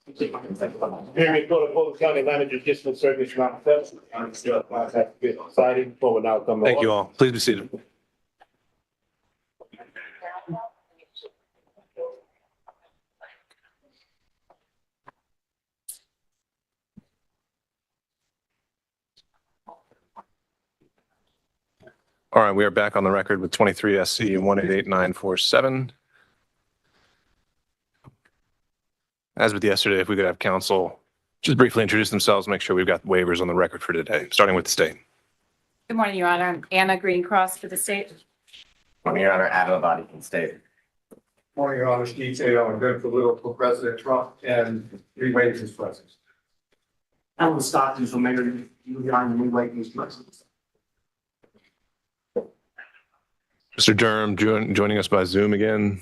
Hearing Fulton County Manager Discipline Service Round 7. Exciting forward outcome. Thank you all. Please be seated. All right, we are back on the record with 23 SC 188947. As with yesterday, if we could have counsel just briefly introduce themselves, make sure we've got waivers on the record for today, starting with the state. Good morning, Your Honor. I'm Anna Greencross for the state. Morning, Your Honor. Adam Abadi from state. Morning, Your Honor. Steve Taylor, I'm good for Liverpool President Trump and re-waive his presence. Alan Stockton from Mayor Giuliani, re-waive his presence. Mr. Durham joining us by Zoom again.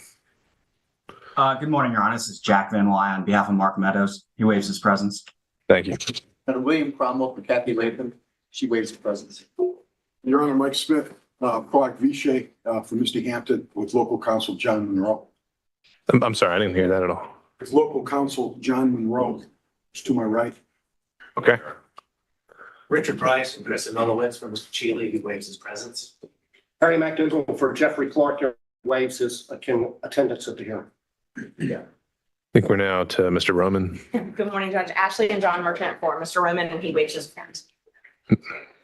Good morning, Your Honor. This is Jack Van Wy on behalf of Mark Meadows. He waives his presence. Thank you. And William Cromwell for Kathy Latham, she waives her presence. Your Honor, Mike Smith, Prague Vichy for Mr. Hampton with local counsel John Monroe. I'm sorry, I didn't hear that at all. With local counsel John Monroe, is to my right. Okay. Richard Price and Chris Anonowitz for Mr. Cheeley, who waives his presence. Harry McDougall for Jeffrey Clark, waives his attendance at the hearing. I think we're now to Mr. Roman. Good morning, Judge. Ashley and John Merchant for Mr. Roman, and he waives his appearance.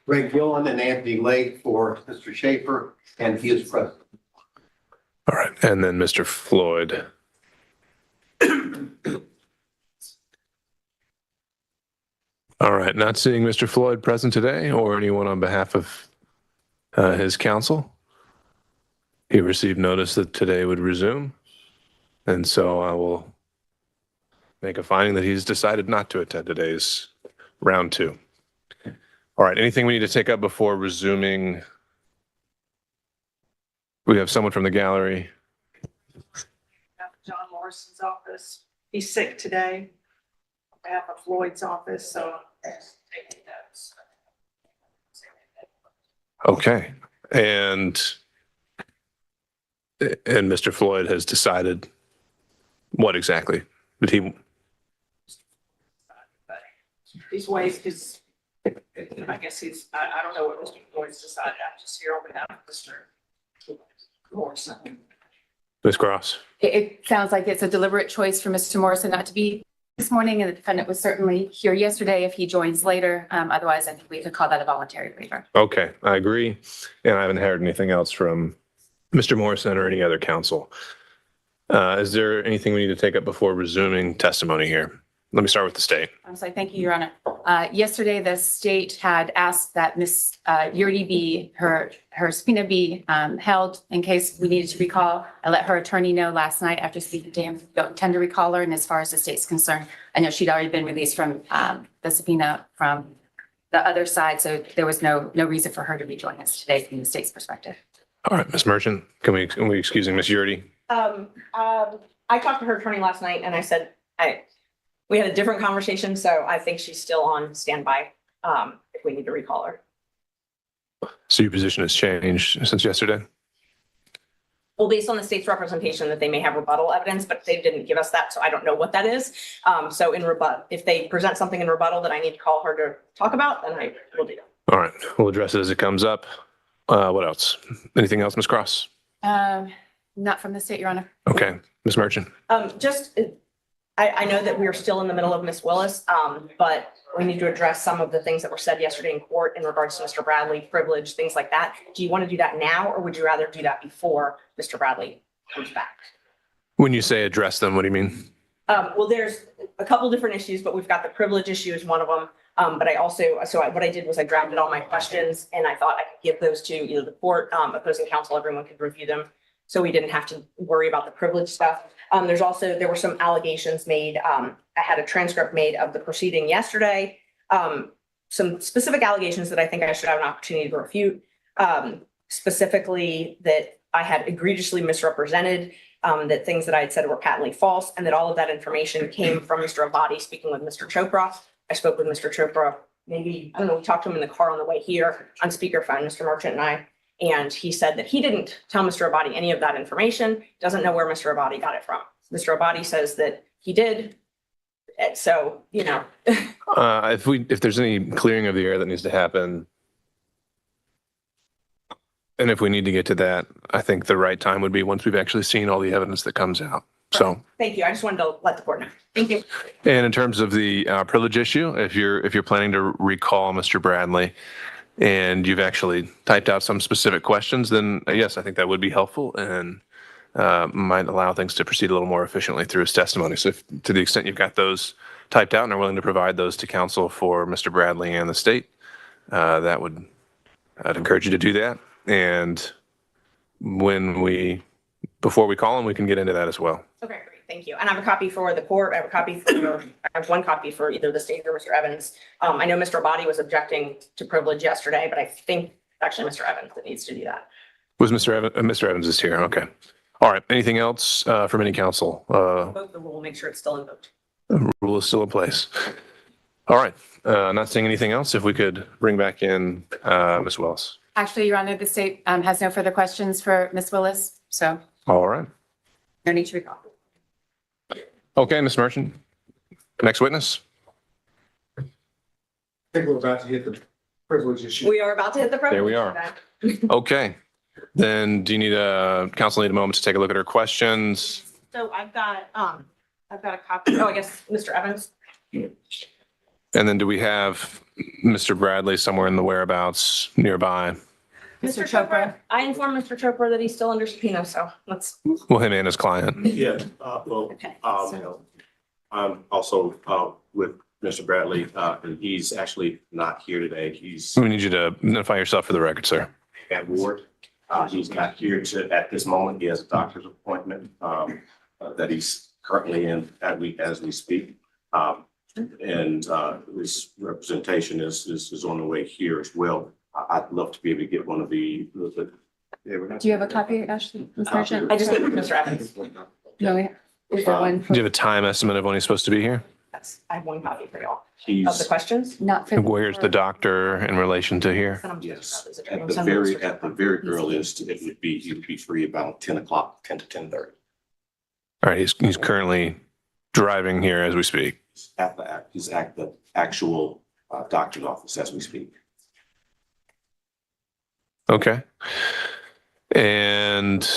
Greg Gillen and Anthony Lake for Mr. Schaefer, and he is present. All right, and then Mr. Floyd. All right, not seeing Mr. Floyd present today or anyone on behalf of his counsel. He received notice that today would resume, and so I will make a finding that he's decided not to attend today's round 2. All right, anything we need to take up before resuming? We have someone from the gallery. John Morrison's office. He's sick today. I have a Floyd's office, so taking notes. Okay, and Mr. Floyd has decided what exactly? Did he? He's waived his, I guess he's, I don't know what Mr. Floyd's decided. I'm just here on behalf of Mr. Morrison. Ms. Cross? It sounds like it's a deliberate choice for Mr. Morrison not to be this morning, and the defendant was certainly here yesterday if he joins later. Otherwise, I think we could call that a voluntary waiver. Okay, I agree. And I haven't heard anything else from Mr. Morrison or any other counsel. Is there anything we need to take up before resuming testimony here? Let me start with the state. I'm sorry. Thank you, Your Honor. Yesterday, the state had asked that Ms. Yurdi be, her subpoena be held in case we needed to recall. I let her attorney know last night after speaking to him, don't intend to recall her. And as far as the state's concerned, I know she'd already been released from the subpoena from the other side. So there was no reason for her to rejoin us today from the state's perspective. All right, Ms. Merchant, can we excuse Ms. Yurdi? I talked to her attorney last night, and I said we had a different conversation, so I think she's still on standby if we need to recall her. So your position has changed since yesterday? Well, based on the state's representation that they may have rebuttal evidence, but they didn't give us that, so I don't know what that is. So in rebut, if they present something in rebuttal that I need to call her to talk about, then I will do that. All right, we'll address it as it comes up. What else? Anything else, Ms. Cross? Not from the state, Your Honor. Okay, Ms. Merchant. I know that we are still in the middle of Ms. Willis, but we need to address some of the things that were said yesterday in court in regards to Mr. Bradley, privilege, things like that. Do you want to do that now, or would you rather do that before Mr. Bradley comes back? When you say address them, what do you mean? Well, there's a couple different issues, but we've got the privilege issue as one of them. But I also, what I did was I drafted all my questions, and I thought I could give those to either the court, opposing counsel, everyone could review them. So we didn't have to worry about the privilege stuff. There were some allegations made. I had a transcript made of the proceeding yesterday. Some specific allegations that I think I should have an opportunity to refute. Specifically that I had egregiously misrepresented, that things that I had said were patently false, and that all of that information came from Mr. Abadi speaking with Mr. Chopra. I spoke with Mr. Chopra, maybe, I don't know, we talked to him in the car on the way here on speakerphone, Mr. Merchant and I. And he said that he didn't tell Mr. Abadi any of that information, doesn't know where Mr. Abadi got it from. Mr. Abadi says that he did. And so, If there's any clearing of the air that needs to happen, and if we need to get to that, I think the right time would be once we've actually seen all the evidence that comes out. So, thank you. I just wanted to let the board know. Thank you. and in terms of the privilege issue, if you're planning to recall Mr. Bradley and you've actually typed out some specific questions, then yes, I think that would be helpful and might allow things to proceed a little more efficiently through his testimony. So if, to the extent you've got those typed out and are willing to provide those to counsel for Mr. Bradley and the state, I'd encourage you to do that. And before we call him, we can get into that as well. Okay, great. Thank you. And I have a copy for the court. I have one copy for either the state or Mr. Evans. I know Mr. Abadi was objecting to privilege yesterday, but I think actually Mr. Evans that needs to do that. Was Mr. Evans is here? Okay. All right. Anything else from any counsel? Vote the rule, make sure it's still invoked. The rule is still in place. All right. Not seeing anything else. If we could bring back in Ms. Willis. Actually, Your Honor, the state has no further questions for Ms. Willis, so All right. no need to recall. Okay, Ms. Merchant. Next witness. I think we're about to hit the privilege issue. We are about to hit the privilege. There we are. Okay. Then do you need counsel need a moment to take a look at her questions? So I've got a copy. Oh, I guess Mr. Evans. And then do we have Mr. Bradley somewhere in the whereabouts nearby? Mr. Chopra. I informed Mr. Chopra that he's still under subpoena, so let's. Well, him and his client. Yeah, Okay, so- I'm also with Mr. Bradley, and he's actually not here today. He's We need you to identify yourself for the record, sir. at ward. He's not here at this moment. He has a doctor's appointment that he's currently in as we speak. And his representation is on the way here as well. I'd love to be able to get one of the. Do you have a copy, Ashley? Ms. Merchant? I just need Mr. Evans. No, is there one? Do you have a time estimate of when he's supposed to be here? Yes, I have one copy for y'all. Of the He's, questions. Not for. Where's the doctor in relation to here? yes, at the very earliest, he would be free about 10 o'clock, 10 to 10:30. All right, he's currently driving here as we speak. He's at the actual doctor's office as we speak. Okay. And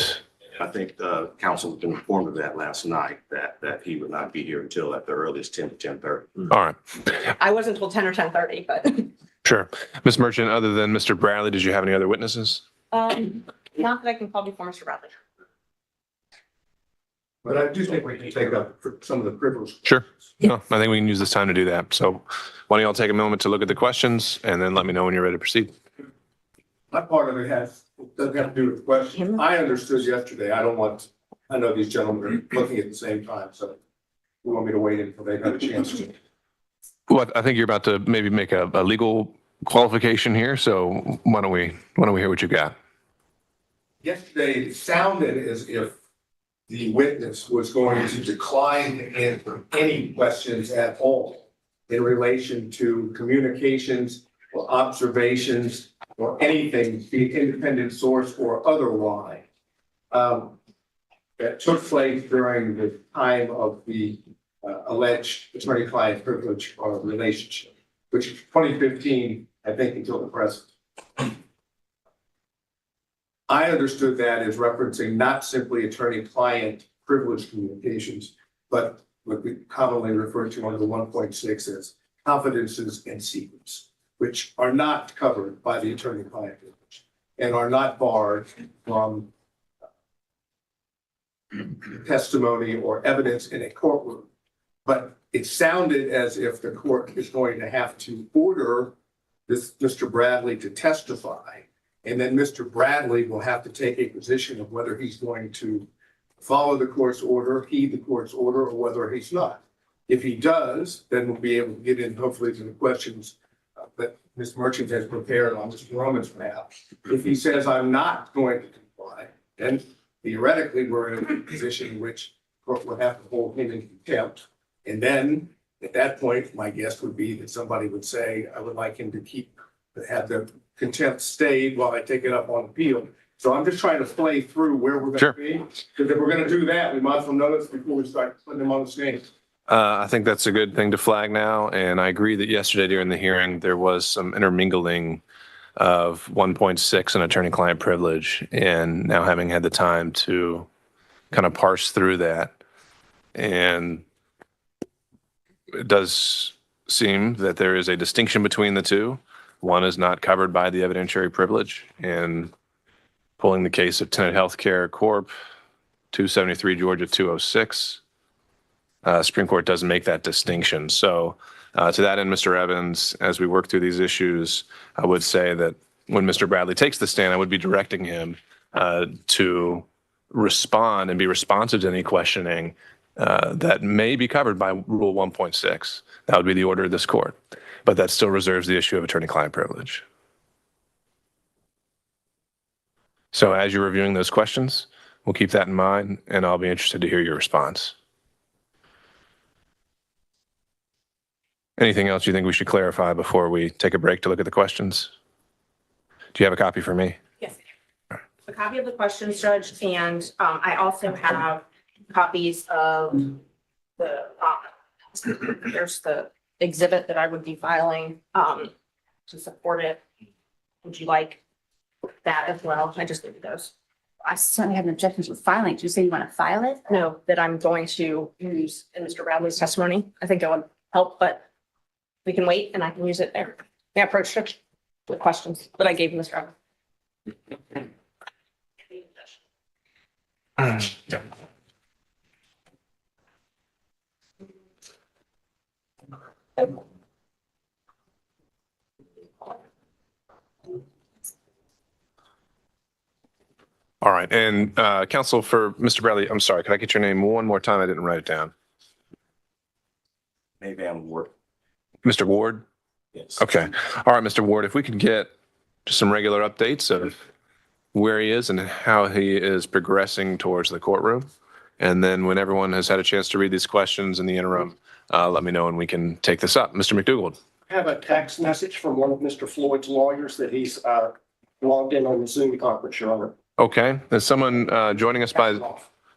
I think the council has been informed of that last night, that he would not be here until at the earliest 10 to 10:30. all right, I wasn't told 10 or 10:30, but sure. Ms. Merchant, other than Mr. Bradley, did you have any other witnesses? not that I can call before Mr. Bradley. But I do think we can take up some of the privilege. Sure. No, I think we can use this time to do that. So why don't y'all take a moment to look at the questions and then let me know when you're ready to proceed. My part of it doesn't have to do with the question. I understood yesterday. I know these gentlemen are looking at the same time, so you want me to wait until they've had a chance to. Well, I think you're about to maybe make a legal qualification here. So why don't we hear what you got? Yesterday, it sounded as if the witness was going to decline to answer any questions at all in relation to communications or observations or anything, be it independent source or otherwise, that took place during the time of the alleged attorney-client privilege or relationship, which is 2015, I think, until the present. I understood that as referencing not simply attorney-client privilege communications, but what we commonly refer to under 1.6 as confidences and secrets, which are not covered by the attorney-client privilege and are not barred from testimony or evidence in a courtroom. But it sounded as if the court is going to have to order this Mr. Bradley to testify. And then Mr. Bradley will have to take a position of whether he's going to follow the court's order, heed the court's order, or whether he's not. If he does, then we'll be able to get in hopefully to the questions that Ms. Merchant has prepared on Mr. Roman's behalf. If he says, I'm not going to comply, then theoretically we're in a position in which the court would have to hold him in contempt. And then at that point, my guess would be that somebody would say, I would like him to have the contempt stayed while I take it up on appeal. So I'm just trying to play through where we're going to be. Because if we're going to do that, we might as well know this before we start putting them on the stand. I think that's a good thing to flag now, and I agree that yesterday during the hearing, there was some intermingling of 1.6 and attorney-client privilege, and now having had the time to kind of parse through that, and it does seem that there is a distinction between the two. One is not covered by the evidentiary privilege, and pulling the case of Tenet Healthcare Corp., 273 Georgia 206, Supreme Court doesn't make that distinction. So to that end, Mr. Evans, as we work through these issues, I would say that when Mr. Bradley takes the stand, I would be directing him to respond and be responsive to any questioning that may be covered by Rule 1.6. That would be the order of this court, but that still reserves the issue of attorney-client privilege. So as you're reviewing those questions, we'll keep that in mind, and I'll be interested to hear your response. Anything else you think we should clarify before we take a break to look at the questions? Do you have a copy for me? Yes. A copy of the questions, Judge, and I also have copies of the, there's the exhibit that I would be filing to support it. Would you like that as well? I just did those. I certainly have an objection to filing. Did you say you want to file it? No, that I'm going to use in Mr. Bradley's testimony. I think it would help, but we can wait and I can use it there. I approached it with questions that I gave Mr. Evans. All right, and counsel for Mr. Bradley, I'm sorry, could I get your name one more time? I didn't write it down. Maybe I'm work. Mr. Ward? Yes. Okay. All right, Mr. Ward, if we could get just some regular updates of where he is and how he is progressing towards the courtroom. And then when everyone has had a chance to read these questions in the interim, let me know and we can take this up. Mr. McDougald. I have a text message from one of Mr. Floyd's lawyers that he's logged in on the Zoom conference, Your Honor. Okay. Is someone joining us by,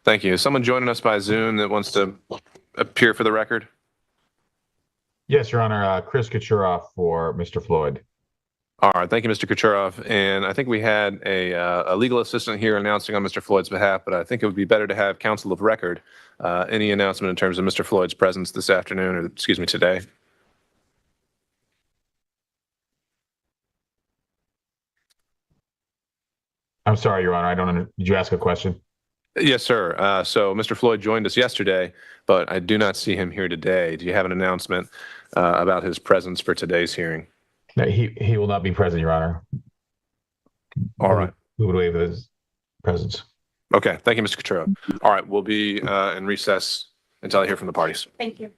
thank you. Is someone joining us by Zoom that wants to appear for the record? Yes, Your Honor. Chris Kucherov for Mr. Floyd. All right. Thank you, Mr. Kucherov. And I think we had a legal assistant here announcing on Mr. Floyd's behalf, but I think it would be better to have counsel of record. Any announcement in terms of Mr. Floyd's presence this afternoon, or excuse me, today? I'm sorry, Your Honor. I don't under, did you ask a question? Yes, sir. So Mr. Floyd joined us yesterday, but I do not see him here today. Do you have an announcement about his presence for today's hearing? No, he will not be present, Your Honor. All right. We would waive his presence. Okay. Thank you, Mr. Kucherov. All right. We'll be in recess until I hear from the parties. Thank you.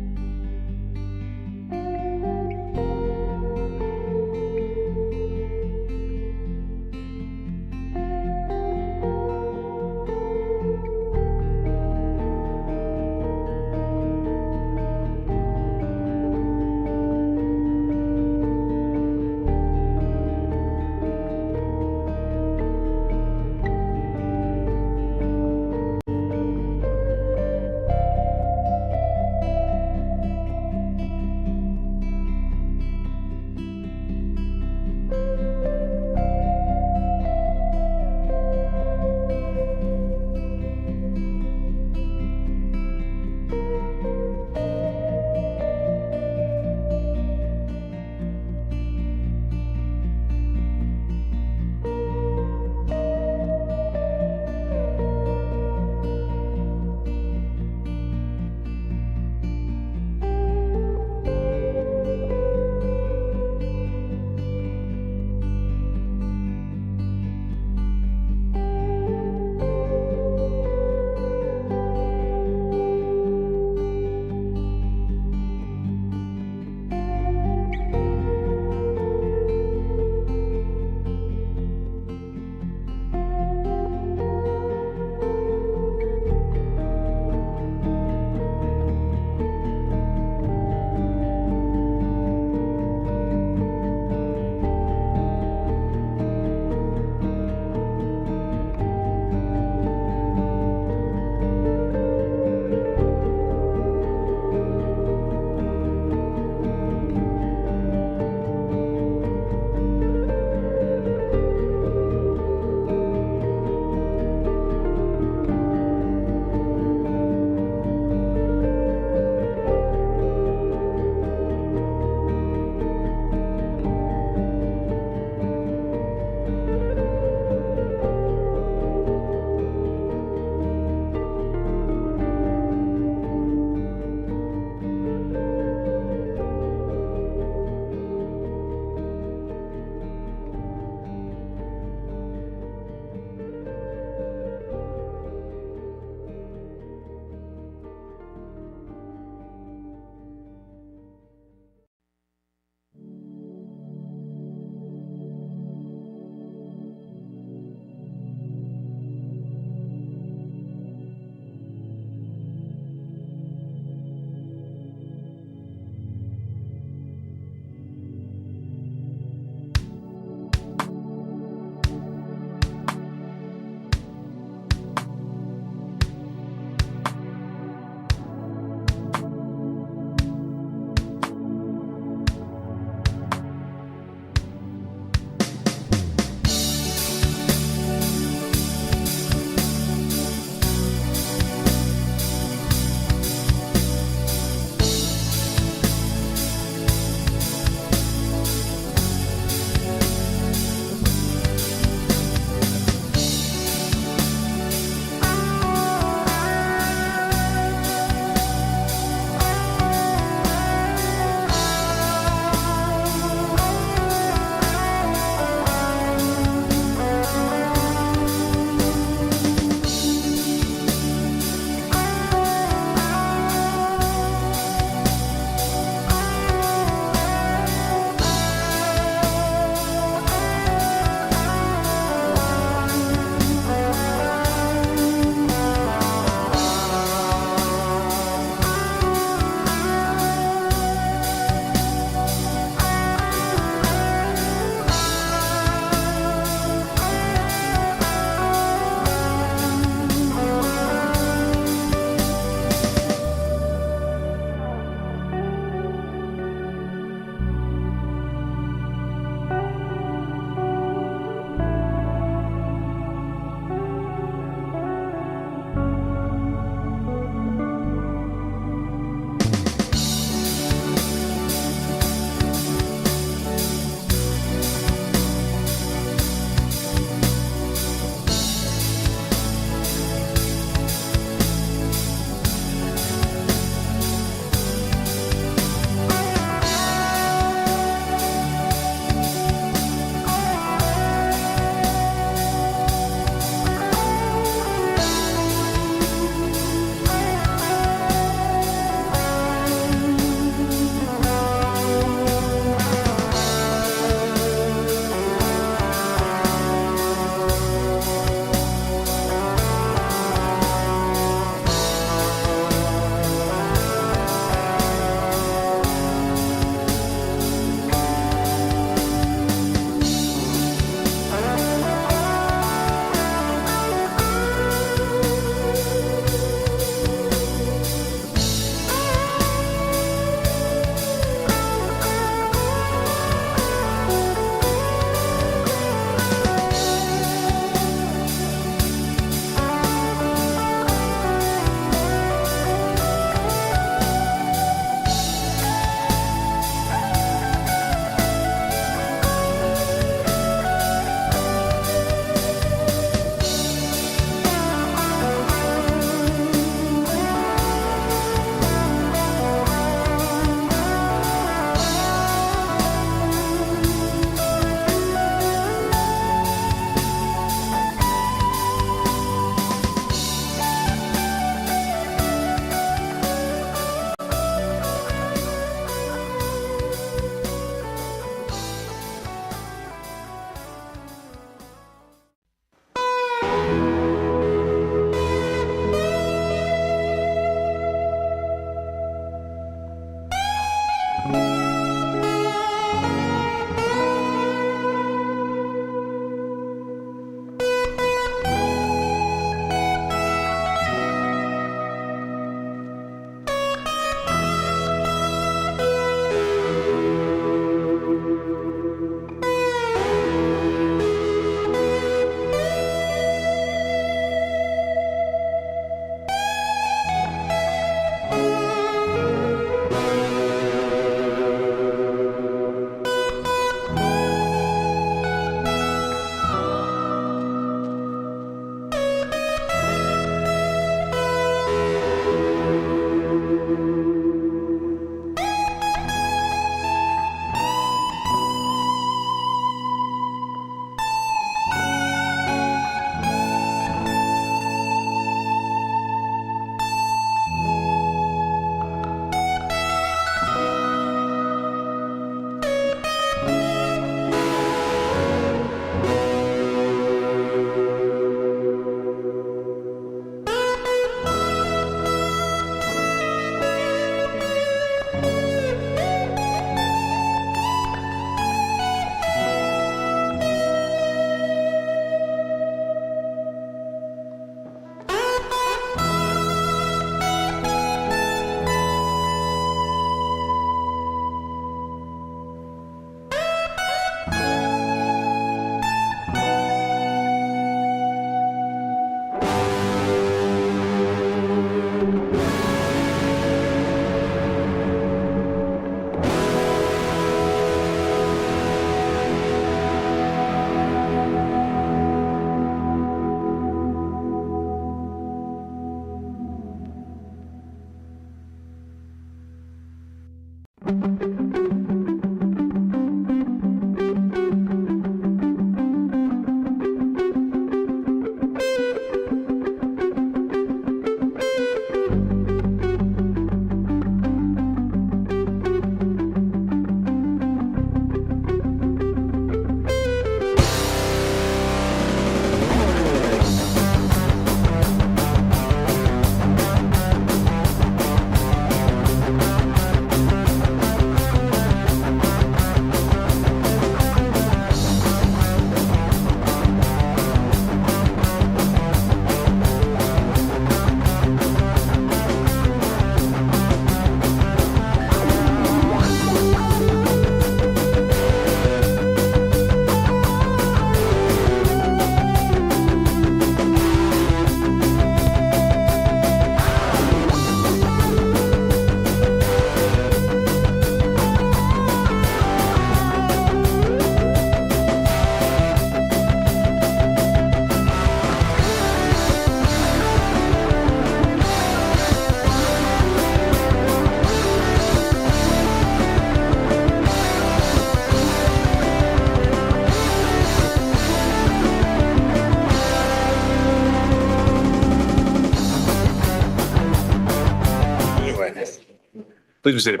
Please be seated.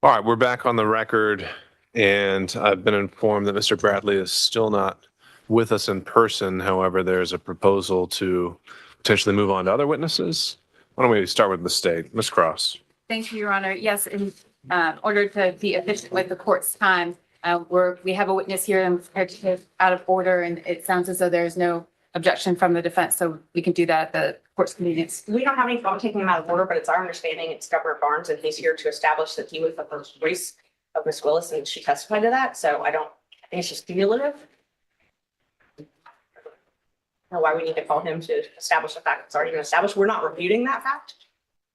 All right, we're back on the record, and I've been informed that Mr. Bradley is still not with us in person. However, there's a proposal to potentially move on to other witnesses. Why don't we start with the state? Ms. Cross. Thank you, Your Honor. Yes, in order to be efficient with the court's time, we have a witness here and prepared to take out of order, and it sounds as though there's no objection from the defense, so we can do that at the court's convenience. We don't have any problem taking him out of order, but it's our understanding it's Governor Barnes, and he's here to establish that he was the first choice of Miss Willis, and she testified to that. So I think it's just cumulative. I don't know why we need to call him to establish a fact that's already been established. We're not refuting that fact.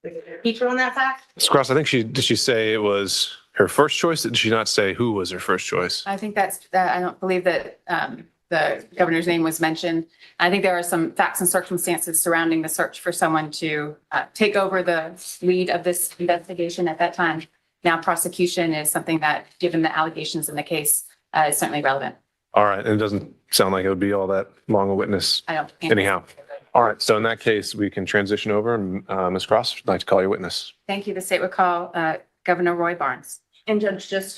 We can impeach her on that fact. Ms. Cross, I think did she say it was her first choice? Did she not say who was her first choice? I think I don't believe that the governor's name was mentioned. I think there are some facts and circumstances surrounding the search for someone to take over the lead of this investigation at that time. Now, prosecution is something that, given the allegations in the case, is certainly relevant. All right, and it doesn't sound like it would be all that long a witness I don't. anyhow. All right, so in that case, we can transition over, and Ms. Cross, I'd like to call your witness. Thank you. The state would call Governor Roy Barnes. And Judge, just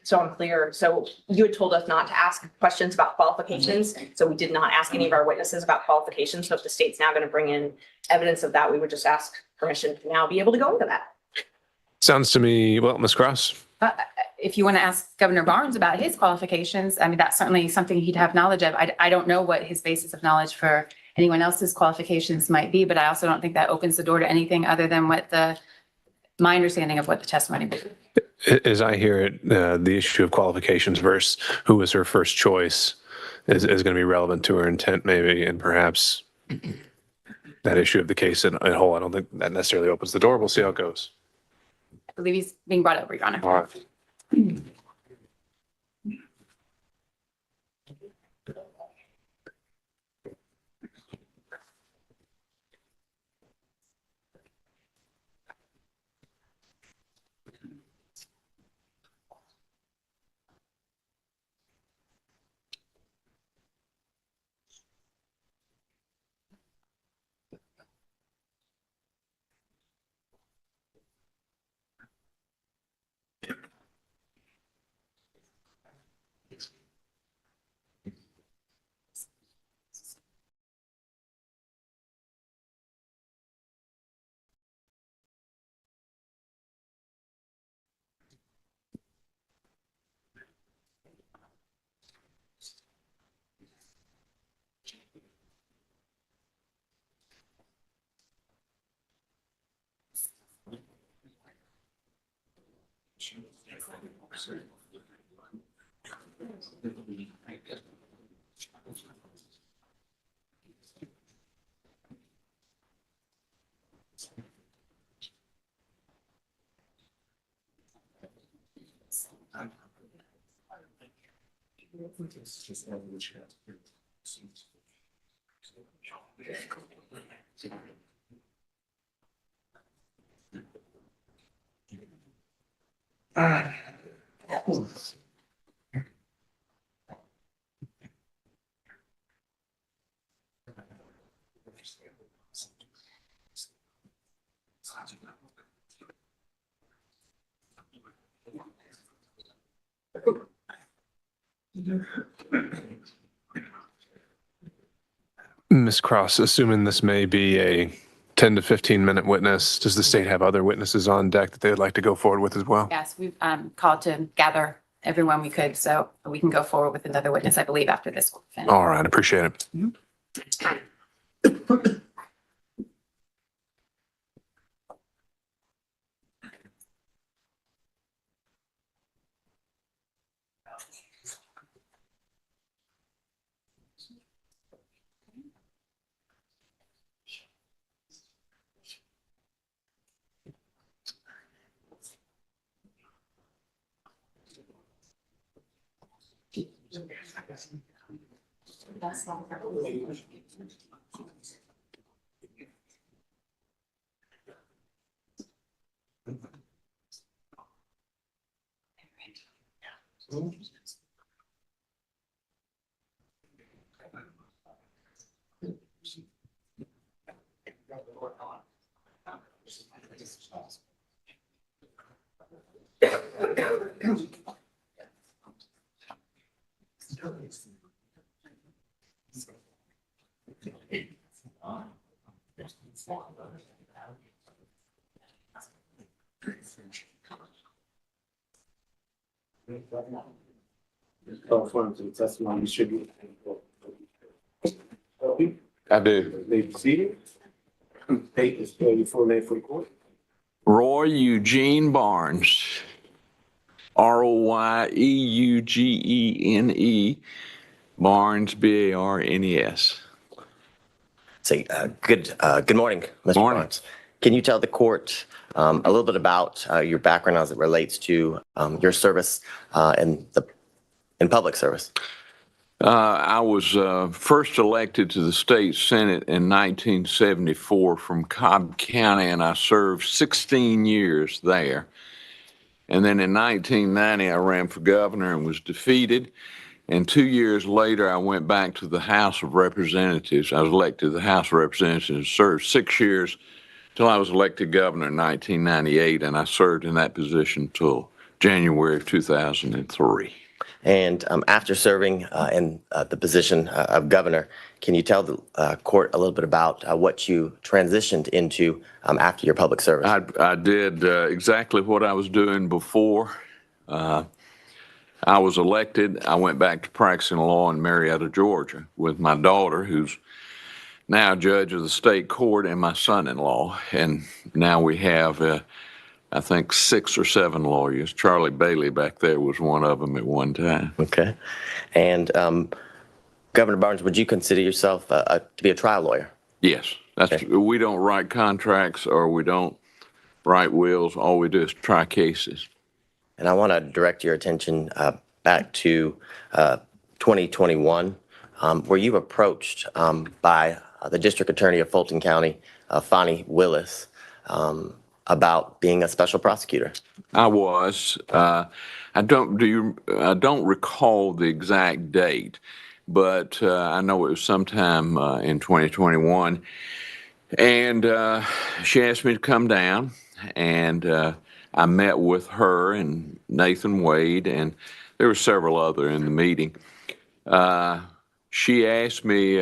so I'm clear, so you had told us not to ask questions about qualifications. So we did not ask any of our witnesses about qualifications. So if the state's now going to bring in evidence of that, we would just ask permission to now be able to go into that. Sounds to me, well, Ms. Cross. If you want to ask Governor Barnes about his qualifications, I mean, that's certainly something he'd have knowledge of. I don't know what his basis of knowledge for anyone else's qualifications might be, but I also don't think that opens the door to anything other than what my understanding of what the testimony was. As I hear it, the issue of qualifications versus who was her first choice is going to be relevant to her intent, maybe, and perhaps that issue of the case in whole. I don't think that necessarily opens the door. We'll see how it goes. I believe he's being brought over, Your Honor. All right. Ms. Cross, assuming this may be a 10 to 15-minute witness, does the state have other witnesses on deck that they would like to go forward with as well? Yes, we've called to gather everyone we could, so we can go forward with another witness, I believe, after this. All right, appreciate it. I do. They proceeded. State is full name for the court. Roy Eugene Barnes. Royeugene. Barnes, Barnes. Say, good morning, Mr. Morning. Barnes. Can you tell the court a little bit about your background as it relates to your service in public service? I was first elected to the state senate in 1974 from Cobb County, and I served 16 years there. And then in 1990, I ran for governor and was defeated. And 2 years later, I went back to the House of Representatives. I was elected to the House of Representatives and served 6 years till I was elected governor in 1998, and I served in that position till January of 2003. And after serving in the position of governor, can you tell the court a little bit about what you transitioned into after your public service? I did exactly what I was doing before. I was elected. I went back to practicing law in Marietta, Georgia, with my daughter, who's now a judge of the state court, and my son-in-law. And now we have, I think, 6 or 7 lawyers. Charlie Bailey back there was one of them at one time. Okay. And Governor Barnes, would you consider yourself to be a trial lawyer? Yes. Okay. We don't write contracts or we don't write wills. All we do is try cases. And I want to direct your attention back to 2021, where you approached by the district attorney of Fulton County, Fani Willis, about being a special prosecutor. I was. I don't recall the exact date, but I know it was sometime in 2021. And she asked me to come down, and I met with her and Nathan Wade, and there were several other in the meeting. She asked me,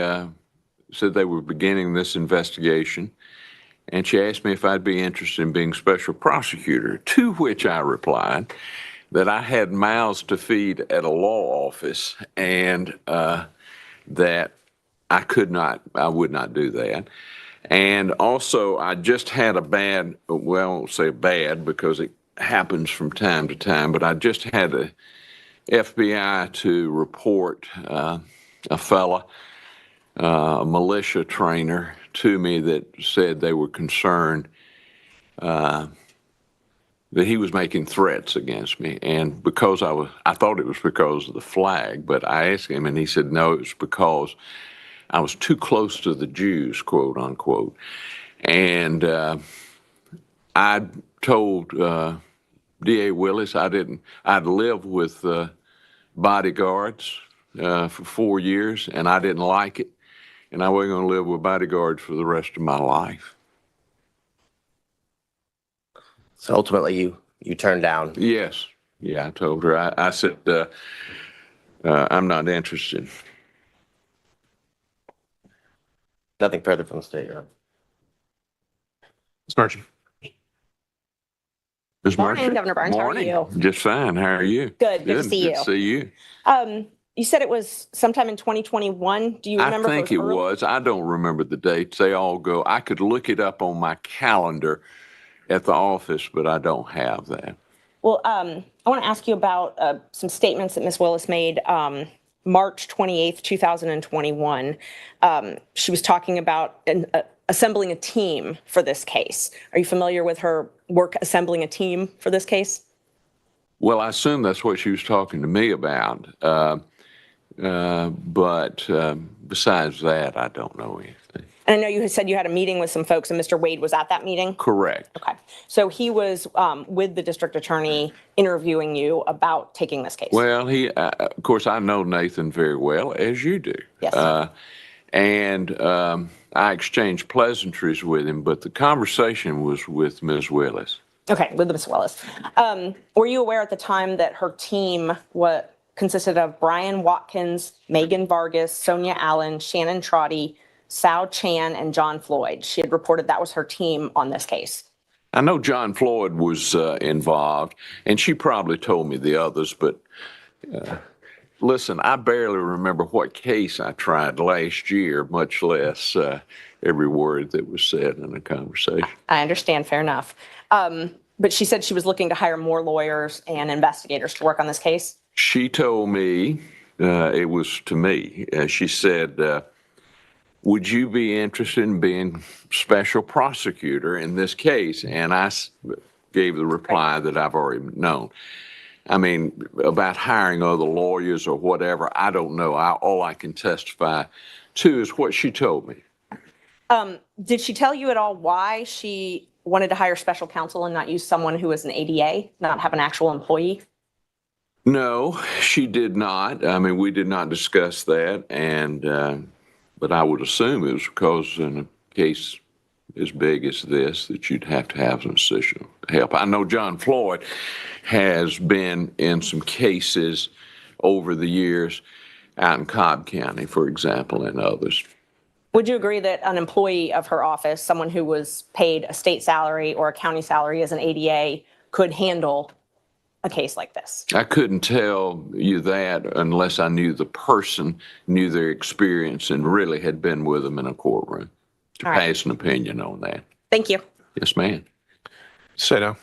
said they were beginning this investigation, and she asked me if I'd be interested in being special prosecutor, to which I replied that I had mouths to feed at a law office and that I would not do that. And also, I just had a bad, well, I won't say bad because it happens from time to time, but I just had the FBI to report a fella, a militia trainer, to me that said they were concerned that he was making threats against me. And because I thought it was because of the flag, but I asked him and he said, no, it was because I was too close to the Jews, quote unquote. And I told DA Willis I'd lived with bodyguards for 4 years and I didn't like it. And I wasn't going to live with bodyguards for the rest of my life. So ultimately, you turned down. Yes. Yeah, I told her. I said, I'm not interested. Nothing further from the state, Your Honor. Ms. Marching. Ms. Morning, Marching? Governor Barnes. How are Morning. you? Just fine. How are you? Good to see you. Good to see you. You said it was sometime in 2021. Do you remember? I think it early? was. I don't remember the dates. They all go. I could look it up on my calendar at the office, but I don't have that. Well, I want to ask you about some statements that Ms. Willis made March 28th, 2021. She was talking about assembling a team for this case. Are you familiar with her work assembling a team for this case? Well, I assume that's what she was talking to me about. But besides that, I don't know anything. And I know you had said you had a meeting with some folks and Mr. Wade was at that meeting? Correct. Okay. So he was with the district attorney interviewing you about taking this case? Well, of course, I know Nathan very well, as you do. Yes. And I exchanged pleasantries with him, but the conversation was with Ms. Willis. Okay, with Ms. Willis. Were you aware at the time that her team consisted of Brian Watkins, Megan Vargas, Sonia Allen, Shannon Trotty, Sal Chan, and John Floyd? She had reported that was her team on this case. I know John Floyd was involved, and she probably told me the others, but listen, I barely remember what case I tried last year, much less every word that was said in the conversation. I understand, fair enough. But she said she was looking to hire more lawyers and investigators to work on this case? She told me, it was to me, she said, would you be interested in being special prosecutor in this case? And I gave the reply that I've already known. I mean, about hiring other lawyers or whatever, I don't know. All I can testify to is what she told me. Did she tell you at all why she wanted to hire special counsel and not use someone who is an ADA, not have an actual employee? No, she did not. I mean, we did not discuss that. And, but I would assume it was because in a case as big as this, that you'd have to have some additional help. I know John Floyd has been in some cases over the years out in Cobb County, for example, and others. Would you agree that an employee of her office, someone who was paid a state salary or a county salary as an ADA, could handle a case like this? I couldn't tell you that unless I knew the person, knew their experience, and really had been with them in a courtroom to pass an opinion on that. Thank you. Yes, ma'am. Say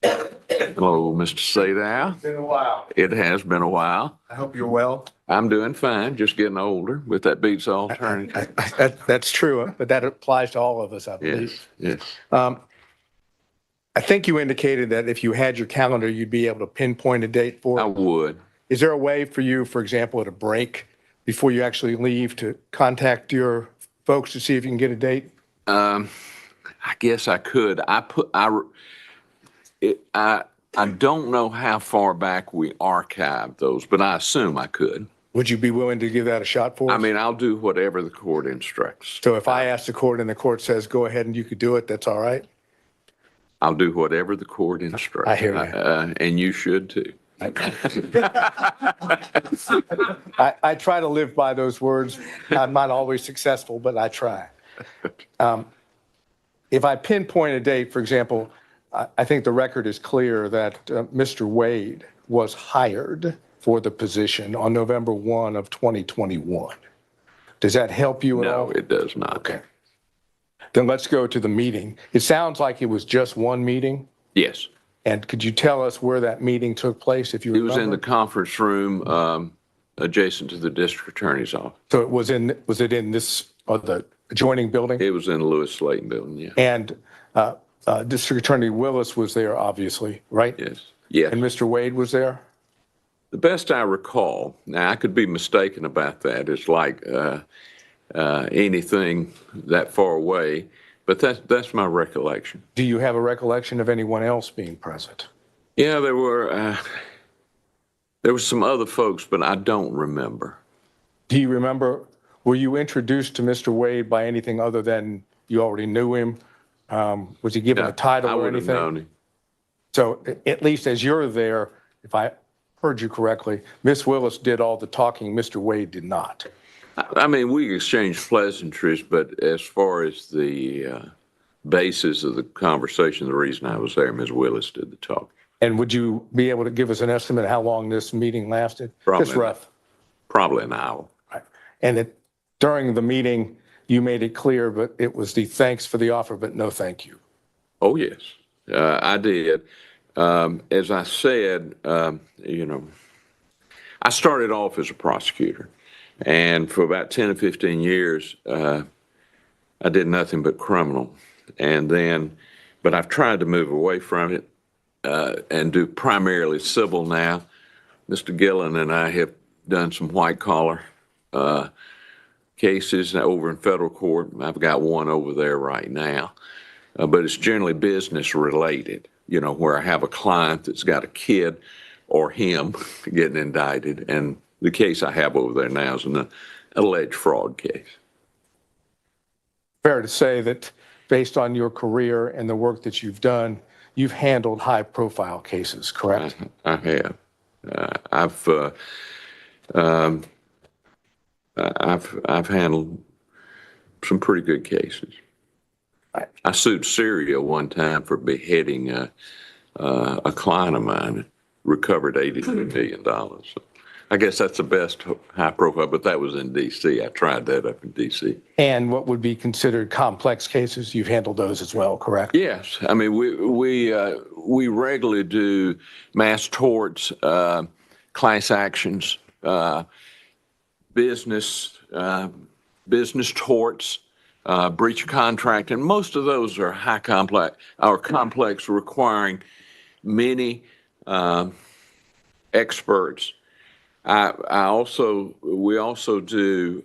Hello, Mr. Sadow. It's been a while. It has been a while. I hope you're well. I'm doing fine, just getting older, but that beats alternative. That's true, but that applies to all of us, I believe. Yes, yes. I think you indicated that if you had your calendar, you'd be able to pinpoint a date for it. I would. Is there a way for you, for example, at a break before you actually leave to contact your folks to see if you can get a date? I guess I could. I don't know how far back we archived those, but I assume I could. Would you be willing to give that a shot for us? I mean, I'll do whatever the court instructs. So if I ask the court and the court says, go ahead and you could do it, that's all right? I'll do whatever the court instructs. I hear you. And you should too. I try to live by those words. I'm not always successful, but I try. If I pinpoint a date, for example, I think the record is clear that Mr. Wade was hired for the position on November 1 of 2021. Does that help you at all? No, it does not. Okay. Then let's go to the meeting. It sounds like it was just one meeting. Yes. And could you tell us where that meeting took place, if you remember? It was in the conference room adjacent to the district attorney's office. So it was it in this, or the adjoining building? It was in the Lewis Slayton building, yeah. And District Attorney Willis was there, obviously, right? Yes. Yeah. And Mr. Wade was there? The best I recall, now I could be mistaken about that. It's like anything that far away, but that's my recollection. Do you have a recollection of anyone else being present? Yeah, there were some other folks, but I don't remember. Do you remember, were you introduced to Mr. Wade by anything other than you already knew him? Was he given a title I or would have anything? known him. So at least as you're there, if I heard you correctly, Ms. Willis did all the talking, Mr. Wade did not. I mean, we exchanged pleasantries, but as far as the basis of the conversation, the reason I was there, Ms. Willis did the talk. And would you be able to give us an estimate of how long this meeting lasted? Probably Just rough. Probably an hour. Right. And during the meeting, you made it clear, but it was the thanks for the offer, but no thank you. Oh, yes, I did. As I said, you know, I started off as a prosecutor, and for about 10 or 15 years, I did nothing but criminal. And then, but I've tried to move away from it and do primarily civil now. Mr. Gillen and I have done some white collar cases over in federal court. I've got one over there right now, but it's generally business related, you know, where I have a client that's got a kid or him getting indicted. And the case I have over there now is an alleged fraud case. Fair to say that based on your career and the work that you've done, you've handled high profile cases, correct? I have. I've handled some pretty good cases. I sued Syria one time for beheading a client of mine, recovered $83 million. So I guess that's the best high profile, but that was in D.C. I tried that up in D.C. And what would be considered complex cases, you've handled those as well, correct? Yes. I mean, we regularly do mass torts, class actions, business torts, breach of contract, and most of those are complex, requiring many experts. We also do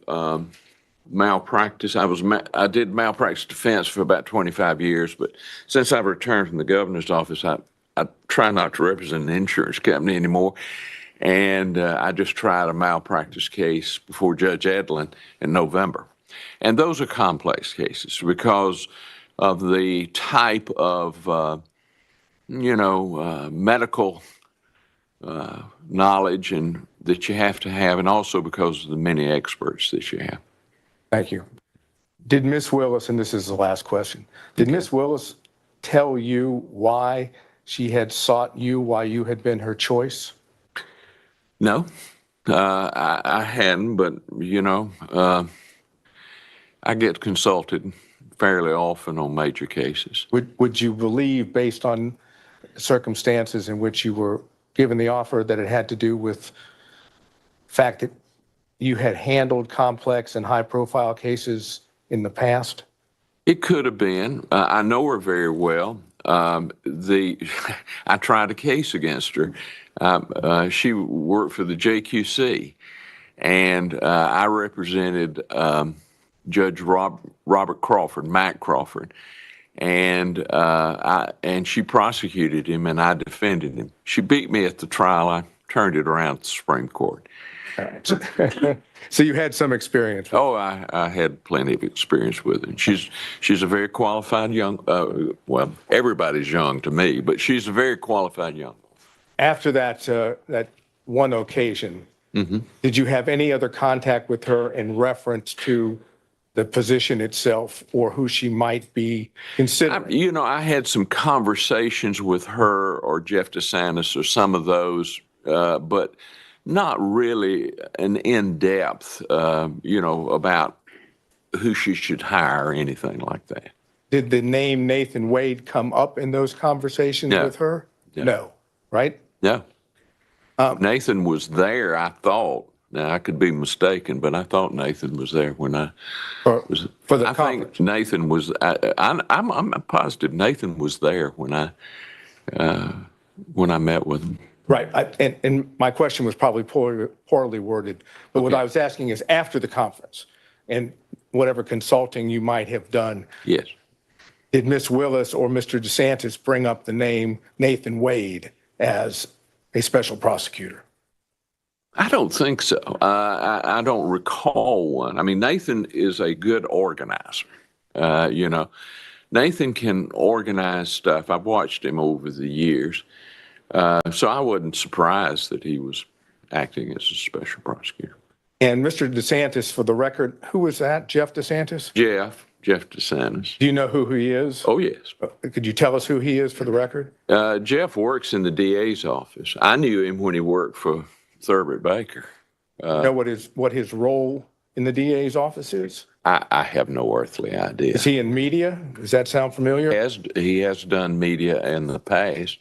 malpractice. I did malpractice defense for about 25 years, but since I've returned from the governor's office, I try not to represent an insurance company anymore. And I just tried a malpractice case before Judge Edlin in November. And those are complex cases because of the type of, medical knowledge and that you have to have, and also because of the many experts that you have. Thank you. Did Ms. Willis, and this is the last question, did Ms. Willis tell you why she had sought you, why you had been her choice? No, I hadn't, but, I get consulted fairly often on major cases. Would you believe, based on circumstances in which you were given the offer, that it had to do with the fact that you had handled complex and high-profile cases in the past? It could have been. I know her very well. I tried a case against her. She worked for the JQC, and I represented Judge Robert Crawford, Mac Crawford, and she prosecuted him, and I defended him. She beat me at the trial. I turned it around at the Supreme Court. So you had some experience with Oh, I had plenty of experience with her. She's a very qualified young, well, everybody's young to me, but she's a very qualified young. After that one occasion, did you have any other contact with her in reference to the position itself or who she might be considering? I had some conversations with her or Jeff DeSantis or some of those, but not really an in-depth, about who she should hire or anything like that. Did the name Nathan Wade come up in those conversations with her? No, right? No. Nathan was there, I thought, Now, I could be mistaken, but I thought Nathan was there when I was. For the I conference. think Nathan was, I'm positive Nathan was there when I met with him. Right. And my question was probably poorly worded, but what Okay. I was asking is after the conference and whatever consulting you might have done, Yes. did Ms. Willis or Mr. DeSantis bring up the name Nathan Wade as a special prosecutor? I don't think so. I don't recall one. I mean, Nathan is a good organizer. Nathan can organize stuff. I've watched him over the years. So I wasn't surprised that he was acting as a special prosecutor. And Mr. DeSantis, for the record, who was that? Jeff DeSantis? Jeff DeSantis. Do you know who he is? Oh, yes. Could you tell us who he is for the record? Jeff works in the DA's office. I knew him when he worked for Thurber Baker. Know what his role in the DA's office is? I have no earthly idea. Is he in media? Does that sound familiar? He has done media in the past.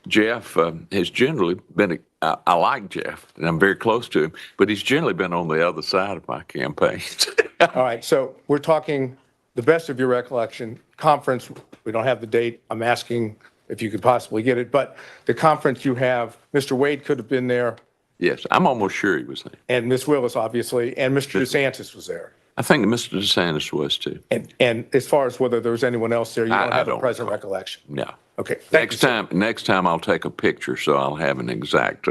Jeff has generally been, I like Jeff, and I'm very close to him, but he's generally been on the other side of my campaigns. All right, so we're talking the best of your recollection, conference, we don't have the date, I'm asking if you could possibly get it, but the conference you have, Mr. Wade could have been there, Yes, I'm almost sure he was there. and Ms. Willis, obviously, and Mr. DeSantis was there. I think Mr. DeSantis was too. And as far as whether there was anyone else there, you don't I have a don't present recall. recollection? No. Okay, thank you, sir. Next time I'll take a picture so I'll have an exact,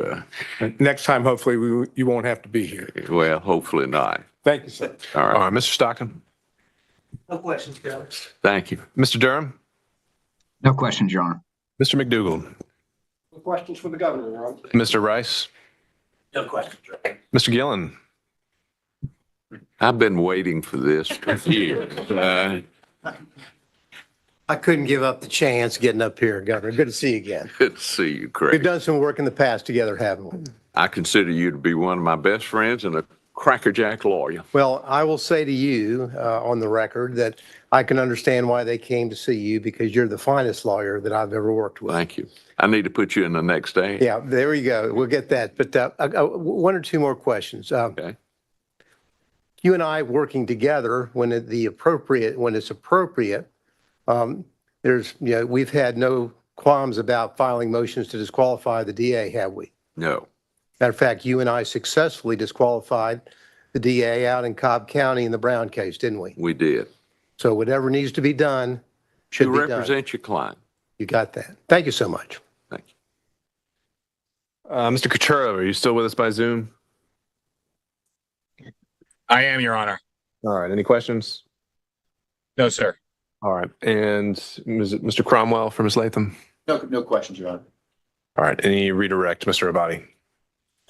Next time, hopefully, you won't have to be here. well, hopefully not. Thank you, sir. All All right. right, Mr. Stockton. No questions, Jones. Thank you. Mr. Durham. No questions, Your Honor. Mr. McDougall. No questions for the governor, Your Honor. Mr. Rice. No questions, Your Honor. Mr. Gillen. I've been waiting for this for years. I couldn't give up the chance getting up here, Governor. Good to see you again. Good to see you, We've Craig. done some work in the past together, haven't we? I consider you to be one of my best friends and a crackerjack lawyer. Well, I will say to you on the record that I can understand why they came to see you because you're the finest lawyer that I've ever worked with. Thank you. I need to put you in the next day. Yeah, there you go. We'll get that. But one or two more questions. Okay. You and I working together when it's appropriate, we've had no qualms about filing motions to disqualify the DA, have we? No. Matter of fact, you and I successfully disqualified the DA out in Cobb County in the Brown case, didn't we? We did. So whatever needs to be done should You be done. represent your client. You got that. Thank you so much. Thank you. Mr. Couture, are you still with us by Zoom? I am, Your Honor. All right, any questions? No, sir. All right, and is it Mr. Cromwell for Ms. Latham? No questions, Your Honor. All right, any redirect, Mr. Abadi?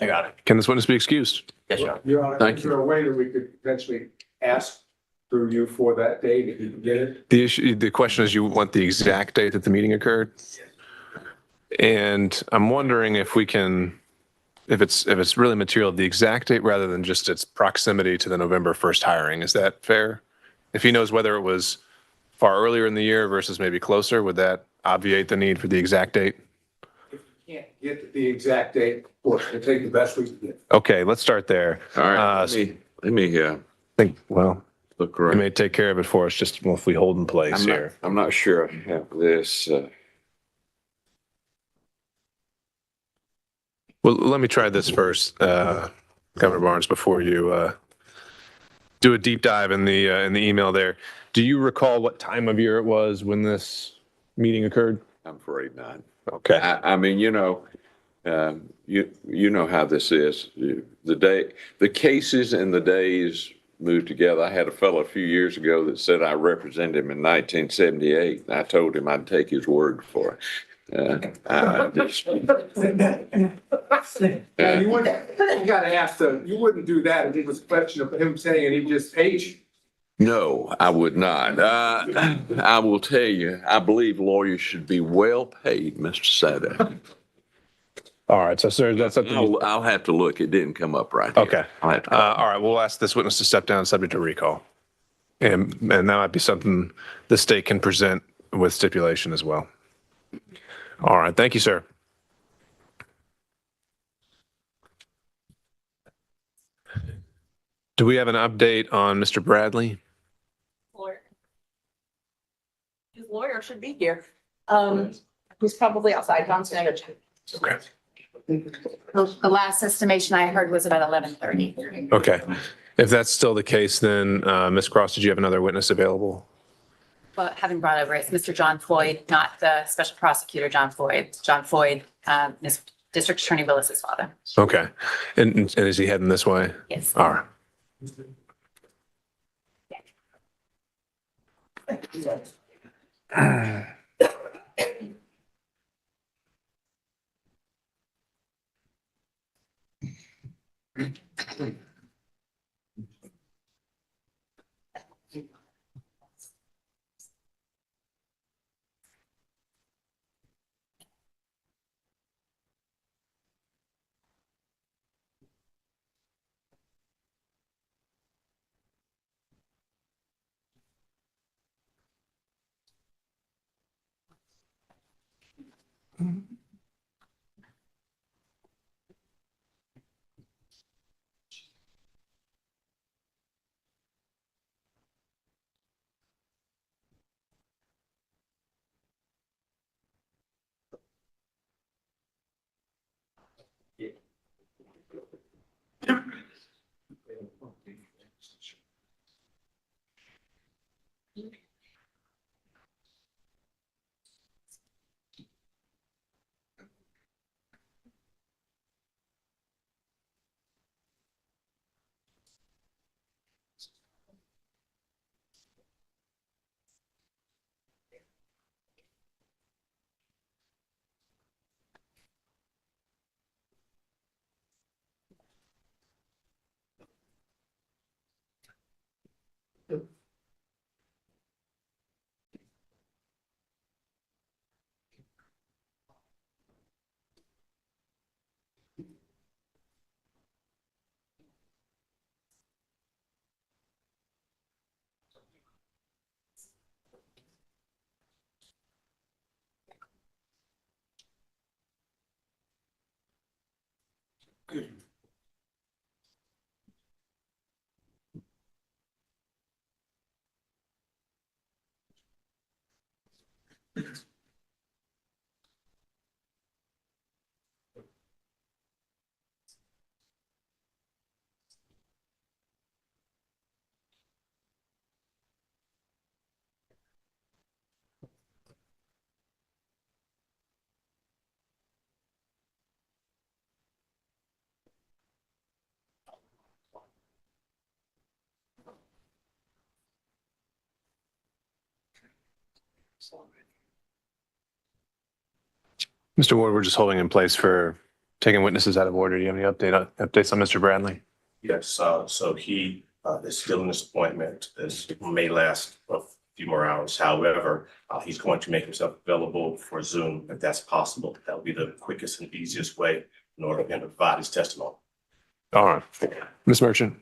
I got it. Can this witness be excused? Yes, Your Honor. Your Honor, Thank is there a way that we could potentially ask through you for that date if you can get it? The question is, you want the exact date that the meeting occurred? And I'm wondering if we can, if it's really material, the exact date rather than just its proximity to the November 1st hiring. Is that fair? If he knows whether it was far earlier in the year versus maybe closer, would that obviate the need for the exact date? If you can't get the exact date, of course, we'll take the best we can get. Okay, let's start there. All right. Let me Think, well, look you around. may take care of it for us, just if we hold in place here. I'm not sure I have this. Well, let me try this first, Governor Barnes, before you do a deep dive in the email there. Do you recall what time of year it was when this meeting occurred? I'm afraid not. Okay. I mean, you know how this is. The cases and the days move together. I had a fellow a few years ago that said I represented him in 1978. And I told him I'd take his word for it. You gotta ask you wouldn't do that if it was a question of him saying he just hates you. No, I would not. I will tell you, I believe lawyers should be well paid, Mr. Sada. All right, so sir, that's something. I'll have to look. It didn't come up right here. Okay. I'll have to All right, we'll ask this witness to step down subject to recall. And that might be something the state can present with stipulation as well. All right, thank you, sir. Do we have an update on Mr. Bradley? Lawyer. His lawyer should be here. He's probably outside. John's gonna go check. Okay. The last estimation I heard was about 11:30. Okay. If that's still the case, then Ms. Cross, did you have another witness available? But having brought over, it's Mr. John Floyd, not the special prosecutor, John Floyd. John Floyd, Ms. District Attorney Willis's father. Okay. And is he heading this way? Yes. All right. Mr. Ward, we're just holding in place for taking witnesses out of order. Do you have any updates on Mr. Bradley? Yes, so he is still in this appointment. This may last a few more hours. However, he's going to make himself available for Zoom if that's possible. That will be the quickest and easiest way in order for him to provide his testimony. All right. Ms. Merchant?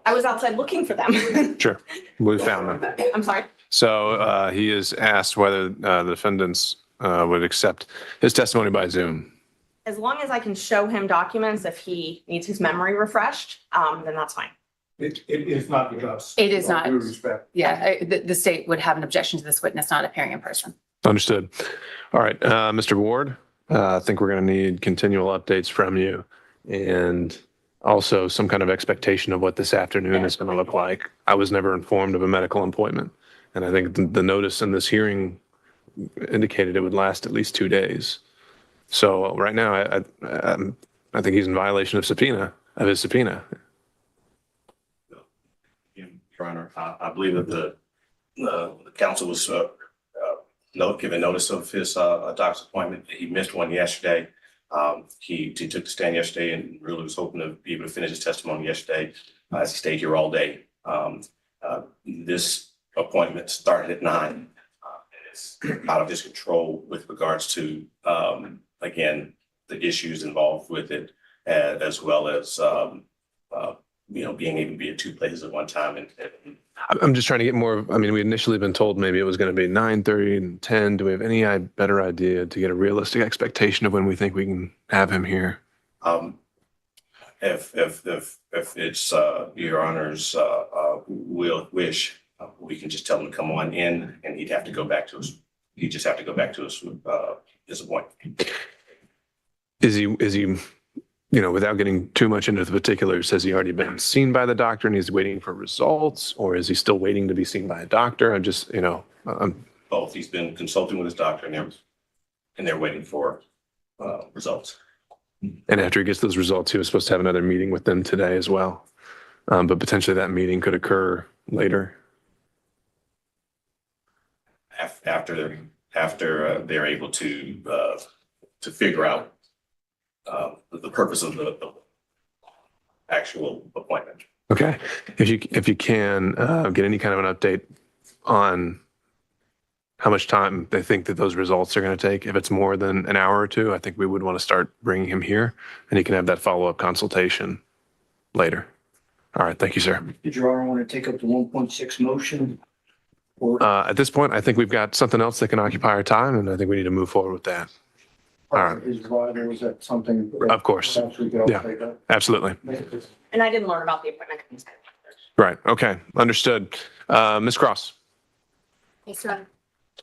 I was outside looking for them. Sure. We found them. I'm sorry. So he has asked whether the defendants would accept his testimony by Zoom. As long as I can show him documents, if he needs his memory refreshed, then that's fine. It is not with us. It is not. With due respect. Yeah, the state would have an objection to this witness not appearing in person. Understood. All right, Mr. Ward, I think we're going to need continual updates from you and also some kind of expectation of what this afternoon is going to look like. I was never informed of a medical appointment, and I think the notice in this hearing indicated it would last at least 2 days. So right now, I think he's in violation of his subpoena. Your Honor, I believe that the counsel was given notice of his doctor's appointment. He missed one yesterday. He took the stand yesterday and really was hoping to be able to finish his testimony yesterday as he stayed here all day. This appointment started at 9:00. And it's out of his control with regards to, again, the issues involved with it, as well as, being able to be at two places at one time. And I'm just trying to get more. I mean, we initially been told maybe it was going to be 9:30 and 10. Do we have any better idea to get a realistic expectation of when we think we can have him here? If it's your honor's wish, we can just tell him to come on in, and he'd have to go back to his. He'd just have to go back to his appointment. Is he, without getting too much into the particulars, has he already been seen by the doctor and he's waiting for results, or is he still waiting to be seen by a doctor? I'm just, Both. He's been consulting with his doctor, and they're waiting for results. and after he gets those results, he was supposed to have another meeting with them today as well. But potentially that meeting could occur later. After they're able to figure out the purpose of the actual appointment. Okay. If you can get any kind of an update on how much time they think that those results are going to take. If it's more than an hour or two, I think we would want to start bringing him here, and he can have that follow-up consultation later. All right. Thank you, sir. Did Your Honor want to take up the 1.6 motion? Or At this point, I think we've got something else that can occupy our time, and I think we need to move forward with that. All right. is Ryder, was that something? Of course. Perhaps we could all Yeah. take up? Absolutely. And I didn't learn about the appointment. Right. Okay. Understood. Ms. Cross. Thanks, Ron.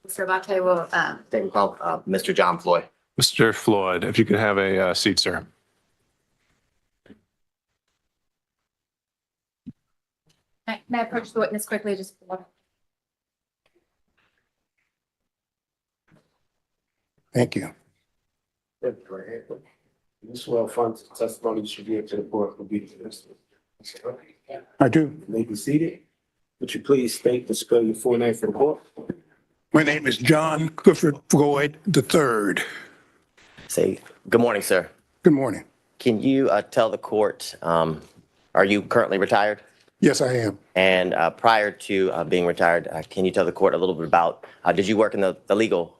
Mr. Abate will, They can call Mr. John Floyd. Mr. Floyd, if you could have a seat, sir. may I approach the witness quickly? Just Thank you. This well-funded testimony should be to the board will be dismissed. I do. You may be seated. Would you please state and spell your full name for the board? My name is John Clifford Floyd III. Say, good morning, sir. Good morning. Can you tell the court, are you currently retired? Yes, I am. And prior to being retired, can you tell the court a little bit about, did you work in the legal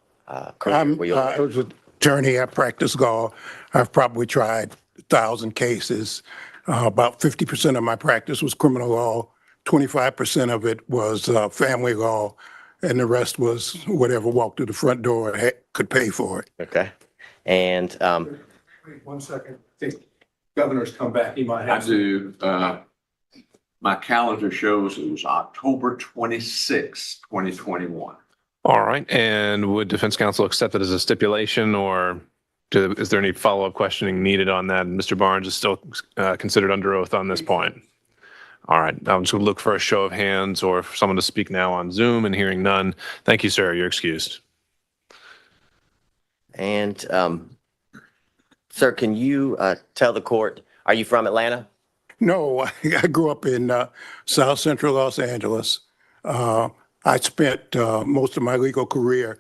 career? Were you I was an attorney. I practiced law. I've probably tried 1,000 cases. About 50% of my practice was criminal law. 25% of it was family law. And the rest was whatever walked through the front door could pay for it. Okay. And Wait 1 second. I think governor's come back. He might I have. do. My calendar shows it was October 26, 2021. All right. And would defense counsel accept it as a stipulation, or is there any follow-up questioning needed on that? Mr. Barnes is still considered under oath on this point. All right. I'm just going to look for a show of hands or for someone to speak now on Zoom, and hearing none. Thank you, sir. You're excused. And sir, can you tell the court, are you from Atlanta? No, I grew up in South Central Los Angeles. I spent most of my legal career,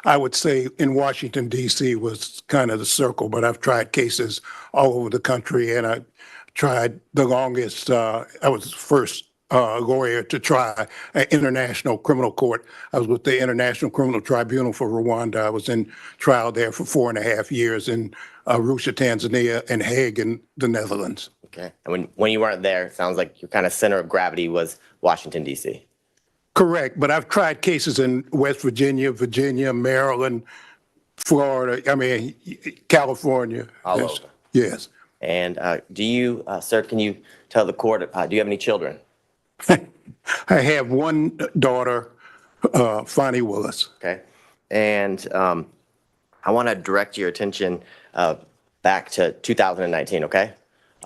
I would say, in Washington, D.C. was kind of the circle, but I've tried cases all over the country, and I tried the longest. I was the first lawyer to try an international criminal court. I was with the International Criminal Tribunal for Rwanda. I was in trial there for 4.5 years in Arusha, Tanzania, and Hague in the Netherlands. Okay. And when you weren't there, it sounds like your kind of center of gravity was Washington, D.C. Correct, but I've tried cases in West Virginia, Maryland, Florida, California. All Yes. over. Yes. And do you, sir, can you tell the court, do you have any children? I have one daughter, Fani Willis. Okay. And I want to direct your attention back to 2019, okay?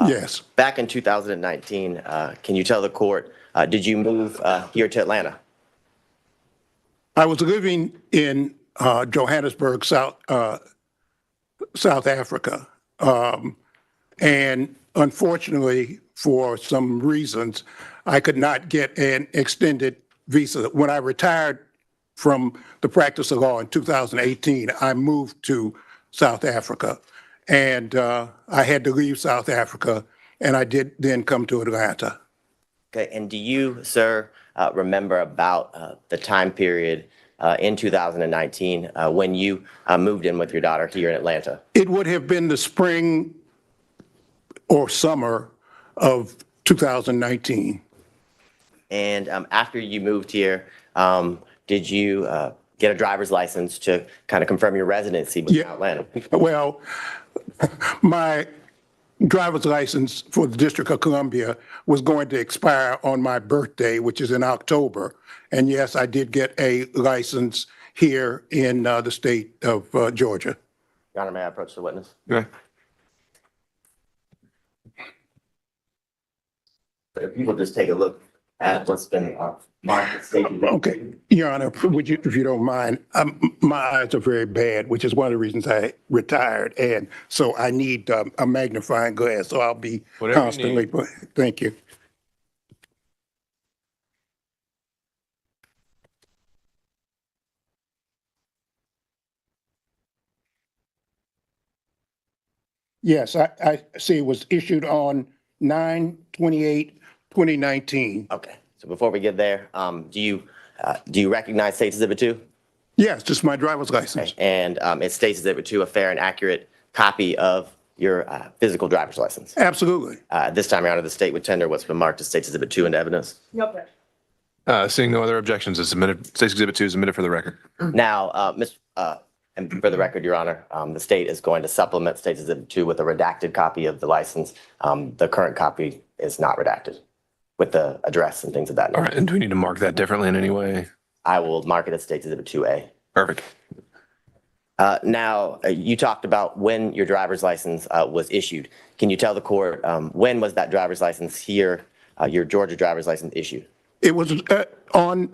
Yes. Back in 2019, can you tell the court, did you move here to Atlanta? I was living in Johannesburg, South Africa. And unfortunately, for some reasons, I could not get an extended visa. When I retired from the practice of law in 2018, I moved to South Africa. And I had to leave South Africa, and I did then come to Atlanta. Okay. And do you, sir, remember about the time period in 2019 when you moved in with your daughter here in Atlanta? It would have been the spring or summer of 2019. And after you moved here, did you get a driver's license to kind of confirm your residency with Atlanta? Well, my driver's license for the District of Columbia was going to expire on my birthday, which is in October. And yes, I did get a license here in the state of Georgia. Your Honor, may I approach the witness? Okay. But if people just take a look at what's been marked as stated. Okay, Your Honor, would you, if you don't mind, my eyes are very bad, which is one of the reasons I retired. And so I need a magnifying glass, so I'll be Whatever you constantly, thank you. Yes, I see it was issued on 9/28/2019. Okay, so before we get there, do you recognize State's Exhibit 2? Yes, just my driver's license. Okay. And it states Exhibit 2, a fair and accurate copy of your physical driver's license. Absolutely. This time, Your Honor, the state would tender what's been marked as State's Exhibit 2 into evidence. No objection. Seeing no other objections, is submitted. State's Exhibit 2 is submitted for the record. Now, and for the record, Your Honor, the state is going to supplement State's Exhibit 2 with a redacted copy of the license. The current copy is not redacted with the address and things of that nature. All right, and do we need to mark that differently in any way? I will mark it as State's Exhibit 2A. Perfect. Now, you talked about when your driver's license was issued. Can you tell the court when was that driver's license here, your Georgia driver's license issued? It was on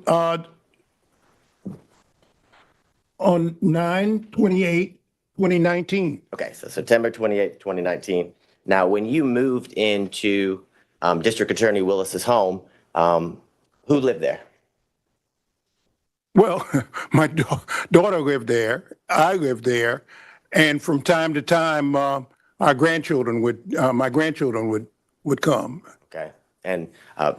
9/28/2019. Okay, so September 28th, 2019. Now, when you moved into District Attorney Willis's home, who lived there? Well, my daughter lived there, I lived there, and from time to time, my grandchildren would come. Okay, and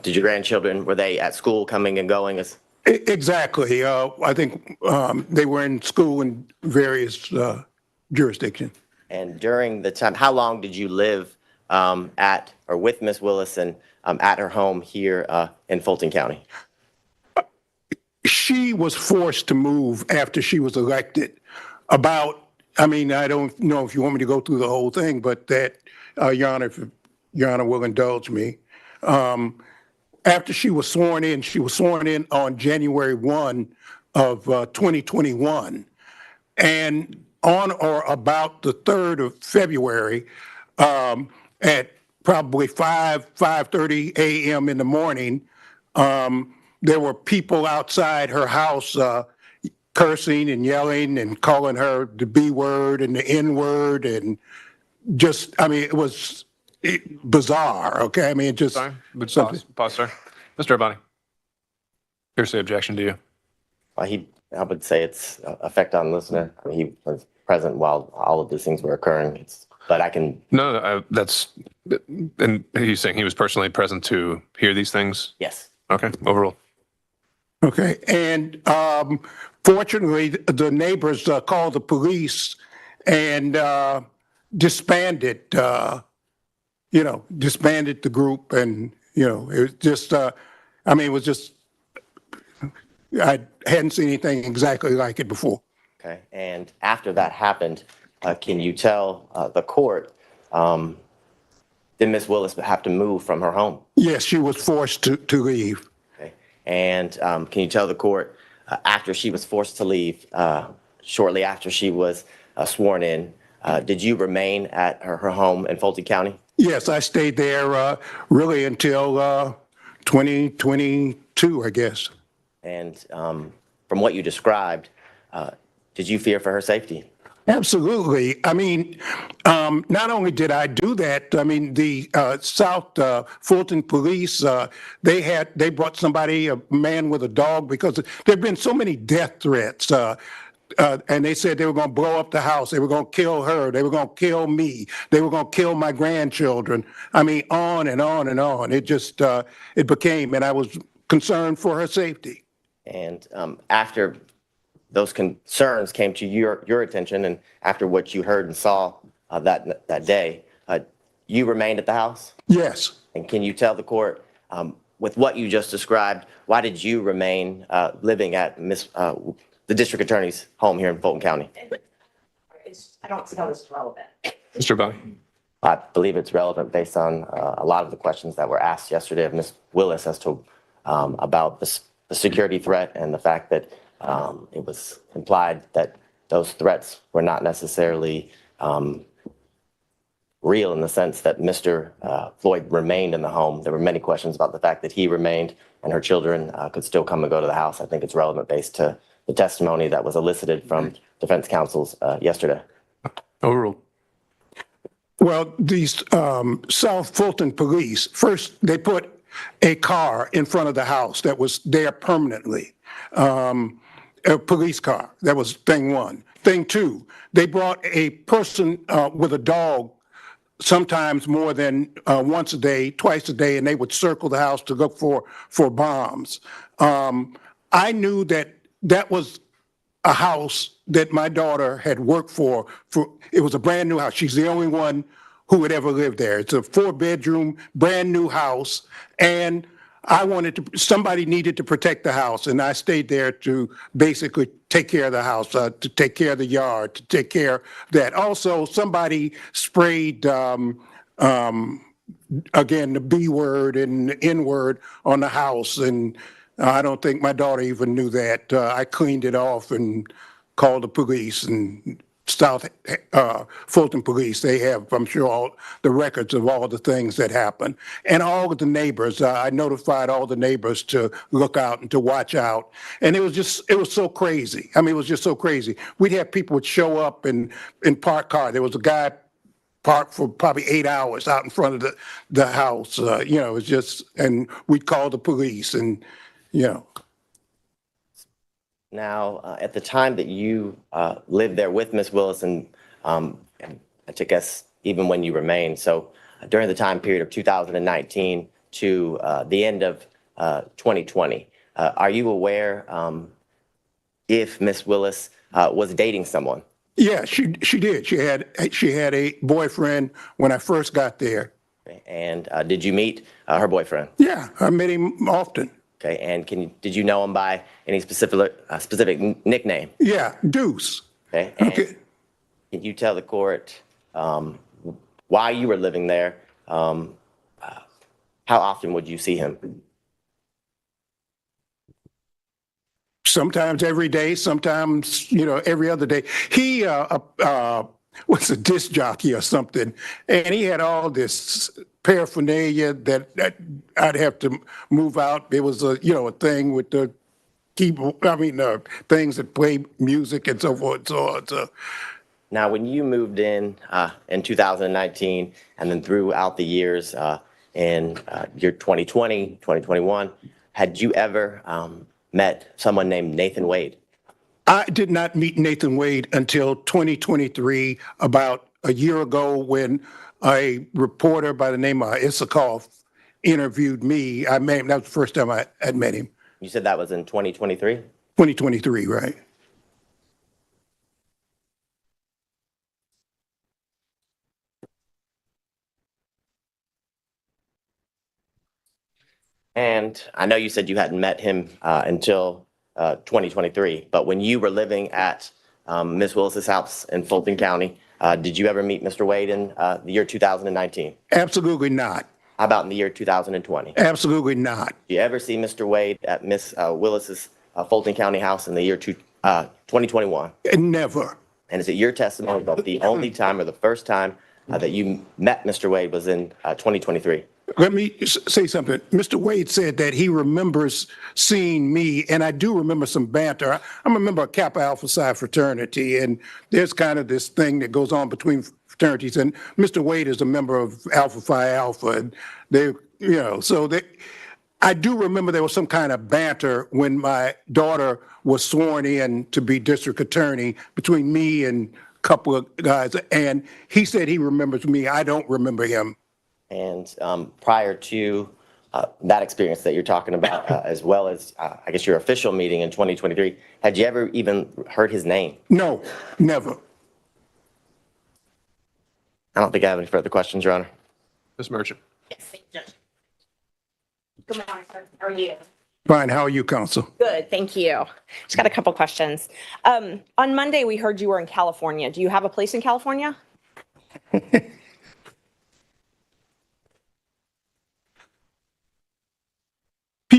did your grandchildren, were they at school coming and going? Exactly. I think they were in school in various jurisdictions. And during the time, how long did you live at or with Miss Willis and at her home here in Fulton County? She was forced to move after she was elected. I don't know if you want me to go through the whole thing, but that, Your Honor, if Your Honor will indulge me. After she was sworn in on January 1 of 2021. And on or about the 3rd of February, at probably 5:30 a.m. in the morning, there were people outside her house cursing and yelling and calling her the B word and the N word and it was bizarre, okay? Sorry, but pause, sir. Mr. Abani. Hearsay objection to you. I would say it's effect on listener. He was present while all of these things were occurring. But I can. No, and he's saying he was personally present to hear these things? Yes. Okay, overruled. Okay, and fortunately, the neighbors called the police and disbanded the group, and it was just, I hadn't seen anything exactly like it before. Okay, and after that happened, can you tell the court, did Miss Willis have to move from her home? Yes, she was forced to leave. Okay, and can you tell the court, after she was forced to leave, shortly after she was sworn in, did you remain at her home in Fulton County? Yes, I stayed there really until 2022, I guess. And from what you described, did you fear for her safety? Absolutely. Not only did I do that, the South Fulton police, they brought a man with a dog, because there've been so many death threats. And they said they were going to blow up the house. They were going to kill her. They were going to kill me. They were going to kill my grandchildren. On and on and on. It just, it became, and I was concerned for her safety. And after those concerns came to your attention, and after what you heard and saw that day, you remained at the house? Yes. And can you tell the court, with what you just described, why did you remain living at the district attorney's home here in Fulton County? I don't see how this is relevant. Mr. Abani. I believe it's relevant based on a lot of the questions that were asked yesterday of Ms. Willis as to about the security threat and the fact that it was implied that those threats were not necessarily real in the sense that Mr. Floyd remained in the home. There were many questions about the fact that he remained and her children could still come and go to the house. I think it's relevant based to the testimony that was elicited from defense counsels yesterday. Overruled. Well, these South Fulton police, first, they put a car in front of the house that was there permanently, a police car. That was thing one. Thing two, they brought a person with a dog sometimes more than once a day, twice a day, and they would circle the house to look for bombs. I knew that that was a house that my daughter had worked for. It was a brand new house. She's the only one who had ever lived there. It's a 4-bedroom, brand new house. And somebody needed to protect the house. And I stayed there to basically take care of the house, to take care of the yard, to take care of that. Also, somebody sprayed, again, the B word and the N word on the house. And I don't think my daughter even knew that. I cleaned it off and called the police, and South Fulton police. They have, I'm sure, all the records of all the things that happened. And all of the neighbors, I notified all the neighbors to look out and to watch out. And it was so crazy. I mean, it was just so crazy. We'd have people would show up and park car. There was a guy parked for probably 8 hours out in front of the house. It was just, and we'd call the police and, Now, at the time that you lived there with Ms. Willis, and I guess even when you remained, so during the time period of 2019 to the end of 2020, are you aware if Ms. Willis was dating someone? Yeah, she did. She had a boyfriend when I first got there. And did you meet her boyfriend? Yeah, I met him often. Okay, and did you know him by any specific nickname? Yeah, Deuce. Okay, and can you tell the court why you were living there? How often would you see him? Sometimes every day, sometimes, every other day. He was a disc jockey or something, and he had all this paraphernalia that I'd have to move out. There was a thing with the keyboard, things that play music and so forth and so on. So now, when you moved in 2019 and then throughout the years in year 2020, 2021, had you ever met someone named Nathan Wade? I did not meet Nathan Wade until 2023, about a year ago, when a reporter by the name of Issakoff interviewed me. I met him. That was the first time I had met him. You said that was in 2023? 2023, right. And I know you said you hadn't met him until 2023, but when you were living at Ms. Willis's house in Fulton County, did you ever meet Mr. Wade in the year 2019? Absolutely not. How about in the year 2020? Absolutely not. Did you ever see Mr. Wade at Ms. Willis's Fulton County house in the year 2021? Never. And is it your testimony that the only time or the first time that you met Mr. Wade was in 2023? Let me say something. Mr. Wade said that he remembers seeing me, and I do remember some banter. I'm a member of Kappa Alpha Psi fraternity, and there's kind of this thing that goes on between fraternities, and Mr. Wade is a member of Alpha Phi Alpha, and I do remember there was some kind of banter when my daughter was sworn in to be district attorney between me and a couple of guys, and he said he remembers me. I don't remember him. And prior to that experience that you're talking about, as well as, I guess, your official meeting in 2023, had you ever even heard his name? No, never. I don't think I have any further questions, Your Honor. Ms. Merchant. Yes, Judge. Good morning, sir. How are you? Fine. How are you, counsel? Good, thank you. Just got a couple questions. On Monday, we heard you were in California. Do you have a place in California?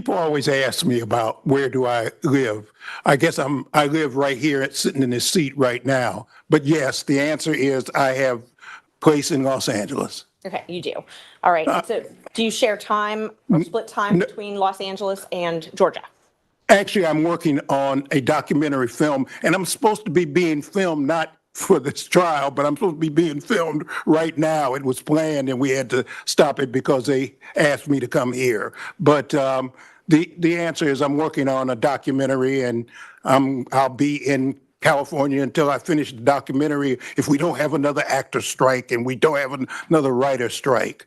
people always ask me about where do I live. I guess I live right here, sitting in this seat right now. But yes, the answer is I have place in Los Angeles. Okay, you do. All right. So do you share time or split time between Los Angeles and Georgia? Actually, I'm working on a documentary film, and I'm supposed to be being filmed not for this trial, but I'm supposed to be being filmed right now. It was planned, and we had to stop it because they asked me to come here. But the answer is I'm working on a documentary, and I'll be in California until I finish the documentary if we don't have another actor strike and we don't have another writer strike.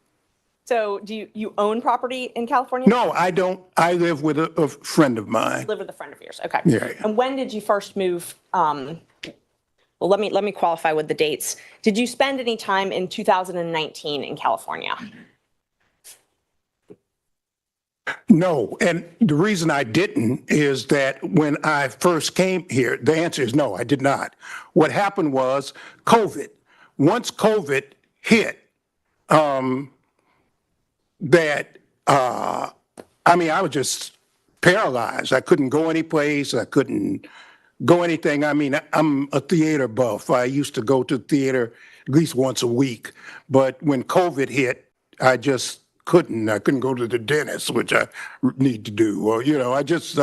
So do you own property in California? No, I don't. I live with a friend of mine. Live with a friend of yours. Okay. Yeah. And when did you first move? Well, let me qualify with the dates. Did you spend any time in 2019 in California? No, and the reason I didn't is that when I first came here, the answer is no, I did not. What happened was COVID. Once COVID hit, I was just paralyzed. I couldn't go any place. I couldn't go anything. I mean, I'm a theater buff. I used to go to theater at least once a week. But when COVID hit, I just couldn't. I couldn't go to the dentist, which I need to do. Well, it was just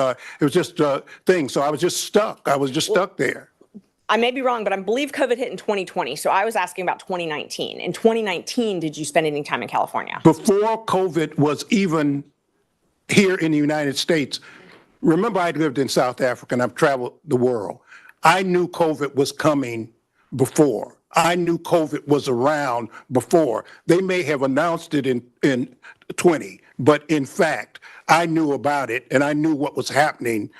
a thing. So I was just stuck. I was just stuck there. I may be wrong, but I believe COVID hit in 2020. So I was asking about 2019. In 2019, did you spend any time in California? Before COVID was even here in the United States, remember I lived in South Africa and I've traveled the world. I knew COVID was coming before. I knew COVID was around before. They may have announced it in 20, but in fact, I knew about it and I knew what was happening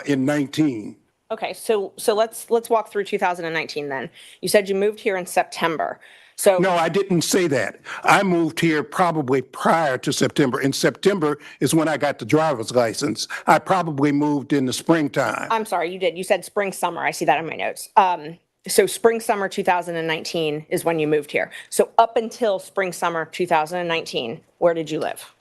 in 19. Okay, so let's walk through 2019 then. You said you moved here in September. So no, I didn't say that. I moved here probably prior to September. In September is when I got the driver's license. I probably moved in the springtime. I'm sorry, you did. You said spring, summer. I see that in my notes. So spring, summer 2019 is when you moved here. So up until spring, summer 2019, where did you live?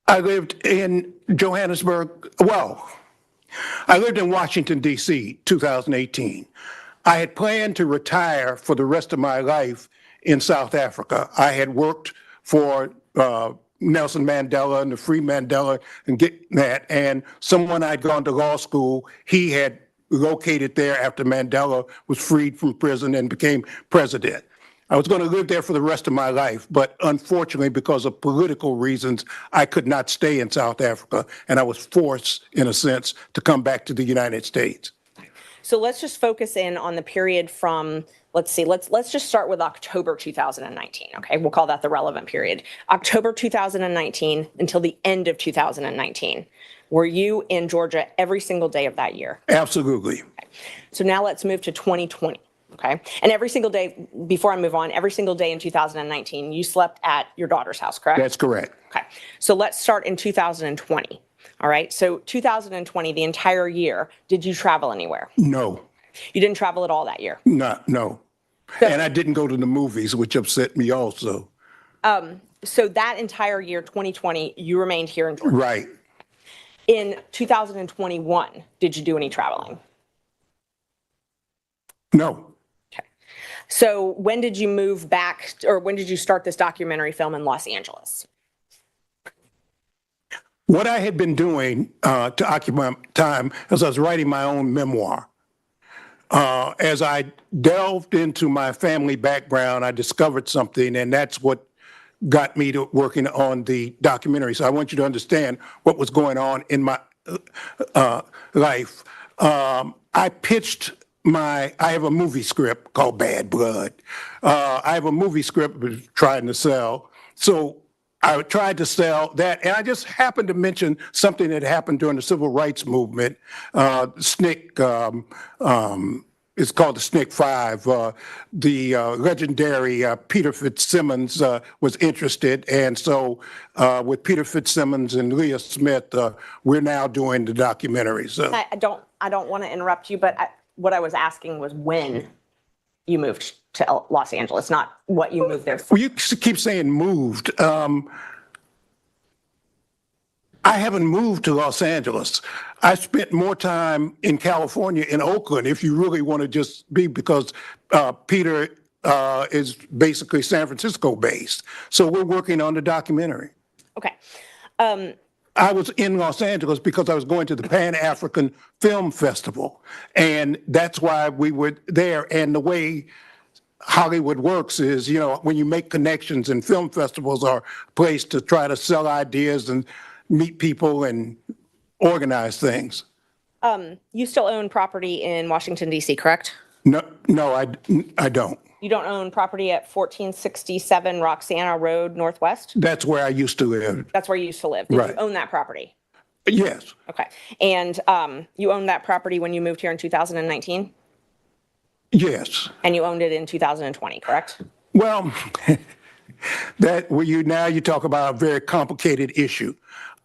I lived in Johannesburg. Well, I lived in Washington, D.C., 2018. I had planned to retire for the rest of my life in South Africa. I had worked for Nelson Mandela and the Free Mandela and get that. And someone I'd gone to law school, he had located there after Mandela was freed from prison and became president. I was going to live there for the rest of my life, but unfortunately, because of political reasons, I could not stay in South Africa, and I was forced, in a sense, to come back to the United States. So let's just focus in on the period from, let's just start with October 2019, okay? We'll call that the relevant period. October 2019 until the end of 2019. Were you in Georgia every single day of that year? Absolutely. Okay. So now let's move to 2020. Okay. And every single day, before I move on, every single day in 2019, you slept at your daughter's house, correct? That's correct. Okay. So let's start in 2020. All right. So 2020, the entire year, did you travel anywhere? No. You didn't travel at all that year? No. So, and I didn't go to the movies, which upset me also. So that entire year, 2020, you remained here in Georgia? Right. In 2021, did you do any traveling? No. So when did you move back, or when did you start this documentary film in Los Angeles? What I had been doing to occupy time as I was writing my own memoir. As I delved into my family background, I discovered something, and that's what got me to working on the documentary. So I want you to understand what was going on in my life. I pitched I have a movie script called Bad Blood. I have a movie script I was trying to sell. So I tried to sell that, and I just happened to mention something that happened during the civil rights movement. SNCC, it's called the SNCC 5. The legendary Peter Fitzsimmons was interested, and so with Peter Fitzsimmons and Leah Smith, we're now doing the documentary. So I don't want to interrupt you, but what I was asking was when you moved to Los Angeles, not what you moved there for. Well, you keep saying moved. I haven't moved to Los Angeles. I spent more time in California, in Oakland, if you really want to just be, because Peter is basically San Francisco based. So we're working on the documentary. Okay. I was in Los Angeles because I was going to the Pan-African Film Festival. And that's why we were there. And the way Hollywood works is, you know, when you make connections, and film festivals are a place to try to sell ideas and meet people and organize things. You still own property in Washington, D.C., correct? No, I don't. You don't own property at 1467 Roxana Road Northwest? That's where I used to live. That's where you used to live. Did you Right. own that property? Yes, Okay. And you owned that property when you moved here in 2019? yes. And you owned it in 2020, correct? Well, now you talk about a very complicated issue.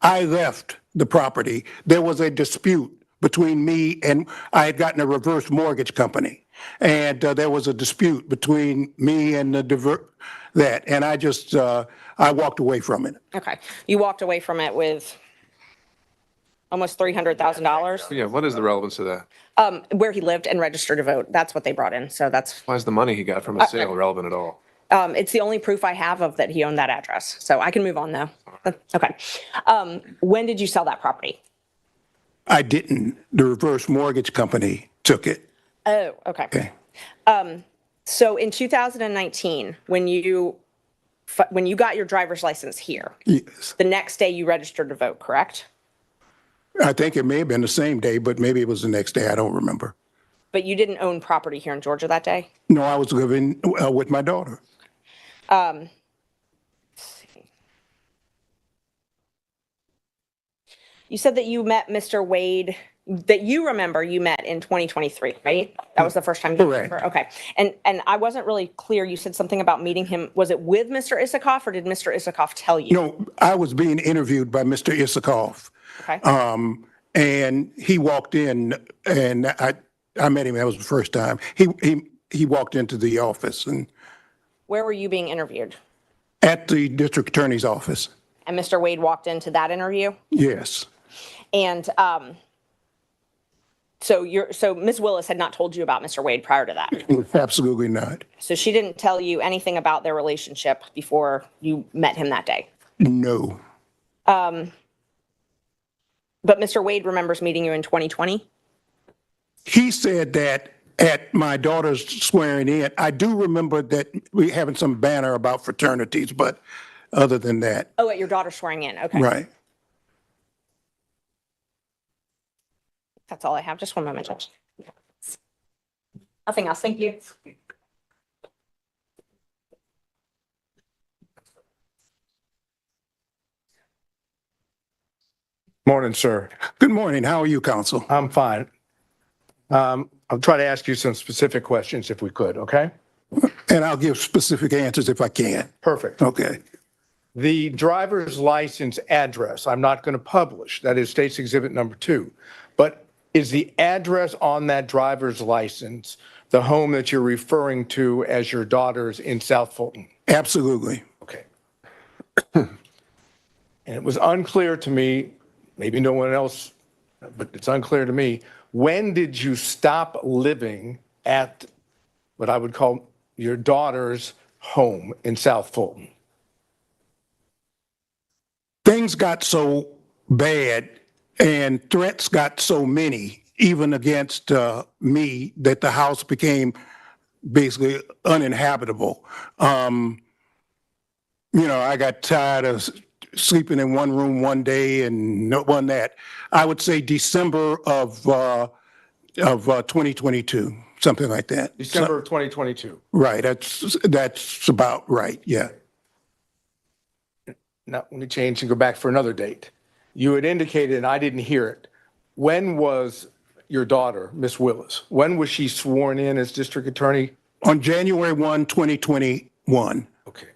I left the property. There was a dispute between me, and I had gotten a reverse mortgage company. And there was a dispute between me and that. And I just, I walked away from it. Okay. You walked away from it with almost $300,000? Yeah, what is the relevance of that? Where he lived and registered to vote. That's what they brought in. So that's, Why is the money he got from a sale relevant at all? it's the only proof I have of that he owned that address. So I can move on though. Okay. When did you sell that property? I didn't. The reverse mortgage company took it. Oh, okay. Okay. So in 2019, when you got your driver's license here, Yes. the next day you registered to vote, correct? I think it may have been the same day, but maybe it was the next day. I don't remember. But you didn't own property here in Georgia that day? No, I was living with my daughter. Let's see. You said that you met Mr. Wade, that you remember you met in 2023, right? That was the first time you Correct. remember? Okay. And I wasn't really clear. You said something about meeting him. Was it with Mr. Isikoff or did Mr. Isikoff tell you? No, I was being interviewed by Mr. Isikoff. Okay. And he walked in, and I met him. That was the first time. He walked into the office and Where were you being interviewed? at the district attorney's office. And Mr. Wade walked into that interview? Yes. And so Ms. Willis had not told you about Mr. Wade prior to that. Absolutely not. So she didn't tell you anything about their relationship before you met him that day. No. But Mr. Wade remembers meeting you in 2020? He said that at my daughter's swearing in. I do remember that we having some banner about fraternities, but other than that, Oh, at your daughter swearing in. Okay. right. That's all I have. Just one moment, Judge. Nothing else. Thank you. Morning, sir. Good morning. How are you, counsel? I'm fine. I'll try to ask you some specific questions if we could, okay? And I'll give specific answers if I can. Perfect. Okay. The driver's license address, I'm not going to publish. That is State's Exhibit number 2. But is the address on that driver's license the home that you're referring to as your daughter's in South Fulton? Absolutely. Okay. And it was unclear to me, maybe no one else, but it's unclear to me, when did you stop living at what I would call your daughter's home in South Fulton? Things got so bad and threats got so many, even against me, that the house became basically uninhabitable. I got tired of sleeping in one room one day and no one that. I would say December of 2022, something like that. December of 2022. Right. That's about right. Yeah. Now, let me change and go back for another date. You had indicated, and I didn't hear it, when was your daughter, Miss Willis, when was she sworn in as district attorney? On January 1, 2021. Okay.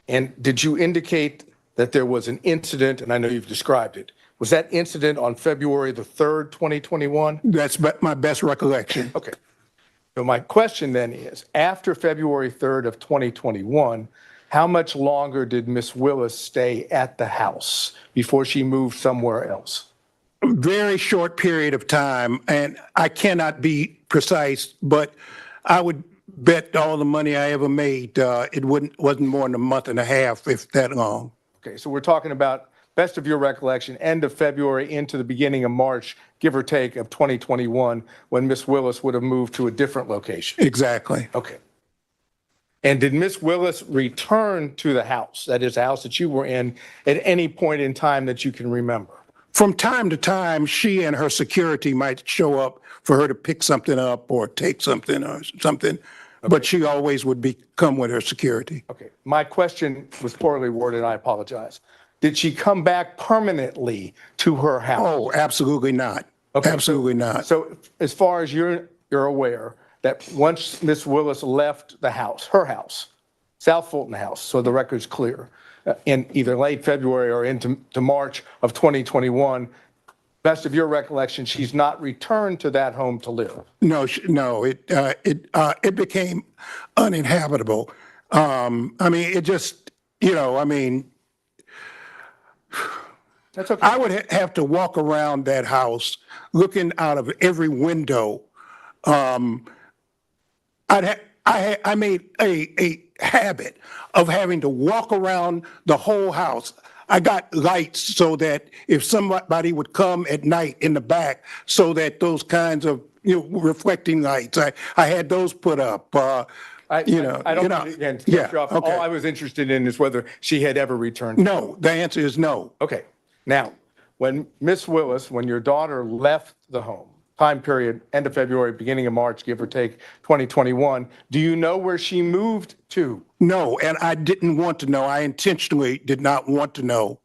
And did you indicate that there was an incident, and I know you've described it, was that incident on February the 3rd, 2021? That's my best recollection. Okay. So my question then is, after February 3rd of 2021, how much longer did Miss Willis stay at the house before she moved somewhere else? Very short period of time, and I cannot be precise, but I would bet all the money I ever made, it wasn't more than a month and a half, if that long. Okay, so we're talking about, best of your recollection, end of February into the beginning of March, give or take, of 2021, when Miss Willis would have moved to a different location. Exactly. Okay. And did Miss Willis return to the house, that is, the house that you were in, at any point in time that you can remember? From time to time, she and her security might show up for her to pick something up or take something or something, but she always would come with her security. Okay, my question was poorly worded, and I apologize. Did she come back permanently to her house? Oh, absolutely not. Okay, Absolutely not. So as far as you're aware, that once Miss Willis left the house, her house, South Fulton House, so the record's clear, in either late February or into March of 2021, best of your recollection, she's not returned to that home to live. No, it became uninhabitable. I mean, it just, I mean, That's okay. I would have to walk around that house looking out of every window. I made a habit of having to walk around the whole house. I got lights so that if somebody would come at night in the back, so that those kinds of reflecting lights, I had those put up. I don't again, to cut you off. Okay. All I was interested in is whether she had ever returned. No, the answer is no. Okay. Now, when Miss Willis, when your daughter left the home, time period, end of February, beginning of March, give or take 2021, do you know where she moved to? No, and I didn't want to know. I intentionally did not want to know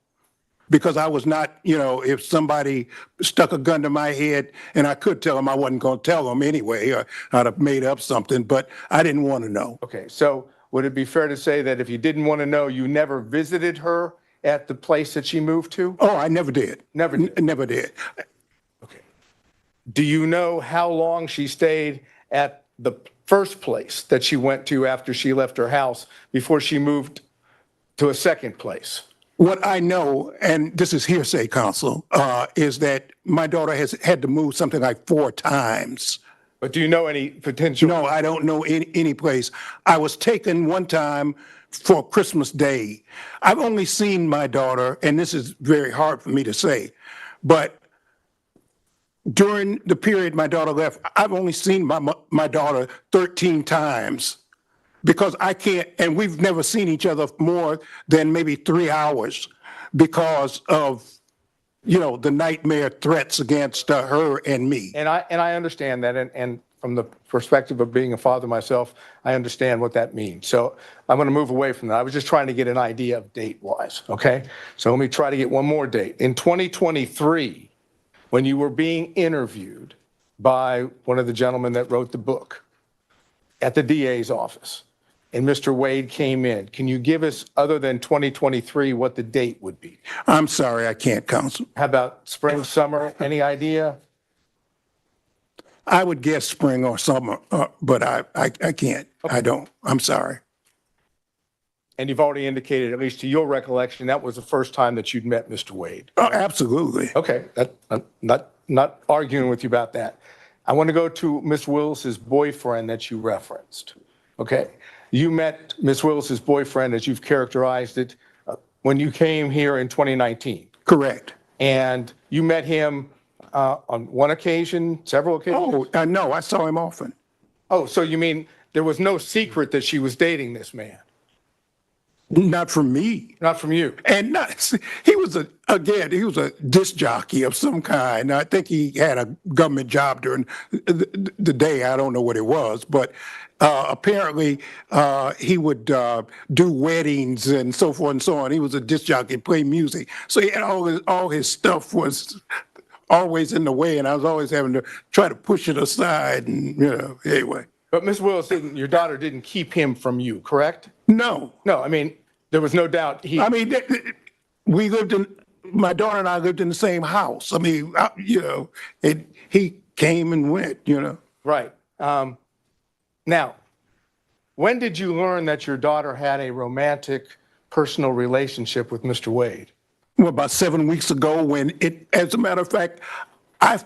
because I was not, if somebody stuck a gun to my head and I could tell them, I wasn't going to tell them anyway, or I'd have made up something, but I didn't want to know. Okay. So would it be fair to say that if you didn't want to know, you never visited her at the place that she moved to? Oh, I never did. Never did. Never did. Okay. Do you know how long she stayed at the first place that she went to after she left her house before she moved to a second place? What I know, and this is hearsay, counsel, is that my daughter has had to move something like 4 times. But do you know any potential? No, I don't know any place. I was taken one time for Christmas Day. I've only seen my daughter, and this is very hard for me to say, but during the period my daughter left, I've only seen my daughter 13 times because I can't, and we've never seen each other more than maybe 3 hours because of, the nightmare threats against her and me. And I understand that, and from the perspective of being a father myself, I understand what that means. So I'm going to move away from that. I was just trying to get an idea of date-wise, okay? So let me try to get one more date. In 2023, when you were being interviewed by one of the gentlemen that wrote the book at the DA's office, and Mr. Wade came in, can you give us, other than 2023, what the date would be? I'm sorry, I can't, counsel. How about spring, summer? Any idea? I would guess spring or summer, but I can't. I don't. I'm sorry. And you've already indicated, at least to your recollection, that was the first time that you'd met Mr. Wade. Oh, absolutely. Okay, I'm not arguing with you about that. I want to go to Miss Willis's boyfriend that you referenced. Okay, you met Miss Willis's boyfriend, as you've characterized it, when you came here in 2019. Correct. And you met him on one occasion, several occasions? Oh, no, I saw him often. Oh, so you mean there was no secret that she was dating this man? Not from me. Not from you. And he was a disc jockey of some kind. I think he had a government job during the day. I don't know what it was, but apparently he would do weddings and so forth and so on. He was a disc jockey, play music. So he had all his stuff was always in the way, and I was always having to try to push it aside. And anyway. But Ms. Willis, your daughter didn't keep him from you, correct? No. No, I mean, there was no doubt he. I mean, my daughter and I lived in the same house. I mean, he came and went, Right. Now, when did you learn that your daughter had a romantic personal relationship with Mr. Wade? Well, about 7 weeks ago when it, as a matter of fact, I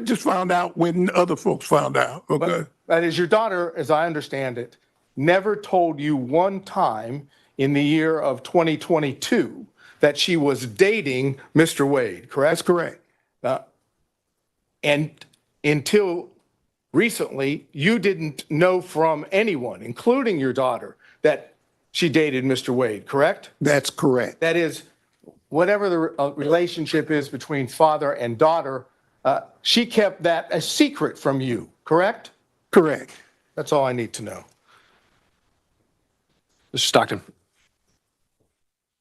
just found out when other folks found out, okay? That is, your daughter, as I understand it, never told you one time in the year of 2022 that she was dating Mr. Wade, correct? That's correct. And until recently, you didn't know from anyone, including your daughter, that she dated Mr. Wade, correct? That's correct. That is, whatever the relationship is between father and daughter, she kept that a secret from you, correct? Correct. That's all I need to know. Mr. Stockton.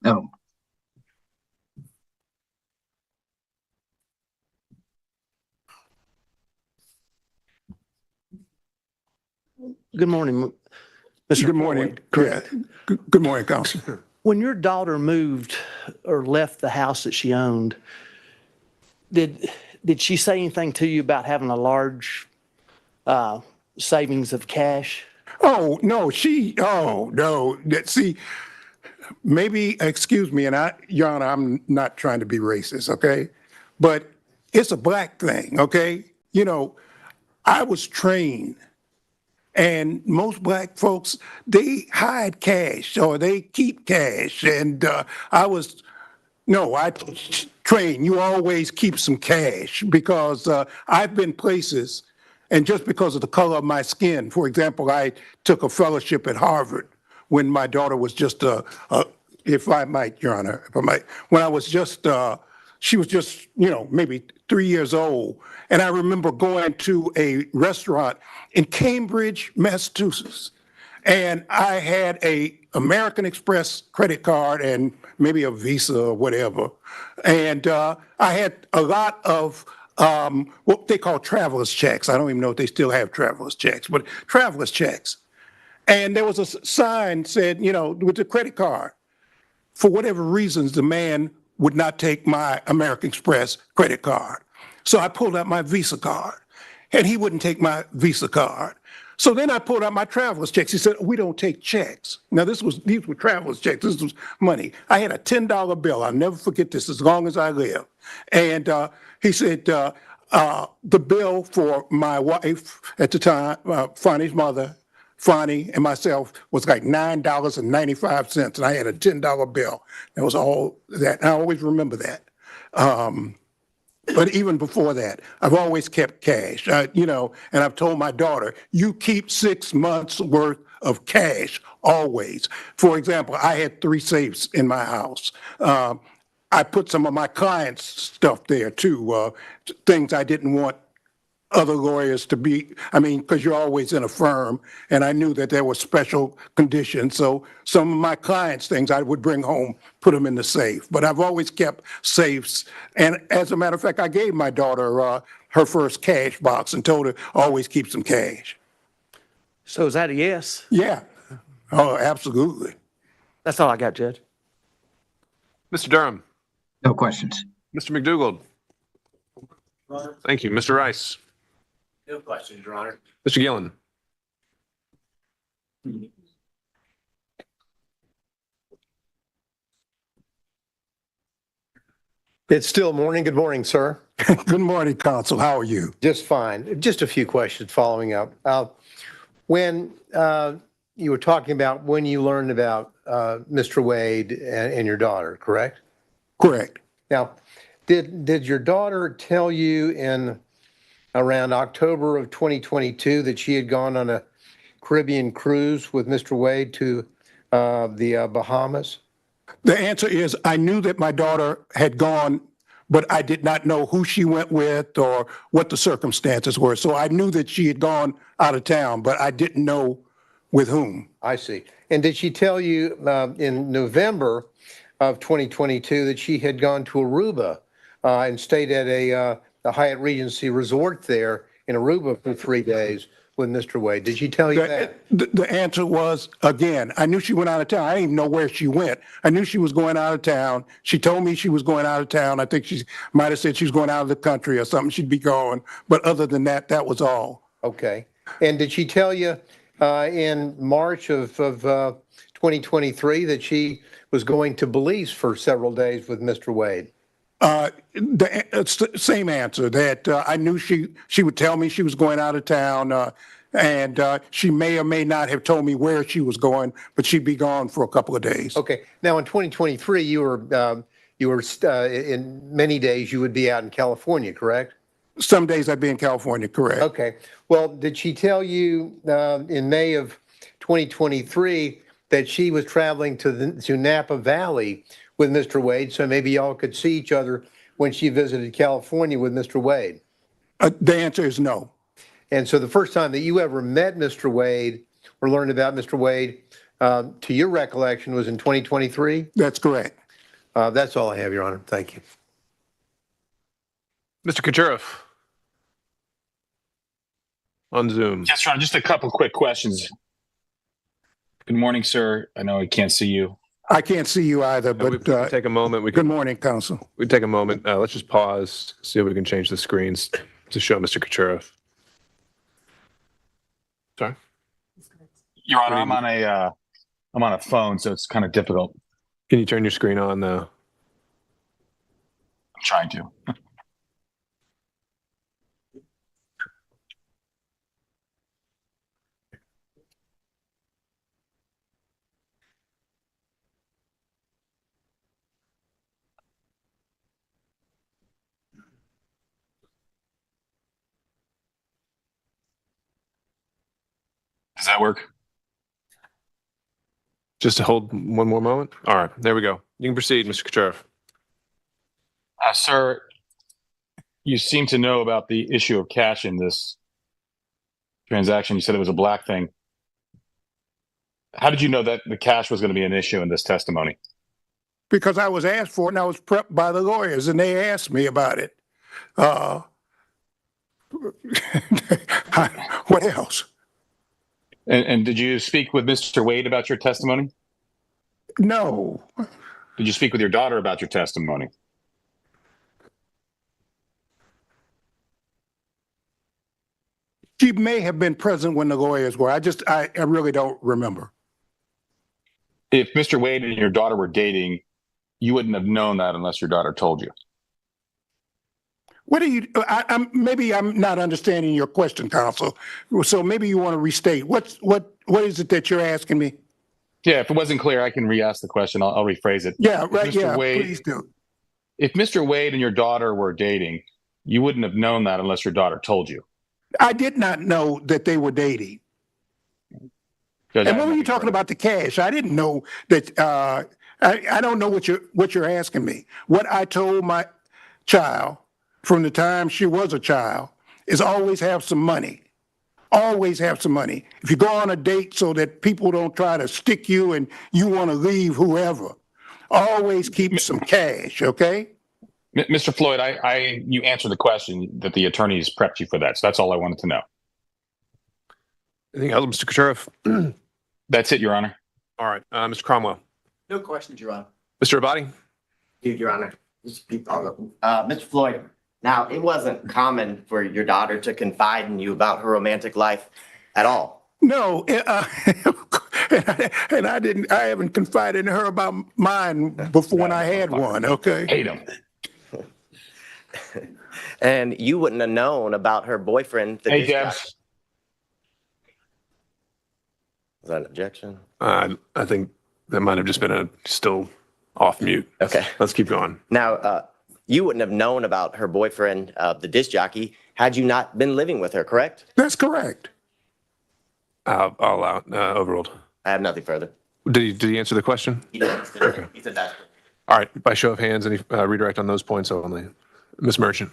No. Good morning, Mr. Good morning. Floyd. Correct. Good morning, Council. When your daughter moved or left the house that she owned, did she say anything to you about having a large savings of cash? Oh, no, no. See, maybe, excuse me, and Your Honor, I'm not trying to be racist, okay? But it's a black thing, okay? You know, I was trained, and most black folks, they hide cash or they keep cash. And I trained, you always keep some cash because I've been places, and just because of the color of my skin, for example, I took a fellowship at Harvard when my daughter was just if I might, Your Honor, when I was just, she was just, maybe 3 years old. And I remember going to a restaurant in Cambridge, Massachusetts. And I had a American Express credit card and maybe a Visa or whatever. And I had a lot of what they call traveler's checks. I don't even know if they still have traveler's checks, but traveler's checks. And there was a sign said, with the credit card. For whatever reasons, the man would not take my American Express credit card. So I pulled out my Visa card, and he wouldn't take my Visa card. So then I pulled out my traveler's checks. He said, we don't take checks. Now, these were traveler's checks. This was money. I had a $10 bill. I'll never forget this as long as I live. And he said, the bill for my wife at the time, Fani's mother, Fani, and myself was like $9.95, and I had a $10 bill. That was all that. And I always remember that. But even before that, I've always kept cash, and I've told my daughter, you keep 6 months worth of cash always. For example, I had 3 safes in my house. I put some of my clients' stuff there too, things I didn't want other lawyers to be, because you're always in a firm, and I knew that there were special conditions. So some of my clients' things I would bring home, put them in the safe. But I've always kept safes. And as a matter of fact, I gave my daughter her first cash box and told her, always keep some cash. So is that a yes? Yeah. Oh, absolutely. That's all I got, Judge. Mr. Durham. No questions. Mr. McDougald. Thank you. Mr. Rice. No questions, Your Honor. Mr. Gillen. It's still morning. Good morning, sir. Good morning, Counsel. How are you? Just fine. Just a few questions following up. When you were talking about when you learned about Mr. Wade and your daughter, correct? Correct. Now, did your daughter tell you in around October of 2022 that she had gone on a Caribbean cruise with Mr. Wade to the Bahamas? The answer is I knew that my daughter had gone, but I did not know who she went with or what the circumstances were. So I knew that she had gone out of town, but I didn't know with whom. I see. And did she tell you in November of 2022 that she had gone to Aruba and stayed at a Hyatt Regency resort there in Aruba for 3 days with Mr. Wade? Did she tell you that? The answer was, again, I knew she went out of town. I didn't even know where she went. I knew she was going out of town. She told me she was going out of town. I think she might have said she was going out of the country or something. She'd be going. But other than that, that was all. Okay. And did she tell you in March of 2023 that she was going to Belize for several days with Mr. Wade? It's the same answer, that I knew she would tell me she was going out of town, and she may or may not have told me where she was going, but she'd be gone for a couple of days. Okay. Now, in 2023, you were in many days you would be out in California, correct? Some days I'd be in California, correct. Okay. Well, did she tell you in May of 2023 that she was traveling to Napa Valley with Mr. Wade, so maybe y'all could see each other when she visited California with Mr. Wade? The answer is no. And so the first time that you ever met Mr. Wade or learned about Mr. Wade, to your recollection, was in 2023? That's correct. That's all I have, Your Honor. Thank you. Mr. Kucherov on Zoom. Yes, Ron, just a couple quick questions. Good morning, sir. I know I can't see you. I can't see you either, We but can take a moment. good morning, counsel. We take a moment. Let's just pause, see if we can change the screens to show Mr. Kucherov. Sorry? Your Honor, I'm on a phone, so it's kind of difficult. Can you turn your screen on though? I'm trying to. Does that work? Just to hold one more moment. All right, there we go. You can proceed, Mr. Kucherov. Sir, you seem to know about the issue of cash in this transaction. You said it was a black thing. How did you know that the cash was going to be an issue in this testimony? Because I was asked for it and I was prepped by the lawyers and they asked me about it. What else? And did you speak with Mr. Wade about your testimony? No. Did you speak with your daughter about your testimony? She may have been present when the lawyers were. I really don't remember. If Mr. Wade and your daughter were dating, you wouldn't have known that unless your daughter told you. What do you, maybe I'm not understanding your question, counsel. So maybe you want to restate. What is it that you're asking me? Yeah, if it wasn't clear, I can re-ask the question. I'll rephrase it. Yeah, right. Mr. Yeah, Wade, please do. If Mr. Wade and your daughter were dating, you wouldn't have known that unless your daughter told you. I did not know that they were dating. Judge, And when were you talking about the cash? I didn't know that. I don't know what you're asking me. What I told my child from the time she was a child is always have some money. Always have some money. If you go on a date so that people don't try to stick you and you want to leave whoever, always keep some cash, okay? Mr. Floyd, you answered the question that the attorneys prepped you for that. So that's all I wanted to know. Anything else, Mr. Kucherov? That's it, Your Honor. All right, Mr. Cromwell. No questions, Your Honor. Mr. Abadi? Your Honor. Mr. Floyd, now, it wasn't common for your daughter to confide in you about her romantic life at all. No, and I haven't confided in her about mine before when I had one, okay? Hate him. And you wouldn't have known about her boyfriend. Hey, Debs. Is that an objection? I think that might have just been still off mute. Okay. Let's keep going. Now, you wouldn't have known about her boyfriend, the disc jockey, had you not been living with her, correct? That's correct. I'll allow it. Overruled. I have nothing further. Did he answer the question? He did. Okay. He said that. All right. By show of hands, any redirect on those points only? Ms. Merchant.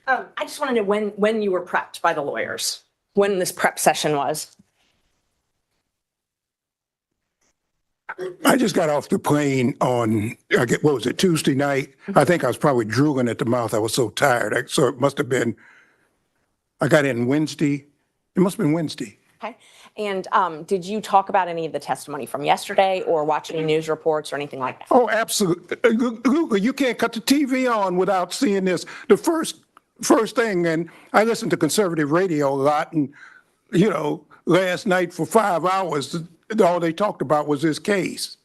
I just want to know when you were prepped by the lawyers, when this prep session was. I just got off the plane on, what was it, Tuesday night? I think I was probably drooling at the mouth. I was so tired. So it must have been, I got in Wednesday. It must have been Wednesday. Okay. And did you talk about any of the testimony from yesterday or watch any news reports or anything like that? Oh, absolutely. You can't cut the TV on without seeing this. The first first thing, and I listen to conservative radio a lot, and, you know, last night for 5 hours, all they talked about was this case.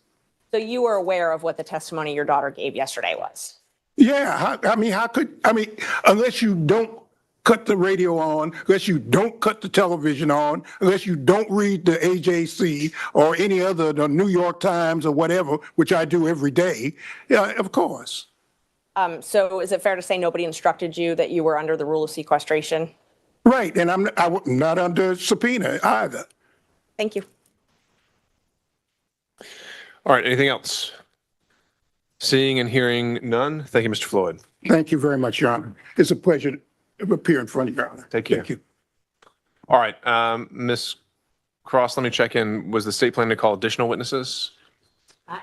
So you were aware of what the testimony your daughter gave yesterday was? Yeah, unless you don't cut the radio on, unless you don't cut the television on, unless you don't read the AJC or any other, the New York Times or whatever, which I do every day, yeah, of course. So is it fair to say nobody instructed you that you were under the rule of sequestration? Right, and I'm not under subpoena either. Thank you. All right, anything else? Seeing and hearing none. Thank you, Mr. Floyd. Thank you very much, Your Honor. It's a pleasure to appear in front of Your Honor. Thank you. Thank you. All right, Ms. Cross, let me check in. Was the state planning to call additional witnesses?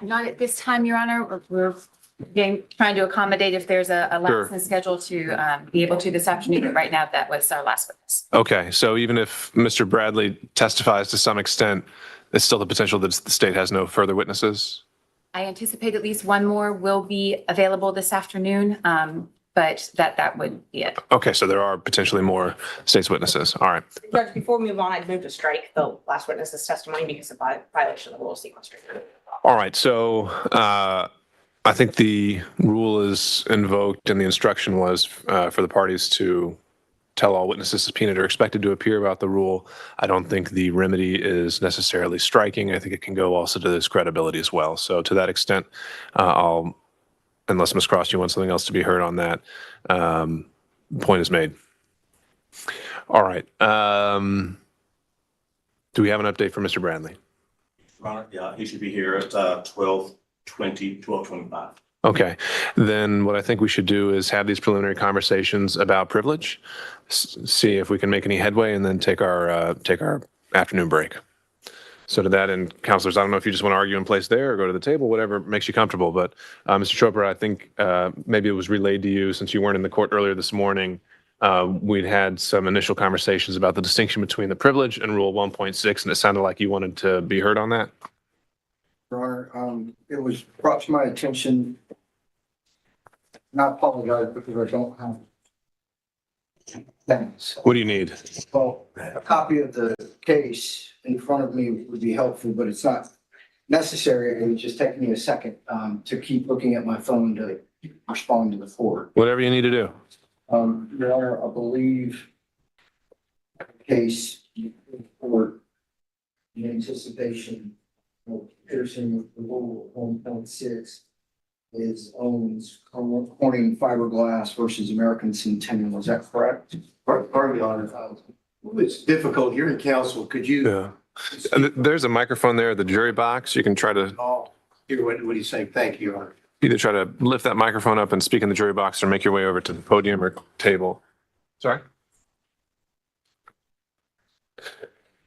Not at this time, Your Honor. We're trying to accommodate if there's a lapse in schedule to be able to this afternoon. But right now, that was our last witness. Okay, so even if Mr. Bradley testifies to some extent, there's still the potential that the state has no further witnesses? I anticipate at least one more will be available this afternoon, but that would be it. Okay, so there are potentially more state's witnesses. All right. Judge, before we move on, I'd move to strike the last witness's testimony because of violation of the rule of sequestration. All right, so I think the rule is invoked and the instruction was for the parties to tell all witnesses subpoenaed or expected to appear about the rule. I don't think the remedy is necessarily striking. I think it can go also to this credibility as well. So to that extent, unless Ms. Cross, you want something else to be heard on that, point is made. All right. Do we have an update for Mr. Bradley? Yeah, he should be here at 12:25. Okay, then what I think we should do is have these preliminary conversations about privilege, see if we can make any headway, and then take our afternoon break. So to that end, counselors, I don't know if you just want to argue in place there or go to the table, whatever makes you comfortable. But Mr. Chopra, I think maybe it was relayed to you since you weren't in the court earlier this morning. We'd had some initial conversations about the distinction between the privilege and Rule 1.6, and it sounded like you wanted to be heard on that. Your Honor, it was brought to my attention, and I apologize because I don't have things. What do you need? Well, a copy of the case in front of me would be helpful, but it's not necessary. It would just take me a second to keep looking at my phone to respond to the court. Whatever you need to do. Your Honor, I believe the case for in anticipation of piercing with the rule of 1.6 is owns Corning Fiberglass versus American Centennial. Is that correct? Pardon me, Your Honor. It's difficult here in council. Could you Yeah. And there's a microphone there at the jury box. You can try to hear what he's saying? Thank you, Your Honor. either try to lift that microphone up and speak in the jury box or make your way over to the podium or table. Sorry?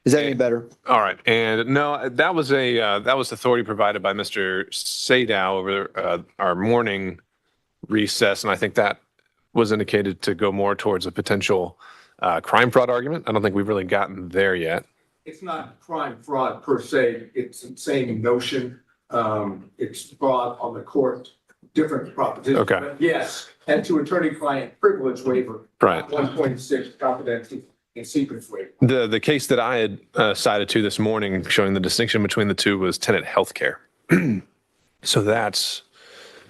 Is that any better? All right. And no, that was authority provided by Mr. Sadow over our morning recess. And I think that was indicated to go more towards a potential crime fraud argument. I don't think we've really gotten there yet. It's not crime fraud per se. It's the same notion. It's fraud on the court, different proposition. Okay. But yes, and to attorney-client privilege waiver. Right. 1.6 confidential and secret waiver. The case that I had cited to this morning showing the distinction between the two was tenant healthcare. So that's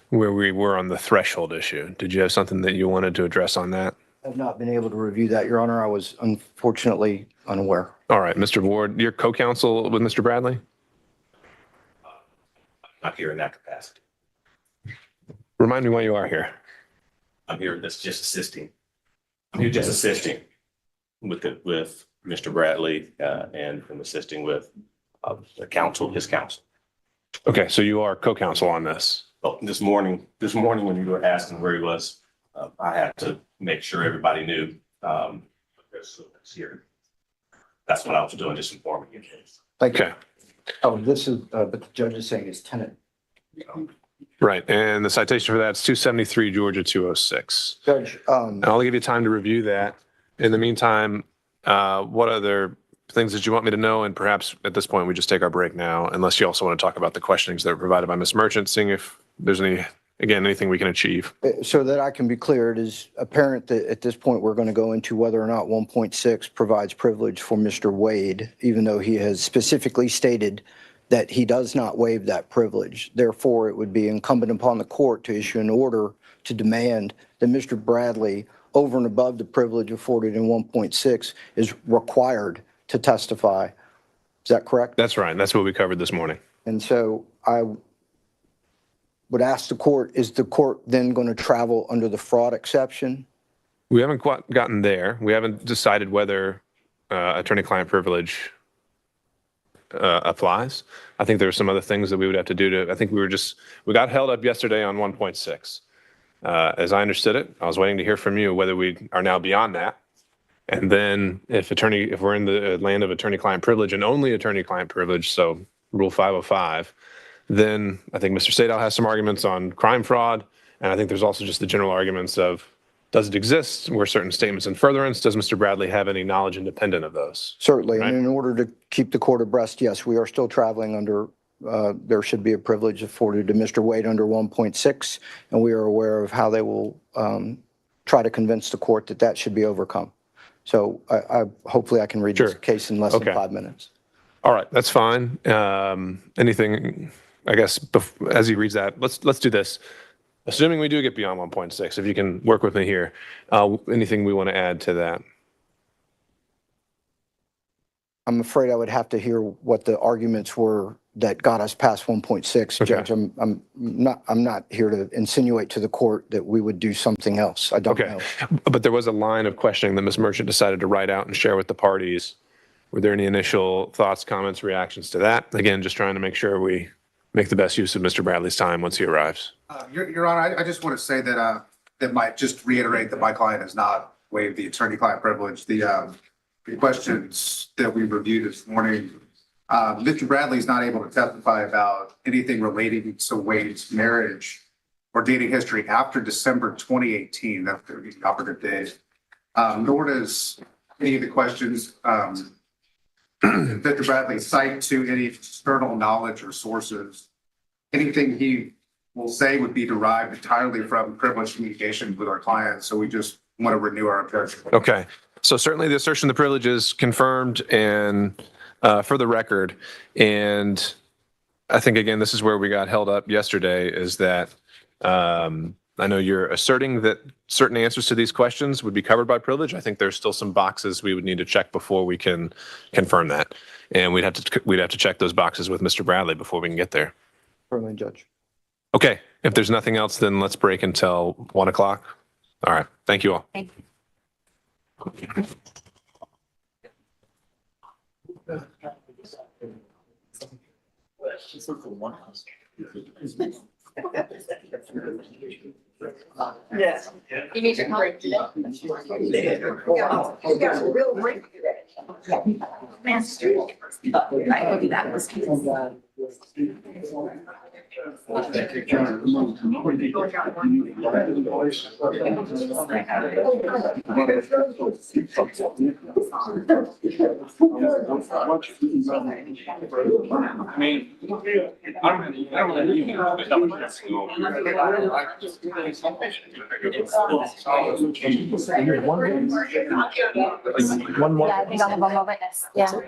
where we were on the threshold issue. Did you have something that you wanted to address on that? I've not been able to review that, Your Honor. I was unfortunately unaware. All right, Mr. Ward, you're co-counsel with Mr. Bradley? Not here in that capacity. Remind me why you are here. I'm here just assisting. I'm here just assisting with Mr. Bradley and I'm assisting with the counsel, his counsel. Okay, so you are co-counsel on this. Well, this morning when you were asking where he was, I had to make sure everybody knew. Here. That's what I was doing, just informing you. Okay. Oh, this is, but the judge is saying it's tenant. Right, and the citation for that is 273 Georgia 206. Judge, And I'll give you time to review that. In the meantime, what other things that you want me to know? And perhaps at this point, we just take our break now, unless you also want to talk about the questionings that were provided by Ms. Merchant, seeing if there's again, anything we can achieve. So that I can be clear, it is apparent that at this point, we're going to go into whether or not 1.6 provides privilege for Mr. Wade, even though he has specifically stated that he does not waive that privilege. Therefore, it would be incumbent upon the court to issue an order to demand that Mr. Bradley, over and above the privilege afforded in 1.6, is required to testify. Is that correct? That's right. That's what we covered this morning. And so I would ask the court, is the court then going to travel under the fraud exception? We haven't quite gotten there. We haven't decided whether attorney-client privilege applies. I think there are some other things that we would have to do to, I think we got held up yesterday on 1.6. As I understood it, I was waiting to hear from you whether we are now beyond that. And then if we're in the land of attorney-client privilege and only attorney-client privilege, so Rule 505, then I think Mr. Sadal has some arguments on crime fraud. And I think there's also just the general arguments of, does it exist? Were certain statements in furtherance? Does Mr. Bradley have any knowledge independent of those? Certainly. Right. And in order to keep the court abreast, yes, we are still traveling under, there should be a privilege afforded to Mr. Wade under 1.6. And we are aware of how they will try to convince the court that that should be overcome. So hopefully I can read this case in less than 5 minutes. All right, that's fine. Anything, I guess, as he reads that, let's do this. Assuming we do get beyond 1.6, if you can work with me here, anything we want to add to that? I'm afraid I would have to hear what the arguments were that got us past 1.6, Judge. I'm not here to insinuate to the court that we would do something else. I don't know. But there was a line of questioning that Ms. Merchant decided to write out and share with the parties. Were there any initial thoughts, comments, reactions to that? Again, just trying to make sure we make the best use of Mr. Bradley's time once he arrives. Your Honor, I just want to say that that might just reiterate that my client has not waived the attorney-client privilege. The questions that we reviewed this morning, Mr. Bradley is not able to testify about anything relating to Wade's marriage or dating history after December 2018. That's going to be the operative date. Nor does any of the questions Mr. Bradley cite to any external knowledge or sources. Anything he will say would be derived entirely from privileged communication with our clients. So we just want to renew our objection. Okay. So certainly the assertion of the privilege is confirmed and for the record. And I think, again, this is where we got held up yesterday is that I know you're asserting that certain answers to these questions would be covered by privilege. I think there's still some boxes we would need to check before we can confirm that. And we'd have to check those boxes with Mr. Bradley before we can get there. Certainly, Judge. Okay. If there's nothing else, then let's break until 1 o'clock. All right. Thank you all. Thank you. Yeah. You need your break today. You got a real break today. Man, I will do that. I mean, I don't One more. Yeah, I think I'll have one more witness. Yeah.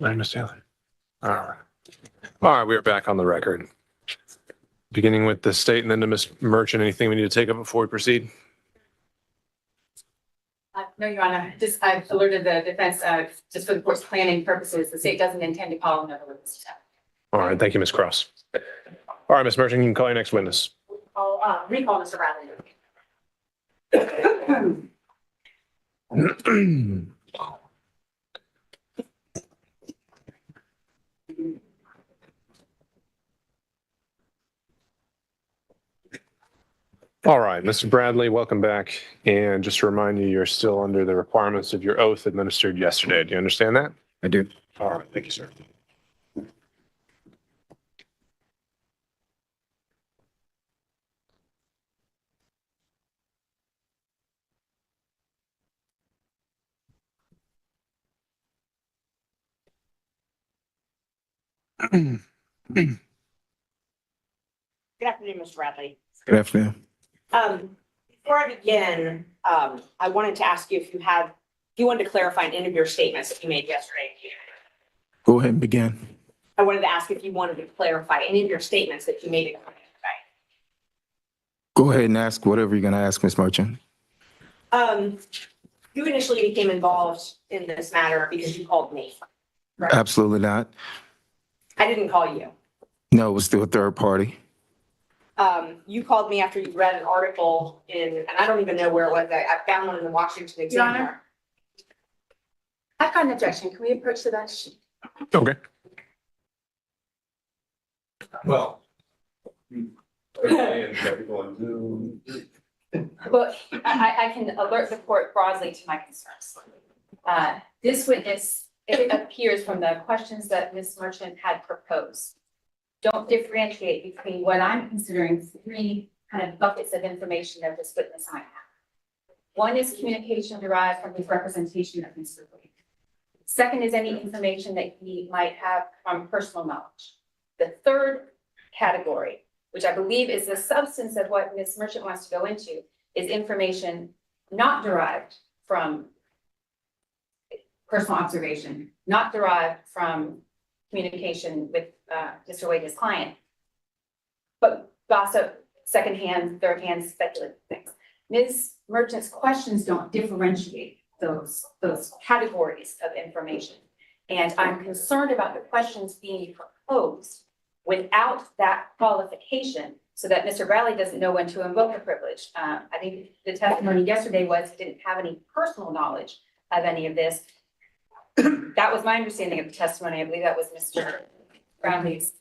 All right, Ms. Taylor. All right. All right, we are back on the record. Beginning with the state and then to Ms. Merchant, anything we need to take up before we proceed? No, Your Honor, just I've alerted the defense, just for the court's planning purposes, the state doesn't intend to call another witness today. All right, thank you, Ms. Cross. All right, Ms. Merchant, you can call your next witness. I'll recall Mr. Bradley. All right, Mr. Bradley, welcome back. And just to remind you, you're still under the requirements of your oath administered yesterday. Do you understand that? I do. All right, thank you, sir. Good afternoon, Mr. Bradley. Good afternoon. Before I begin, I wanted to ask you if you wanted to clarify any of your statements that you made yesterday. Go ahead and begin. I wanted to ask if you wanted to clarify any of your statements that you made yesterday. Go ahead and ask whatever you're going to ask, Ms. Merchant. You initially became involved in this matter because you called me. Right? Absolutely not. I didn't call you. No, it was through a third party. You called me after you read an article and I don't even know where it was. I found one in the Washington Examiner. Honor? I've got an objection. Can we approach the bench? Okay. Well. Well, I can alert the court broadly to my concerns. This witness, it appears from the questions that Ms. Merchant had proposed, don't differentiate between what I'm considering three kind of buckets of information that this witness might have. One is communication derived from his representation of Mr. Wade. Second is any information that he might have from personal knowledge. The third category, which I believe is the substance of what Ms. Merchant wants to go into, is information not derived from personal observation, not derived from communication with Mr. Wade, his client, but gossip, secondhand, third-hand, speculative things. Ms. Merchant's questions don't differentiate those categories of information. And I'm concerned about the questions being proposed without that qualification so that Mr. Bradley doesn't know when to invoke a privilege. I think the testimony yesterday was he didn't have any personal knowledge of any of this. That was my understanding of the testimony. I believe that was Mr. Bradley's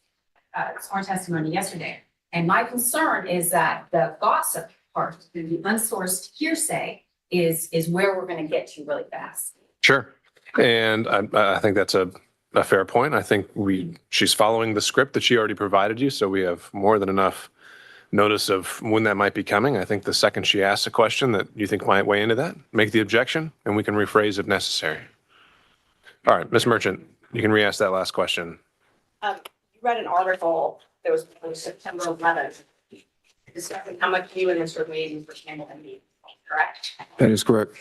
sworn testimony yesterday. And my concern is that the gossip part, the unsourced hearsay is where we're going to get to really fast. Sure. And I think that's a fair point. I think she's following the script that she already provided you. So we have more than enough notice of when that might be coming. I think the second she asks a question that you think might weigh into that, make the objection and we can rephrase if necessary. All right, Ms. Merchant, you can re-ask that last question. You read an article that was on September 11th discussing how much you and Mr. Wade were handling me, correct? That is correct.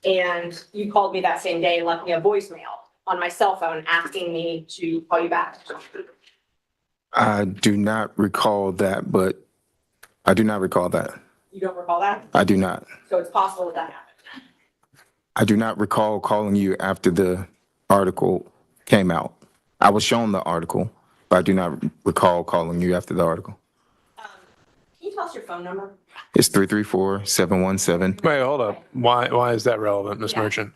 And you called me that same day and left me a voicemail on my cell phone asking me to call you back. I do not recall that, but I do not recall that. You don't recall that? I do not. So it's possible that that happened. I do not recall calling you after the article came out. I was shown the article, but I do not recall calling you after the article. Can you tell us your phone number? It's 334-717. Wait, hold up. Why is that relevant, Ms. Yeah. Merchant?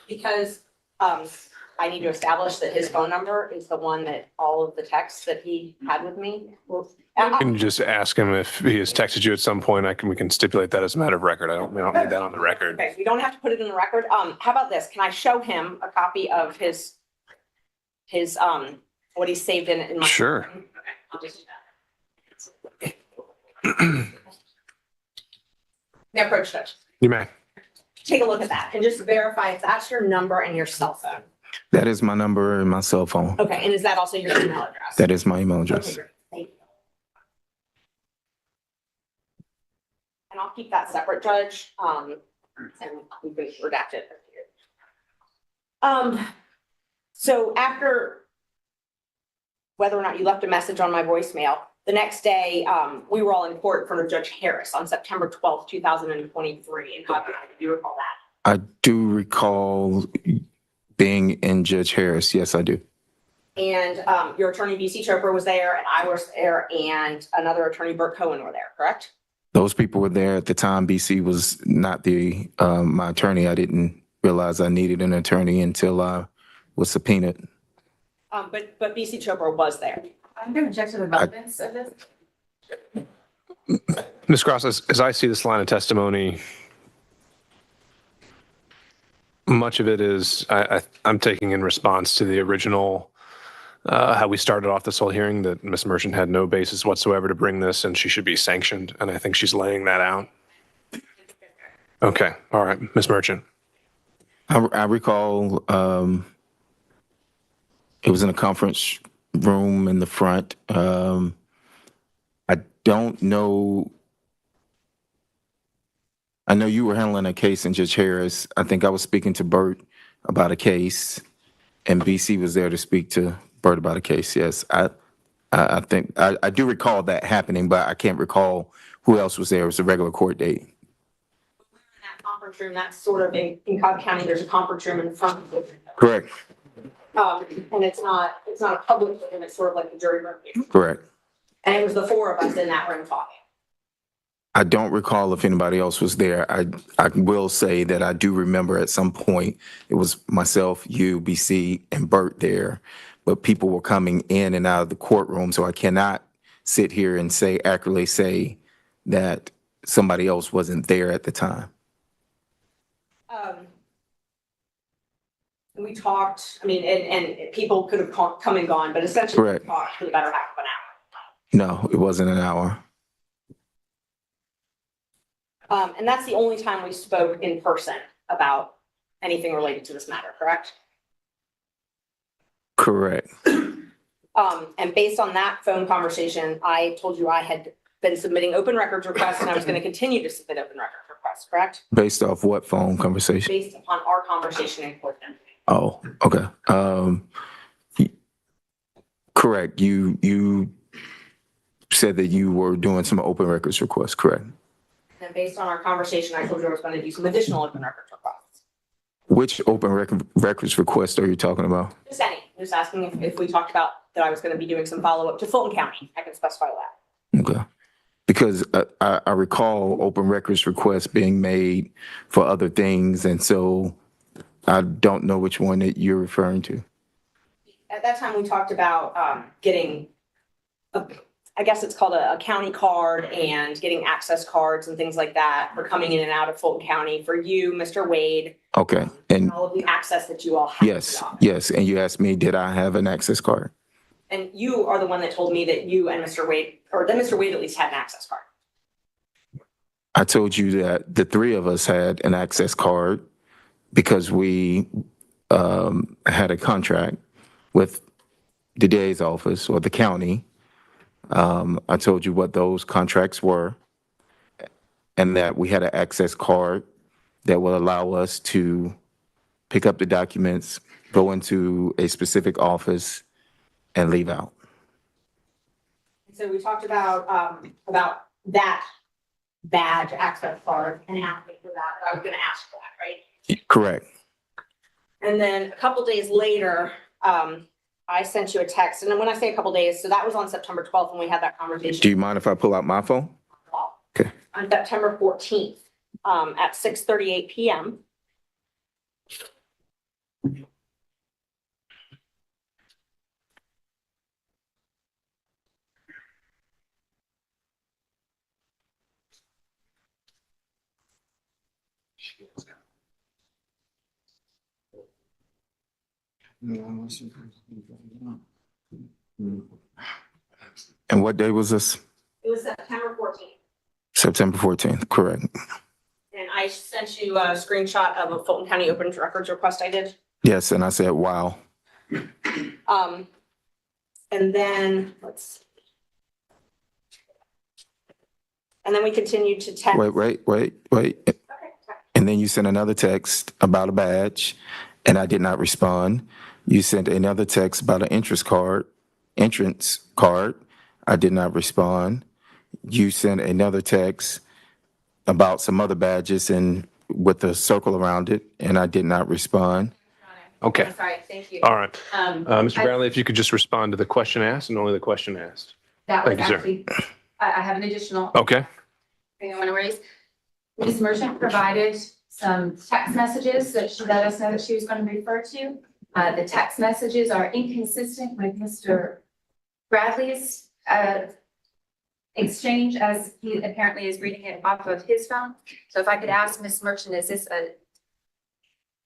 Because I need to establish that his phone number is the one that all of the texts that he had with me. Can you just ask him if he has texted you at some point? We can stipulate that as a matter of record. We don't need that on the record. Okay, we don't have to put it in the record. How about this? Can I show him a copy of his what he saved in my? Sure. Okay, I'll just do that. May I approach Judge? You may. Take a look at that and just verify if that's your number and your cell phone. That is my number and my cell phone. Okay, and is that also your email address? That is my email Okay, address. great. Thank you. And I'll keep that separate, Judge, and we can redact it. So after, whether or not you left a message on my voicemail, the next day, we were all in court in front of Judge Harris on September 12th, 2023. And how do you recall that? I do recall being in Judge Harris. Yes, I do. And your attorney, B.C. Chopra, was there, and I was there, and another attorney, Burt Cohen, were there, correct? Those people were there at the time. BC was not my attorney. I didn't realize I needed an attorney until I was subpoenaed. But B.C. Chopra was there. I'm going to object to the relevance of this. Ms. Cross, as I see this line of testimony, much of it is I'm taking in response to the original, how we started off this whole hearing, that Ms. Merchant had no basis whatsoever to bring this and she should be sanctioned. And I think she's laying that out. Okay. All right. Ms. Merchant. I recall it was in a conference room in the front. I don't know. I know you were handling a case in Judge Harris. I think I was speaking to Burt about a case, and BC was there to speak to Burt about a case. Yes, I think I do recall that happening, but I can't recall who else was there. It was a regular court date. In that conference room, that's sort of in Cobb County, there's a conference room in front of it. Correct. And it's not a public room, it's sort of like a jury room. Correct. And it was the four of us in that room talking. I don't recall if anybody else was there. I will say that I do remember at some point it was myself, you, BC, and Burt there, but people were coming in and out of the courtroom, so I cannot sit here and accurately say that somebody else wasn't there at the time. We talked, I mean, and people could have come and gone, but essentially Correct. we talked for the better half of an hour. No, it wasn't an hour. And that's the only time we spoke in person about anything related to this matter, correct? Correct. And based on that phone conversation, I told you I had been submitting open records requests and I was going to continue to submit open records requests, correct? Based off what phone conversation? Based upon our conversation in court then. Oh, okay. Correct. You said that you were doing some open records requests, correct? And based on our conversation, I told you I was going to do some additional open records requests. Which open records request are you talking about? Just any, just asking if we talked about that I was going to be doing some follow-up to Fulton County. I can specify that. Okay. Because I recall open records requests being made for other things, and so I don't know which one that you're referring to. At that time, we talked about getting, I guess it's called a county card and getting access cards and things like that for coming in and out of Fulton County for you, Mr. Wade. Okay. And all of the access that you all have. yes. And you asked me, did I have an access card? And you are the one that told me that you and Mr. Wade, or that Mr. Wade at least had an access card. I told you that the three of us had an access card because we had a contract with the DA's office or the county. I told you what those contracts were and that we had an access card that will allow us to pick up the documents, go into a specific office, and leave out. So we talked about that badge access card and asking for that. I was going to ask for that, right? Correct. And then a couple days later, I sent you a text. And then when I say a couple days, so that was on September 12th when we had that conversation. Do you mind if I pull out my phone? Okay. On September 14th at 6:38 p.m. And what day was this? It was September 14th. September 14th, correct. And I sent you a screenshot of a Fulton County open records request I did. Yes, and I said, wow. And then let's see. And then we continued to text. Wait. And then you sent another text about a badge, and I did not respond. You sent another text about an entrance card. I did not respond. You sent another text about some other badges and with a circle around it, and I did not respond. Okay. I'm sorry, thank you. All right. Mr. I- Bradley, if you could just respond to the question asked and only the question asked. That was Thank you, sir. actually, I have an additional Okay. thing I want to raise. Ms. Merchant provided some text messages that she let us know that she was going to refer to. The text messages are inconsistent with Mr. Bradley's exchange as he apparently is reading it off of his phone. So if I could ask Ms. Merchant, is this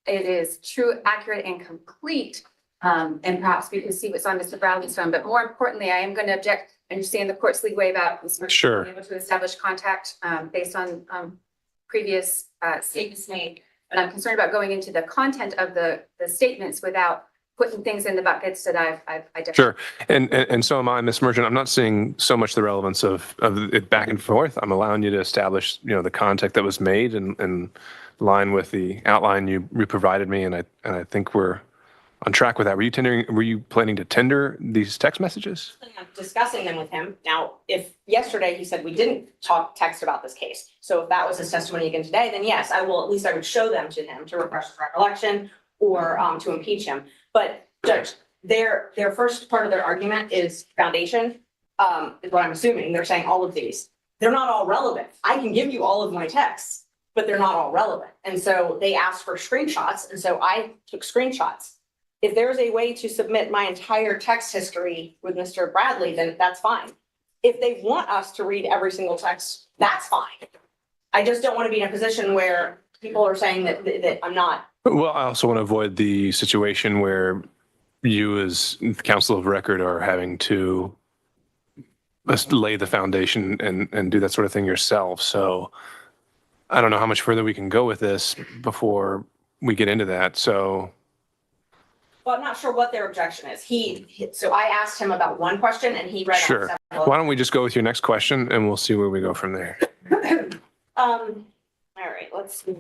it is true, accurate, and complete? And perhaps we can see what's on Mr. Bradley's phone. But more importantly, I am going to object. I understand the court's leeway about Ms. Merchant Sure. being able to establish contact based on previous statements made. But I'm concerned about going into the content of the statements without putting things in the buckets that I've identified. Sure. And so am I, Ms. Merchant. I'm not seeing so much the relevance of it back and forth. I'm allowing you to establish, the contact that was made and line with the outline you provided me. And I think we're on track with that. Were you planning to tender these text messages? I'm discussing them with him. Now, if yesterday he said we didn't text about this case, so if that was his testimony again today, then yes, I would show them to him to refresh his recollection or to impeach him. But Judge, their first part of their argument is foundation, is what I'm assuming. They're saying all of these. They're not all relevant. I can give you all of my texts, but they're not all relevant. And so they asked for screenshots, and so I took screenshots. If there's a way to submit my entire text history with Mr. Bradley, then that's fine. If they want us to read every single text, that's fine. I just don't want to be in a position where people are saying that I'm not. Well, I also want to avoid the situation where you as counsel of record are having to lay the foundation and do that sort of thing yourself. So I don't know how much further we can go with this before we get into that. So Well, I'm not sure what their objection is. So I asked him about one question and he read out sure. several. Why don't we just go with your next question and we'll see where we go from there. All right, let's see.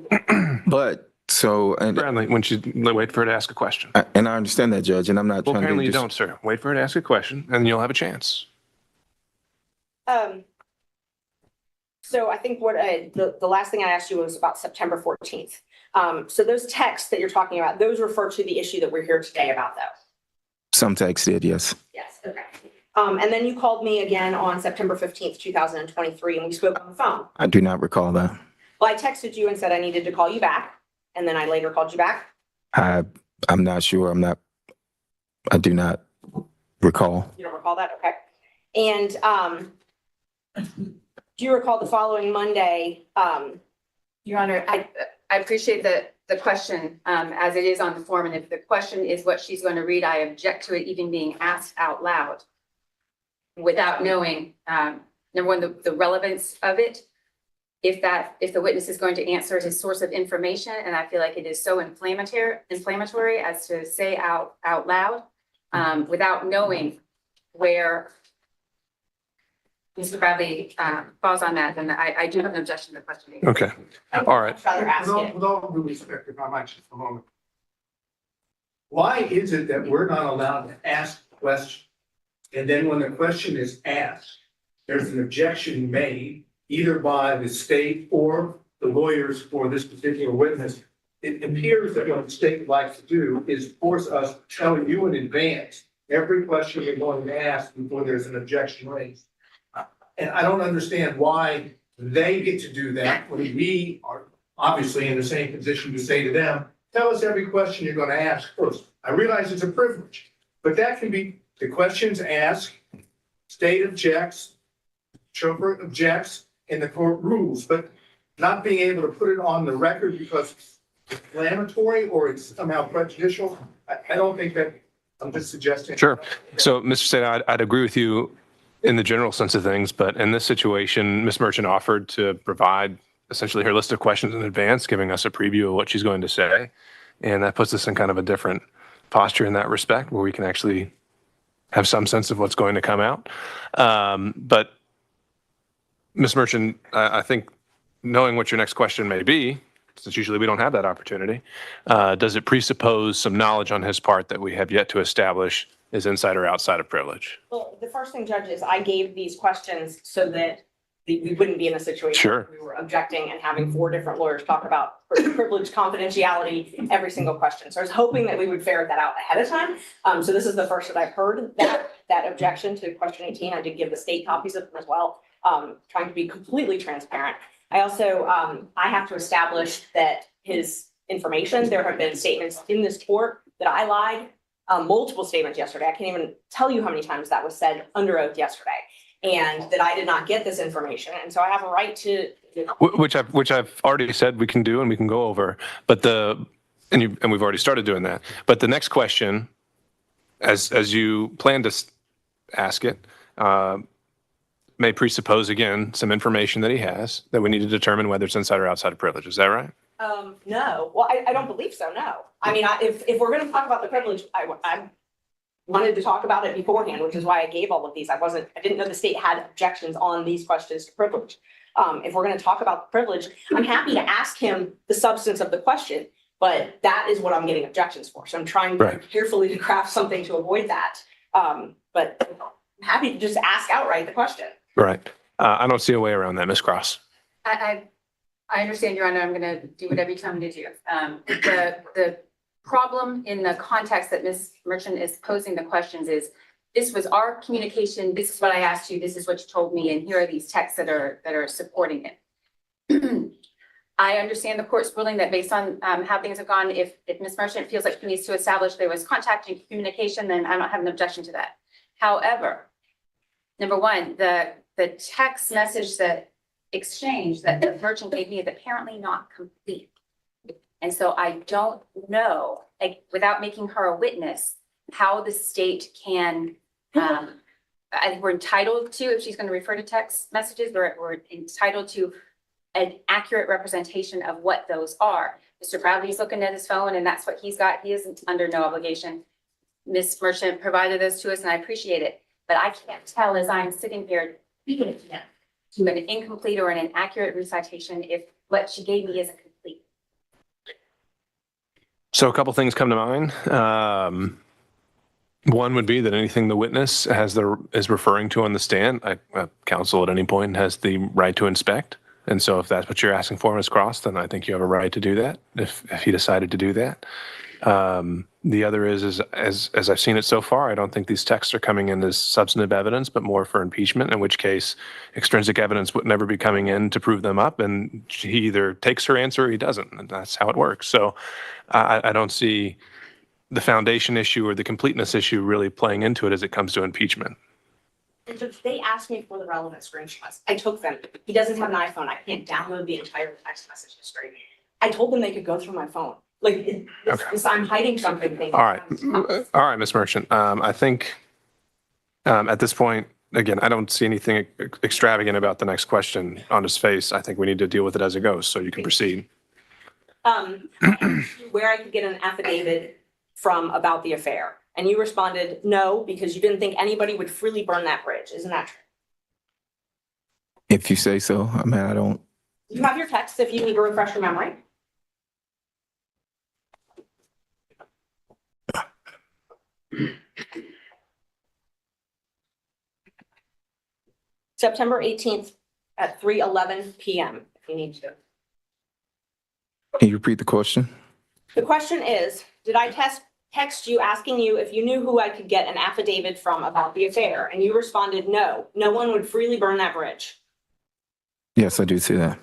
But so, and Bradley, when you wait for her to ask a question. I understand that, Judge, and I'm not Well, trying apparently to you don't, sir. Wait for her to ask a question and you'll have a chance. So I think the last thing I asked you was about September 14th. So those texts that you're talking about, those refer to the issue that we're here today about though. Some text did, yes. Yes, okay. And then you called me again on September 15th, 2023, and we spoke on the phone. I do not recall that. Well, I texted you and said I needed to call you back, and then I later called you back. I'm not sure. I do not recall. You don't recall that? Okay. And do you recall the following Monday? Your Honor, I appreciate the question as it is on the form. And if the question is what she's going to read, I object to it even being asked out loud without knowing, number one, the relevance of it. If the witness is going to answer his source of information, and I feel like it is so inflammatory as to say out loud without knowing where Mr. Bradley falls on that, then I do have an objection to the question. Okay. All right. I'd rather ask it. With all due respect, if I might just for a moment. Why is it that we're not allowed to ask questions? And then when the question is asked, there's an objection made either by the state or the lawyers for this particular witness. It appears that what the state likes to do is force us to tell you in advance every question we're going to ask before there's an objection raised. And I don't understand why they get to do that when we are obviously in the same position to say to them, tell us every question you're going to ask first. I realize it's a privilege, but that can be the questions asked, state objects, chauffeur objects, and the court rules, but not being able to put it on the record because it's inflammatory or it's somehow prejudicial. I don't think that, I'm just suggesting. Sure. So, Mr. State, I'd agree with you in the general sense of things, but in this situation, Ms. Merchant offered to provide essentially her list of questions in advance, giving us a preview of what she's going to say. And that puts us in kind of a different posture in that respect, where we can actually have some sense of what's going to come out. But Ms. Merchant, I think knowing what your next question may be, since usually we don't have that opportunity, does it presuppose some knowledge on his part that we have yet to establish is inside or outside of privilege? Well, the first thing, Judge, is I gave these questions so that we wouldn't be in a situation Sure. where we were objecting and having 4 different lawyers talk about privilege, confidentiality, every single question. So I was hoping that we would ferret that out ahead of time. So this is the first that I've heard that objection to question 18. I did give the state copies of them as well, trying to be completely transparent. I also, I have to establish that his information, there have been statements in this court that I lied, multiple statements yesterday. I can't even tell you how many times that was said under oath yesterday, and that I did not get this information. And so I have a right to. Which I've already said we can do and we can go over, but and we've already started doing that. But the next question, as you plan to ask it, may presuppose again some information that he has that we need to determine whether it's inside or outside of privilege. Is that right? No. Well, I don't believe so. No. I mean, if we're going to talk about the privilege, I wanted to talk about it beforehand, which is why I gave all of these. I didn't know the state had objections on these questions to privilege. If we're going to talk about privilege, I'm happy to ask him the substance of the question, but that is what I'm getting objections for. So I'm trying very carefully to craft something to avoid that. But I'm happy to just ask outright the question. Right. I don't see a way around that, Ms. Cross. I understand, Your Honor. I'm going to do whatever you tell me to do. The problem in the context that Ms. Merchant is posing the questions is, this was our communication. This is what I asked you. This is what you told me. And here are these texts that are supporting it. I understand the court's ruling that based on how things have gone, if Ms. Merchant feels like she needs to establish there was contact and communication, then I don't have an objection to that. However, number one, the text message that exchange that the merchant gave me is apparently not complete. And so I don't know, like, without making her a witness, how the state can, I think we're entitled to, if she's going to refer to text messages, we're entitled to an accurate representation of what those are. Mr. Bradley's looking at his phone and that's what he's got. He isn't under no obligation. Ms. Merchant provided those to us and I appreciate it, but I can't tell as I'm sitting here speaking to an incomplete or an inaccurate recitation if what she gave me isn't complete. So a couple things come to mind. One would be that anything the witness is referring to on the stand, counsel at any point has the right to inspect. And so if that's what you're asking for, Ms. Cross, then I think you have a right to do that if he decided to do that. The other is as I've seen it so far, I don't think these texts are coming in as substantive evidence, but more for impeachment, in which case extrinsic evidence would never be coming in to prove them up. And he either takes her answer or he doesn't. And that's how it works. So I don't see the foundation issue or the completeness issue really playing into it as it comes to impeachment. And so they asked me for the relevant screenshots. I took them. He doesn't have an iPhone. I can't download the entire text message history. I told them they could go through my phone. Like, I'm hiding something. All right, Ms. Merchant. I think at this point, again, I don't see anything extravagant about the next question on his face. I think we need to deal with it as it goes, so you can proceed. Where I could get an affidavit from about the affair. And you responded, no, because you didn't think anybody would freely burn that bridge. Isn't that true? If you say so. I mean, I don't. You have your text if you need to refresh your memory. September 18th at 3:11 p.m. if you need to. Can you repeat the question? The question is, did I text you asking you if you knew who I could get an affidavit from about the affair? And you responded, no, no one would freely burn that bridge. Yes, I do see that.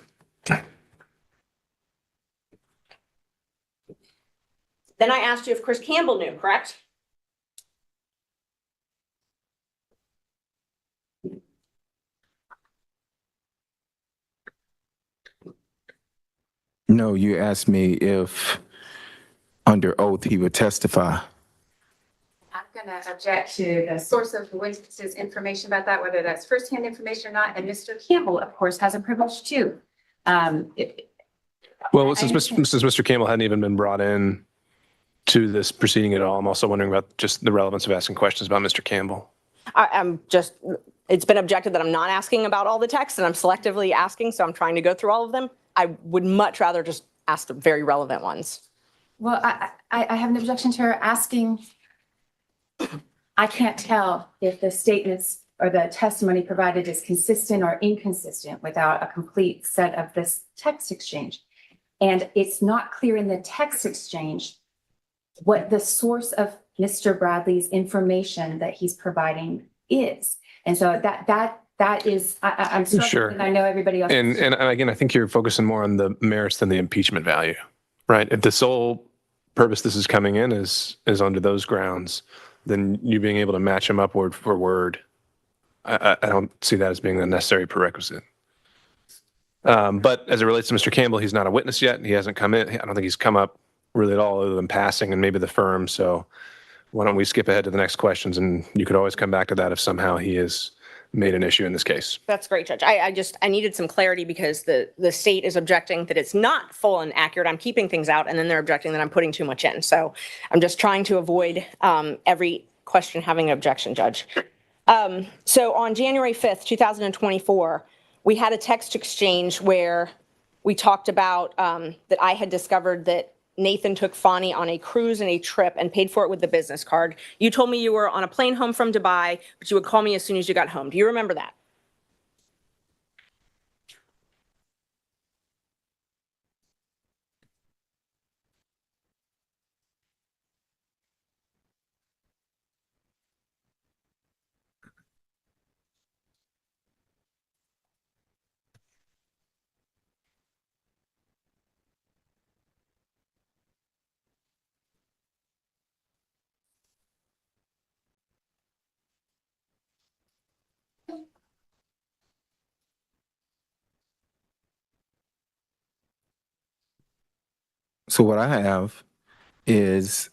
Then I asked you if Chris Campbell knew, correct? No, you asked me if under oath he would testify. I'm going to object to the source of the witness's information about that, whether that's firsthand information or not. And Mr. Campbell, of course, has a privilege too. Well, since Mr. Campbell hadn't even been brought in to this proceeding at all, I'm also wondering about just the relevance of asking questions about Mr. Campbell. It's been objected that I'm not asking about all the texts and I'm selectively asking, so I'm trying to go through all of them. I would much rather just asked very relevant ones. Well, I have an objection to her asking. I can't tell if the statements or the testimony provided is consistent or inconsistent without a complete set of this text exchange. And it's not clear in the text exchange what the source of Mr. Bradley's information that he's providing is. And so that is, I'm struggling, Sure. and I know everybody else. And again, I think you're focusing more on the merits than the impeachment value, right? If the sole purpose this is coming in is under those grounds, then you being able to match them up word for word, I don't see that as being the necessary prerequisite. But as it relates to Mr. Campbell, he's not a witness yet. He hasn't come in. I don't think he's come up really at all other than passing and maybe the firm. So why don't we skip ahead to the next questions, and you could always come back to that if somehow he is made an issue in this case. That's great, Judge. I needed some clarity because the state is objecting that it's not full and accurate. I'm keeping things out, and then they're objecting that I'm putting too much in. So I'm just trying to avoid every question having an objection, Judge. So on January 5th, 2024, we had a text exchange where we talked about that I had discovered that Nathan took Fani on a cruise and a trip and paid for it with the business card. You told me you were on a plane home from Dubai, but you would call me as soon as you got home. Do you remember that? So what I have is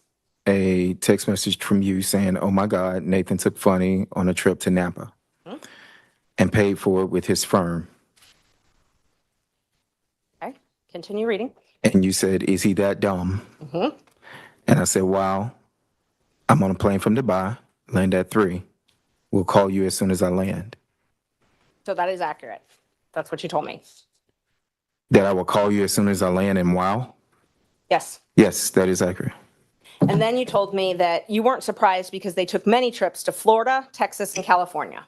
a text message from you saying, "Oh my God, Nathan took Fani on a trip to Napa and paid for it with his firm." Okay, continue reading. And you said, "Is he that dumb?" Mm-hmm. And I said, "Wow, I'm on a plane from Dubai, land at 3. We'll call you as soon as I land." So that is accurate. That's what you told me. That I will call you as soon as I land in Wow? Yes. Yes, that is accurate. And then you told me that you weren't surprised because they took many trips to Florida, Texas, and California.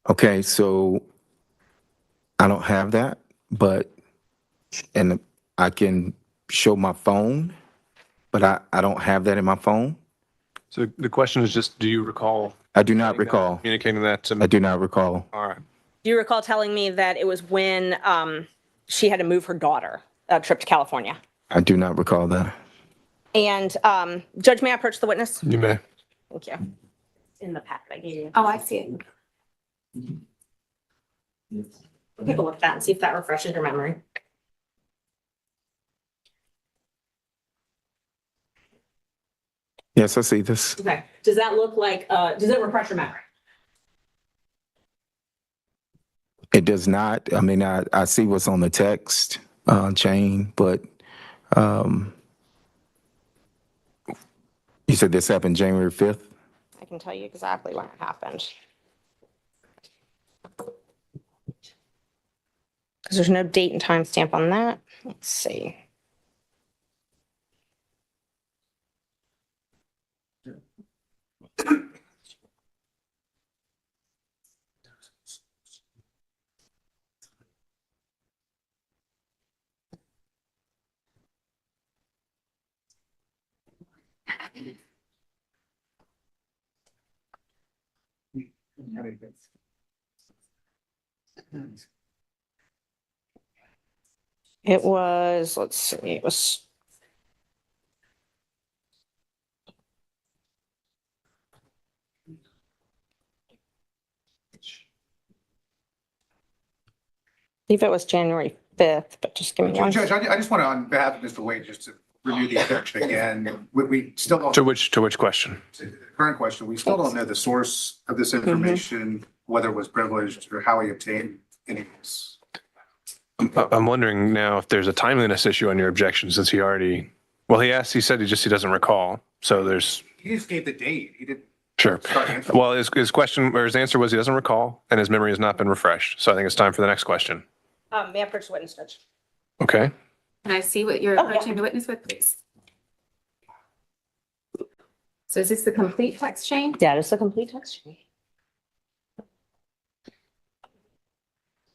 Okay, so I don't have that, and I can show my phone, but I don't have that in my phone. So the question is just, do you recall I do not recall. communicating that to me? I do not recall. All right. Do you recall telling me that it was when she had to move her daughter a trip to California? I do not recall that. And Judge, may I approach the witness? You may. Thank you. In the packet I gave you. Oh, I see it. Take a look at that and see if that refreshes your memory. Yes, I see this. Okay. Does that look like, does it refresh your memory? It does not. I mean, I see what's on the text chain, but you said this happened January 5th? I can tell you exactly when it happened. Because there's no date and time stamp on that. Let's see. It was, let's see, it was. I believe it was January 5th, but just give me one. Judge, I just want to, on behalf of Mr. Wade, just to review the objection again. We still don't. To which question? The current question, we still don't know the source of this information, whether it was privileged or how he obtained any of this. I'm wondering now if there's a timeliness issue on your objection, since he already, well, he said he doesn't recall. So there's He just gave the date. He didn't. Sure. start answering. Well, his question, or his answer was he doesn't recall, and his memory has not been refreshed. So I think it's time for the next question. May I approach the witness, Judge? Okay. Can I see what you're Oh, yeah. approaching the witness with, please? So is this the complete text chain? That is the complete text chain.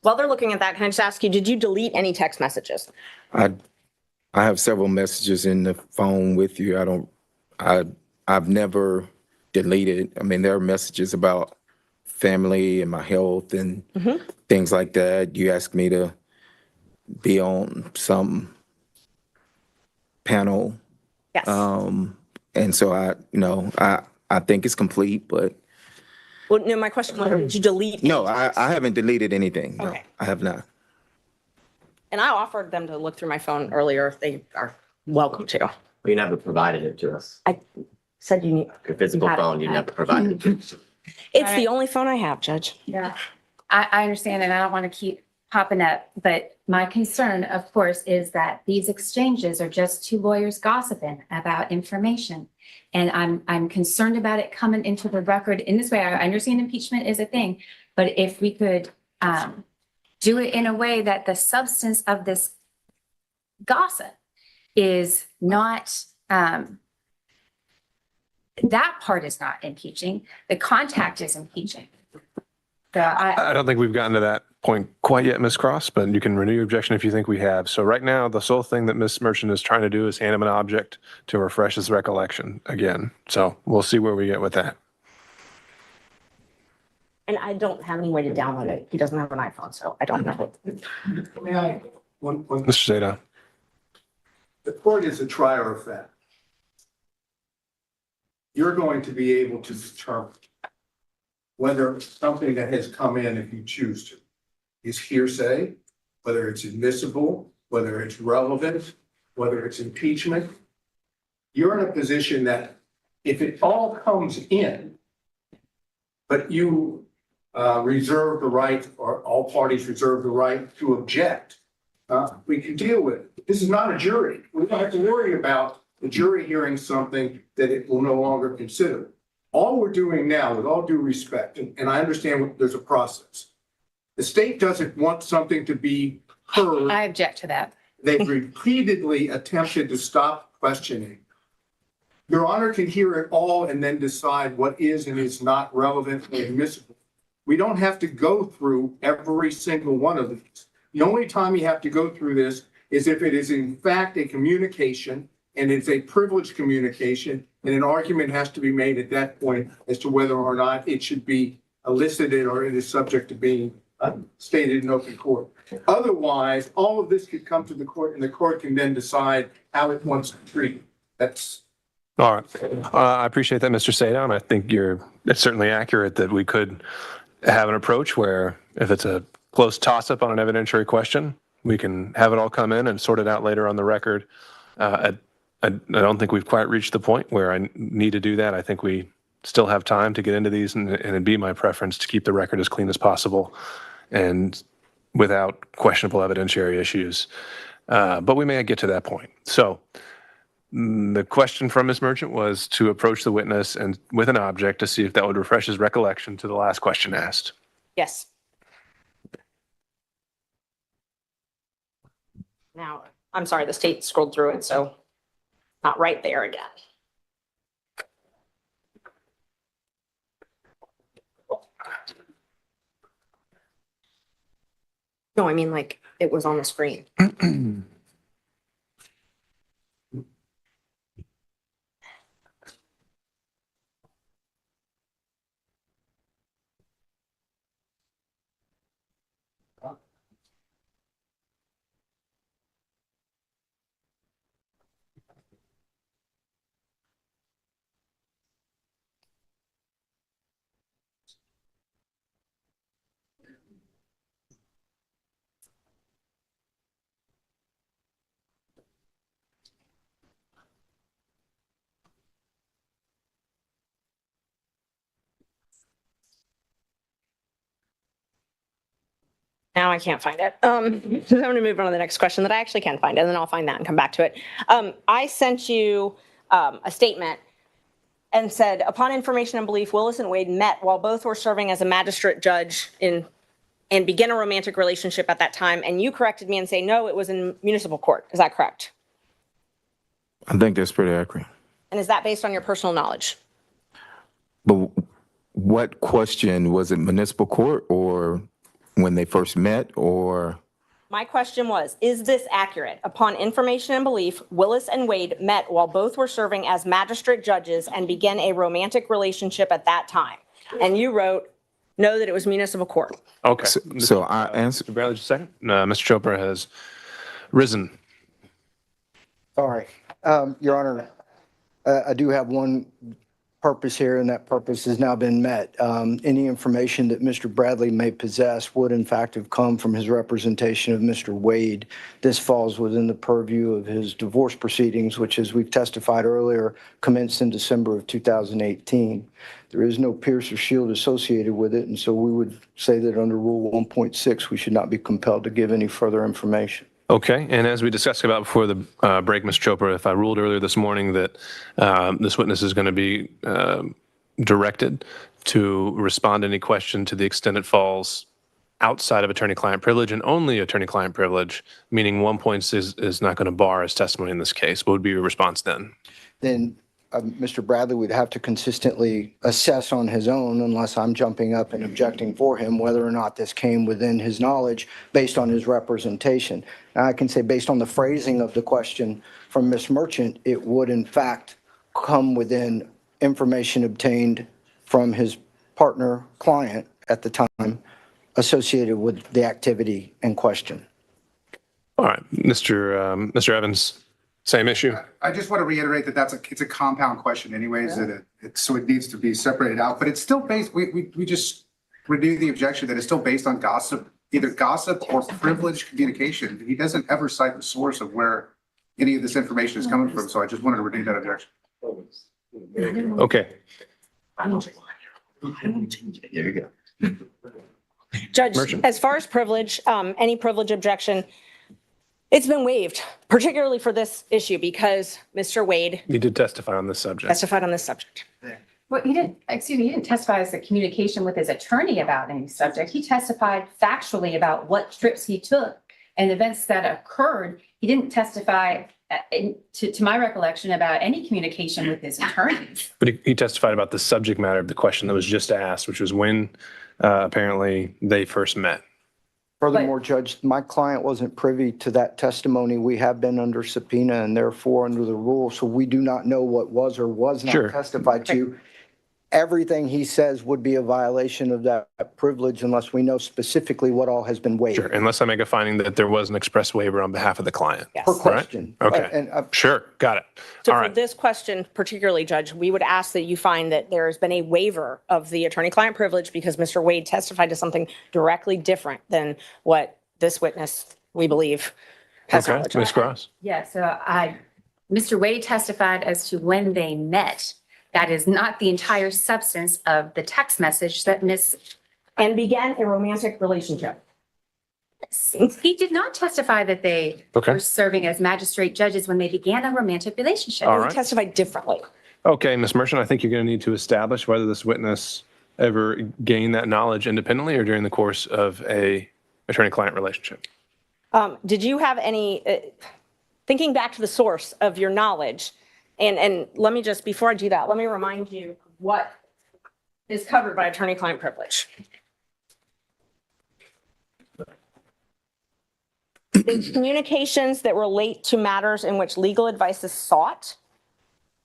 While they're looking at that, can I just ask you, did you delete any text messages? I have several messages in the phone with you. I've never deleted. I mean, there are messages about family and my health and things like that. You asked me to be on some panel. Yes. And so I think it's complete, but Well, no, my question was, did you delete? no, any text? I haven't deleted anything. No, Okay. I have not. And I offered them to look through my phone earlier. They are welcome to. You never provided it to us. I said you need, Your physical You had it, phone, you had never it. provided it to us. it's the only phone I have, Judge. Yeah. I understand, and I don't want to keep popping up, but my concern, of course, is that these exchanges are just two lawyers gossiping about information. And I'm concerned about it coming into the record in this way. I understand impeachment is a thing, but if we could do it in a way that the substance of this gossip is not, that part is not impeaching, the contact is impeaching. So I don't think we've gotten to that point quite yet, Ms. Cross, but you can renew your objection if you think we have. So right now, the sole thing that Ms. Merchant is trying to do is hand him an object to refresh his recollection again. So we'll see where we get with that. And I don't have any way to download it. He doesn't have an iPhone, so I don't know. May I, one, Mr. Zeta. the court is a trier of fact. You're going to be able to determine whether something that has come in, if you choose to, is hearsay, whether it's admissible, whether it's relevant, whether it's impeachment. You're in a position that if it all comes in, but you reserve the right, or all parties reserve the right to object, we can deal with it. This is not a jury. We don't have to worry about the jury hearing something that it will no longer consider. All we're doing now, with all due respect, and I understand there's a process. The state doesn't want something to be heard. I object to that. They've repeatedly attempted to stop questioning. Your Honor can hear it all and then decide what is and is not relevant and admissible. We don't have to go through every single one of these. The only time you have to go through this is if it is in fact a communication and it's a privileged communication, and an argument has to be made at that point as to whether or not it should be elicited or it is subject to being stated in open court. Otherwise, all of this could come to the court and the court can then decide how it wants to treat it. That's All right. I appreciate that, Mr. Sada, and I think it's certainly accurate that we could have an approach where if it's a close toss-up on an evidentiary question, we can have it all come in and sort it out later on the record. I don't think we've quite reached the point where I need to do that. I think we still have time to get into these, and it'd be my preference to keep the record as clean as possible and without questionable evidentiary issues. But we may get to that point. So the question from Ms. Merchant was to approach the witness and with an object to see if that would refresh his recollection to the last question asked. Yes. Now, I'm sorry, the state scrolled through it, so not right there again. No, I mean, like, it was on the screen. Now I can't find it. So I'm going to move on to the next question that I actually can find, and then I'll find that and come back to it. I sent you a statement and said, upon information and belief, Willis and Wade met while both were serving as a magistrate judge and began a romantic relationship at that time. And you corrected me and say, no, it was in municipal court. Is that correct? I think that's pretty accurate. And is that based on your personal knowledge? But what question, was it municipal court or when they first met or? My question was, is this accurate? Upon information and belief, Willis and Wade met while both were serving as magistrate judges and began a romantic relationship at that time. And you wrote, no, that it was municipal court. Okay. So I answered. Mr. Bradley, just a second. Mr. Chopra has risen. Sorry. Your Honor, I do have one purpose here, and that purpose has now been met. Any information that Mr. Bradley may possess would in fact have come from his representation of Mr. Wade. This falls within the purview of his divorce proceedings, which, as we've testified earlier, commenced in December of 2018. There is no pierce or shield associated with it, and so we would say that under Rule 1.6, we should not be compelled to give any further information. Okay, and as we discussed about before the break, Ms. Chopra, if I ruled earlier this morning that this witness is going to be directed to respond to any question to the extent it falls outside of attorney-client privilege and only attorney-client privilege, meaning 1.6 is not going to bar his testimony in this case, what would be your response then? Then Mr. Bradley would have to consistently assess on his own, unless I'm jumping up and objecting for him, whether or not this came within his knowledge based on his representation. Now, I can say based on the phrasing of the question from Ms. Merchant, it would in fact come within information obtained from his partner client at the time associated with the activity in question. All right, Mr. Evans. Same issue. I just want to reiterate that it's a compound question anyways, that so it needs to be separated out, but it's still based, we just renew the objection that it's still based on gossip, either gossip or privileged communication. He doesn't ever cite the source of where any of this information is coming from, so I just wanted to renew that objection. Okay. There you go. Judge, Merchant. as far as privilege, any privilege objection, it's been waived, particularly for this issue because Mr. Wade You did testify on this subject. testified on this subject. Well, he didn't testify as a communication with his attorney about any subject. He testified factually about what trips he took and events that occurred. He didn't testify, to my recollection, about any communication with his attorneys. But he testified about the subject matter of the question that was just asked, which was when apparently they first met. Furthermore, Judge, my client wasn't privy to that testimony. We have been under subpoena and therefore under the rule, so we do not know what was or was not Sure. testified to. Everything he says would be a violation of that privilege unless we know specifically what all has been waived. Sure, unless I make a finding that there was an express waiver on behalf of the client. Yes. Per Right? question. Okay. And Sure, got it. So All for right. this question particularly, Judge, we would ask that you find that there has been a waiver of the attorney-client privilege because Mr. Wade testified to something directly different than what this witness, we believe, has Okay, knowledge Ms. of. Cross. Yeah, so Mr. Wade testified as to when they met. That is not the entire substance of the text message that Ms. And began a romantic relationship. He did not testify that they Okay. were serving as magistrate judges when they began a romantic relationship. All He right. testified differently. Okay, Ms. Merchant, I think you're going to need to establish whether this witness ever gained that knowledge independently or during the course of a attorney-client relationship. Did you have any, thinking back to the source of your knowledge, and let me just, before I do that, let me remind you what is covered by attorney-client privilege. The communications that relate to matters in which legal advice is sought,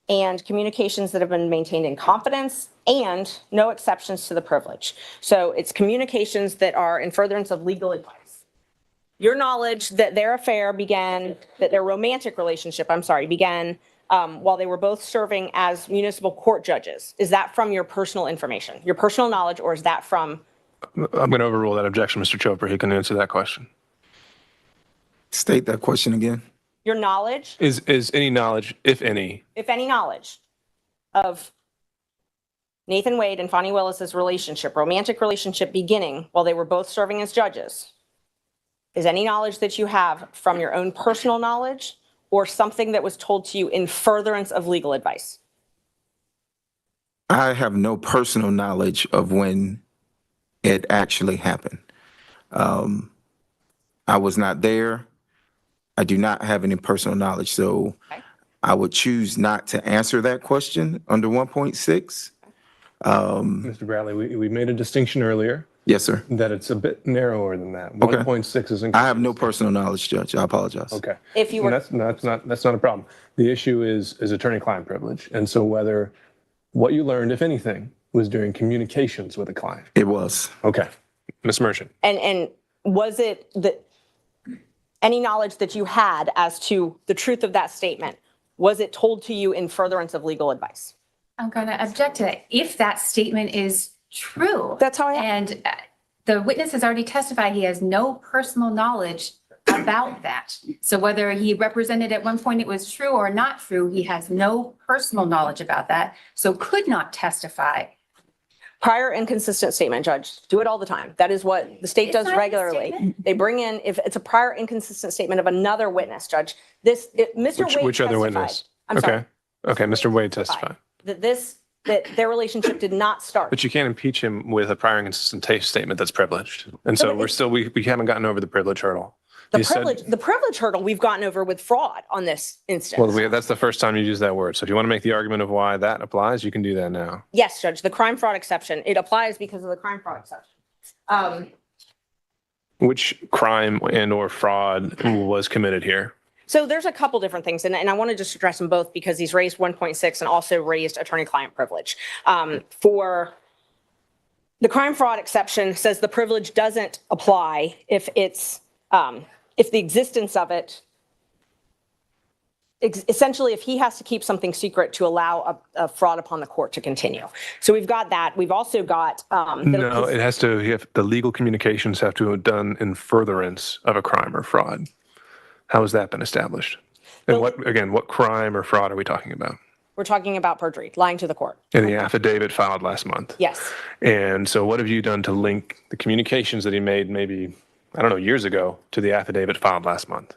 and communications that have been maintained in confidence, and no exceptions to the privilege. So it's communications that are in furtherance of legal advice. Your knowledge that their affair began, that their romantic relationship, began while they were both serving as municipal court judges. Is that from your personal information, your personal knowledge, or is that from? I'm going to overrule that objection, Mr. Chopra. He can answer that question. State that question again. Your knowledge, Is any knowledge, if any, if any knowledge, of Nathan Wade and Fani Willis's relationship, romantic relationship beginning while they were both serving as judges, is any knowledge that you have from your own personal knowledge or something that was told to you in furtherance of legal advice? I have no personal knowledge of when it actually happened. I was not there. I do not have any personal knowledge, so Okay. I would choose not to answer that question under 1.6. Mr. Bradley, we made a distinction earlier Yes, sir. that it's a bit narrower than that. Okay. 1.6 is I have no personal knowledge, Judge. I apologize. Okay. If you And were, that's not a problem. The issue is attorney-client privilege. And so whether what you learned, if anything, was during communications with a client. It was. Okay. Ms. Merchant. and was it any knowledge that you had as to the truth of that statement, was it told to you in furtherance of legal advice? I'm going to object to that. If that statement is true. That's how And the witness has already testified he has no personal knowledge about that. So whether he represented at one point it was true or not true, he has no personal knowledge about that. So could not testify. Prior inconsistent statement, Judge, do it all the time. That is what the state It's does not a regularly. statement. They bring in, if it's a prior inconsistent statement of another witness, Judge, Mr. Wade Which other testified. witness? I'm Okay. sorry. Okay. Mr. Wade testified. That their relationship did not start. But you can't impeach him with a prior inconsistent statement that's privileged. And so but we haven't gotten over the privilege hurdle. The You said- privilege hurdle we've gotten over with fraud on this instance. Well, that's the first time you used that word. So if you want to make the argument of why that applies, you can do that now. Yes, Judge, the crime fraud exception, it applies because of the crime fraud exception. Which crime and or fraud was committed here? So there's a couple different things, and I want to just address them both because he's raised 1.6 and also raised attorney-client privilege. For the crime fraud exception says the privilege doesn't apply if it's if the existence of it, essentially if he has to keep something secret to allow a fraud upon the court to continue. So we've got that. We've also got. No, it has to, the legal communications have to have done in furtherance of a crime or fraud. How has that been established? And what crime or fraud are we talking about? We're talking about perjury, lying to the court. In the affidavit filed last month. Yes. And so what have you done to link the communications that he made maybe, I don't know, years ago to the affidavit filed last month?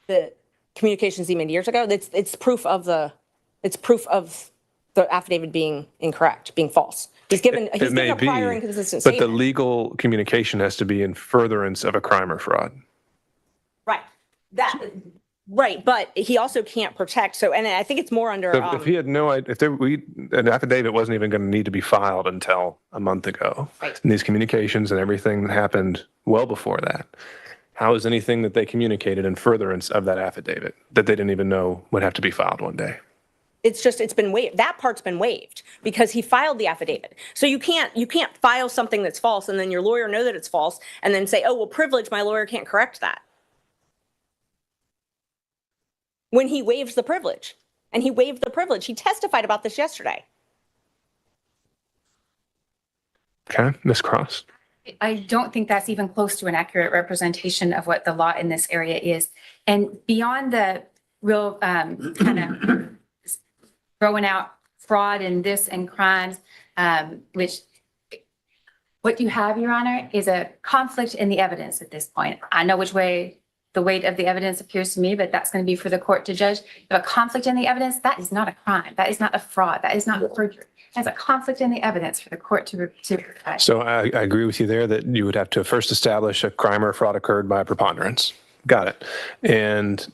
The communications he made years ago, it's proof of the affidavit being incorrect, being false. He's given a prior inconsistent but the statement. legal communication has to be in furtherance of a crime or fraud. Right, but he also can't protect. So, and I think it's more under. So if he had no idea, an affidavit wasn't even going to need to be filed until a month ago. Right. And these communications and everything happened well before that. How is anything that they communicated in furtherance of that affidavit that they didn't even know would have to be filed one day? It's been waived. That part's been waived because he filed the affidavit. So you can't file something that's false and then your lawyer know that it's false and then say, oh, well, privilege, my lawyer can't correct that. When he waives the privilege, and he waived the privilege, he testified about this yesterday. Okay, Ms. Cross. I don't think that's even close to an accurate representation of what the law in this area is. And beyond the real kind of throwing out fraud and this and crimes, which what you have, Your Honor, is a conflict in the evidence at this point. I know which way the weight of the evidence appears to me, but that's going to be for the court to judge. If a conflict in the evidence, that is not a crime. That is not a fraud. That is not perjury. That's a conflict in the evidence for the court to provide. So I agree with you there that you would have to first establish a crime or fraud occurred by preponderance. Got it. And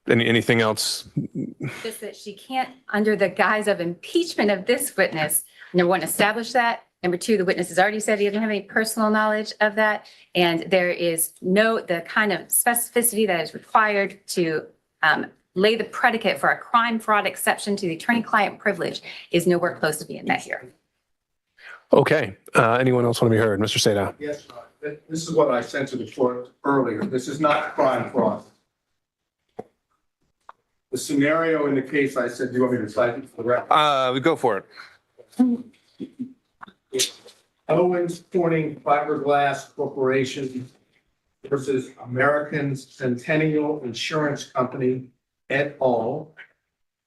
anything else? Just that she can't, under the guise of impeachment of this witness, number one, establish that. Number two, the witness has already said he doesn't have any personal knowledge of that. And there is the kind of specificity that is required to lay the predicate for a crime fraud exception to the attorney-client privilege is nowhere close to being met here. Okay. Anyone else want to be heard? Mr. Sadow. Yes, this is what I sent to the court earlier. This is not crime fraud. The scenario in the case I said, do you want me to cite it for the record? We go for it. Owens Corning Fiberglass Corporation versus American Centennial Insurance Company et al.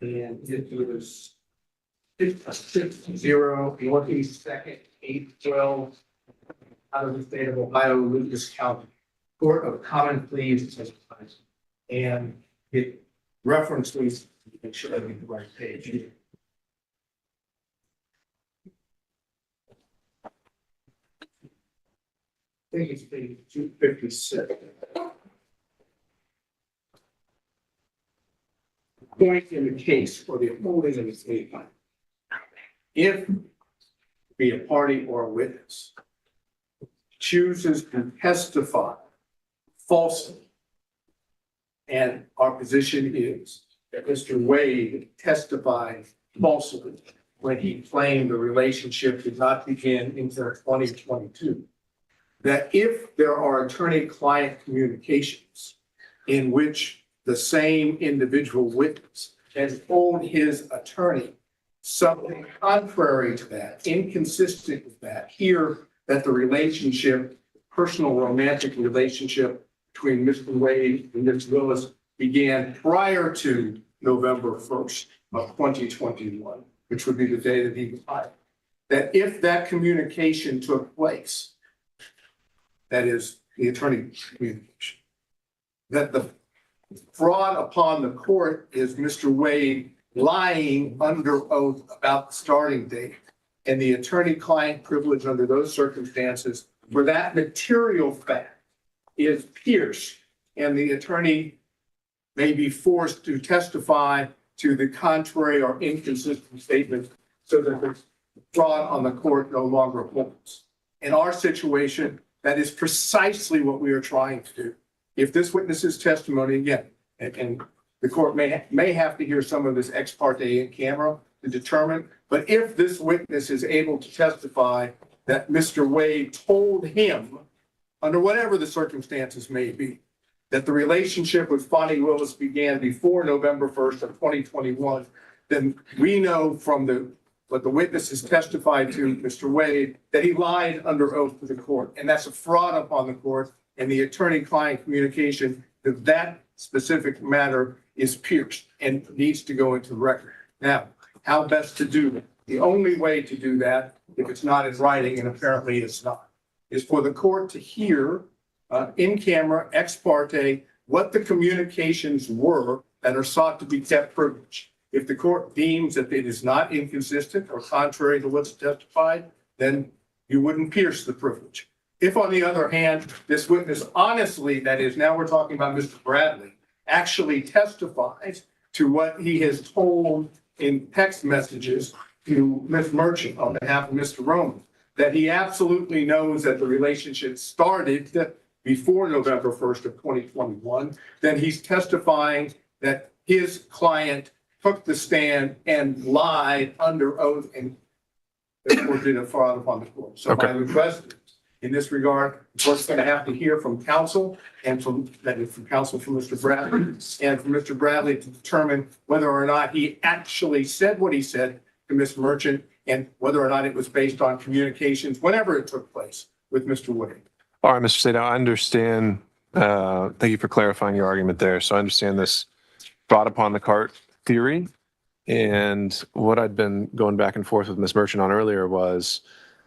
And it was 660 Northeast 2nd 812 out of the state of Ohio, Lucas County, Court of Common Pleas. And it references, make sure I get the right page. I think it's page 256. Point in the case for the holding of the statement. If be a party or a witness chooses to testify falsely, and our position is that Mr. Wade testified falsely when he claimed the relationship did not begin until 2022, that if there are attorney-client communications in which the same individual witness has told his attorney something contrary to that, inconsistent with that, here that the relationship, personal romantic relationship between Mr. Wade and Ms. Willis began prior to November 1st of 2021, which would be the day that he was hired. That if that communication took place, that is the attorney communication, that the fraud upon the court is Mr. Wade lying under oath about the starting date, and the attorney-client privilege under those circumstances for that material fact is pierced, and the attorney may be forced to testify to the contrary or inconsistent statement so that the fraud on the court no longer holds. In our situation, that is precisely what we are trying to do. If this witness's testimony, again, and the court may have to hear some of this ex parte in camera to determine, but if this witness is able to testify that Mr. Wade told him, under whatever the circumstances may be, that the relationship with Fani Willis began before November 1st of 2021, then we know from what the witness has testified to Mr. Wade that he lied under oath to the court, and that's a fraud upon the court, and the attorney-client communication that specific matter is pierced and needs to go into the record. Now, how best to do that? The only way to do that, if it's not in writing, and apparently it's not, is for the court to hear in camera, ex parte, what the communications were that are sought to be kept privileged. If the court deems that it is not inconsistent or contrary to what's testified, then you wouldn't pierce the privilege. If, on the other hand, this witness honestly, that is, now we're talking about Mr. Bradley, actually testifies to what he has told in text messages to Ms. Merchant on behalf of Mr. Roman, that he absolutely knows that the relationship started before November 1st of 2021, then he's testifying that his client took the stand and lied under oath and therefore did a fraud upon the court. So my request in this regard, the court's going to have to hear from counsel and from counsel from Mr. Bradley and from Mr. Bradley to determine whether or not he actually said what he said to Ms. Merchant and whether or not it was based on communications, whenever it took place, with Mr. Wade. All right, Mr. Sadow, I understand. Thank you for clarifying your argument there. So I understand this fraud upon the cart theory. And what I'd been going back and forth with Ms. Merchant on earlier was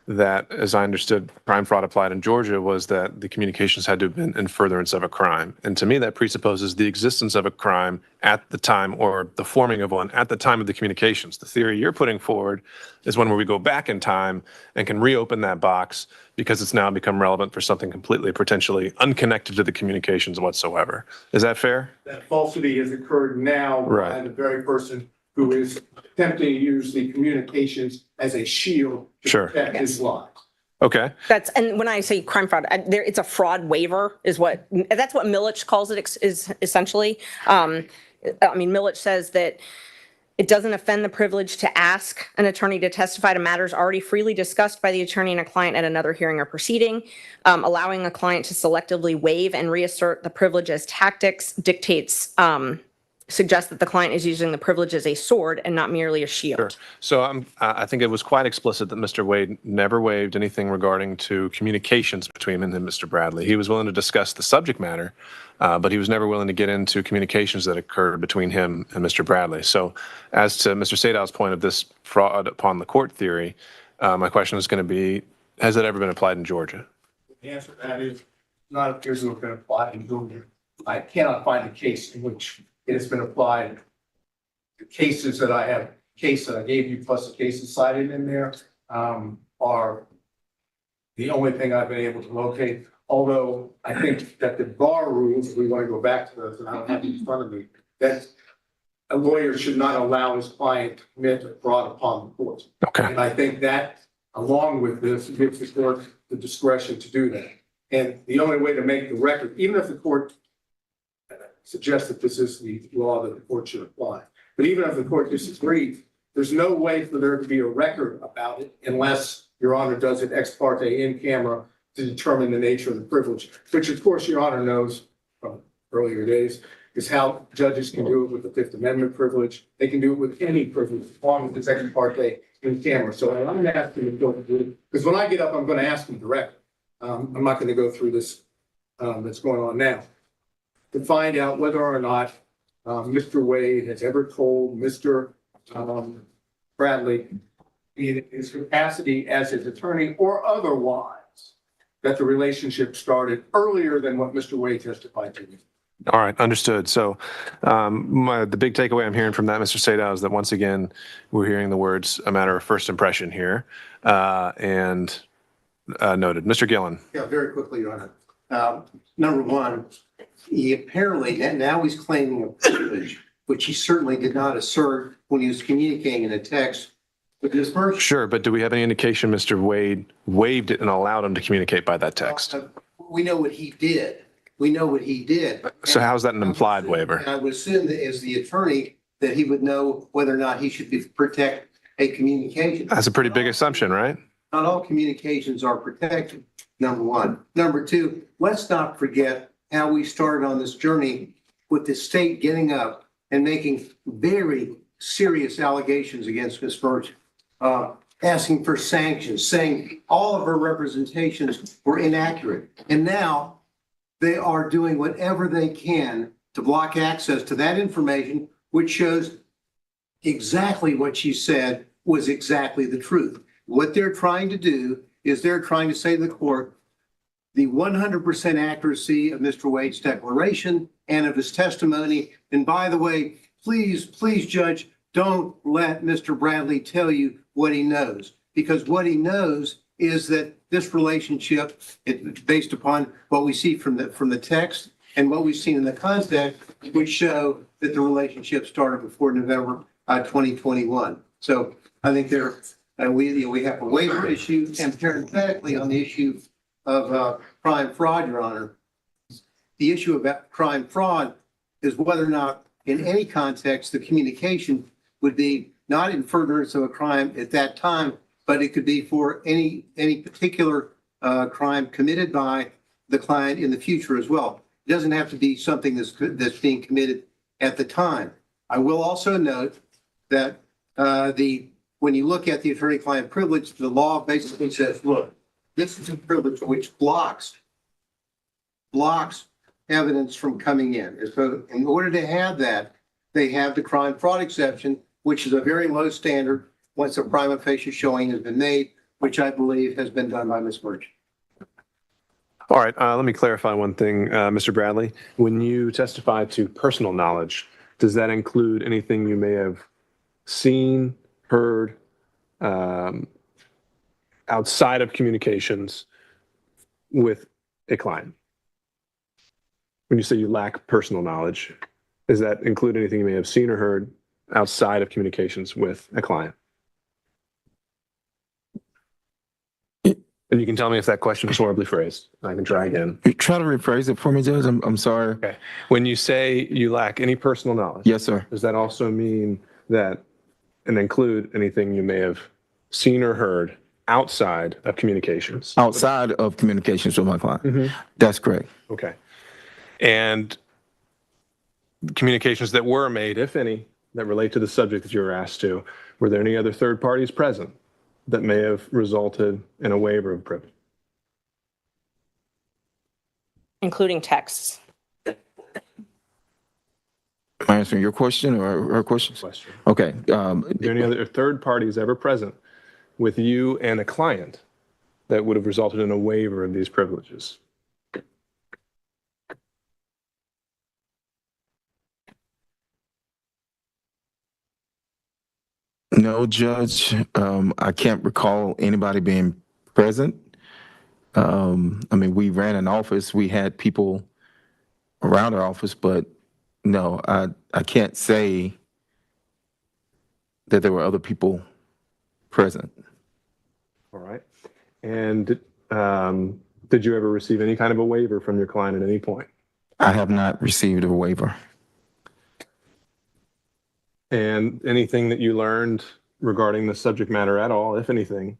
that, as I understood, crime fraud applied in Georgia was that the communications had to have been in furtherance of a crime. And to me, that presupposes the existence of a crime at the time, or the forming of one at the time of the communications. The theory you're putting forward is one where we go back in time and can reopen that box because it's now become relevant for something completely potentially unconnected to the communications whatsoever. Is that fair? That falsity has occurred now by the very person who is attempting to use the communications as a shield to protect his life. Okay. And when I say crime fraud, it's a fraud waiver that's what Millich calls it is essentially. Millich says that it doesn't offend the privilege to ask an attorney to testify to matters already freely discussed by the attorney and a client at another hearing or proceeding. Allowing a client to selectively waive and reassert the privilege as tactics dictates suggests that the client is using the privilege as a sword and not merely a shield. Sure. So I think it was quite explicit that Mr. Wade never waived anything regarding to communications between him and Mr. Bradley. He was willing to discuss the subject matter, but he was never willing to get into communications that occurred between him and Mr. Bradley. So as to Mr. Sadow's point of this fraud upon the court theory, my question is going to be, has it ever been applied in Georgia? The answer to that is not appears to have been applied in Georgia. I cannot find a case in which it has been applied. The cases that I have, case that I gave you, plus the cases cited in there, are the only thing I've been able to locate. Although I think that the bar rules, if we want to go back to those, and I don't have them in front of me, that a lawyer should not allow his client to commit a fraud upon the court. Okay. And I think that, along with this, gives the court the discretion to do that. And the only way to make the record, even if the court suggests that this is the law that the court should apply, but even if the court disagrees, there's no way for there to be a record about it unless Your Honor does it ex parte in camera to determine the nature of the privilege, which of course Your Honor knows from earlier days is how judges can do it with the Fifth Amendment privilege. They can do it with any privilege as long as it's ex parte in camera. So I'm going to ask him to go through, because when I get up, I'm going to ask him directly. I'm not going to go through this that's going on now to find out whether or not Mr. Wade has ever told Mr. Bradley in his capacity as his attorney or otherwise that the relationship started earlier than what Mr. Wade testified to. All right, understood. So the big takeaway I'm hearing from that, Mr. Sadow, is that once again, we're hearing the words a matter of first impression here and noted. Mr. Gillen. Yeah, very quickly, Your Honor. Number one, he apparently, now he's claiming a privilege, which he certainly did not assert when he was communicating in a text with this person. Sure, but do we have any indication Mr. Wade waived it and allowed him to communicate by that text? We know what he did. We know what he did. So how is that an implied waiver? And I would assume that as the attorney, that he would know whether or not he should protect a communication. That's a pretty big assumption, right? Not all communications are protected, number one. Number two, let's not forget how we started on this journey with the state getting up and making very serious allegations against Ms. Merchant, asking for sanctions, saying all of her representations were inaccurate. And now they are doing whatever they can to block access to that information, which shows exactly what she said was exactly the truth. What they're trying to do is they're trying to say to the court, the 100% accuracy of Mr. Wade's declaration and of his testimony. And by the way, please, Judge, don't let Mr. Bradley tell you what he knows, because what he knows is that this relationship, based upon what we see from the text and what we've seen in the context, would show that the relationship started before November 2021. So I think we have a waiver issue, and parenthetically on the issue of crime fraud, Your Honor. The issue about crime fraud is whether or not in any context the communication would be not in furtherance of a crime at that time, but it could be for any particular crime committed by the client in the future as well. It doesn't have to be something that's being committed at the time. I will also note that when you look at the attorney-client privilege, the law basically says, look, this is a privilege which blocks evidence from coming in. So in order to have that, they have the crime fraud exception, which is a very low standard once a prima facie showing has been made, which I believe has been done by Ms. Merchant. All right, let me clarify one thing, Mr. Bradley. When you testify to personal knowledge, does that include anything you may have seen, heard, outside of communications with a client? When you say you lack personal knowledge, does that include anything you may have seen or heard outside of communications with a client? And you can tell me if that question was horribly phrased. I can try again. Try to rephrase it for me, Judge. I'm sorry. Okay. When you say you lack any personal knowledge, Yes, sir. does that also mean that and include anything you may have seen or heard outside of communications? Outside of communications with my client. Mhm. That's correct. Okay. And communications that were made, if any, that relate to the subject that you were asked to, were there any other third parties present that may have resulted in a waiver of privilege? Including texts. Am I answering your question or her question? Okay. Are there any other third parties ever present with you and a client that would have resulted in a waiver of these privileges? No, Judge. I can't recall anybody being present. I mean, we ran an office. We had people around our office, but no, I can't say that there were other people present. All right. And did you ever receive any kind of a waiver from your client at any point? I have not received a waiver. And anything that you learned regarding the subject matter at all, if anything,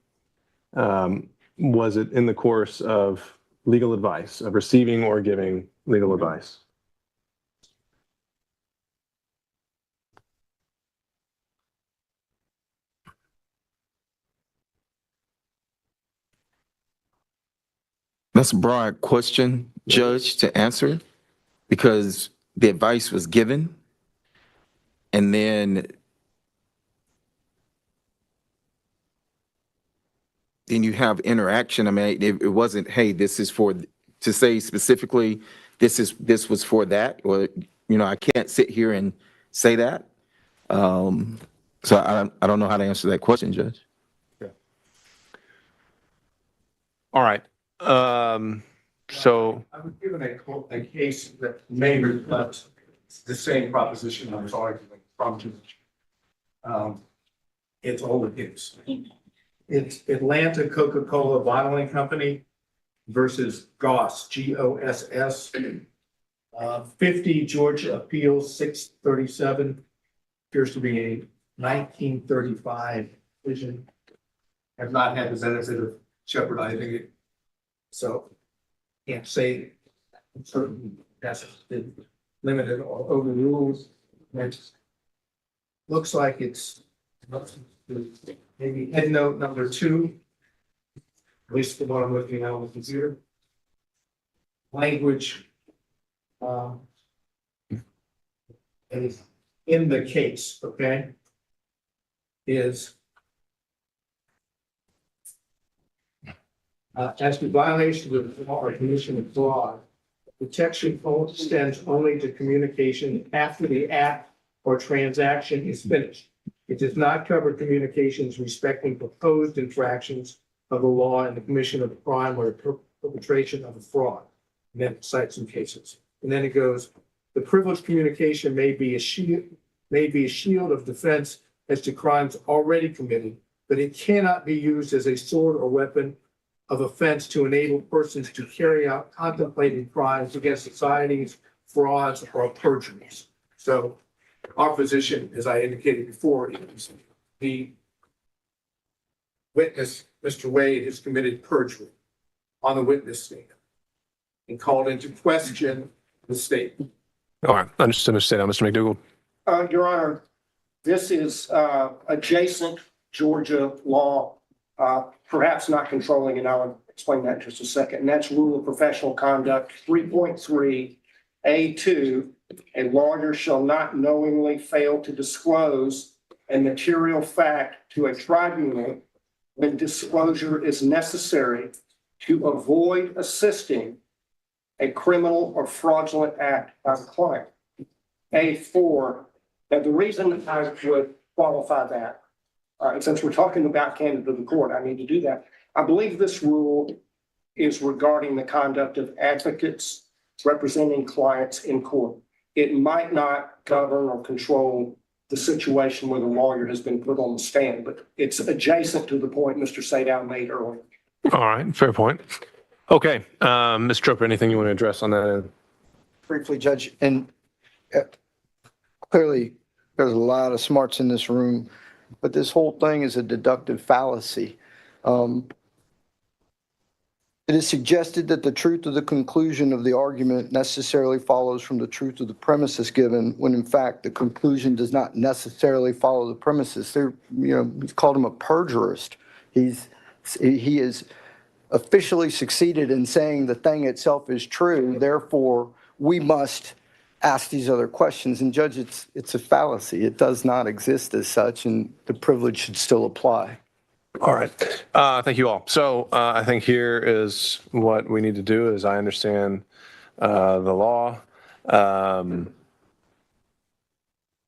was it in the course of legal advice, of receiving or giving legal advice? That's a broad question, Judge, to answer, because the advice was given, and then you have interaction. I mean, it wasn't, hey, this is for, to say specifically, this was for that, or, you know, I can't sit here and say that. So I don't know how to answer that question, Judge. All right. So I was given a case that may reflect the same proposition I was arguing from Judge. It's older case. It's Atlanta Coca-Cola Bottling Company versus Goss, Goss. 50 Georgia Appeals 637, appears to be a 1935 decision. Have not had the benefit of shepherdizing it, so can't say certain that's been limited or overruled. It looks like it's maybe head note number 2, at least the one I'm looking at on the computer. Language is in the case, okay, is as to violation of the law or commission of fraud, protection extends only to communication after the act or transaction is finished. It does not cover communications respecting proposed infractions of the law and the commission of a crime or the perpetration of a fraud. And then it cites some cases. And then it goes, the privileged communication may be a shield of defense as to crimes already committed, but it cannot be used as a sword or weapon of offense to enable persons to carry out contemplated crimes against societies, frauds, or perjuries. So our position, as I indicated before, is the witness, Mr. Wade, has committed perjury on the witness stand and called into question the statement. all right, understood, Mr. State. Mr. McDougall. Your Honor, this is adjacent Georgia law, perhaps not controlling, and I'll explain that in just a second. And that's Rule of Professional Conduct 3.3 A2. A lawyer shall not knowingly fail to disclose a material fact to a tribunal when disclosure is necessary to avoid assisting a criminal or fraudulent act by the client. A4, now the reason I would qualify that, since we're talking about candidate of the court, I need to do that. I believe this rule is regarding the conduct of advocates representing clients in court. It might not govern or control the situation where the lawyer has been put on the stand, but it's adjacent to the point Mr. Sadow made earlier. All right, fair point. Okay, Ms. Trooper, anything you want to address on that end? Briefly, Judge, and clearly there's a lot of smarts in this room, but this whole thing is a deductive fallacy. It is suggested that the truth of the conclusion of the argument necessarily follows from the truth of the premises given, when in fact the conclusion does not necessarily follow the premises. He's called him a perjurist. He is officially succeeded in saying the thing itself is true. Therefore, we must ask these other questions. And Judge, it's a fallacy. It does not exist as such, and the privilege should still apply. All right. Thank you all. So I think here is what we need to do, as I understand the law.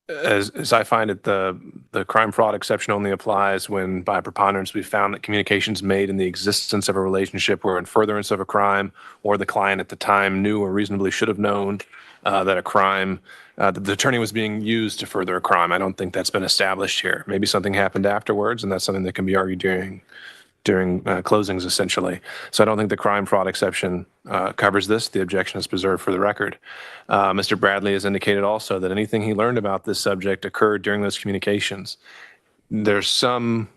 as I find it, the crime fraud exception only applies when by preponderance we found that communications made in the existence of a relationship were in furtherance of a crime, or the client at the time knew or reasonably should have known that a crime, that the attorney was being used to further a crime. I don't think that's been established here. Maybe something happened afterwards, and that's something that can be argued during closings, essentially. So I don't think the crime fraud exception covers this. The objection is preserved for the record. Mr. Bradley has indicated also that anything he learned about this subject occurred during those communications. There's some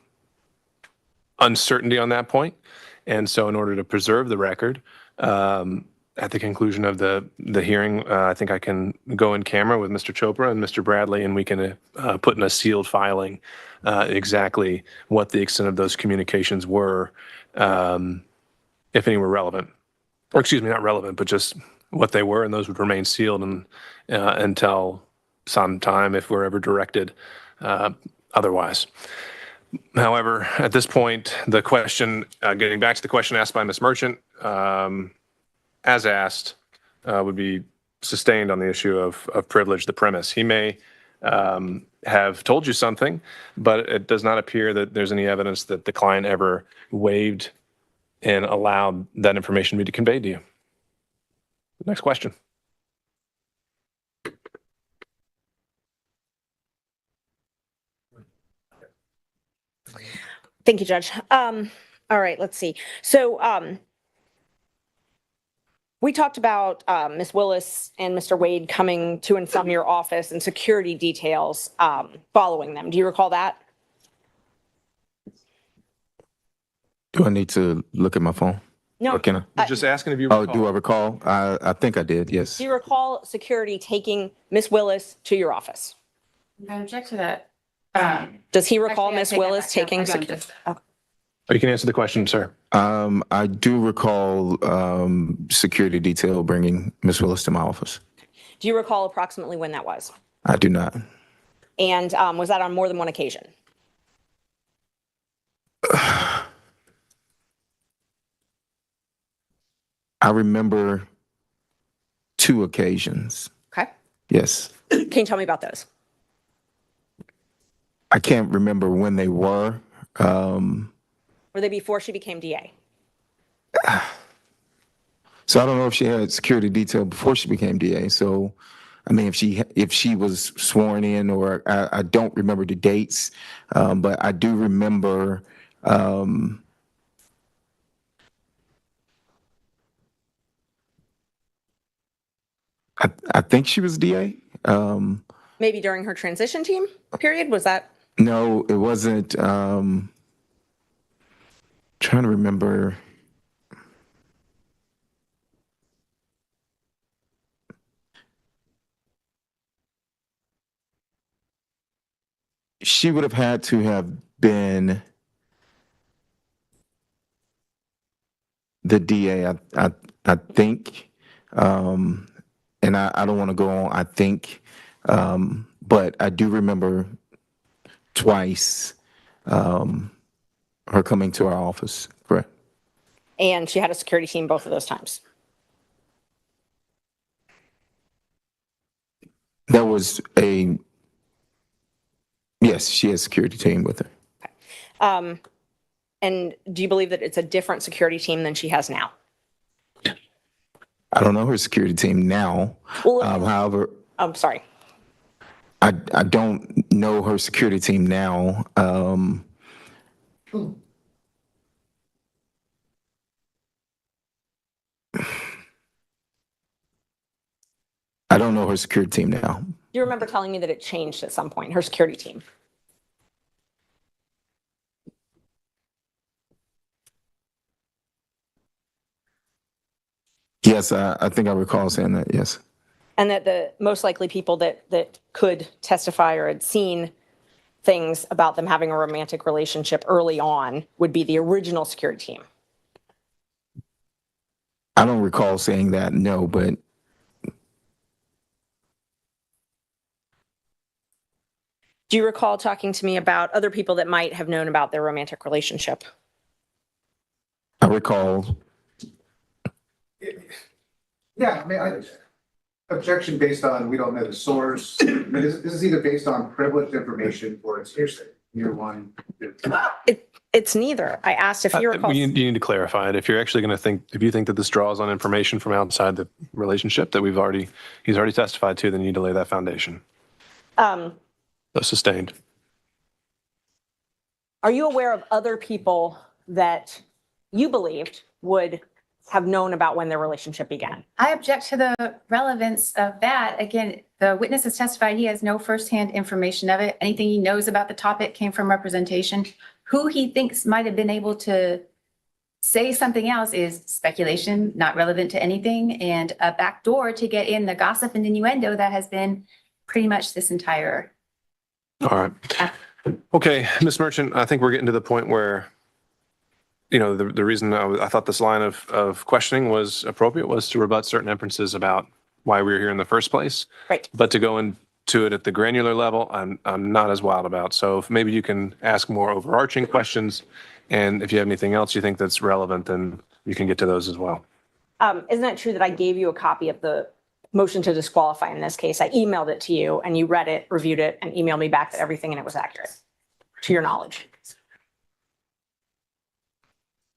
uncertainty on that point, and so in order to preserve the record, at the conclusion of the hearing, I think I can go in camera with Mr. Chopra and Mr. Bradley, and we can put in a sealed filing exactly what the extent of those communications were, if any were relevant. Or excuse me, not relevant, but just what they were, and those would remain sealed until some time if we're ever directed otherwise. However, at this point, the question, getting back to the question asked by Ms. Merchant, as asked, would be sustained on the issue of privilege, the premise. He may have told you something, but it does not appear that there's any evidence that the client ever waived and allowed that information to be conveyed to you. Next question. Thank you, Judge. All right, let's see. So we talked about Ms. Willis and Mr. Wade coming to and from your office and security details following them. Do you recall that? Do I need to look at my phone? No. Or can I? Just asking if you Oh, recall. do I recall? I think I did, yes. Do you recall security taking Ms. Willis to your office? I object to that. Does he recall Actually, I Ms. take that Willis back. No, taking I don't. security? Oh, you can answer the question, sir. I do recall security detail bringing Miss Willis to my office. Do you recall approximately when that was? I do not. And was that on more than one occasion? I remember 2 occasions. Okay. Yes. Can you tell me about those? I can't remember when they were. Were they before she became DA? So I don't know if she had security detail before she became DA. So, I mean, if she was sworn in, or I don't remember the dates, but I do remember. I think she was DA. Maybe during her transition team period? Was that? No, it wasn't. Trying to remember. She would have had to have been the DA, I think. And I don't want to go on, I think. But I do remember twice her coming to our office, correct? And she had a security team both of those times. There was yes, she has a security team with her. And do you believe that it's a different security team than she has now? I don't know her security team now. Well, however, I'm sorry. I don't know her security team now. I don't know her security team now. Do you remember telling me that it changed at some point, her security team? Yes, I think I recall saying that, yes. And that the most likely people that could testify or had seen things about them having a romantic relationship early on would be the original security team? I don't recall saying that, no, but Do you recall talking to me about other people that might have known about their romantic relationship? I recall. Yeah, I mean, Objection based on, we don't know the source. I mean, this is either based on privileged information or it's hearsay. Year one. It's neither. I asked if you recall. You need to clarify it. If you're actually going to think, if you think that this draws on information from outside the relationship that he's already testified to, then you need to lay that foundation. So sustained. Are you aware of other people that you believed would have known about when their relationship began? I object to the relevance of that. Again, the witness has testified he has no firsthand information of it. Anything he knows about the topic came from representation. Who he thinks might have been able to say something else is speculation, not relevant to anything, and a backdoor to get in the gossip and innuendo that has been pretty much this entire. All right. Okay, Ms. Merchant, I think we're getting to the point where, you know, the reason I thought this line of questioning was appropriate was to rebut certain inferences about why we were here in the first place. Right. But to go into it at the granular level, I'm not as wild about. So if maybe you can ask more overarching questions, and if you have anything else you think that's relevant, then you can get to those as well. Isn't it true that I gave you a copy of the motion to disqualify in this case? I emailed it to you and you read it, reviewed it, and emailed me back that everything in it was accurate, to your knowledge.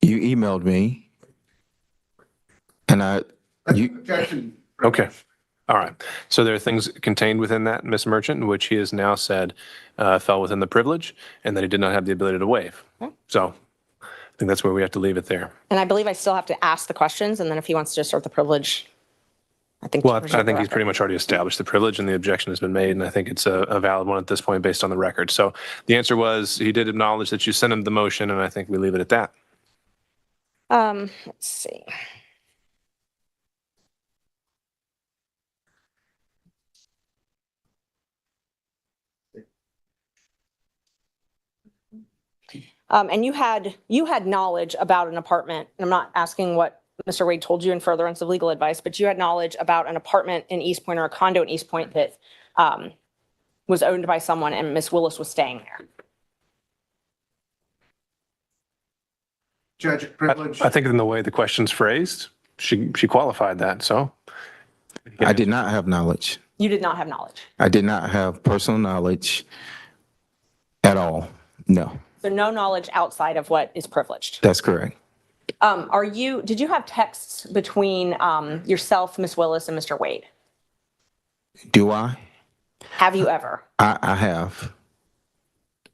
You emailed me, and Objection. Okay. All right. So there are things contained within that, Ms. Merchant, which he has now said fell within the privilege and that he did not have the ability to waive. So I think that's where we have to leave it there. And I believe I still have to ask the questions, and then if he wants to assert the privilege, I think. Well, I think he's pretty much already established the privilege and the objection has been made, and I think it's a valid one at this point based on the record. So the answer was he did acknowledge that you sent him the motion, and I think we leave it at that. Let's see. And you had knowledge about an apartment, and I'm not asking what Mr. Wade told you in furtherance of legal advice, but you had knowledge about an apartment in East Point or a condo in East Point that was owned by someone and Miss Willis was staying there. Judge, privilege. I think in the way the question's phrased, she qualified that, so. I did not have knowledge. You did not have knowledge. I did not have personal knowledge at all. No, So no knowledge outside of what is privileged. that's correct. Did you have texts between yourself, Miss Willis, and Mr. Wade? Do I? Have you ever? I have.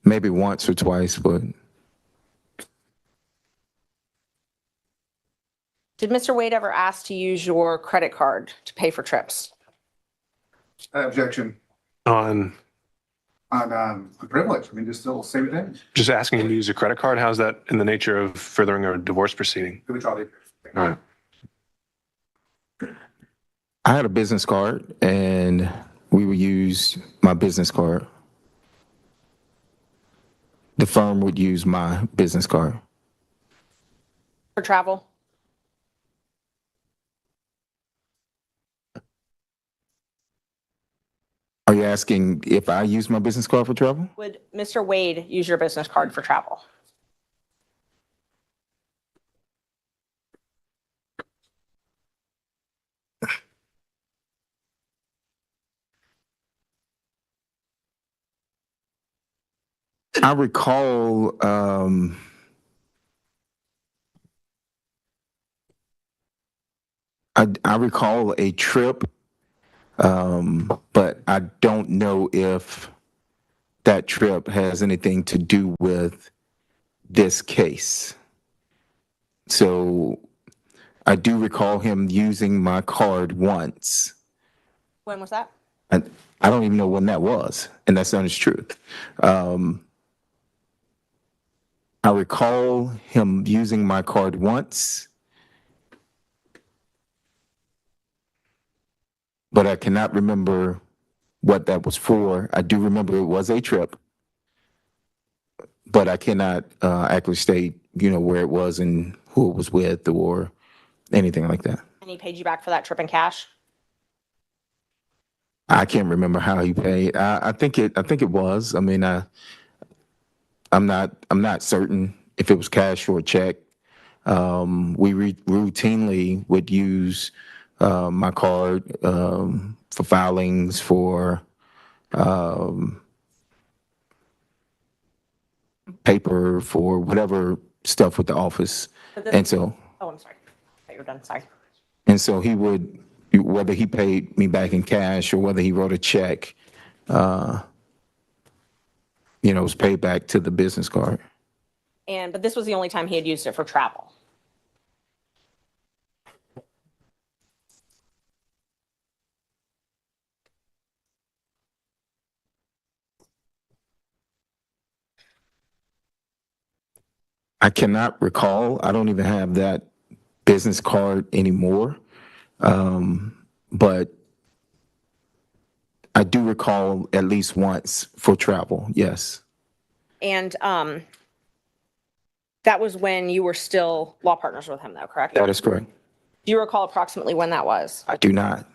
Maybe once or twice, but Did Mr. Wade ever ask to use your credit card to pay for trips? Objection. On Privilege. I mean, just still same thing. just asking him to use a credit card, how's that in the nature of furthering a divorce proceeding? Do we try to- All right. I had a business card and we would use my business card. The firm would use my business card. For travel? Are you asking if I use my business card for travel? Would Mr. Wade use your business card for travel? I recall, I recall a trip, but I don't know if that trip has anything to do with this case. So I do recall him using my card once. When was that? And I don't even know when that was, and that's the honest truth. I recall him using my card once, but I cannot remember what that was for. I do remember it was a trip, but I cannot accurately state, where it was and who it was with or anything like that. And he paid you back for that trip in cash? I can't remember how he paid. I think it was. I mean, I'm not certain if it was cash or a check. We routinely would use my card for filings, for paper, for whatever stuff with the office. But this- And so, Oh, I'm sorry. I thought you were done. Sorry. and so he would, whether he paid me back in cash or whether he wrote a check, it was paid back to the business card. But this was the only time he had used it for travel. I cannot recall. I don't even have that business card anymore. But I do recall at least once for travel, yes. And that was when you were still law partners with him, though, correct? That is correct. Do you recall approximately when that was? I do not.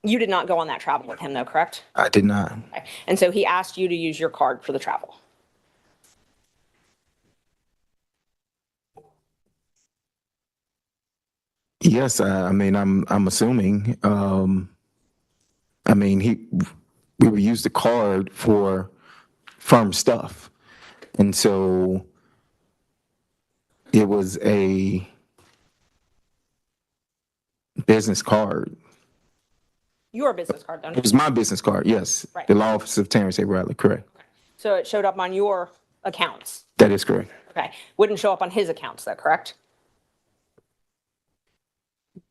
You did not go on that travel with him, though, correct? I did not. Okay. And so he asked you to use your card for the travel. Yes, I mean, I'm assuming. I mean, we would use the card for firm stuff. And so it was a business card. Your business card, though. It was my business card, yes. Right. The law office of Terrence A. Bradley, correct. So it showed up on your accounts. That is correct. Okay. Wouldn't show up on his accounts, though, correct?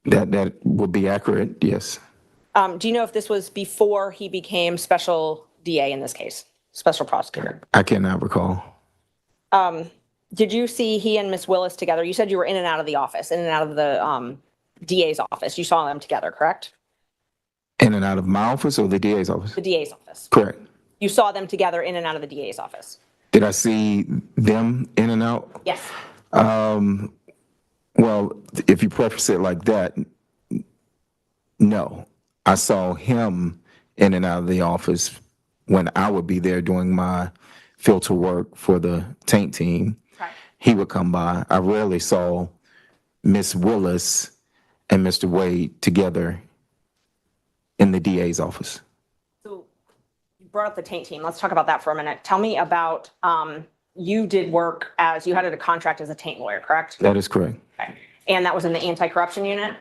That would be accurate, yes. Do you know if this was before he became special DA in this case, special prosecutor? I cannot recall. Did you see he and Miss Willis together? You said you were in and out of the office, in and out of the DA's office. You saw them together, correct? In and out of my office or the DA's office? The DA's office. Correct. You saw them together in and out of the DA's office? Did I see them in and out? Yes. Well, if you preface it like that, no. I saw him in and out of the office when I would be there doing my filter work for the taint team. Right. He would come by. I rarely saw Miss Willis and Mr. Wade together in the DA's office. So you brought up the taint team. Let's talk about that for a minute. Tell me about, you did work you had a contract as a taint lawyer, correct? That is correct. Okay. And that was in the anti-corruption unit?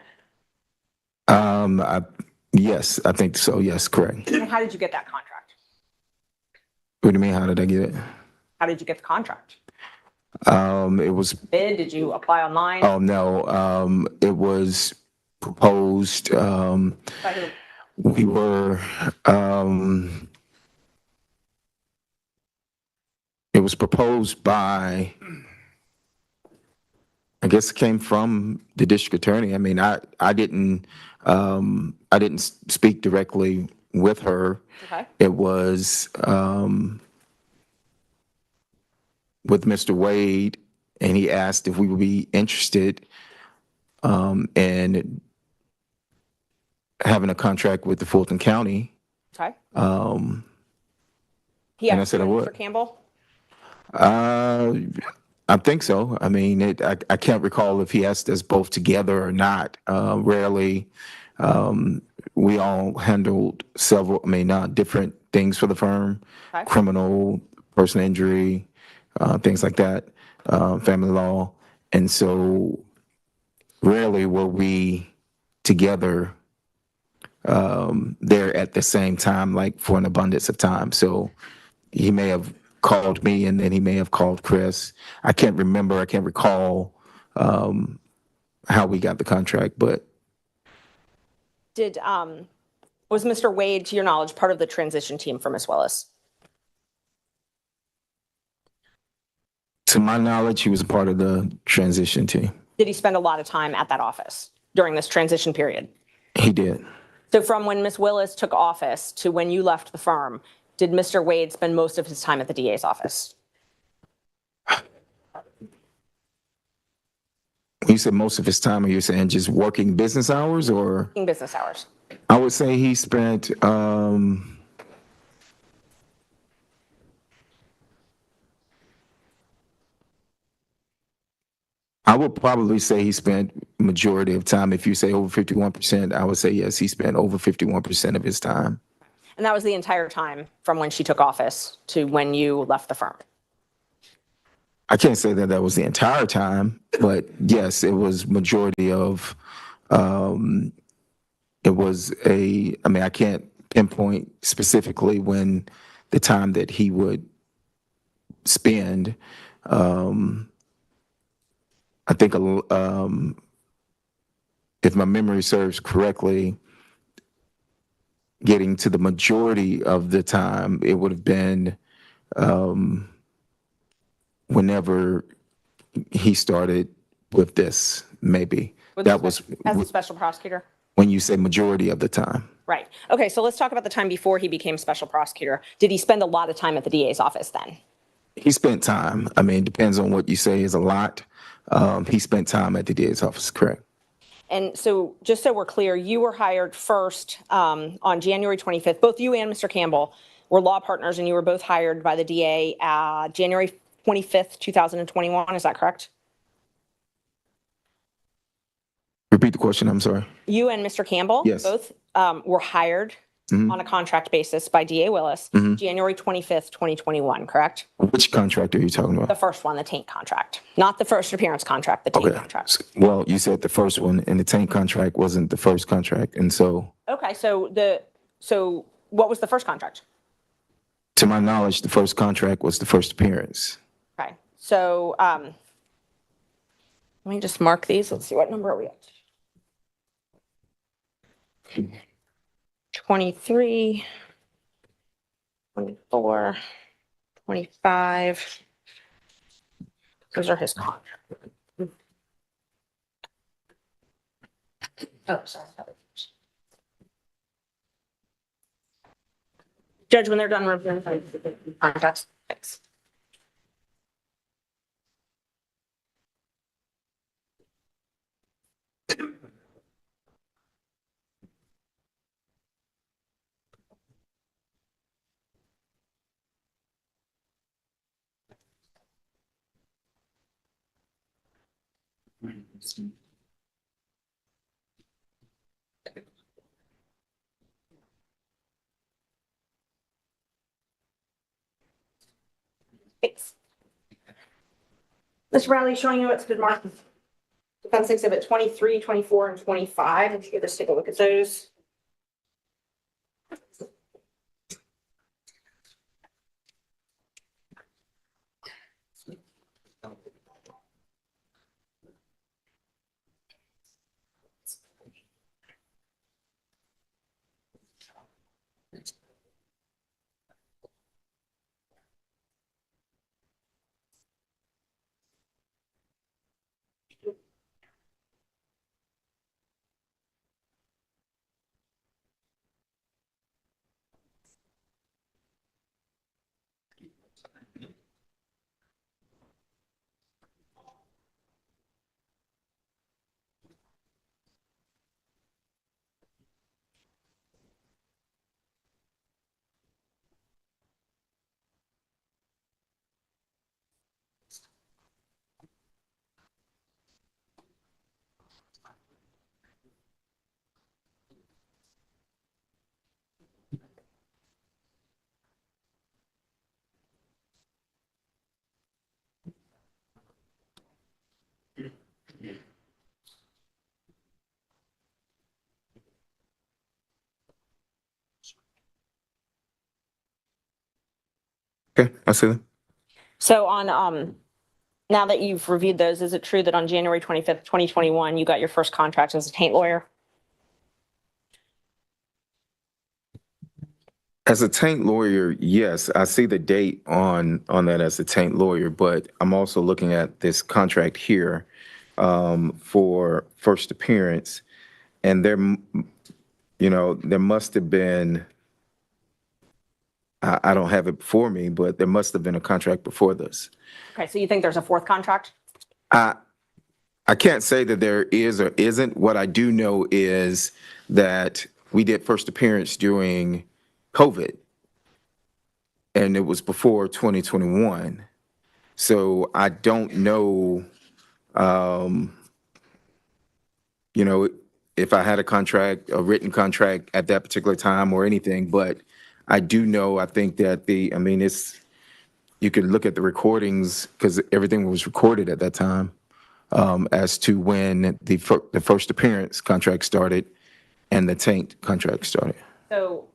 Yes, I think so. Yes, correct. And how did you get that contract? What do you mean? How did I get it? How did you get the contract? It was, Bid? Did you apply online? oh no, it was proposed. By who? We were, it was proposed by, I guess it came from the district attorney. I mean, I didn't speak directly with her. Okay. It was with Mr. Wade, and he asked if we would be interested in having a contract with the Fulton County. Okay. He And I asked said I you, would. Mr. Campbell? I think so. I mean, I can't recall if he asked us both together or not. Rarely. We all handled several, different things for the firm, Okay. criminal, personal injury, things like that, family law. And so rarely were we together there at the same time, like for an abundance of time. So he may have called me and then he may have called Chris. I can't recall how we got the contract, but Was Mr. Wade, to your knowledge, part of the transition team for Ms. Willis? to my knowledge, he was a part of the transition team. Did he spend a lot of time at that office during this transition period? He did. So from when Ms. Willis took office to when you left the firm, did Mr. Wade spend most of his time at the DA's office? You said most of his time, are you saying just working business hours or? Working business hours. I would say he spent, I would probably say he spent majority of time. If you say over 51%, I would say yes, he spent over 51% of his time. And that was the entire time from when she took office to when you left the firm? I can't say that that was the entire time, but yes, it was majority of, it was I mean, I can't pinpoint specifically when the time that he would spend. I think, if my memory serves correctly, getting to the majority of the time, it would have been whenever he started with this, maybe. That was As a special prosecutor? when you say majority of the time. Right. Okay, so let's talk about the time before he became special prosecutor. Did he spend a lot of time at the DA's office then? He spent time. I mean, it depends on what you say is a lot. He spent time at the DA's office, correct? And so just so we're clear, you were hired first on January 25th. Both you and Mr. Campbell were law partners, and you were both hired by the DA January 25th, 2021. Is that correct? Repeat the question, I'm sorry. You and Mr. Campbell Yes. both were hired on a contract basis by DA Willis, January 25th, 2021, correct? Which contract are you talking The about? first one, the taint contract, not the first appearance contract, the taint contract. Well, you said the first one, and the tank contract wasn't the first contract. And so, Okay, so what was the first contract? to my knowledge, the first contract was the first appearance. Okay, so let me just mark these. Let's see, what number are we at? 23, 24, 25. Those are his contracts. Oh, sorry. Judge, when they're done reviewing contracts, thanks. Thanks. Mr. Bradley, showing you what's been marked. Defense Exhibit 23, 24, and 25. If you could just take a look at those. Okay, I see them. So on, now that you've reviewed those, is it true that on January 25th, 2021, you got your first contract as a taint lawyer? As a taint lawyer, yes, I see the date on that as a taint lawyer, but I'm also looking at this contract here for first appearance, and there must have been, I don't have it before me, but there must have been a contract before this. Okay, so you think there's a fourth contract? I can't say that there is or isn't. What I do know is that we did first appearance during COVID, and it was before 2021. So I don't know you know, if I had a contract, a written contract at that particular time or anything, but I do know, I think that you could look at the recordings because everything was recorded at that time as to when the first appearance contract started and the taint contract started. So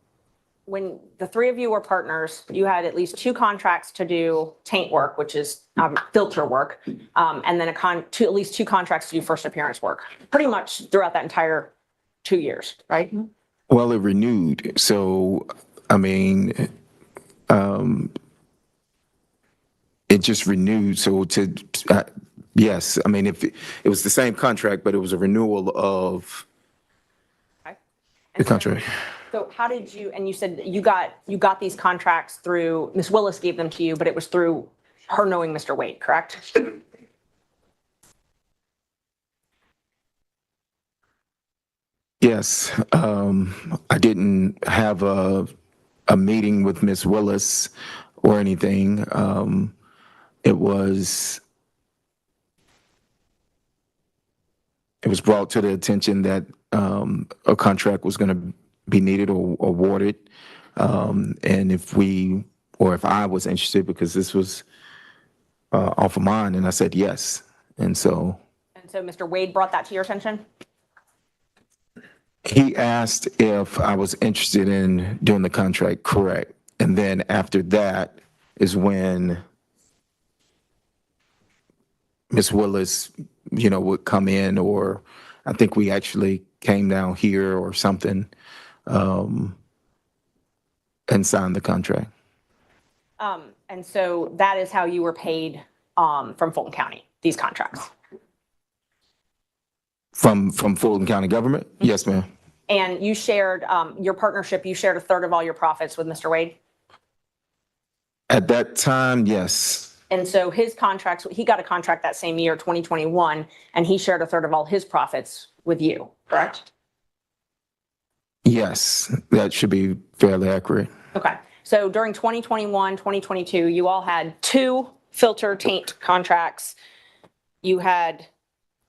when the three of you were partners, you had at least 2 contracts to do taint work, which is filter work, and then at least 2 contracts to do first appearance work, pretty much throughout that entire 2 years, right? Well, it renewed. So, I mean, it just renewed. So yes, I mean, if it was the same contract, but it was a renewal of the contract. So how did you, and you said that you got these contracts through, Ms. Willis gave them to you, but it was through her knowing Mr. Wade, correct? Yes, I didn't have a meeting with Ms. Willis or anything. It was brought to the attention that a contract was going to be needed or awarded, and if I was interested, because this was off of mine, and I said yes, and so Mr. Wade brought that to your attention? he asked if I was interested in doing the contract, correct. And then after that is when Ms. Willis, would come in, or I think we actually came down here or something, and signed the contract. And so that is how you were paid from Fulton County, these contracts? From Fulton County government? Yes, ma'am. And you shared, your partnership, you shared 1/3 of all your profits with Mr. Wade? At that time, yes. And so his contracts, he got a contract that same year, 2021, and he shared 1/3 of all his profits with you, correct? Yes, that should be fairly accurate. Okay. So during 2021, 2022, you all had 2 filter taint contracts. You had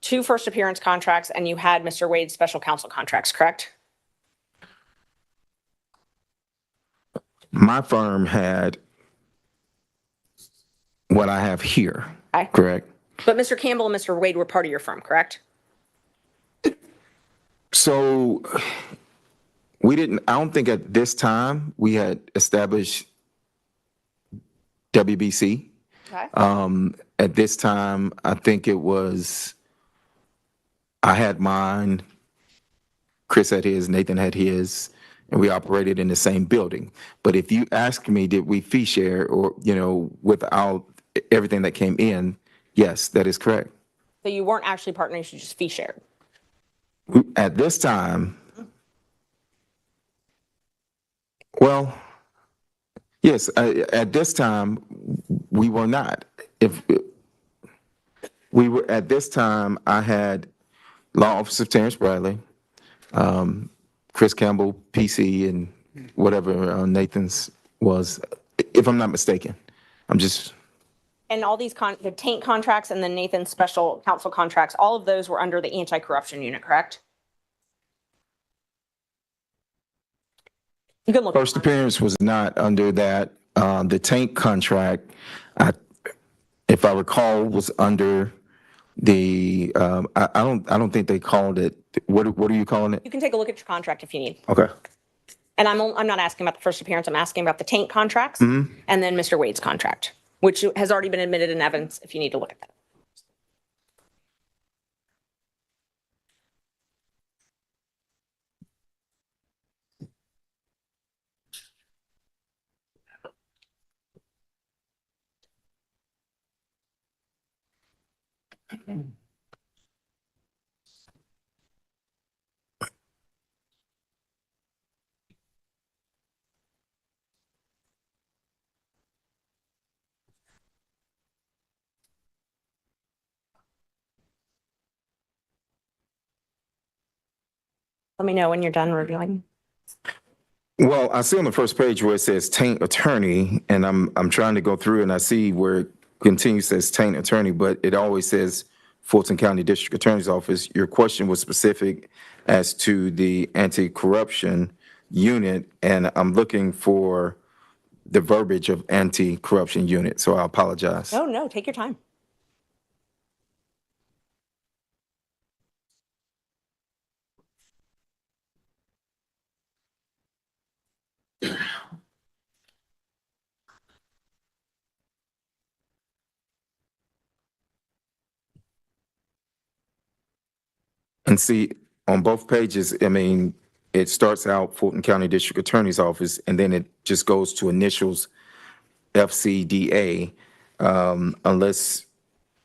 2 first appearance contracts, and you had Mr. Wade's special counsel contracts, correct? My firm had what I have here, Okay. correct? But Mr. Campbell and Mr. Wade were part of your firm, correct? So I don't think at this time we had established WBC. Okay. At this time, I think I had mine, Chris had his, Nathan had his, and we operated in the same building. But if you ask me, did we fee share or, without everything that came in, yes, that is correct. So you weren't actually partners, you just fee shared. At this time, well, yes, at this time, we were not. At this time, I had Law Officer Terrence Bradley, Chris Campbell, PC, and whatever Nathan's was, if I'm not mistaken. And all these the taint contracts and the Nathan's special counsel contracts, all of those were under the anti-corruption unit, correct? You can look. First appearance was not under that. The taint contract, if I recall, was under the. I don't think they called it. What are you calling it? You can take a look at your contract if you need. Okay. And I'm not asking about the first appearance. I'm asking about the taint contracts and then Mr. Wade's contract, which has already been admitted in evidence if you need to look at that. Let me know when you're done reviewing. Well, I see on the first page where it says taint attorney, and I'm trying to go through and I see where it continues says taint attorney, but it always says Fulton County District Attorney's Office. Your question was specific as to the anti-corruption unit, and I'm looking for the verbiage of anti-corruption unit, so I apologize. No, no, take your time. And see, on both pages, I mean, it starts out Fulton County District Attorney's Office, and then it just goes to initials FCDA, unless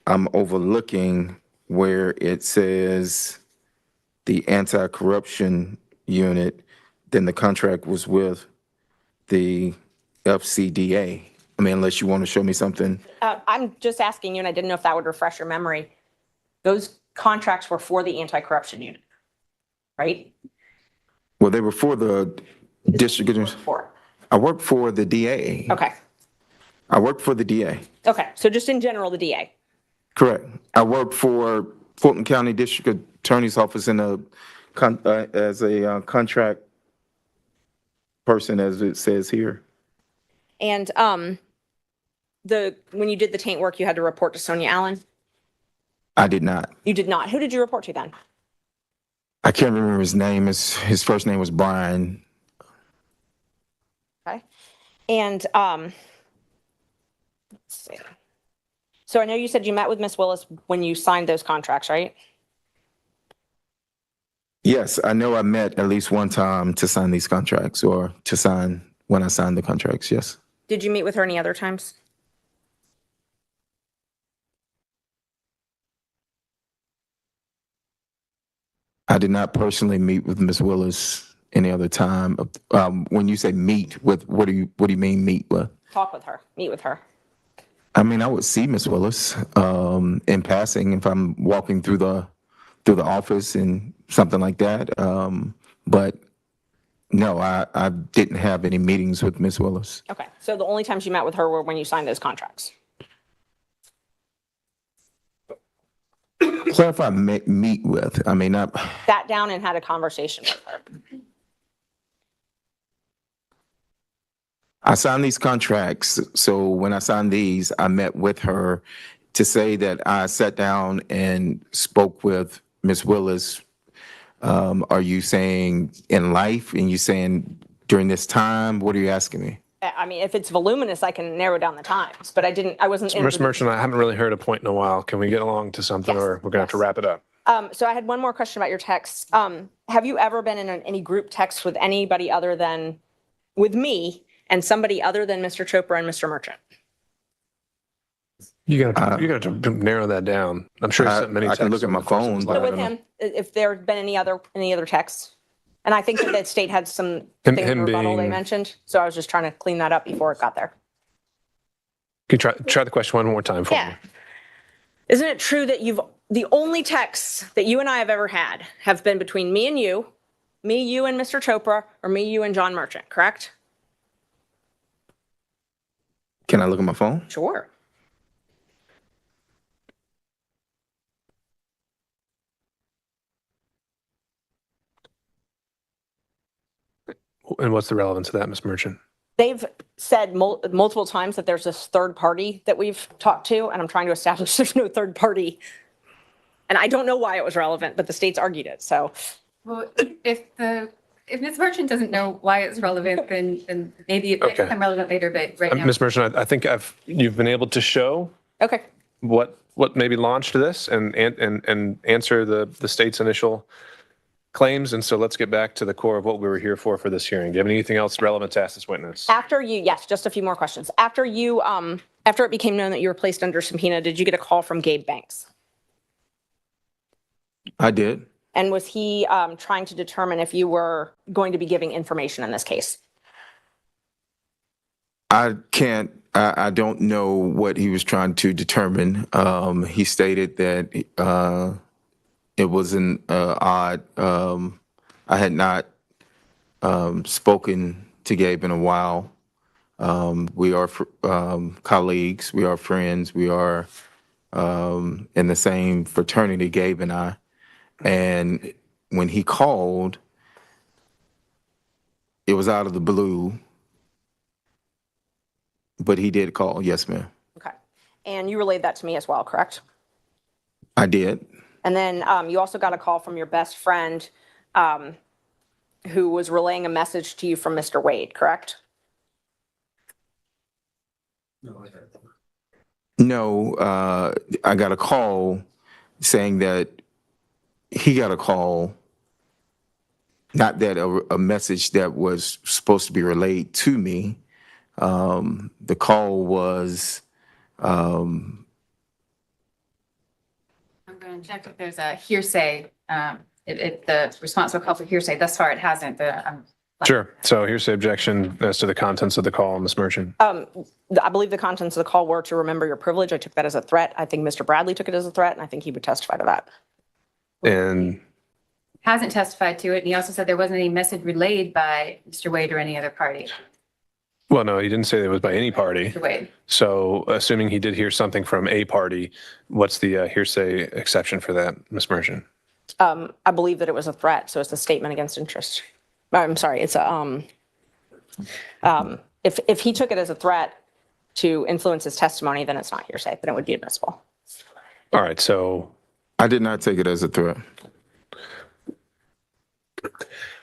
I'm overlooking where it says the anti-corruption unit, then the contract was with the FCDA. I mean, unless you want to show me something. I'm just asking you, and I didn't know if that would refresh your memory. Those contracts were for the anti-corruption unit, right? Well, they were for the district. For. I work for the DA. Okay. I work for the DA. Okay. So just in general, the DA. Correct. I work for Fulton County District Attorney's Office in as a contract person, as it says here. And when you did the taint work, you had to report to Sonia Allen? I did not. You did not. Who did you report to then? I can't remember his name. His first name was Brian. Okay. And let's see. So I know you said you met with Miss Willis when you signed those contracts, right? Yes, I know I met at least one time to sign these contracts, or to sign when I signed the contracts, yes. Did you meet with her any other times? I did not personally meet with Ms. Willis any other time. When you say meet with, what do you mean meet with? Talk with her, meet with her. I mean, I would see Ms. Willis in passing if I'm walking through the office and something like that. But no, I didn't have any meetings with Ms. Willis. Okay. So the only times you met with her were when you signed those contracts? Clarify meet with. I mean, Sat down and had a conversation with her. I signed these contracts. So when I signed these, I met with her to say that I sat down and spoke with Ms. Willis. Are you saying in life, and you saying during this time? What are you asking me? I mean, if it's voluminous, I can narrow down the times, but I wasn't. Ms. Merchant, I haven't really heard a point in a while. Can we get along to something, Yes. or we're gonna have to wrap it up? So I had one more question about your text. Have you ever been in any group text with anybody other than, with me and somebody other than Mr. Chopra and Mr. Merchant? You gotta narrow that down. I'm sure you sent many I texts. can look at my phone. So with him, if there had been any other texts? And I think that the state had some Him things in rebuttal they being- mentioned. So I was just trying to clean that up before it got there. Can you try the question one more time for Yeah. me? Isn't it true that the only texts that you and I have ever had have been between me, you and Mr. Chopra, or me, you and John Merchant, correct? Can I look at my phone? Sure. And what's the relevance of that, Ms. Merchant? They've said multiple times that there's this third party that we've talked to, and I'm trying to establish there's no third party. And I don't know why it was relevant, but the state's argued it, so. Well, if Ms. Merchant doesn't know why it's relevant, then maybe it might Okay. become relevant later, but right now. Ms. Merchant, I think you've been able to show Okay. what maybe launched this and answer the state's initial claims. And so let's get back to the core of what we were here for this hearing. Do you have anything else relevant to ask this witness? Yes, just a few more questions. After it became known that you were placed under subpoena, did you get a call from Gabe Banks? I did. And was he trying to determine if you were going to be giving information in this case? I don't know what he was trying to determine. He stated that it was an odd, I had not spoken to Gabe in a while. We are colleagues, we are friends, we are in the same fraternity, Gabe and I. And when he called, it was out of the blue, but he did call. Yes, ma'am. Okay. And you relayed that to me as well, correct? I did. And then you also got a call from your best friend who was relaying a message to you from Mr. Wade, correct? No, I got a call saying that he got a call, not that a message that was supposed to be relayed to me. The call was, I'm going to check if there's a hearsay, if the responsible call for hearsay. Thus far, it hasn't. Sure. So hearsay objection as to the contents of the call, Ms. Merchant. I believe the contents of the call were to remember your privilege. I took that as a threat. I think Mr. Bradley took it as a threat, and I think he would testify to that. And Hasn't testified to it. And he also said there wasn't any message relayed by Mr. Wade or any other party. well, no, he didn't say it was by any party. Mr. Wade. So assuming he did hear something from a party, what's the hearsay exception for that, Ms. Merchant? I believe that it was a threat, so it's a statement against interest. I'm sorry, it's a, if he took it as a threat to influence his testimony, then it's not hearsay, then it would be admissible. All right. So I did not take it as a threat.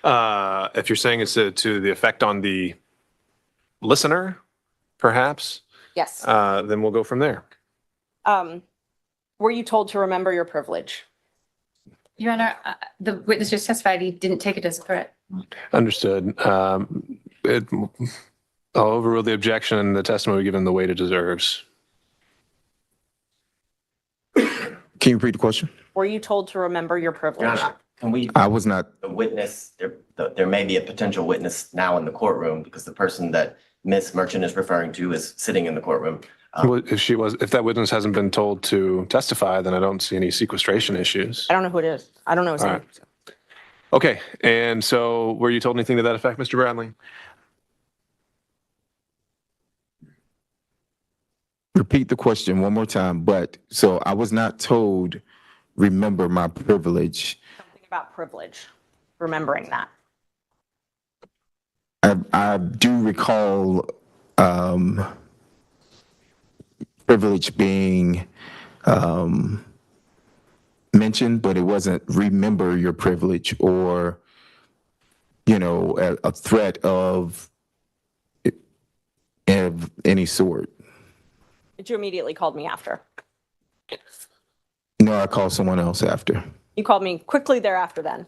if you're saying it's to the effect on the listener, perhaps, Yes. then we'll go from there. Were you told to remember your privilege? Your Honor, the witness just testified he didn't take it as a threat. Understood. I'll overrule the objection and the testimony given the weight it deserves. Can you repeat the question? Were you told to remember your privilege? Can we, I was not. the witness, there may be a potential witness now in the courtroom because the person that Ms. Merchant is referring to is sitting in the courtroom. Well, if that witness hasn't been told to testify, then I don't see any sequestration issues. I don't know who it is. I don't know his All name. right. Okay. And so were you told anything to that effect, Mr. Bradley? Repeat the question one more time. But so I was not told, remember my privilege. Something about privilege, remembering that. I do recall privilege being mentioned, but it wasn't remember your privilege or, a threat of any sort. Did you immediately called me after? No, I called someone else after. You called me quickly thereafter then?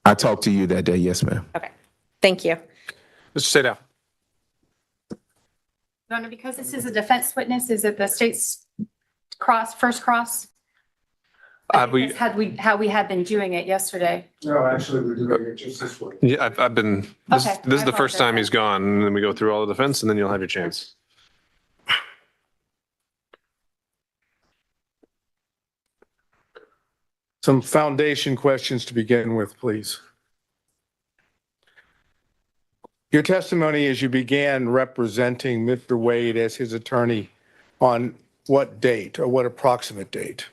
I talked to you that day, yes, ma'am. Okay, thank you. Mr. Sadow. Your Honor, because this is a defense witness, is it the state's first cross? Have How we had been doing it yesterday. No, actually, we're doing it just this way. Yeah, I've been, this Okay, is I the first apologize. time he's gone, and then we go through all the defense, and then you'll have your chance. Some foundation questions to begin with, please. Your testimony as you began representing Mr. Wade as his attorney on what date or what approximate date?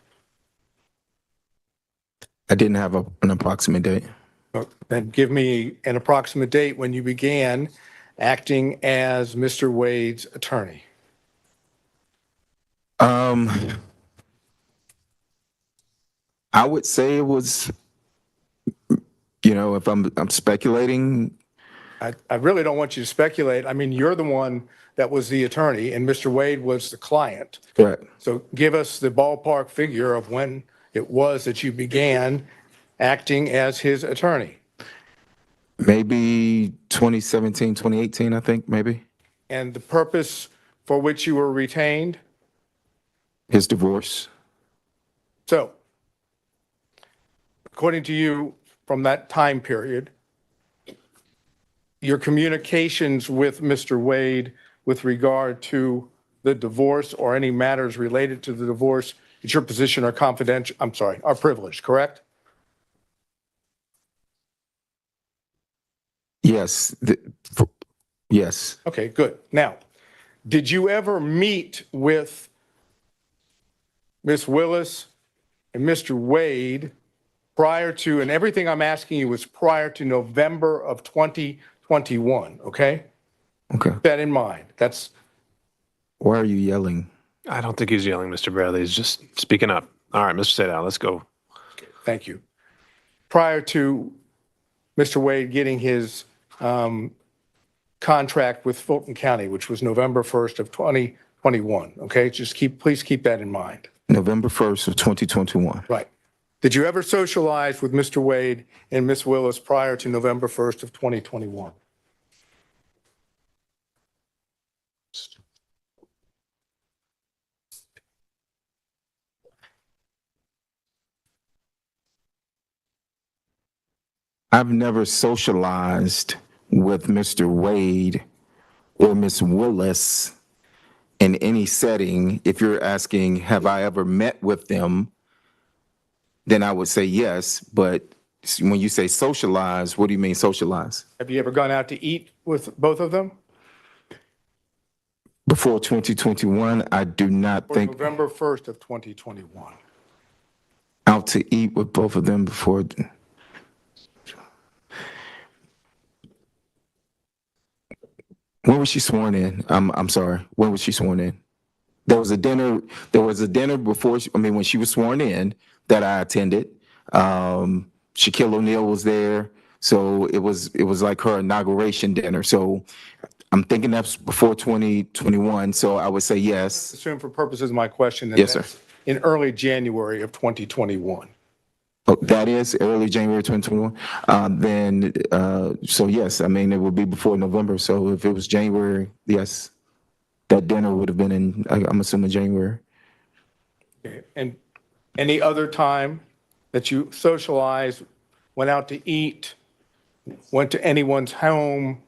I didn't have an approximate date. Then give me an approximate date when you began acting as Mr. Wade's attorney. I would say it was, if I'm speculating. I really don't want you to speculate. I mean, you're the one that was the attorney and Mr. Wade was the client. Correct. So give us the ballpark figure of when it was that you began acting as his attorney. Maybe 2017, 2018, I think, maybe. And the purpose for which you were retained? His divorce. So, according to you, from that time period, your communications with Mr. Wade with regard to the divorce or any matters related to the divorce, it's your position are confidential, are privileged, correct? Yes. Yes. Okay, good. Now, did you ever meet with Ms. Willis, and Mr. Wade prior to, and everything I'm asking you was prior to November of 2021, okay? Okay. Keep that in mind. That's, Why are you yelling? I don't think he's yelling, Mr. Bradley. He's just speaking up. All right, Mr. Sadal, let's go. thank you. Prior to Mr. Wade getting his contract with Fulton County, which was November 1st of 2021, okay? Please keep that in mind. November 1st of 2021. Right. Did you ever socialize with Mr. Wade and Ms. Willis prior to November 1st of 2021? I've never socialized with Mr. Wade or Ms. Willis in any setting. If you're asking, have I ever met with them, then I would say yes. But when you say socialize, what do you mean socialize? Have you ever gone out to eat with both of them? Before 2021, I do not Or think November 1st of 2021? out to eat with both of them before. When was she sworn in? I'm sorry. When was she sworn in? There was a dinner before, when she was sworn in that I attended. Shaquille O'Neal was there. So it was like her inauguration dinner. So I'm thinking that's before 2021. So I would say yes. Assume for purposes of my question that Yes, sir. that's in early January of 2021. Oh, that is early January 2021. So yes, it would be before November. So if it was January, yes, that dinner would have been in, I'm assuming January. Okay. And any other time that you socialized, went out to eat, went to anyone's home,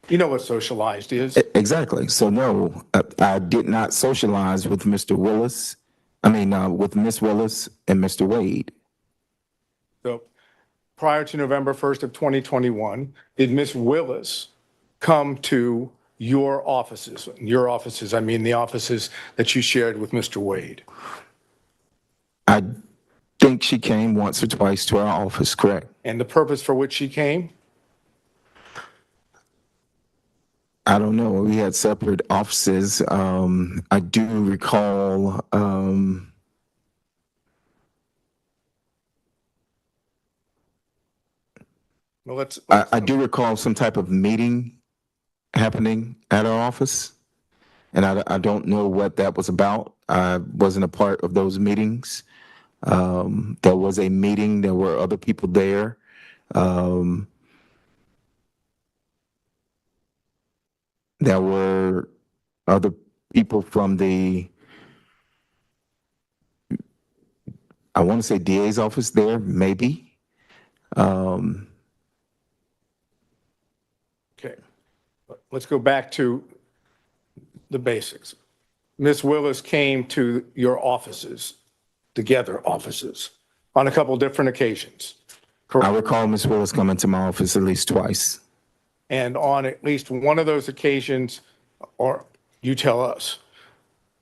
you know what socialized is? Exactly. So no, I did not socialize with Mr. Willis. With Miss Willis and Mr. Wade. So prior to November 1st of 2021, did Miss Willis come to your offices? Your offices, I mean the offices that you shared with Mr. Wade. I think she came once or twice to our office, correct? And the purpose for which she came? I don't know. We had separate offices. I do recall, Well, let's I do recall some type of meeting happening at our office, and I don't know what that was about. I wasn't a part of those meetings. There was a meeting. There were other people there. There were other people from the, I want to say DA's office there, maybe. Okay. Let's go back to the basics. Miss Willis came to your offices, together offices, on a couple different occasions. I recall Ms. Willis coming to my office at least twice. And on at least one of those occasions, or you tell us,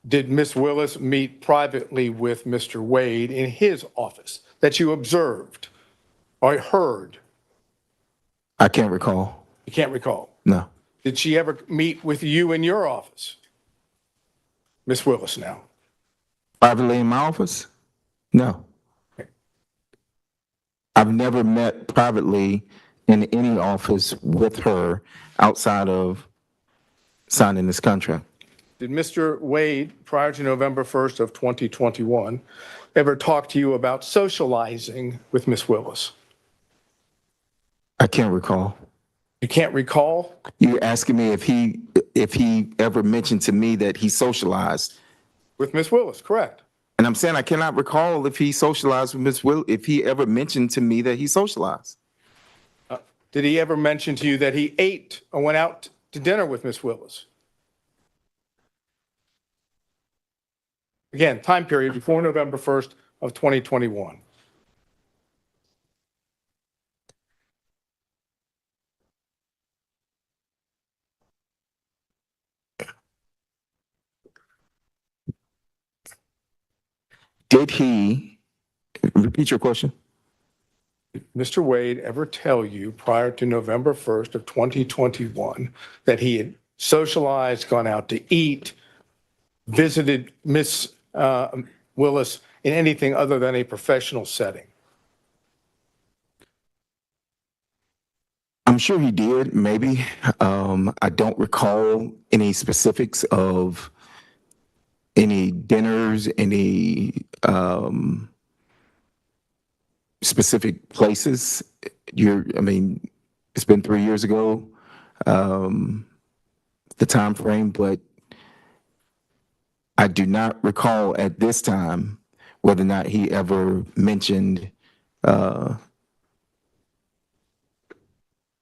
did Miss Willis meet privately with Mr. Wade in his office that you observed or heard? I can't recall. You can't recall. No. Did she ever meet with you in your office? Miss Willis now. Privately in my office? No. I've never met privately in any office with her outside of signing this contract. Did Mr. Wade, prior to November 1st of 2021, ever talk to you about socializing with Miss Willis? I can't recall. You can't recall? You're asking me if he ever mentioned to me that he socialized. With Miss Willis, correct. And I'm saying I cannot recall if he socialized with Miss Will, if he ever mentioned to me that he socialized. Did he ever mention to you that he ate or went out to dinner with Miss Willis? Again, time period before November 1st of 2021. did he, repeat your question? Did Mr. Wade ever tell you prior to November 1st of 2021 that he had socialized, gone out to eat, visited Miss Willis in anything other than a professional setting? I'm sure he did, maybe. I don't recall any specifics of any dinners, any specific places. I mean, it's been 3 years ago, the time frame, but I do not recall at this time whether or not he ever mentioned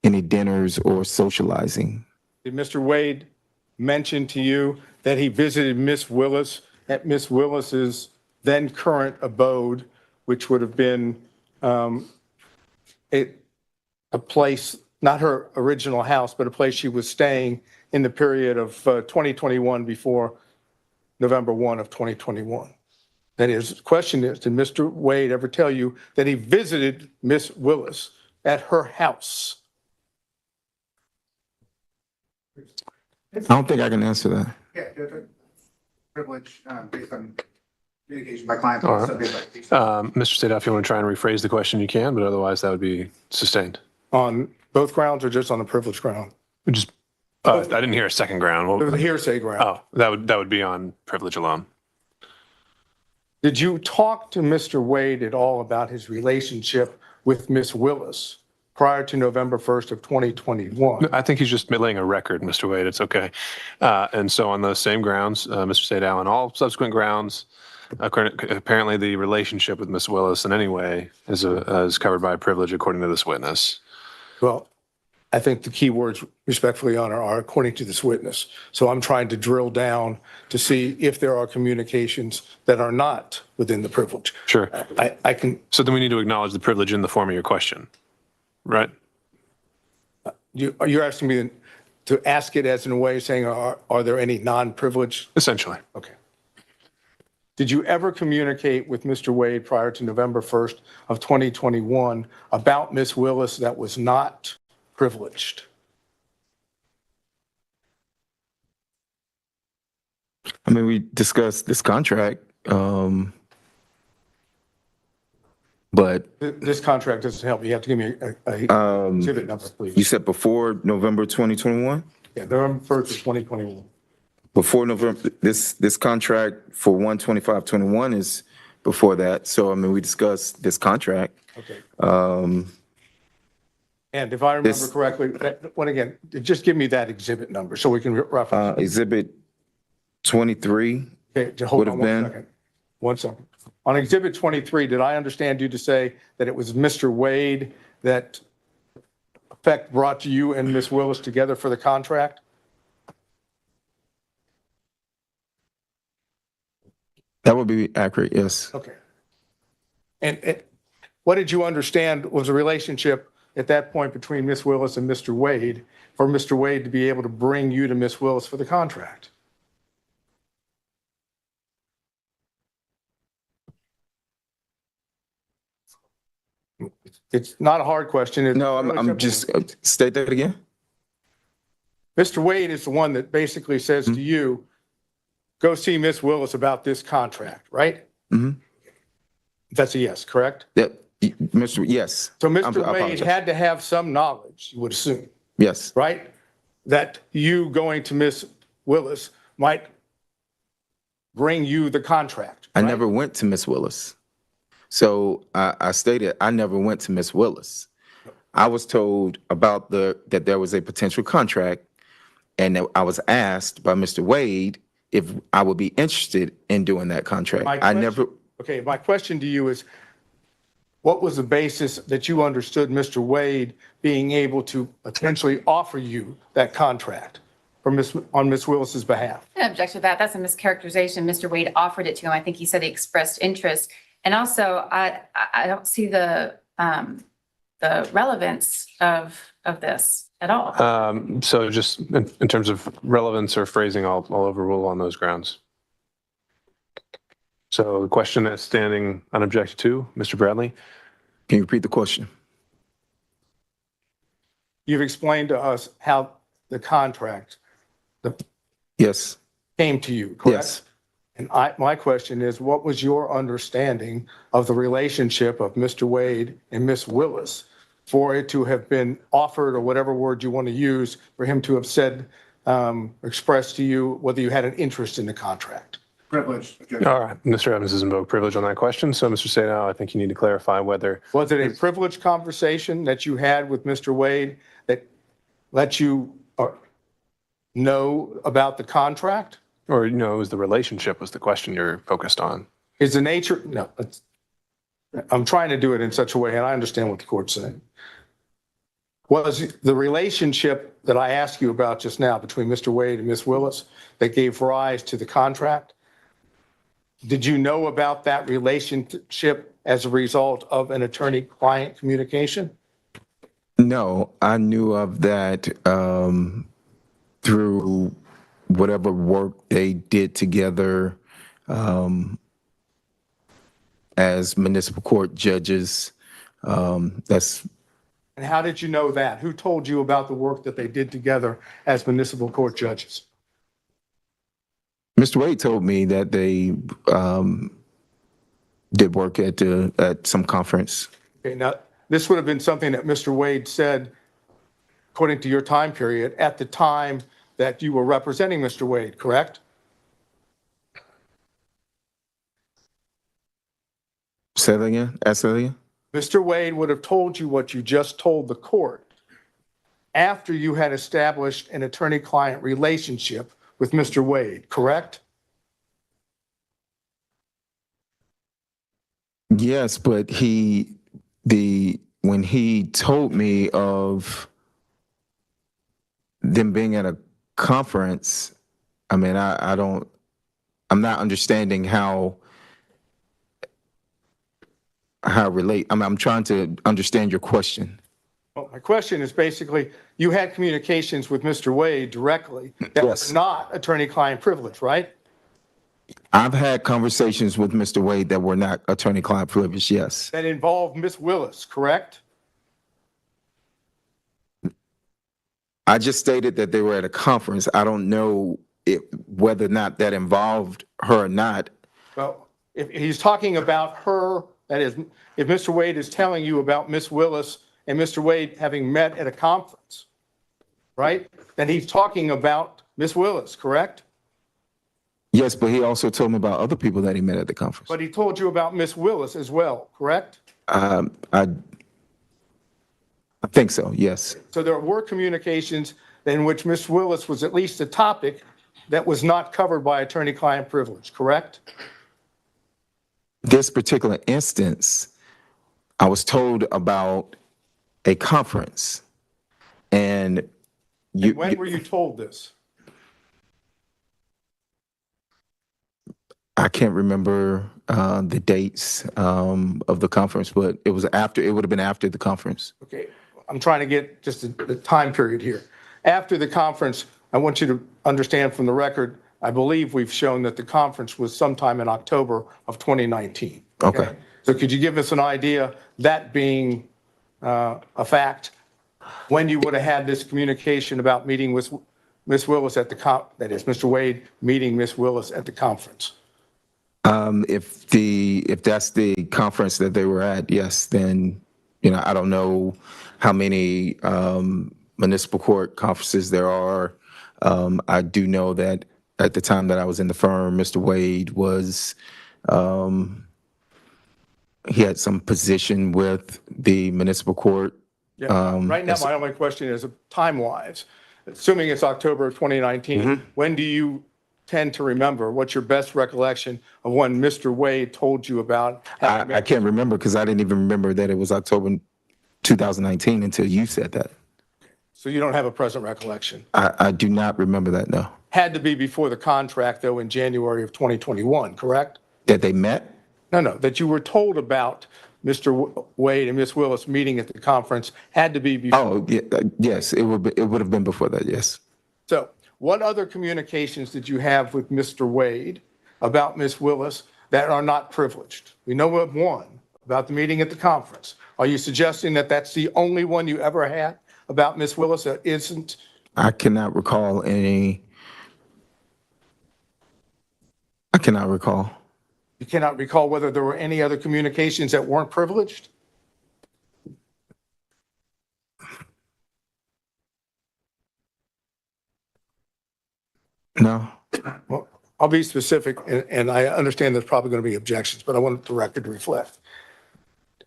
any dinners or socializing. Did Mr. Wade mention to you that he visited Miss Willis at Miss Willis's then current abode, which would have been a place, not her original house, but a place she was staying in the period of 2021 before November 1 of 2021? That is, the question is, did Mr. Wade ever tell you that he visited Miss Willis at her house? I don't think I can answer that. Yeah, privilege based on communication by client. All right. Mr. Sadoff, if you want to try and rephrase the question, you can, but otherwise that would be sustained. On both grounds or just on the privilege ground? Just, I didn't hear a second ground. The hearsay ground. Oh, that would be on privilege alone. Did you talk to Mr. Wade at all about his relationship with Miss Willis prior to November 1st of 2021? I think he's just laying a record, Mr. Wade. It's okay. And so on those same grounds, Mr. Sadow, on all subsequent grounds, apparently the relationship with Miss Willis in any way is covered by privilege according to this witness. Well, I think the key words, respectfully, Your Honor, are according to this witness. So I'm trying to drill down to see if there are communications that are not within the privilege. Sure. I can. So then we need to acknowledge the privilege in the form of your question, right? You're asking me to ask it as in a way saying, are there any non-privileged? Essentially. Okay. Did you ever communicate with Mr. Wade prior to November 1st of 2021 about Miss Willis that was not privileged? I mean, we discussed this contract, but This contract doesn't help. You have to give me a exhibit number, please. you said before November 2021? Yeah, November 1st of 2021. Before November, this contract for 12521 is before that. So, I mean, we discussed this contract. Okay. And if I remember correctly, again, just give me that exhibit number so we can reference. Exhibit 23 Okay, hold would on have 1 been. second. 1 second. On exhibit 23, did I understand you to say that it was Mr. Wade that in fact brought you and Miss Willis together for the contract? That would be accurate, yes. Okay. And what did you understand was a relationship at that point between Miss Willis and Mr. Wade for Mr. Wade to be able to bring you to Miss Willis for the contract? It's not a hard question. It's No, really I'm simple. just, state that again? Mr. Wade is the one that basically says to you, go see Miss Willis about this contract, right? Mm-hmm. That's a yes, correct? Yeah, yes. So I Mr. Wade apologize. had to have some knowledge, you would assume, Yes, right? That you going to Miss Willis might bring you the contract. I right? never went to Miss Willis. So I stated I never went to Miss Willis. I was told about that there was a potential contract, and that I was asked by Mr. Wade if I would be interested in doing that contract. Okay, my question to you is, what was the basis that you understood Mr. Wade being able to potentially offer you that contract on Miss Willis's behalf? I object to that. That's a mischaracterization. Mr. Wade offered it to him. I think he said he expressed interest. And also, I don't see the relevance of this at all. So just in terms of relevance or phrasing, I'll overrule on those grounds. So the question is standing unobjected to, Mr. Bradley. Can you repeat the question? You've explained to us how the contract Yes. came to you, correct? Yes. And my question is, what was your understanding of the relationship of Mr. Wade and Miss Willis for it to have been offered, or whatever word you want to use, for him to have said, expressed to you whether you had an interest in the contract? Privilege. All right, Mr. Evans has invoked privilege on that question. So, Mr. Sadao, I think you need to clarify whether. Was it a privileged conversation that you had with Mr. Wade that let you know about the contract? Or, it was the relationship was the question you're focused on. Is the nature, no, I'm trying to do it in such a way, and I understand what the court's saying. Was the relationship that I asked you about just now between Mr. Wade and Miss Willis that gave rise to the contract? Did you know about that relationship as a result of an attorney-client communication? No, I knew of that through whatever work they did together as municipal court judges. That's. And how did you know that? Who told you about the work that they did together as municipal court judges? Mr. Wade told me that they did work at some conference. Okay, now, this would have been something that Mr. Wade said, according to your time period, at the time that you were representing Mr. Wade, correct? Say that again? Ask that again? Mr. Wade would have told you what you just told the court after you had established an attorney-client relationship with Mr. Wade, correct? Yes, but when he told me of them being at a conference, I mean, I'm not understanding how relate. I'm trying to understand your question. Well, my question is basically, you had communications with Mr. Wade directly that was not attorney-client privilege, right? I've had conversations with Mr. Wade that were not attorney-client privilege, yes. That involved Miss Willis, correct? I just stated that they were at a conference. I don't know whether or not that involved her or not. Well, if he's talking about her, that is, if Mr. Wade is telling you about Miss Willis and Mr. Wade having met at a conference, right? Then he's talking about Miss Willis, correct? Yes, but he also told me about other people that he met at the conference. But he told you about Miss Willis as well, correct? I think so, yes. So there were communications in which Miss Willis was at least a topic that was not covered by attorney-client privilege, correct? This particular instance, I was told about a conference, and when were you told this? I can't remember the dates of the conference, but it would have been after the conference. Okay, I'm trying to get just the time period here. After the conference, I want you to understand from the record, I believe we've shown that the conference was sometime in October of 2019. Okay. So could you give us an idea, that being a fact, when you would have had this communication about meeting with Miss Willis at that is, Mr. Wade meeting Miss Willis at the conference? If that's the conference that they were at, yes, then, I don't know how many municipal court conferences there are. I do know that at the time that I was in the firm, Mr. Wade was, he had some position with the municipal court. Yeah, right now, my only question is time-wise, assuming it's October of 2019, when do you tend to remember? What's your best recollection of when Mr. Wade told you about? I can't remember because I didn't even remember that it was October 2019 until you said that. So you don't have a present recollection? I do not remember that, no. Had to be before the contract, though, in January of 2021, correct? That they met? No, that you were told about Mr. Wade and Miss Willis meeting at the conference had to be before. Oh, yes, it would have been before that, yes. So what other communications did you have with Mr. Wade about Miss Willis that are not privileged. We know of one about the meeting at the conference. Are you suggesting that that's the only one you ever had about Ms. Willis that isn't? I cannot recall any. I cannot recall. You cannot recall whether there were any other communications that weren't privileged? No. Well, I'll be specific, and I understand there's probably going to be objections, but I want the record to reflect.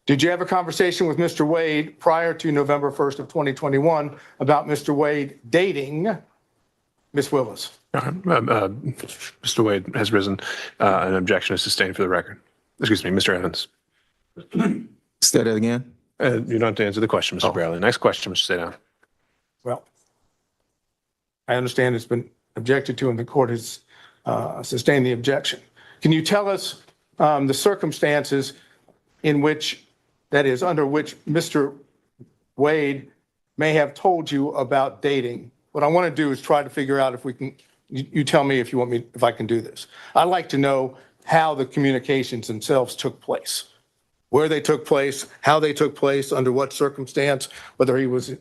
Did you have a conversation with Mr. Wade prior to November 1st of 2021 about Mr. Wade dating Ms. Willis? Mr. Wade has risen. An objection is sustained for the record. Excuse me, Mr. Evans. Say that again. You don't have to answer the question, Mr. Bradley. Next question, Mr. Stay down. Well, I understand it's been objected to and the court has sustained the objection. Can you tell us the circumstances in which, that is, under which Mr. Wade may have told you about dating? What I want to do is try to figure out if we can, you tell me if you want me, if I can do this. I'd like to know how the communications themselves took place, where they took place, how they took place, under what circumstance, whether he was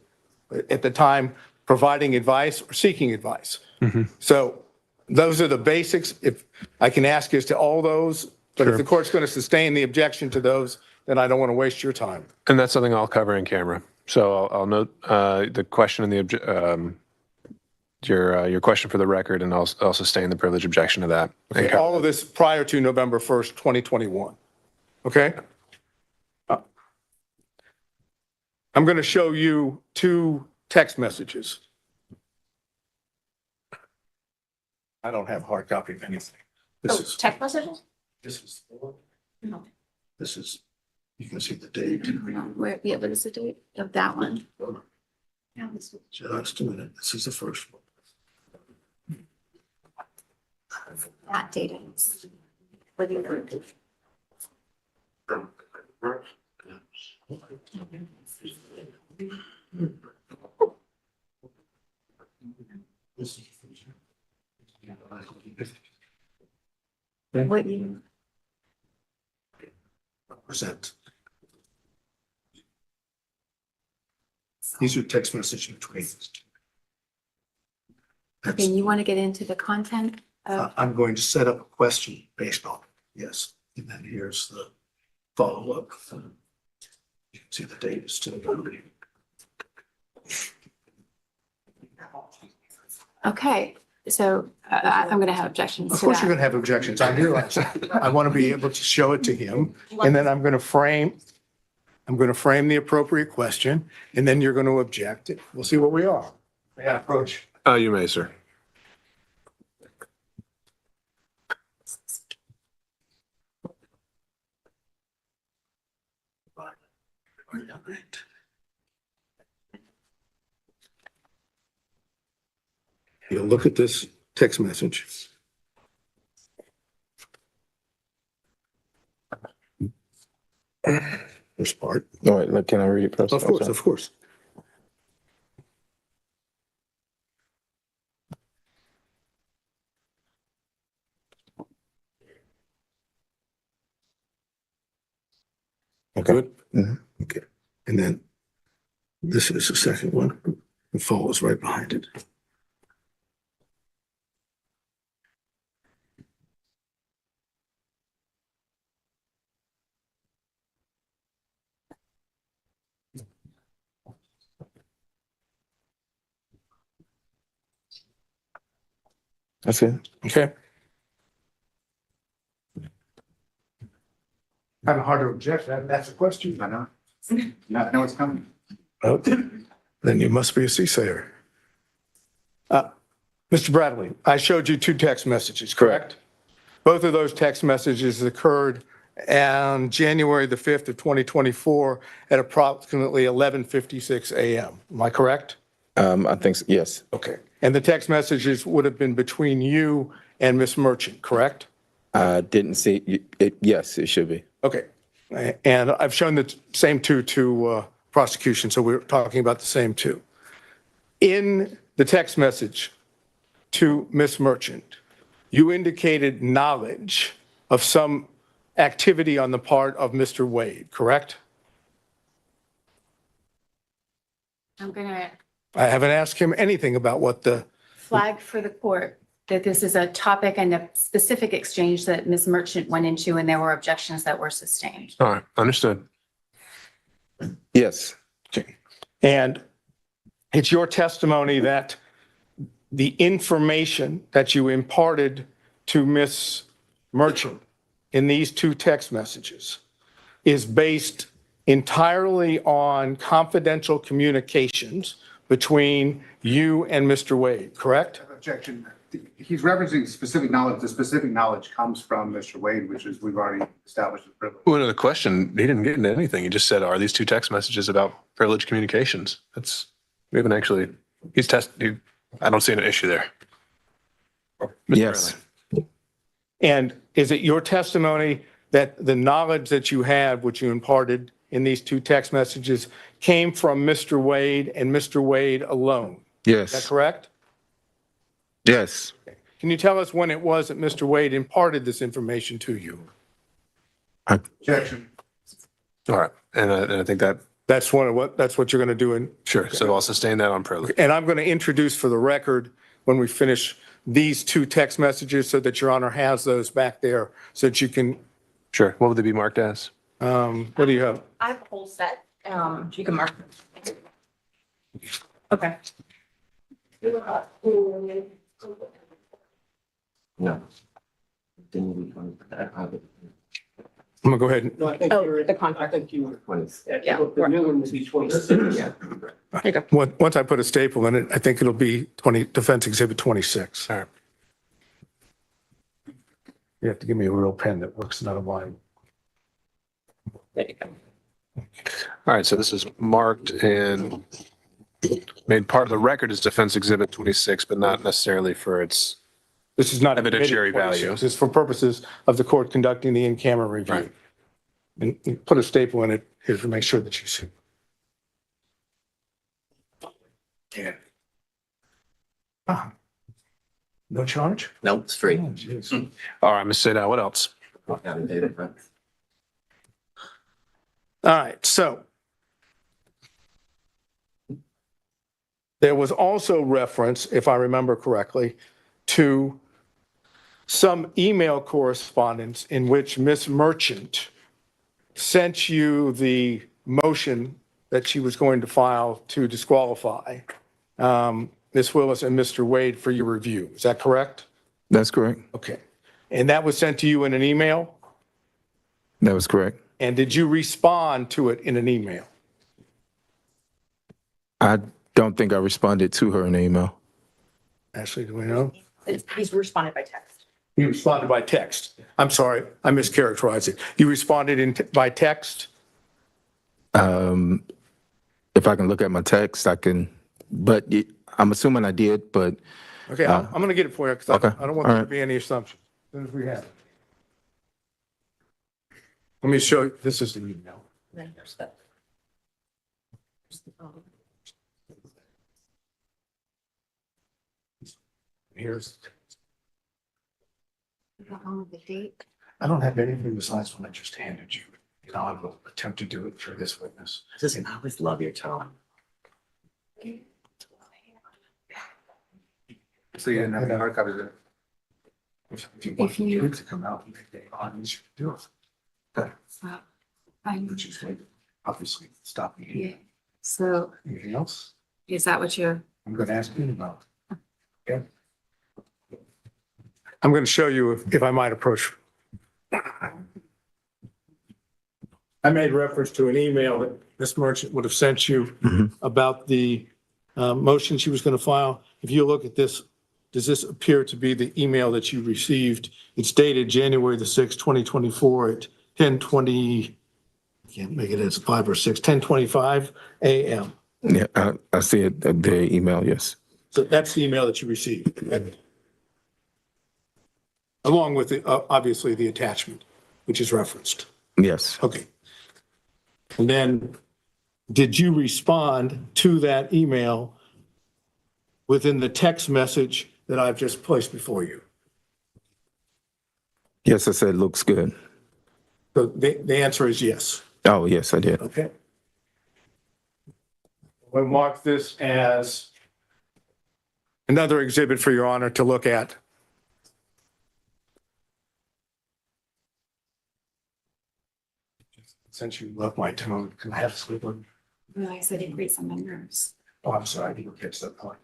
at the time providing advice or seeking advice. So those are the basics. If I can ask as to all those, but if the court's going to sustain the objection to those, then I don't want to waste your time. And that's something I'll cover in camera. So I'll note the question and your question for the record, and I'll sustain the privilege objection to that. Okay, all of this prior to November 1st, 2021. Okay? I'm going to show you two text messages. I don't have a hard copy of anything. Text messages? This is, No. this is, you can see the date. Where, yeah, what is the date of that one? Yeah, this one. Just a minute. This is the first one. That date is. What do you know? This is What you? present. These are text messages between us. Okay, you want to get into the content of? I'm going to set up a question based on it. Yes. And then here's the follow-up. You can see the date is still going. Okay, so I'm going to have objections Of to course, you're going that. to have objections. I realize that. I want to be able to show it to him, and then I'm going to frame the appropriate question, and then you're going to object. We'll see what we are. May I approach? You may, sir. You'll look at this text message. First part. All right, can I read it? Of course, of course. Okay. Good? Mhm. Okay. And then this is the second one. It follows right behind it. That's it. Okay. Kind of hard to object. That's a question. I know. Not know what's coming. Okay. Then you must be a soothsayer. Mr. Bradley, I showed you two text messages, correct? Both of those text messages occurred on January the 5th of 2024 at approximately 11:56 a.m. Am I correct? I think, yes. Okay. And the text messages would have been between you and Ms. Merchant, correct? I didn't see it. Yes, it should be. Okay. And I've shown the same two to prosecution, so we're talking about the same two. In the text message to Ms. Merchant, you indicated knowledge of some activity on the part of Mr. Wade, correct? I'm going to I haven't asked him anything about what the, flag for the court that this is a topic and a specific exchange that Ms. Merchant went into, and there were objections that were sustained. All right, understood. Yes. and it's your testimony that the information that you imparted to Ms. Merchant in these 2 text messages is based entirely on confidential communications between you and Mr. Wade, correct? Objection. He's referencing specific knowledge. The specific knowledge comes from Mr. Wade, which is we've already established as privilege. Well, no, the question, he didn't get into anything. He just said, are these 2 text messages about privileged communications? We haven't actually, I don't see an issue there. Mr. Yes. Bradley. And is it your testimony that the knowledge that you have, which you imparted in these 2 text messages, came from Mr. Wade and Mr. Wade alone? Is that Yes. correct? Yes. Can you tell us when it was that Mr. Wade imparted this information to you? Objection. All right, and I think that, That's what you're going to do. And sure, so I'll sustain that on privilege. And I'm going to introduce for the record, when we finish these 2 text messages, so that Your Honor has those back there so that you can, Sure, what would they be marked as? what do you have? I have a whole set. You can mark. Okay. No. I'm going to go ahead and, No, I think Oh, you're, the contract. I think you were, Yeah. the new one would be 26. Yeah. once I put a staple in it, I think it'll be Defense Exhibit 26. All right. You have to give me a real pen that works, not a line. There you go. All right, so this is marked and made part of the record as Defense Exhibit 26, but not necessarily for its This is not evidentiary value. This is for purposes of the court conducting the in-camera review. Right. And put a staple in it here to make sure that you see. Yeah. No charge? No, it's free. Oh, jeez. All right, Ms. Sada, what else? All right, so there was also reference, if I remember correctly, to some email correspondence in which Ms. Merchant sent you the motion that she was going to file to disqualify Ms. Willis and Mr. Wade for your review. Is that correct? That's correct. Okay. And that was sent to you in an email? That was correct. And did you respond to it in an email? I don't think I responded to her in an email. Ashley, do we know? He's responded by text. You responded by text. I'm sorry, I mischaracterized it. You responded by text? If I can look at my text, I can, but I'm assuming I did, but Okay, I'm going to get it for you because Okay, I don't want there to be any assumptions. As soon as we have it. Let me show you, this is the email. Here's, The date. I don't have anything besides what I just handed you. You know, I will attempt to do it for this witness. I always love your tone. So you didn't have any hard copies of it? If you want it to come out and make it on, you should do it. Okay. Which is like, obviously, stop me. Yeah. So Anything else? is that what you're? I'm going to ask you about. Okay. I'm going to show you if I might approach. I made reference to an email that Ms. Merchant would have sent you about the motion she was going to file. If you look at this, does this appear to be the email that you received? It's dated January the 6th, 2024 at 10:20, I can't make it as 5 or 6, 10:25 a.m. yeah, I see it, the email, yes. So that's the email that you received. Along with, obviously, the attachment, which is referenced. Yes. Okay. And then, did you respond to that email within the text message that I've just placed before you? Yes, I said looks good. So the answer is yes. Oh, yes, I did. Okay. We'll mark this as another exhibit for Your Honor to look at. Since you love my tone, can I have a slip on? Realize I didn't read on my nerves. Oh, I'm sorry, I didn't catch that point.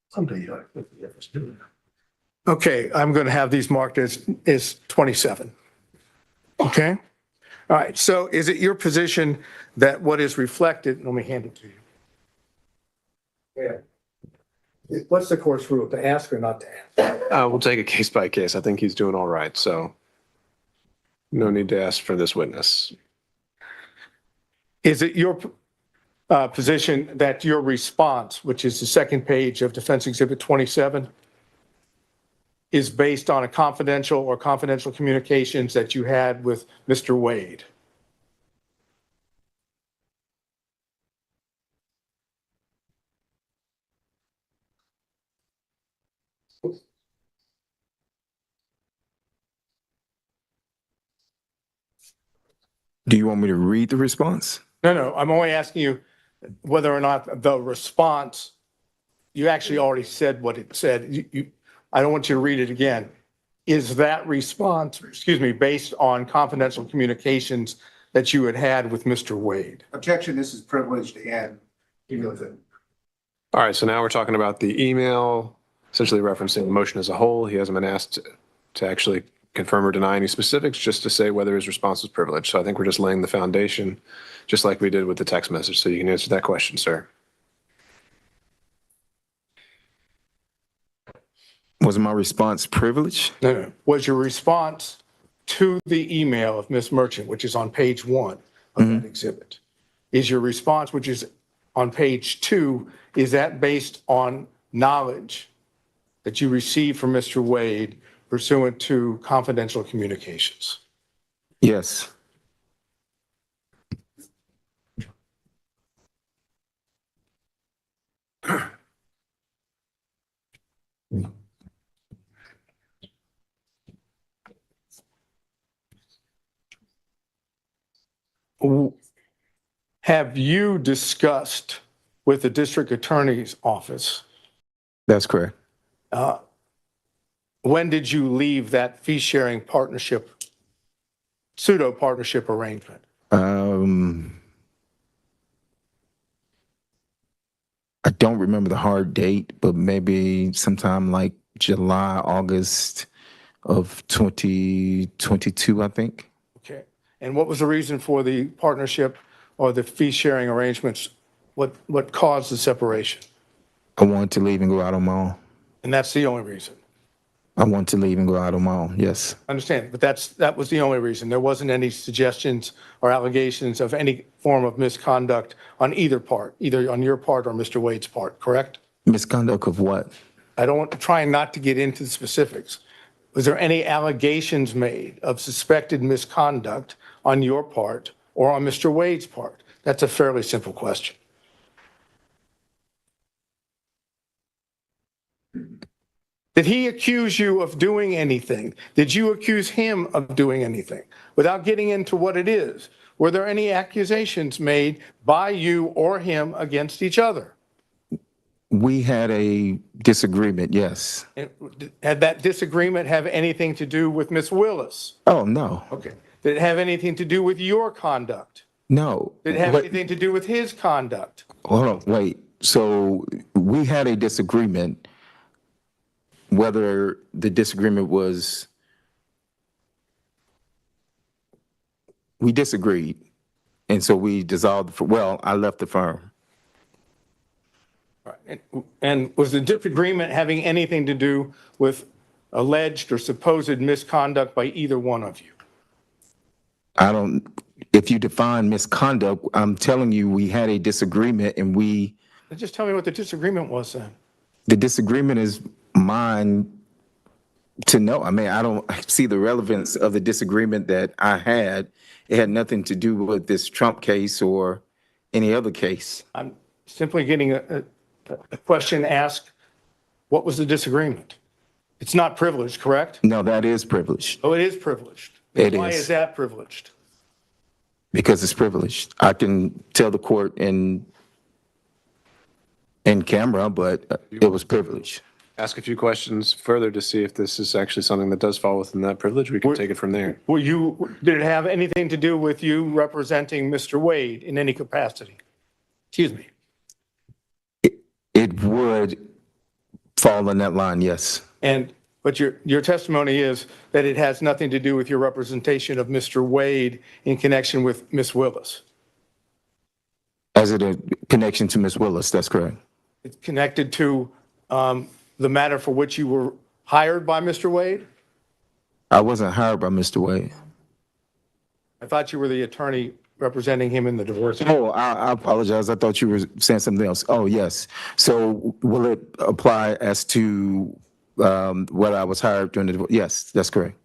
Someday you'll have to do it. Okay, I'm going to have these marked as 27. Okay? All right, so is it your position that what is reflected, let me hand it to you. Yeah. What's the court's rule, to ask or not to ask? We'll take it case by case. I think he's doing all right, so no need to ask for this witness. Is it your position that your response, which is the second page of Defense Exhibit 27, is based on a confidential or confidential communications that you had with Mr. Wade? Do you want me to read the response? No, I'm only asking you whether or not the response, you actually already said what it said. I don't want you to read it again. Is that response, based on confidential communications that you had with Mr. Wade? Objection, this is privileged and cumulative. All right, so now we're talking about the email, essentially referencing the motion as a whole. He hasn't been asked to actually confirm or deny any specifics, just to say whether his response was privileged. So I think we're just laying the foundation, just like we did with the text message. So you can answer that question, sir. Was my response privileged? No. Was your response to the email of Ms. Merchant, which is on page 1 of that exhibit, is your response, which is on page 2, is that based on knowledge that you received from Mr. Wade pursuant to confidential communications? Yes. Have you discussed with the district attorney's office? That's correct. When did you leave that fee-sharing partnership, pseudo-partnership arrangement? I don't remember the hard date, but maybe sometime like July, August of 2022, I think. Okay. And what was the reason for the partnership or the fee-sharing arrangements? What caused the separation? I wanted to leave and go out on my own. And that's the only reason? I want to leave and go out on my own, yes. I understand, but that was the only reason. There wasn't any suggestions or allegations of any form of misconduct on either part, either on your part or Mr. Wade's part, correct? Misconduct of what? Trying not to get into the specifics. Was there any allegations made of suspected misconduct on your part or on Mr. Wade's part? That's a fairly simple question. Did he accuse you of doing anything? Did you accuse him of doing anything? Without getting into what it is, were there any accusations made by you or him against each other? We had a disagreement, yes. Had that disagreement have anything to do with Ms. Willis? Oh, no. Okay. Did it have anything to do with your conduct? No. Did it have anything to do with his conduct? Hold on, wait. So we had a disagreement. Whether the disagreement was, we disagreed. And so we dissolved, I left the firm. Right. And was the disagreement having anything to do with alleged or supposed misconduct by either one of you? If you define misconduct, I'm telling you, we had a disagreement and Just tell me what the disagreement was then. The disagreement is mine to know. I mean, I don't see the relevance of the disagreement that I had. It had nothing to do with this Trump case or any other case. I'm simply getting a question asked, what was the disagreement? It's not privileged, correct? No, that is privileged. Oh, it is privileged. It Why is is, that privileged? because it's privileged. I can tell the court in camera, but it was privileged. Ask a few questions further to see if this is actually something that does fall within that privilege. We can take it from there. Did it have anything to do with you representing Mr. Wade in any capacity? Excuse me. It would fall in that line, yes. But your testimony is that it has nothing to do with your representation of Mr. Wade in connection with Ms. Willis. As it a connection to Ms. Willis, that's correct. It's connected to the matter for which you were hired by Mr. Wade? I wasn't hired by Mr. Wade. I thought you were the attorney representing him in the divorce. Oh, I apologize. I thought you were saying something else. Oh, yes. So will it apply as to what I was hired during the divorce? Yes, that's correct.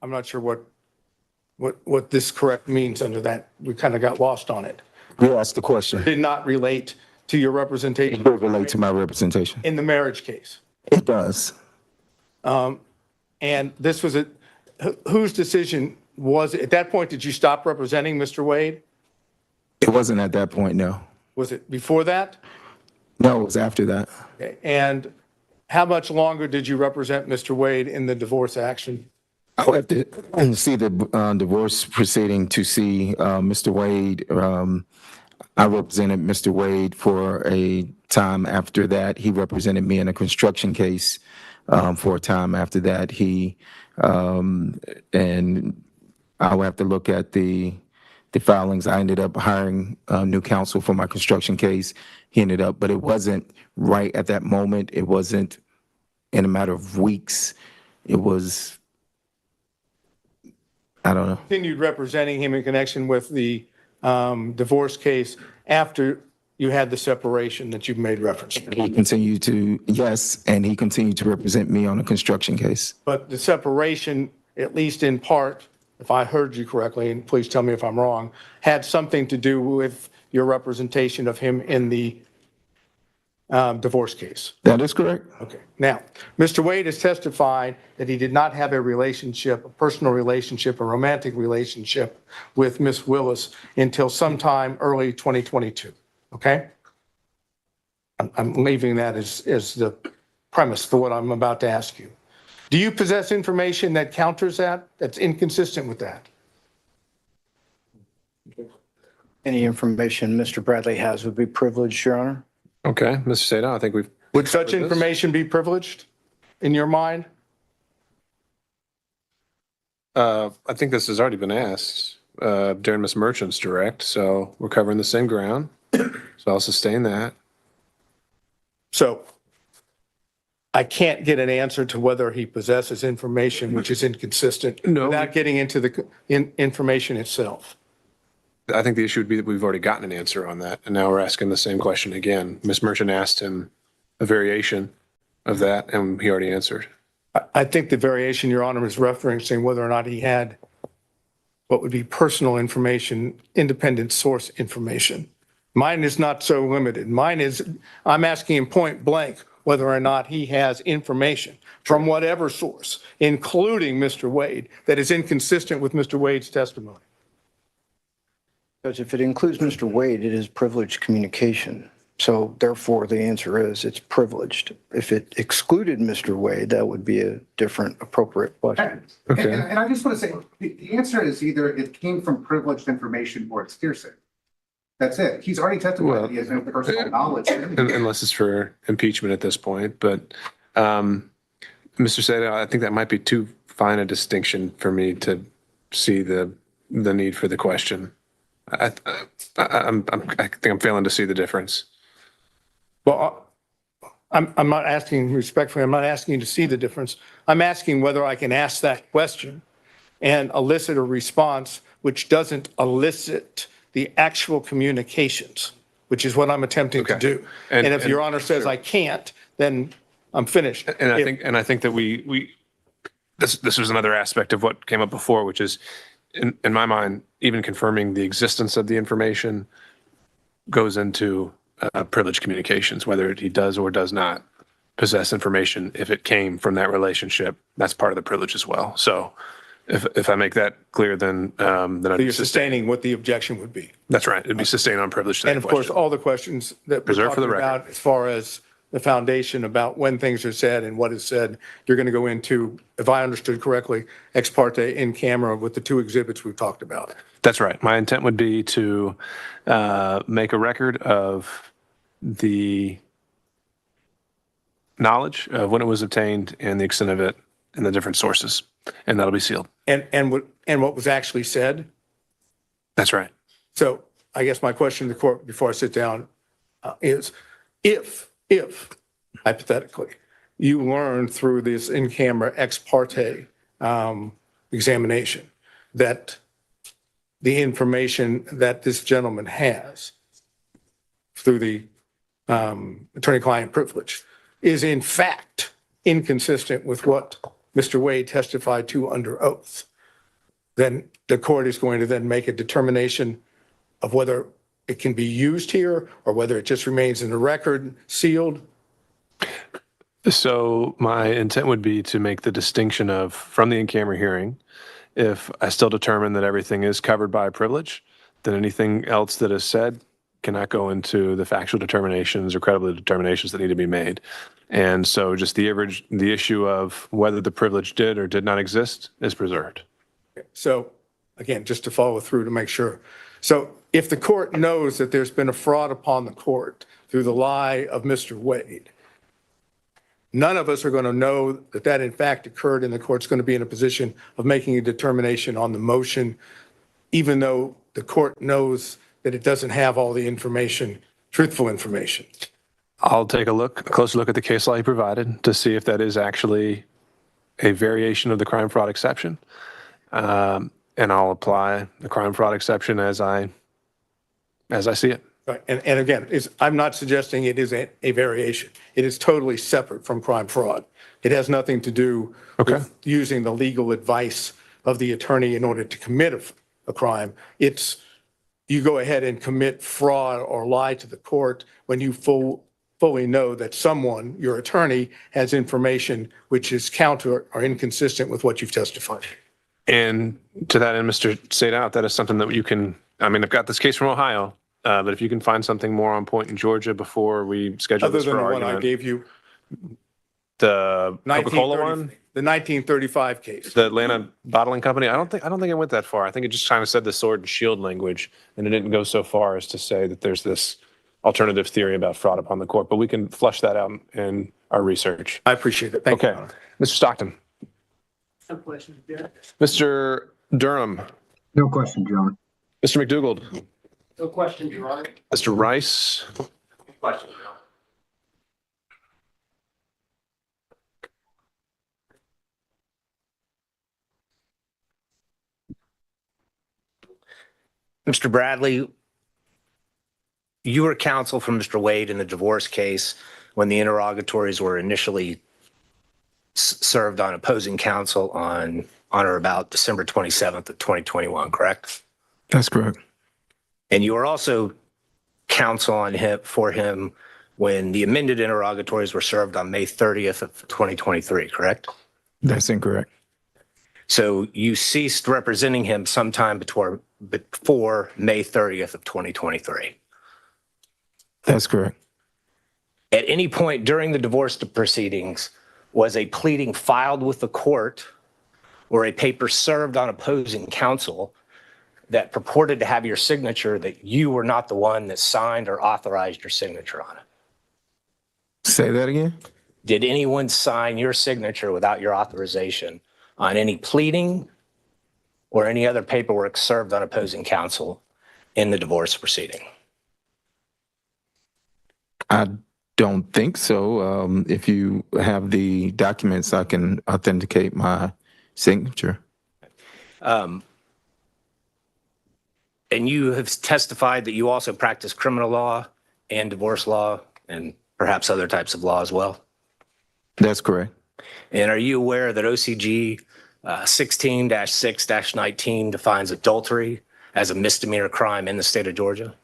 I'm not sure what this correct means under that. We kind of got lost on it. You asked the question. It did not relate to your representation. It does relate to my representation. In the marriage case. It does. And this was whose decision was it? At that point, did you stop representing Mr. Wade? It wasn't at that point, no. Was it before that? No, it was after that. Okay. And how much longer did you represent Mr. Wade in the divorce action? I'll have to see the divorce proceeding to see Mr. Wade. I represented Mr. Wade for a time after that. He represented me in a construction case for a time after that. And I'll have to look at the filings. I ended up hiring new counsel for my construction case. He ended up, but it wasn't right at that moment. It wasn't in a matter of weeks. It was, I don't know. Continued representing him in connection with the divorce case after you had the separation that you've made reference to. He continued to, yes, and he continued to represent me on a construction case. But the separation, at least in part, if I heard you correctly, and please tell me if I'm wrong, had something to do with your representation of him in the divorce case. That is correct. Okay. Now, Mr. Wade has testified that he did not have a relationship, a personal relationship, a romantic relationship with Ms. Willis until sometime early 2022. Okay? I'm leaving that as the premise for what I'm about to ask you. Do you possess information that counters that, that's inconsistent with that? Any information Mr. Bradley has would be privileged, Your Honor. Okay, Mr. Sada, I think we've. Would such information be privileged in your mind? I think this has already been asked during Ms. Merchant's direct, so we're covering the same ground. So I'll sustain that. So I can't get an answer to whether he possesses information which is inconsistent without getting into the information itself. I think the issue would be that we've already gotten an answer on that, and now we're asking the same question again. Ms. Merchant asked him a variation of that, and he already answered. I think the variation, Your Honor, is referencing whether or not he had what would be personal information, independent source information. Mine is not so limited. Mine is, I'm asking him point blank whether or not he has information from whatever source, including Mr. Wade, that is inconsistent with Mr. Wade's testimony. Because if it includes Mr. Wade, it is privileged communication. So therefore, the answer is it's privileged. If it excluded Mr. Wade, that would be a different appropriate question. Okay. And I just want to say, the answer is either it came from privileged information or it's hearsay. That's it. He's already testified that he has no personal knowledge. Unless it's for impeachment at this point. But Mr. Sada, I think that might be too fine a distinction for me to see the need for the question. I think I'm failing to see the difference. Well, I'm not asking respectfully, I'm not asking you to see the difference. I'm asking whether I can ask that question and elicit a response which doesn't elicit the actual communications, which is what I'm attempting to do. And if Your Honor says I can't, then I'm finished. And I think that this was another aspect of what came up before, which is in my mind, even confirming the existence of the information goes into privileged communications, whether he does or does not possess information. If it came from that relationship, that's part of the privilege as well. So If I make that clear, then I'd So be you're sustained. sustaining what the objection would be. That's right. It'd be sustained on privilege to that And of course, question. all the questions that we're Preserved for talking the record. about as far as the foundation about when things are said and what is said, you're going to go into, if I understood correctly, ex parte in camera with the two exhibits we've talked about. That's right. My intent would be to make a record of the knowledge of when it was obtained and the extent of it and the different sources, and that'll be sealed. And what was actually said. That's right. So I guess my question to the court before I sit down is if hypothetically you learn through this in-camera ex parte examination that the information that this gentleman has through the attorney-client privilege is in fact inconsistent with what Mr. Wade testified to under oath, then the court is going to then make a determination of whether it can be used here or whether it just remains in the record sealed. So my intent would be to make the distinction of, from the in-camera hearing, if I still determine that everything is covered by privilege, then anything else that is said cannot go into the factual determinations or credibility determinations that need to be made. And so just the issue of whether the privilege did or did not exist is preserved. So again, just to follow through to make sure. So if the court knows that there's been a fraud upon the court through the lie of Mr. Wade, none of us are going to know that that in fact occurred, and the court's going to be in a position of making a determination on the motion, even though the court knows that it doesn't have all the information, truthful information. I'll take a closer look at the case law you provided to see if that is actually a variation of the crime fraud exception. And I'll apply the crime fraud exception as I see it. Right. And again, I'm not suggesting it is a variation. It is totally separate from crime fraud. It has nothing to do with using the legal advice of the attorney in order to commit a crime. It's you go ahead and commit fraud or lie to the court when you fully know that someone, your attorney, has information which is counter or inconsistent with what you've testified. And to that end, Mr. Sadat, that is something that you can, I mean, I've got this case from Ohio, but if you can find something more on point in Georgia before we schedule Other this than for the one argument. I gave you, The Coca-Cola one? the 1935 case. The Atlanta Bottling Company? I don't think I went that far. I think it just kind of said the sword and shield language, and it didn't go so far as to say that there's this alternative theory about fraud upon the court, but we can flush that out in our research. I appreciate it. Thank you. Okay. Mr. Stockton. No question, Jared. Mr. Durham. No question, John. Mr. McDougald. No question, Your Honor. Mr. Rice. Question. Mr. Bradley, you were counsel for Mr. Wade in the divorce case when the interrogatories were initially served on opposing counsel on or about December 27th of 2021, correct? That's correct. And you were also counsel for him when the amended interrogatories were served on May 30th of 2023, correct? That's incorrect. So you ceased representing him sometime before May 30th of 2023. That's correct. At any point during the divorce proceedings, was a pleading filed with the court or a paper served on opposing counsel that purported to have your signature that you were not the one that signed or authorized your signature on it? Say that again? Did anyone sign your signature without your authorization on any pleading or any other paperwork served on opposing counsel in the divorce proceeding? I don't think so. If you have the documents, I can authenticate my signature. And you have testified that you also practice criminal law and divorce law and perhaps other types of law as well? That's correct. And are you aware that OCG 16-6-19 defines adultery as a misdemeanor crime in the state of Georgia?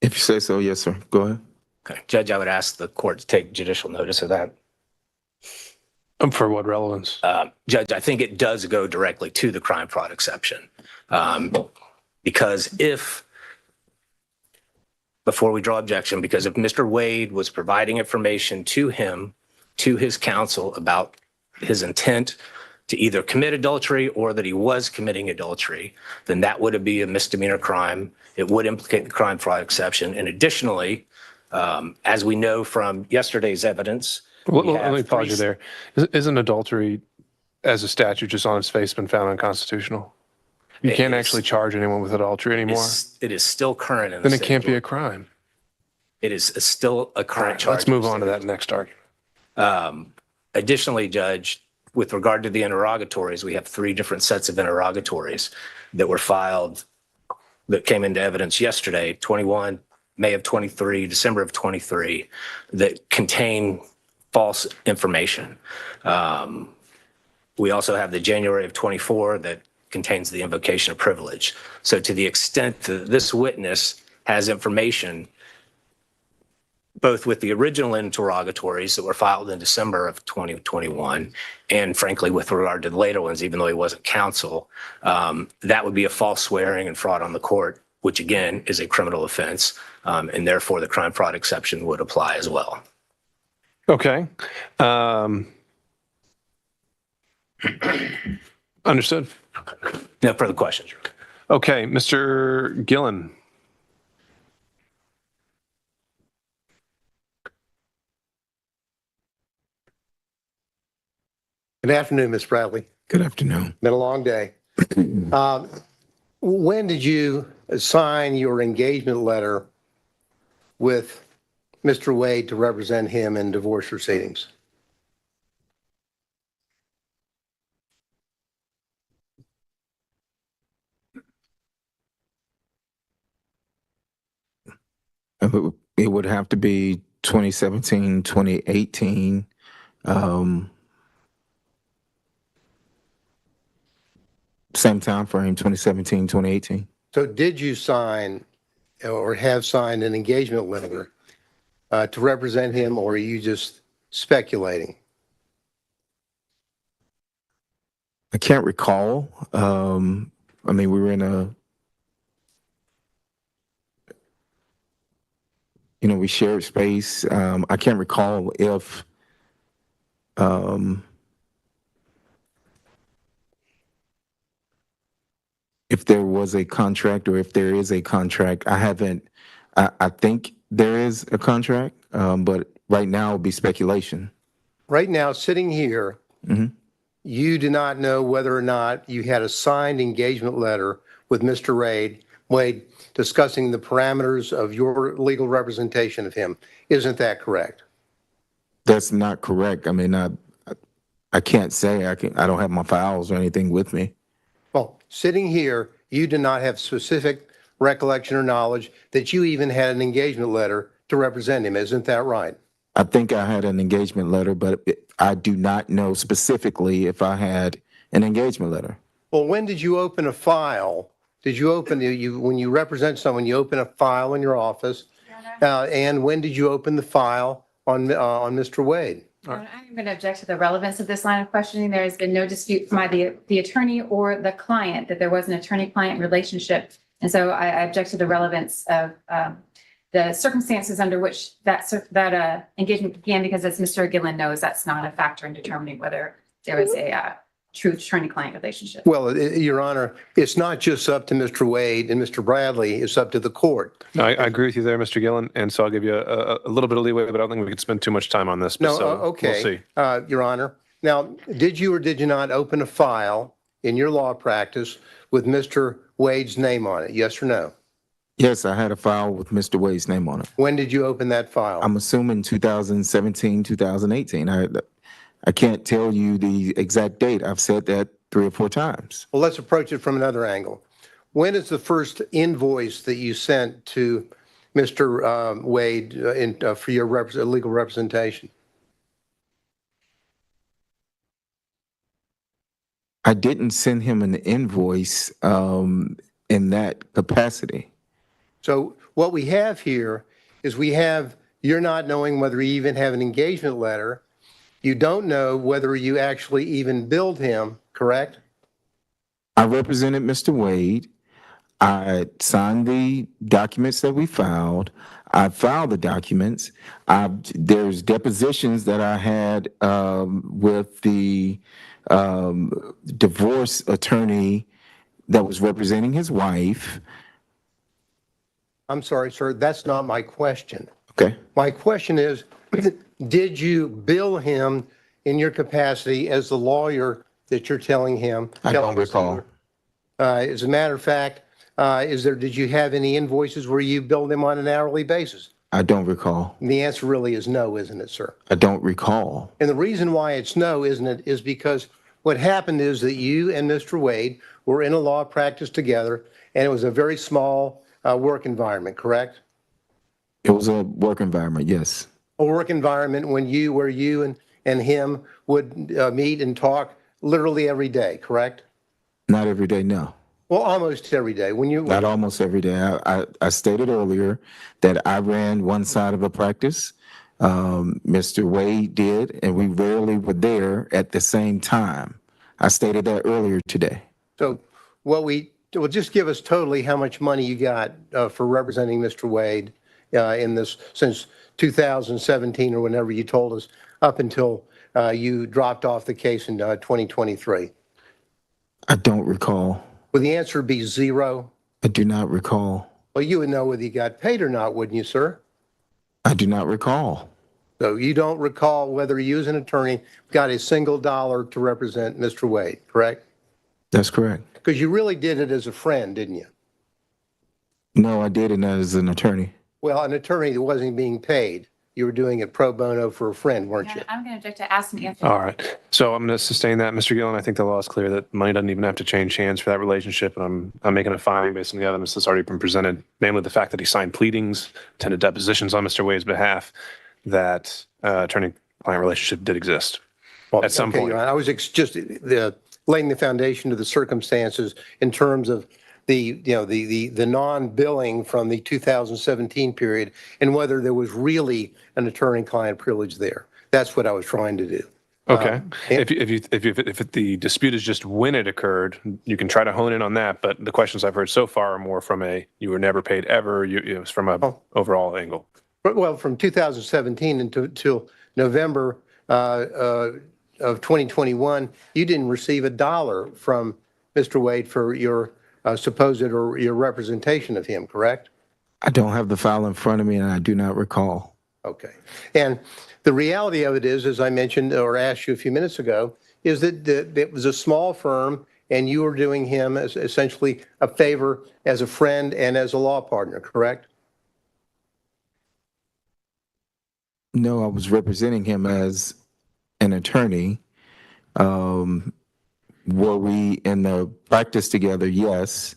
If you say so, yes, sir. Go ahead. Okay. Judge, I would ask the court to take judicial notice of that. For what relevance? Judge, I think it does go directly to the crime fraud exception. Because before we draw objection, because if Mr. Wade was providing information to him, to his counsel about his intent to either commit adultery or that he was committing adultery, then that would be a misdemeanor crime. It would implicate the crime fraud exception. And additionally, as we know from yesterday's evidence, Let me pause you there. Isn't adultery as a statute just on its face been found unconstitutional? You can't actually charge anyone with adultery anymore. It is still current in the Then it state can't of be a crime. It is still a current charge. Let's move on to that next argument. Additionally, Judge, with regard to the interrogatories, we have 3 different sets of interrogatories that were filed that came into evidence yesterday, 21, May of 23, December of 23, that contain false information. We also have the January of 24 that contains the invocation of privilege. So to the extent that this witness has information, both with the original interrogatories that were filed in December of 2021, and frankly, with regard to the later ones, even though he wasn't counsel, that would be a false swearing and fraud on the court, which again is a criminal offense, and therefore the crime fraud exception would apply as well. Okay. Understood. No further questions. Okay, Mr. Gillen. Good afternoon, Ms. Bradley. Good afternoon. Been a long day. When did you sign your engagement letter with Mr. Wade to represent him in divorce proceedings? It would have to be 2017, 2018. Same time frame, 2017, 2018. So did you sign or have signed an engagement letter to represent him, or are you just speculating? I can't recall. I mean, we were in a, we shared space. I can't recall if there was a contract or if there is a contract. I think there is a contract, but right now it would be speculation. Right now, sitting here, you do not know whether or not you had a signed engagement letter with Mr. Wade discussing the parameters of your legal representation of him. Isn't that correct? That's not correct. I mean, I can't say. I don't have my files or anything with me. Well, sitting here, you do not have specific recollection or knowledge that you even had an engagement letter to represent him. Isn't that right? I think I had an engagement letter, but I do not know specifically if I had an engagement letter. Well, when did you open a file? Did you open, when you represent someone, you open a file in your office? And when did you open the file on Mr. Wade? I'm going to object to the relevance of this line of questioning. There has been no dispute from either the attorney or the client that there was an attorney-client relationship. And so I object to the relevance of the circumstances under which that engagement began, because as Mr. Gillen knows, that's not a factor in determining whether there was a true attorney-client relationship. Well, Your Honor, it's not just up to Mr. Wade and Mr. Bradley, it's up to the court. No, I agree with you there, Mr. Gillen, and so I'll give you a little bit of leeway, but I don't think we could spend too much time on this. No, so okay. We'll see. Your Honor. Now, did you or did you not open a file in your law practice with Mr. Wade's name on it? Yes or no? Yes, I had a file with Mr. Wade's name on it. When did you open that file? I'm assuming 2017, 2018. I can't tell you the exact date. I've said that 3 or 4 times. Well, let's approach it from another angle. When is the first invoice that you sent to Mr. Wade for your legal representation? I didn't send him an invoice in that capacity. So what we have here is you're not knowing whether you even have an engagement letter, You don't know whether you actually even billed him, correct? I represented Mr. Wade. I signed the documents that we filed. I filed the documents. There's depositions that I had with the divorce attorney that was representing his wife. I'm sorry, sir, that's not my question. Okay. My question is, did you bill him in your capacity as the lawyer that you're telling him? I don't recall. As a matter of fact, did you have any invoices where you billed him on an hourly basis? I don't recall. And the answer really is no, isn't it, sir? I don't recall. And the reason why it's no, isn't it, is because what happened is that you and Mr. Wade were in a law practice together, and it was a very small work environment, correct? It was a work environment, yes. A work environment where you and him would meet and talk literally every day, correct? Not every day, no. Well, almost every day. Not almost every day. I stated earlier that I ran one side of a practice. Mr. Wade did, and we rarely were there at the same time. I stated that earlier today. So just give us totally how much money you got for representing Mr. Wade in this since 2017 or whenever you told us up until you dropped off the case in 2023. I don't recall. Would the answer be zero? I do not recall. Well, you would know whether you got paid or not, wouldn't you, sir? I do not recall. So you don't recall whether you as an attorney got a single dollar to represent Mr. Wade, correct? That's correct. Because you really did it as a friend, didn't you? No, I did it as an attorney. Well, an attorney that wasn't being paid. You were doing it pro bono for a friend, weren't you? I'm going to object to ask and answer. All right. So I'm going to sustain that, Mr. Gillen. I think the law is clear that money doesn't even have to change hands for that relationship. And I'm making a finding based on the evidence that's already been presented, namely the fact that he signed pleadings, attended depositions on Mr. Wade's behalf, that attorney-client relationship did exist at some point. I was just laying the foundation to the circumstances in terms of the non-billing from the 2017 period and whether there was really an attorney-client privilege there. That's what I was trying to do. Okay. If the dispute is just when it occurred, you can try to hone in on that. But the questions I've heard so far are more from you were never paid ever. It was from a overall angle. Well, from 2017 until November of 2021, you didn't receive a dollar from Mr. Wade for your supposed or your representation of him, correct? I don't have the file in front of me, and I do not recall. Okay. And the reality of it is, as I mentioned or asked you a few minutes ago, is that it was a small firm and you were doing him as essentially a favor as a friend and as a law partner, correct? No, I was representing him as an attorney. Were we in the practice together? Yes.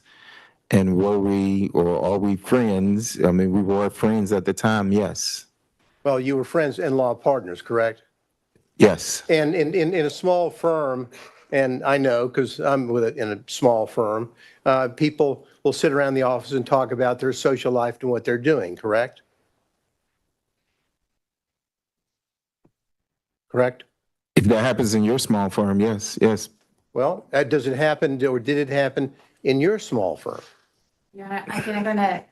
And were we or are we friends? I mean, we were friends at the time. Yes. Well, you were friends and law partners, correct? Yes. And in a small firm, and I know because I'm in a small firm, people will sit around the office and talk about their social life and what they're doing, correct? Correct? If that happens in your small firm, yes, yes. Well, does it happen or did it happen in your small firm? Yeah, I'm going to,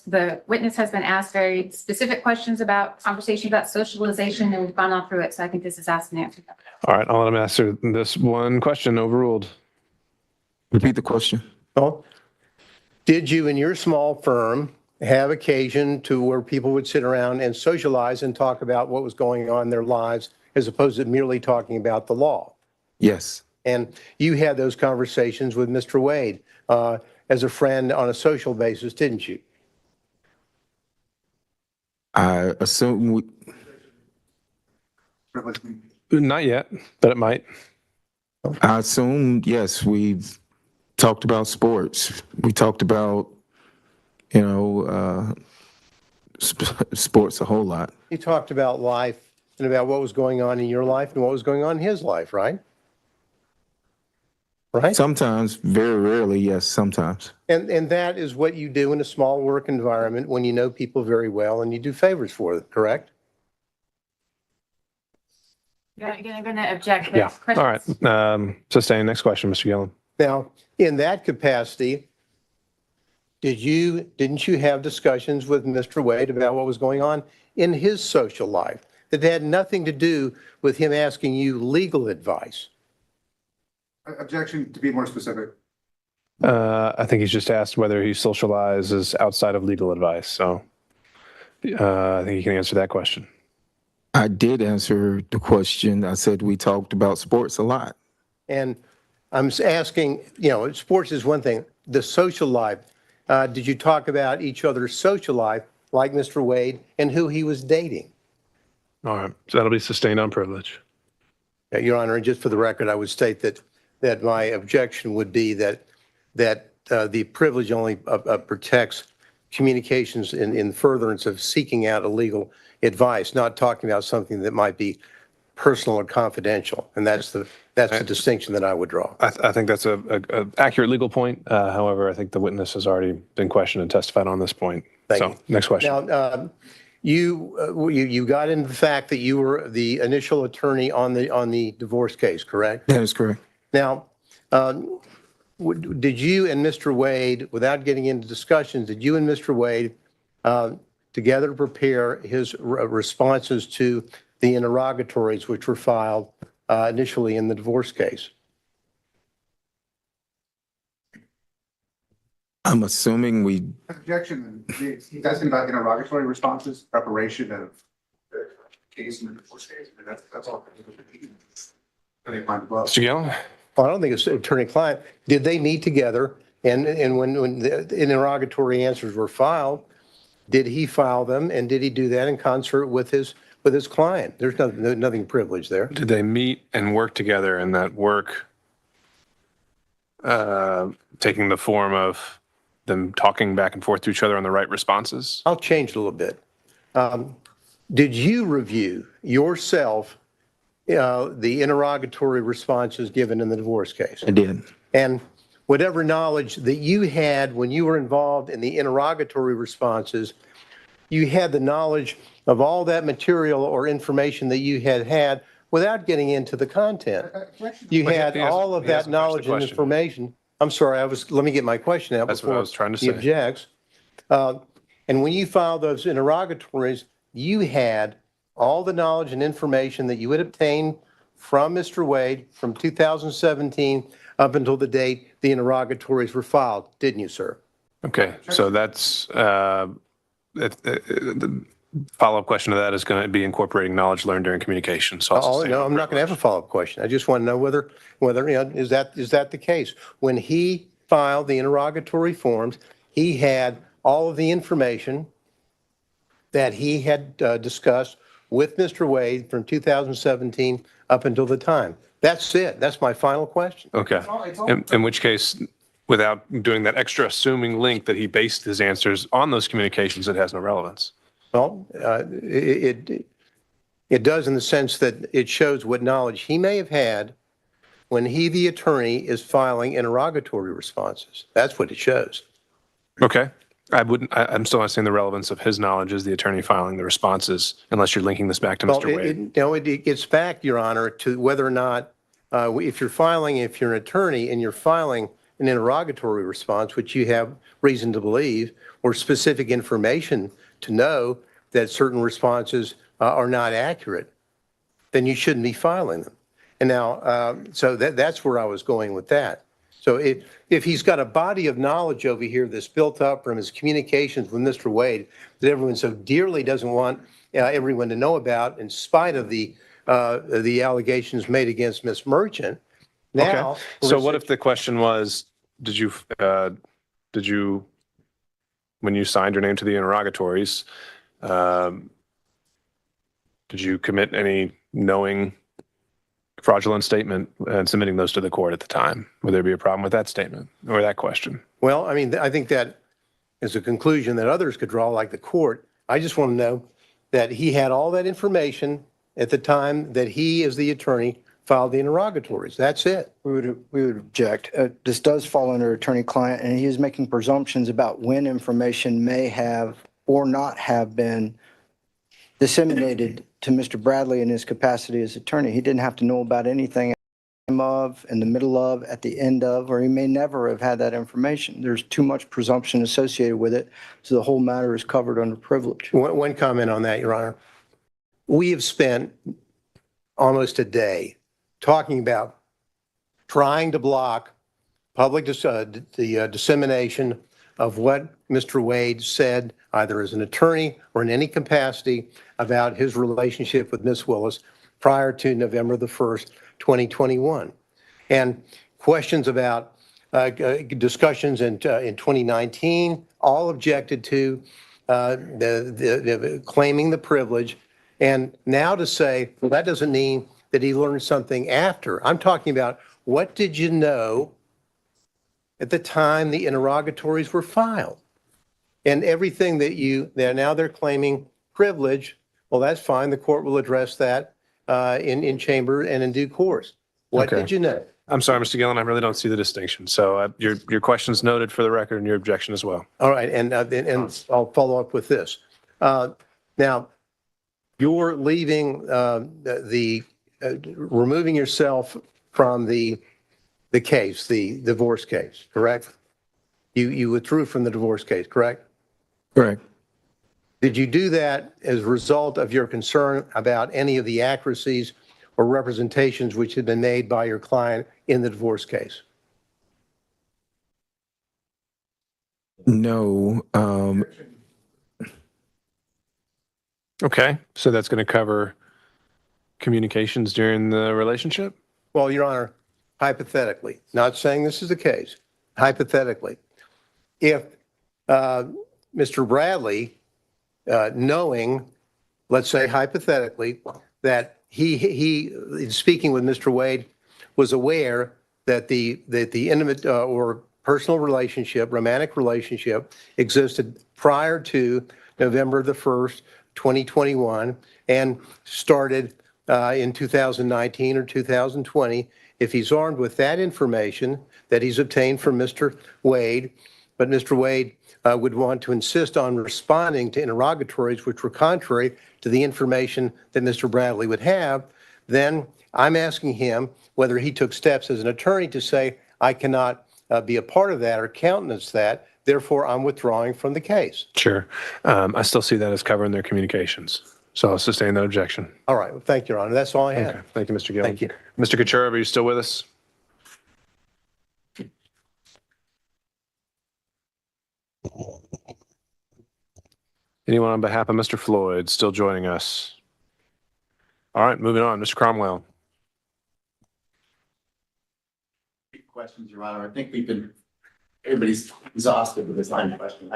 the witness has been asked very specific questions about conversations about socialization, and we've gone all through it. So I think this is asked and answered. All right. I'll let him answer this one question. Overruled. Repeat the question. Well, did you in your small firm have occasion to where people would sit around and socialize and talk about what was going on in their lives as opposed to merely talking about the law? Yes. And you had those conversations with Mr. Wade as a friend on a social basis, didn't you? I assume Not yet, but it might. I assume, yes, we've talked about sports. We talked about, sports a whole lot. You talked about life and about what was going on in your life and what was going on in his life, right? Right? Sometimes, very rarely, yes, sometimes. And that is what you do in a small work environment when you know people very well and you do favors for them, correct? You're going to object. Yeah. Chris- All right. Sustain. Next question, Mr. Gillen. Now, in that capacity, didn't you have discussions with Mr. Wade about what was going on in his social life that had nothing to do with him asking you legal advice? Objection, to be more specific. I think he's just asked whether he socializes outside of legal advice. So I think you can answer that question. I did answer the question. I said we talked about sports a lot. And I'm asking, sports is one thing, the social life. Did you talk about each other's social life, like Mr. Wade, and who he was dating? All right. So that'll be sustained on privilege. Your Honor, and just for the record, I would state that my objection would be that the privilege only protects communications in furtherance of seeking out illegal advice, not talking about something that might be personal or confidential. And that's the distinction that I would draw. I think that's a accurate legal point. However, I think the witness has already been questioned and testified on this point. Thank so you. Next question. Now, you got into the fact that you were the initial attorney on the divorce case, correct? That is correct. Now, did you and Mr. Wade, without getting into discussions, did you and Mr. Wade together prepare his responses to the interrogatories which were filed initially in the divorce case? I'm assuming we. Objection, he's asking about interrogatory responses, preparation of the case in the divorce case. That's all. Mr. Gillen? Well, I don't think it's attorney-client. Did they meet together? And when the interrogatory answers were filed, did he file them? And did he do that in concert with his client? There's nothing privileged there. Did they meet and work together, and that work taking the form of them talking back and forth to each other on the right responses? I'll change it a little bit. Did you review yourself the interrogatory responses given in the divorce case? I did. And whatever knowledge that you had when you were involved in the interrogatory responses, you had the knowledge of all that material or information that you had without getting into the content. You had all of that knowledge and information. I'm sorry, let me get my question out That's before what I was trying to he say. objects. And when you filed those interrogatories, you had all the knowledge and information that you had obtained from Mr. Wade from 2017 up until the date the interrogatories were filed, didn't you, sir? Okay, so that's the follow-up question to that is going to be incorporating knowledge learned during communication. So I'll Oh, sustain no, on I'm not going to have a follow-up question. I just want to know whether is that the case? When he filed the interrogatory forms, he had all of the information that he had discussed with Mr. Wade from 2017 up until the time. That's it. That's my final question. Okay. In which case, without doing that extra assuming link that he based his answers on those communications, it has no relevance. Well, it does in the sense that it shows what knowledge he may have had when he, the attorney, is filing interrogatory responses. That's what it shows. Okay. I'm still not seeing the relevance of his knowledge as the attorney filing the responses unless you're linking this back to Mr. Wade. It gets back, Your Honor, to whether or not, if you're an attorney and you're filing an interrogatory response, which you have reason to believe, or specific information to know that certain responses are not accurate, then you shouldn't be filing them. And now, so that's where I was going with that. So if he's got a body of knowledge over here that's built up from his communications with Mr. Wade that everyone so dearly doesn't want everyone to know about, in spite of the allegations made against Ms. Merchant. Now, Okay. So what if the question was, did you, when you signed your name to the interrogatories, did you commit any knowing fraudulent statement and submitting those to the court at the time? Would there be a problem with that statement or that question? Well, I mean, I think that is a conclusion that others could draw, like the court. I just want to know that he had all that information at the time that he, as the attorney, filed the interrogatories. That's it. We would object. This does fall under attorney-client, and he is making presumptions about when information may have or not have been disseminated to Mr. Bradley in his capacity as attorney. He didn't have to know about anything of, in the middle of, at the end of, or he may never have had that information. There's too much presumption associated with it, so the whole matter is covered under privilege. One comment on that, Your Honor. We have spent almost a day talking about trying to block public the dissemination of what Mr. Wade said, either as an attorney or in any capacity, about his relationship with Ms. Willis prior to November the 1st, 2021. And questions about discussions in 2019, all objected to, the claiming the privilege. And now to say, well, that doesn't mean that he learned something after. I'm talking about, what did you know at the time the interrogatories were filed? And everything that now they're claiming privilege, well, that's fine. The court will address that in chamber and in due course. What Okay. did you know? I'm sorry, Mr. Gillen, I really don't see the distinction. So your question's noted for the record and your objection as well. All right, and I'll follow up with this. Now, you're leaving removing yourself from the case, the divorce case, correct? You withdrew from the divorce case, correct? Correct. Did you do that as a result of your concern about any of the accuracies or representations which had been made by your client in the divorce case? No. Okay, so that's going to cover communications during the relationship? Well, Your Honor, hypothetically, not saying this is the case, hypothetically, if Mr. Bradley, knowing, let's say hypothetically, that he speaking with Mr. Wade, was aware that the intimate or personal relationship, romantic relationship, existed prior to November the 1st, 2021, and started in 2019 or 2020, if he's armed with that information that he's obtained from Mr. Wade, but Mr. Wade would want to insist on responding to interrogatories which were contrary to the information that Mr. Bradley would have, then I'm asking him whether he took steps as an attorney to say, I cannot be a part of that or countenance that, therefore I'm withdrawing from the case. Sure. I still see that as covering their communications. So I'll sustain that objection. All right, well, thank you, Your Honor. That's all I have. Okay. Thank you, Mr. Gillen. Thank you. Mr. Kacherov, are you still with us? Anyone on behalf of Mr. Floyd still joining us? All right, moving on. Mr. Cromwell. Questions, Your Honor. I think everybody's exhausted with this line of questioning.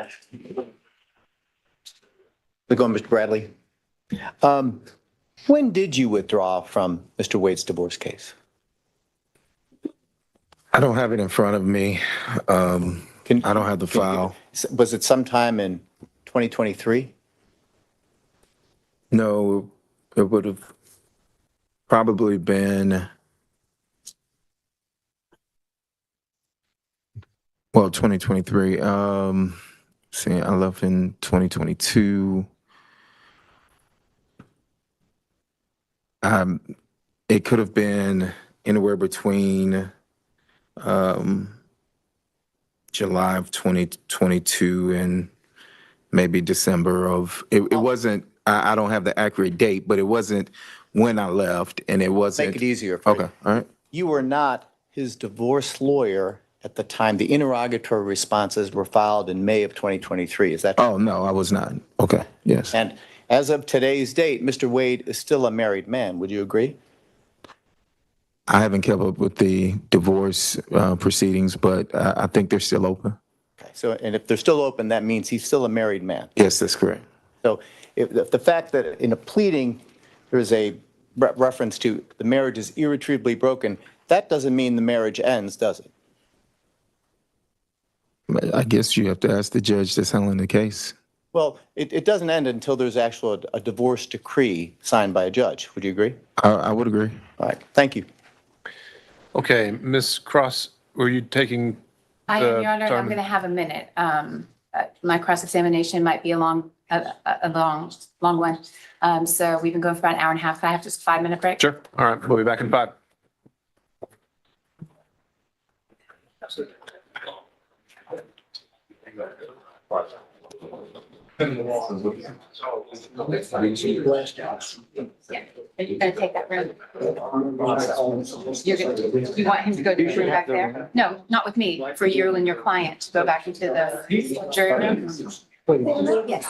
We're going, Mr. Bradley. When did you withdraw from Mr. Wade's divorce case? I don't have it in front of me. I don't have the file. Was it sometime in 2023? No, it would have probably been, 2023. See, I left in 2022. It could have been anywhere between July of 2022 and maybe December of, it wasn't, I don't have the accurate date, but it wasn't when I left, and it wasn't. Make it easier for you. Okay, all right. You were not his divorce lawyer at the time the interrogatory responses were filed in May of 2023. Is that true? Oh, no, I was not. Okay, yes. And as of today's date, Mr. Wade is still a married man. Would you agree? I haven't kept up with the divorce proceedings, but I think they're still open. Okay. So, and if they're still open, that means he's still a married man. Yes, that's correct. So if the fact that in a pleading, there's a reference to the marriage is irretrievably broken, that doesn't mean the marriage ends, does it? I guess you have to ask the judge that's handling the case. Well, it doesn't end until there's actually a divorce decree signed by a judge. Would you agree? I would agree. All right. Thank you. Okay, Ms. Cross, were you taking? I am, Your Honor, and I'm time? going to have a minute. my cross-examination might be a long one. So we've been going for about an hour and a half. Can I have just a 5-minute break? Sure. All right. We'll be back in 5. Yeah. Are you gonna take that room? You want him to go to the room back there? No, not with me, for you and your client to go back into the jury room. Yes.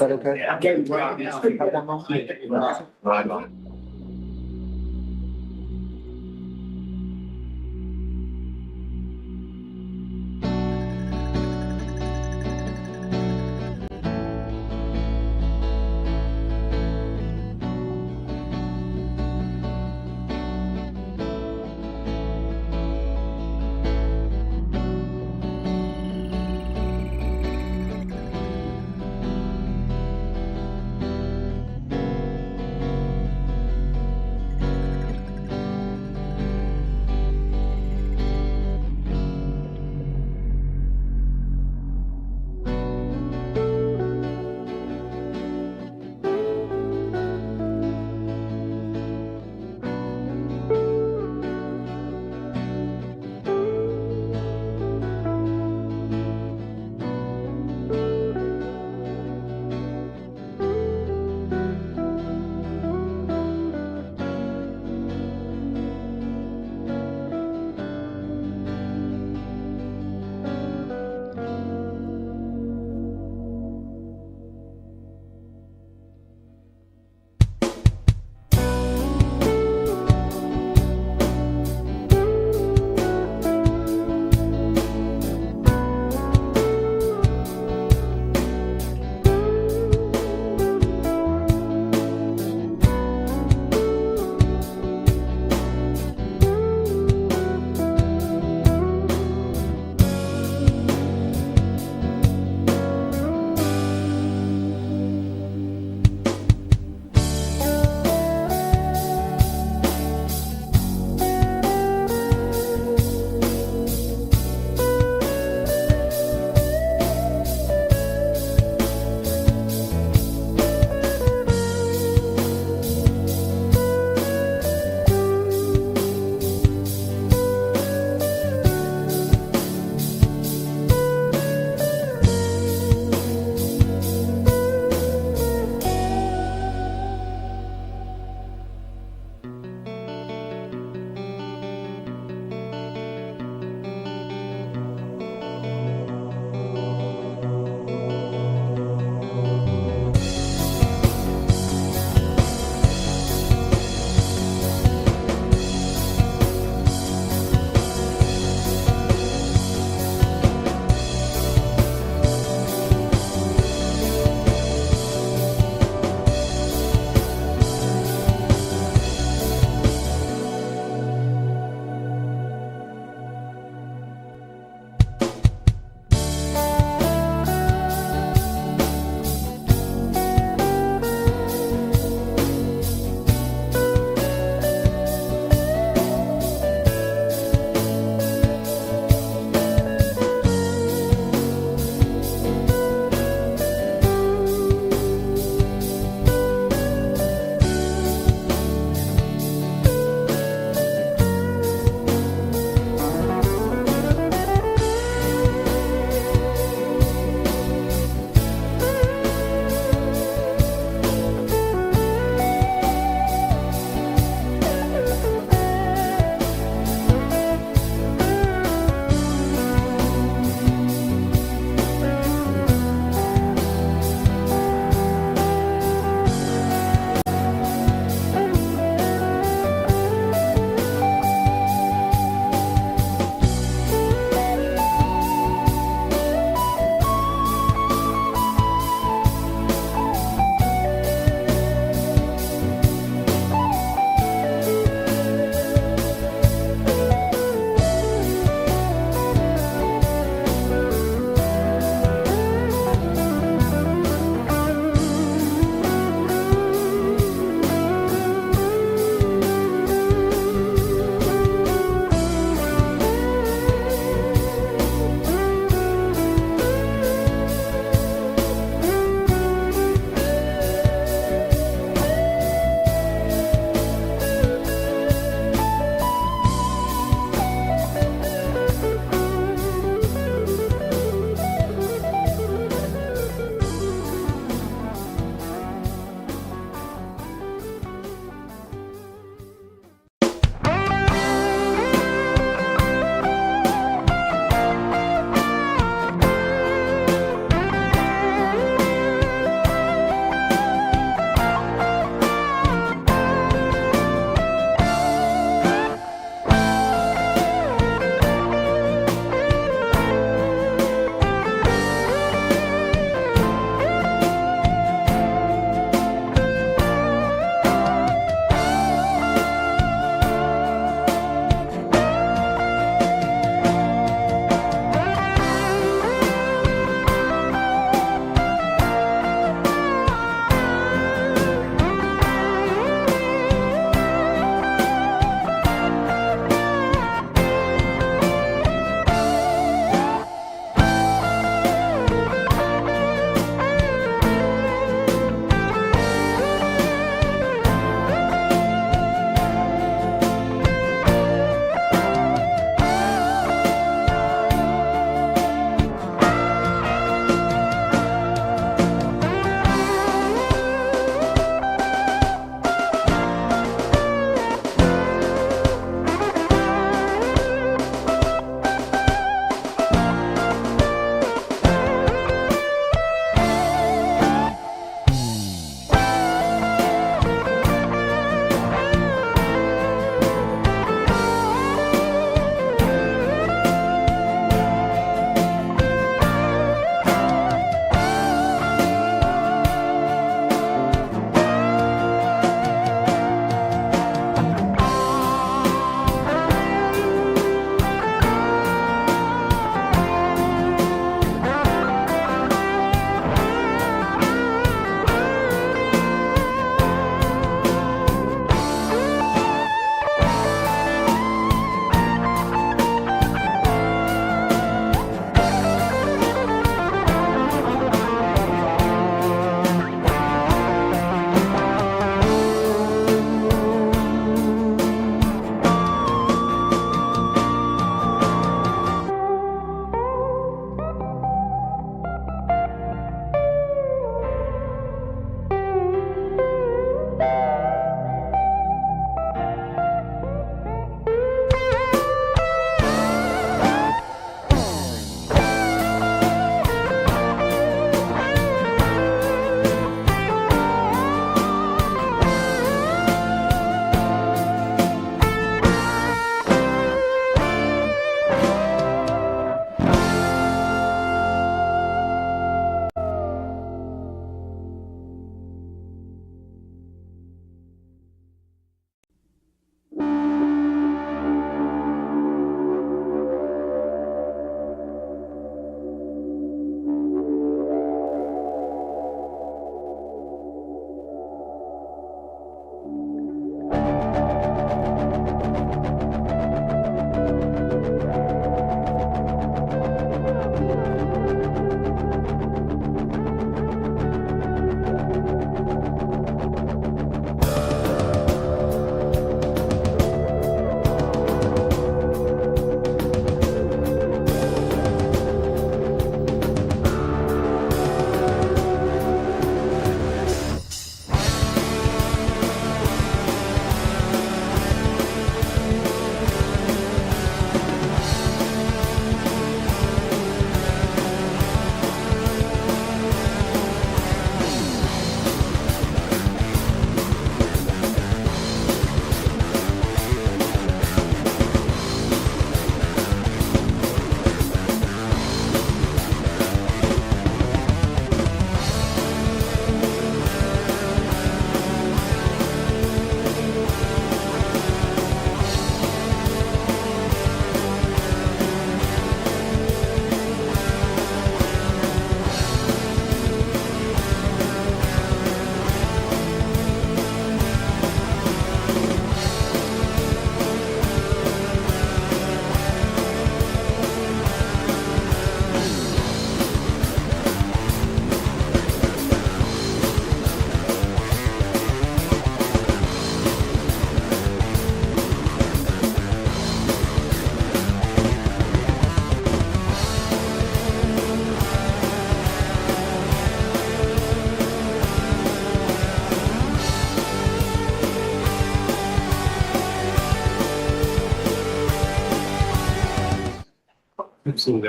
What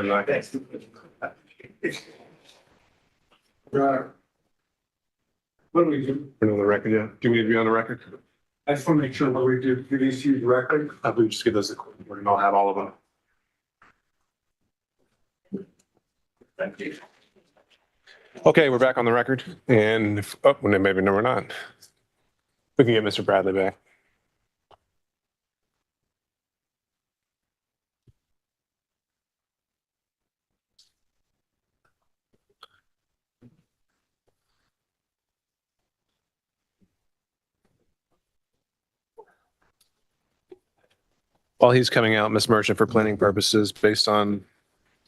do we do? We're on the record, yeah. Do you need to be on the record? I just want to make sure what we do these to you directly. I believe just give those, we're gonna have all of them. Thank you. Okay, we're back on the record, and if, oh, maybe no, we're not. We can get Mr. Bradley back. While he's coming out, Ms. Merchant, for planning purposes, based on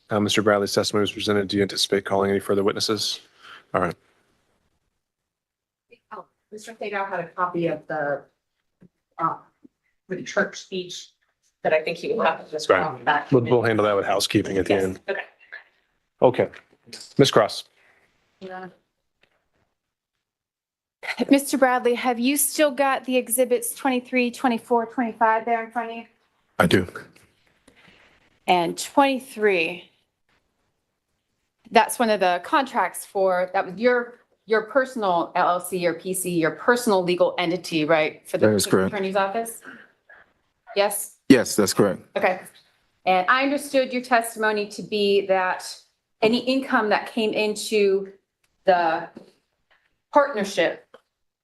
how Mr. Bradley's testimony was presented, do you anticipate calling any further witnesses? All right. Oh, Mr. Thadow had a copy of the church speech that I think he would have to just Right. copy back. We'll handle that with housekeeping at the Yes, end. okay. Okay. Ms. Cross. Mr. Bradley, have you still got the exhibits 23, 24, 25 there in front of you? I do. And 23, that's one of the contracts for, that was your personal LLC or PC, your personal legal entity, right? For the That is correct. attorney's office? Yes? Yes, that's correct. Okay. And I understood your testimony to be that any income that came into the partnership,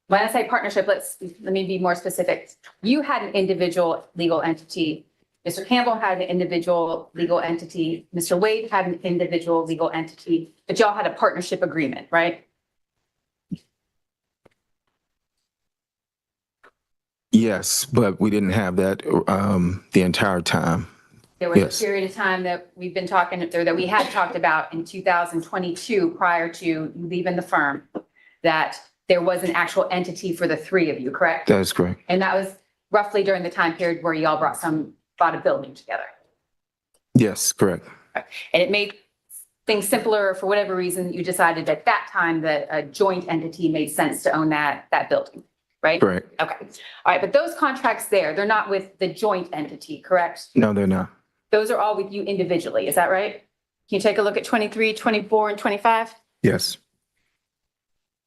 when I say partnership, let me be more specific. You had an individual legal entity. Mr. Campbell had an individual legal entity. Mr. Wade had an individual legal entity, but y'all had a partnership agreement, right? Yes, but we didn't have that the entire time. There was Yes. a period of time that we've been talking, or that we had talked about in 2022, prior to you leaving the firm, that there was an actual entity for the three of you, correct? That is correct. And that was roughly during the time period where y'all bought a building together. Yes, correct. And it made things simpler. For whatever reason, you decided at that time that a joint entity made sense to own that building, right? Correct. Okay. All right. But those contracts there, they're not with the joint entity, correct? No, they're not. Those are all with you individually. Is that right? Can you take a look at 23, 24, and 25? Yes.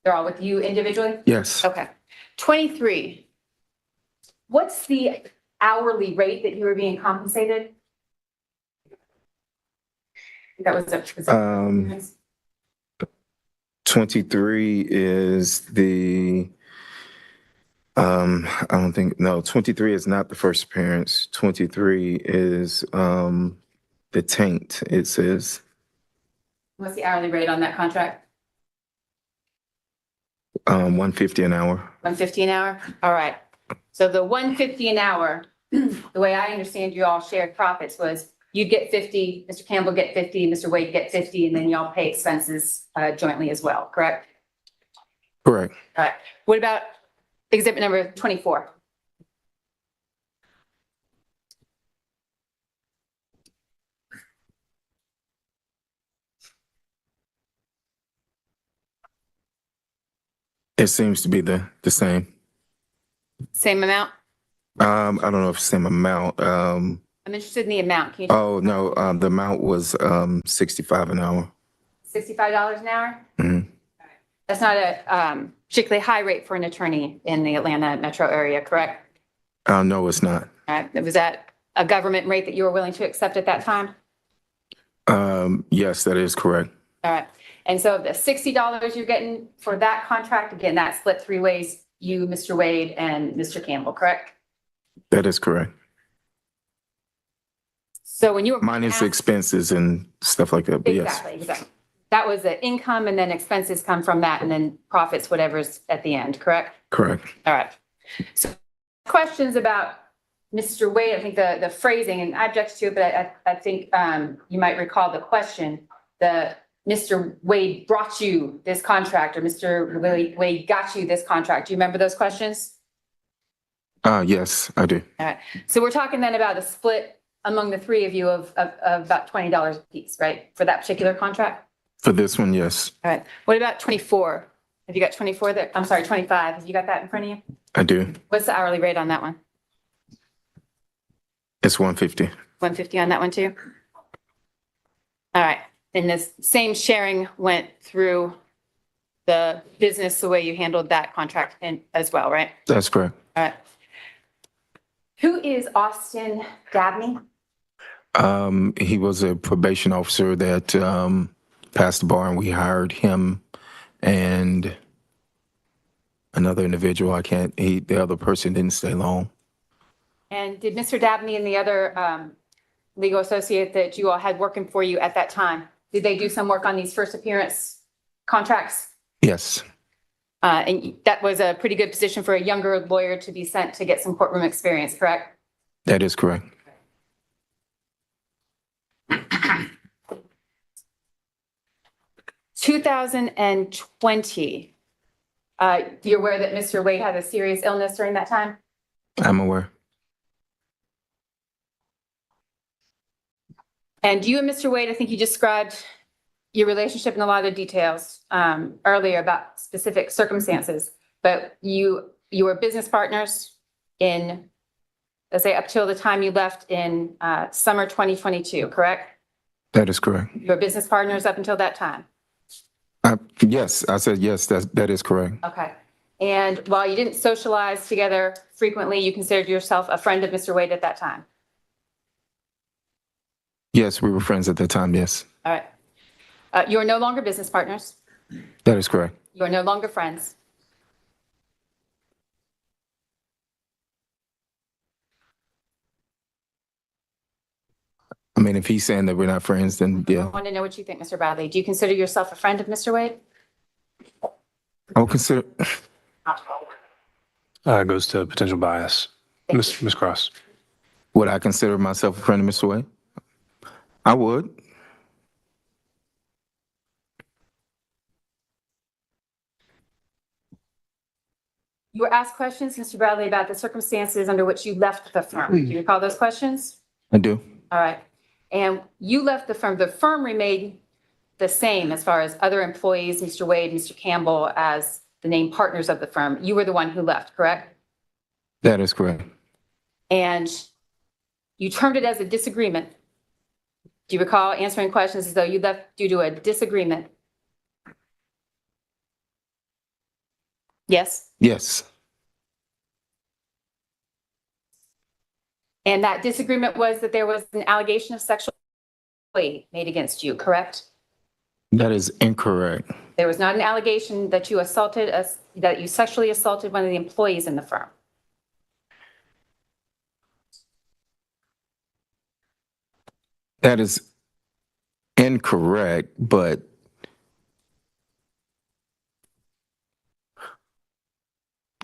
They're all with you individually? Yes. Okay. 23. What's the hourly rate that you were being compensated? That was 23 is the, I don't think, no, 23 is not the first appearance. 23 is the taint, it says. What's the hourly rate on that contract? 150 an hour. 150 an hour? All right. So the 150 an hour, the way I understand you all shared profits was you'd get 50, Mr. Campbell get 50, Mr. Wade get 50, and then y'all pay expenses jointly as well, correct? Correct. All right. What about exhibit number 24? It seems to be the same. Same amount? I don't know if it's the same amount. I'm interested in the amount. Can you, Oh, no, the amount was 65 an hour. $65 an hour? Mhm. That's not a particularly high rate for an attorney in the Atlanta metro area, correct? No, it's not. All right. Was that a government rate that you were willing to accept at that time? Yes, that is correct. All right. And so the $60 you're getting for that contract, again, that's split three ways, you, Mr. Wade, and Mr. Campbell, correct? That is correct. So when you were. Minus expenses and stuff like that, but yes. Exactly. That was the income, and then expenses come from that, and then profits, whatever's at the end, correct? Correct. All right. So questions about Mr. Wade, I think the phrasing, and I object to it, but I think you might recall the question, Mr. Wade brought you this contract, or Mr. Wade got you this contract. Do you remember those questions? Yes, I do. All right. So we're talking then about a split among the three of you of about $20 a piece, right? For that particular contract? For this one, yes, All right. What about 24? Have you got 24 there? I'm sorry, 25. Have you got that in front of you? I do. What's the hourly rate on that one? It's 150. 150 on that one too? All right. And this same sharing went through the business, the way you handled that contract as well, right? That's correct. All right. Who is Austin Dabney? He was a probation officer that passed the bar, and we hired him and another individual. The other person didn't stay long. And did Mr. Dabney and the other legal associate that you all had working for you at that time, did they do some work on these first appearance contracts? Yes, And that was a pretty good position for a younger lawyer to be sent to get some courtroom experience, correct? that is correct. $2020. You're aware that Mr. Wade had a serious illness during that time? I'm aware. And you and Mr. Wade, I think you described your relationship in a lot of details earlier about specific circumstances, but you were business partners in, let's say, up till the time you left in summer 2022, correct? That is correct. You were business partners up until that time? Yes, I said yes, that is correct. Okay. And while you didn't socialize together frequently, you considered yourself a friend of Mr. Wade at that time? Yes, we were friends at that time, yes. All right. You are no longer business partners. That is correct. You are no longer friends. I mean, if he's saying that we're not friends, then I yeah. want to know what you think, Mr. Bradley. Do you consider yourself a friend of Mr. Wade? I would consider, Goes to potential bias. Ms. Cross. would I consider myself a friend of Mr. Wade? I would. You were asked questions, Mr. Bradley, about the circumstances under which you left the firm. Do you recall those questions? I do. All right. And you left the firm. The firm remained the same as far as other employees, Mr. Wade, Mr. Campbell, as the named partners of the firm. You were the one who left, correct? That is correct. And you termed it as a disagreement. Do you recall answering questions as though you left due to a disagreement? Yes. Yes, And that disagreement was that there was an allegation of sexual made against you, correct? that is incorrect. There was not an allegation that you that you sexually assaulted one of the employees in the firm. That is incorrect, but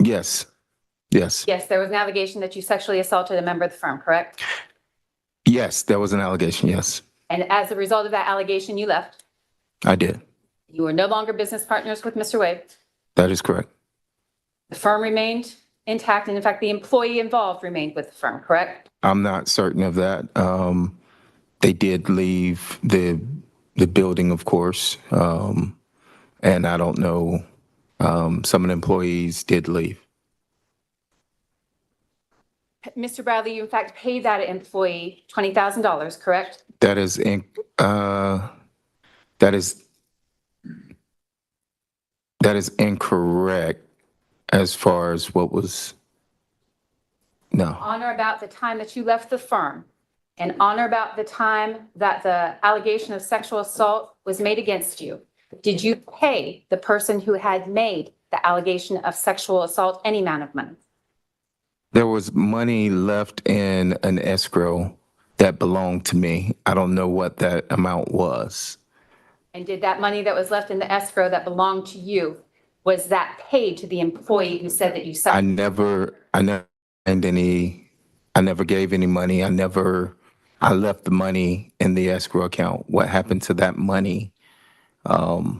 yes, yes, Yes, there was an allegation that you sexually assaulted a member of the firm, correct? yes, that was an allegation, yes. And as a result of that allegation, you left. I did. You were no longer business partners with Mr. Wade. That is correct. The firm remained intact, and in fact, the employee involved remained with the firm, correct? I'm not certain of that. They did leave the building, of course, and I don't know. Some of the employees did leave. Mr. Bradley, you in fact paid that employee $20,000, correct? That is incorrect as far as what was. No, On or about the time that you left the firm, and on or about the time that the allegation of sexual assault was made against you, did you pay the person who had made the allegation of sexual assault any amount of money? there was money left in an escrow that belonged to me. I don't know what that amount was. And did that money that was left in the escrow that belonged to you, was that paid to the employee who said that you I suffered? never gave any money. I left the money in the escrow account. What happened to that money? I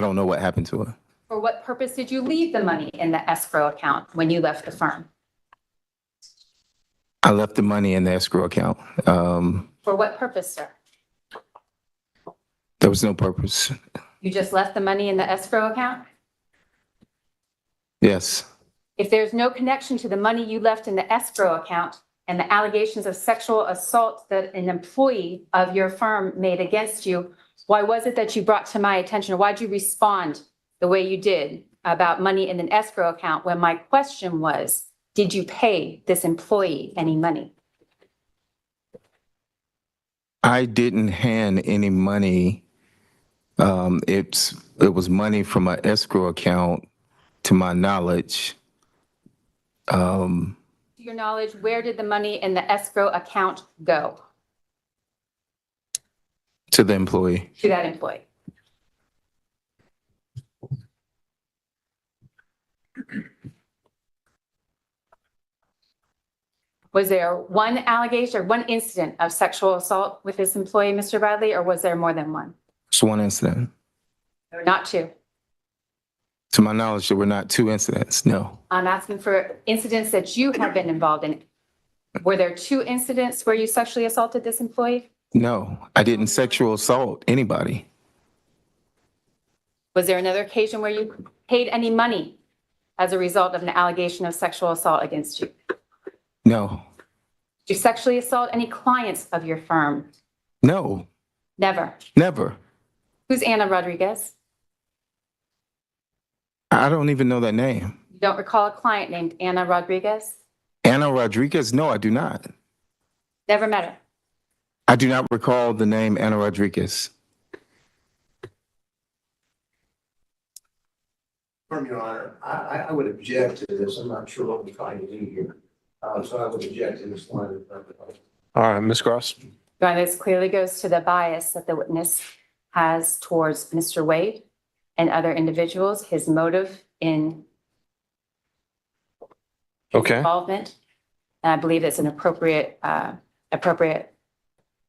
don't know what happened to it. For what purpose did you leave the money in the escrow account when you left the firm? I left the money in the escrow account. For what purpose, sir? There was no purpose. You just left the money in the escrow account? Yes, If there's no connection to the money you left in the escrow account, and the allegations of sexual assault that an employee of your firm made against you, why was it that you brought to my attention, or why'd you respond the way you did about money in an escrow account when my question was, did you pay this employee any money? I didn't hand any money. It was money from an escrow account, to my knowledge. To your knowledge, where did the money in the escrow account go? To the employee. To that employee. Was there one allegation or one incident of sexual assault with this employee, Mr. Bradley, or was there more than one? It's one incident. Not two. To my knowledge, there were not two incidents, no. I'm asking for incidents that you have been involved in. Were there two incidents where you sexually assaulted this employee? No, I didn't sexual assault anybody. Was there another occasion where you paid any money as a result of an allegation of sexual assault against you? No, Did you sexually assault any clients of your firm? no, Never. never. Who's Anna Rodriguez? I don't even know that name. You don't recall a client named Anna Rodriguez? Anna Rodriguez? No, I do not. Never met her. I do not recall the name Anna Rodriguez. Your Honor, I would object to this. I'm not sure what we're trying to do here. So I would object to this line of argument. All right, Ms. Gross. Your Honor, this clearly goes to the bias that the witness has towards Mr. Wade and other individuals, his motive in Okay. involvement. And I believe it's an appropriate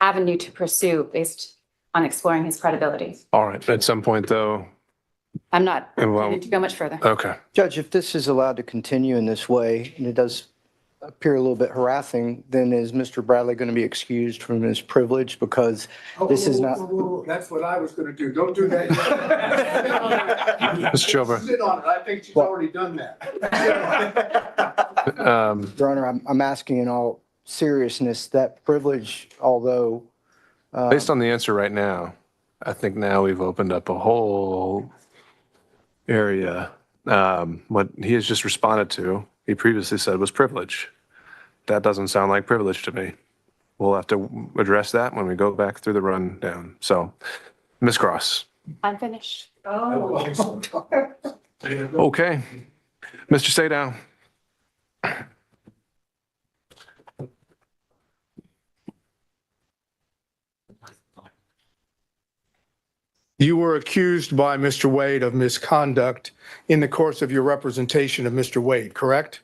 avenue to pursue based on exploring his credibility. All right. At some point, though. I'm not Well, going to go much further. Okay. Judge, if this is allowed to continue in this way, and it does appear a little bit harassing, then is Mr. Bradley going to be excused from his privilege because this is not? That's what I was gonna do. Don't do that. Mr. Chilver. Sit on it. I think she's already done that. Your Honor, I'm asking in all seriousness, that privilege, although. Based on the answer right now, I think now we've opened up a whole area. What he has just responded to, he previously said was privilege. That doesn't sound like privilege to me. We'll have to address that when we go back through the rundown. So, Ms. Cross. I'm finished. Oh. Okay. Mr. Sadow. You were accused by Mr. Wade of misconduct in the course of your representation of Mr. Wade, correct?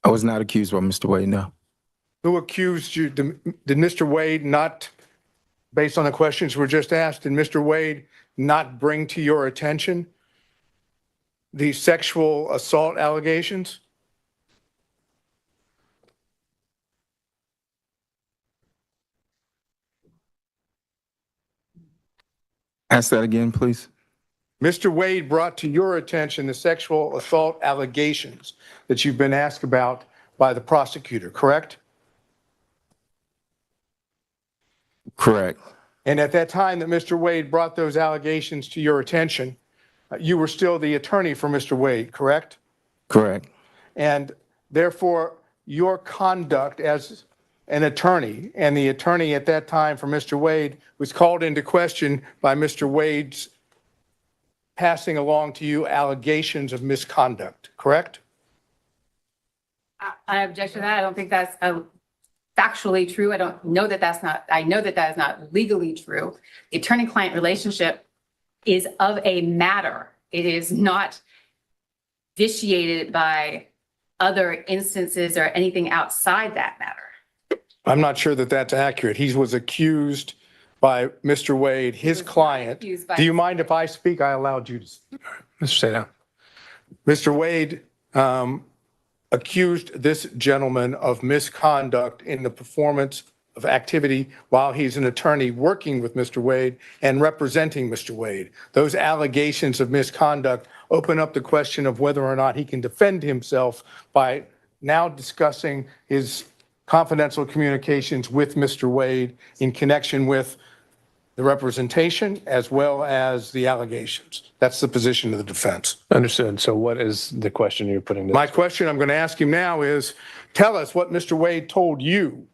I was not accused by Mr. Wade, no. Who accused you? Did Mr. Wade not, based on the questions were just asked, did Mr. Wade not bring to your attention the sexual assault allegations? Ask that again, please. Mr. Wade brought to your attention the sexual assault allegations that you've been asked about by the prosecutor, correct? Correct. And at that time that Mr. Wade brought those allegations to your attention, you were still the attorney for Mr. Wade, correct? Correct. And therefore, your conduct as an attorney, and the attorney at that time for Mr. Wade was called into question by Mr. Wade's passing along to you allegations of misconduct, correct? I object to that. I don't think that's factually true. I don't know that that's not, I know that that is not legally true. The attorney-client relationship is of a matter. It is not vitiated by other instances or anything outside that matter. I'm not sure that that's accurate. He was accused by Mr. Wade, his client. Do you mind if I speak? I allowed you to speak. Mr. Sadow. Mr. Wade accused this gentleman of misconduct in the performance of activity while he's an attorney working with Mr. Wade and representing Mr. Wade. Those allegations of misconduct open up the question of whether or not he can defend himself by now discussing his confidential communications with Mr. Wade in connection with the representation as well as the allegations. That's the position of the defense. Understood. So what is the question you're putting to? My question I'm going to ask him now is, tell us what Mr. Wade told you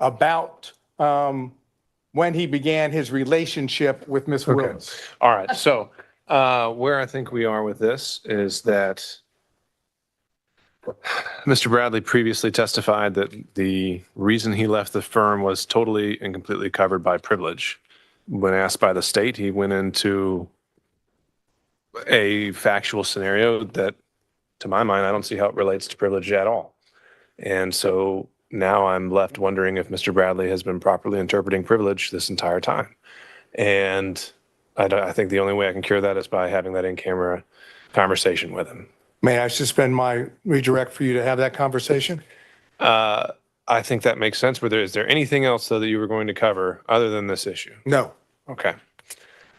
about when he began his relationship with Ms. Willis. All right. So where I think we are with this is that Mr. Bradley previously testified that the reason he left the firm was totally and completely covered by privilege. When asked by the state, he went into a factual scenario that, to my mind, I don't see how it relates to privilege at all. And so now I'm left wondering if Mr. Bradley has been properly interpreting privilege this entire time. And I think the only way I can cure that is by having that in-camera conversation with him. May I suspend my redirect for you to have that conversation? I think that makes sense. Is there anything else, though, that you were going to cover other than this issue? No. Okay.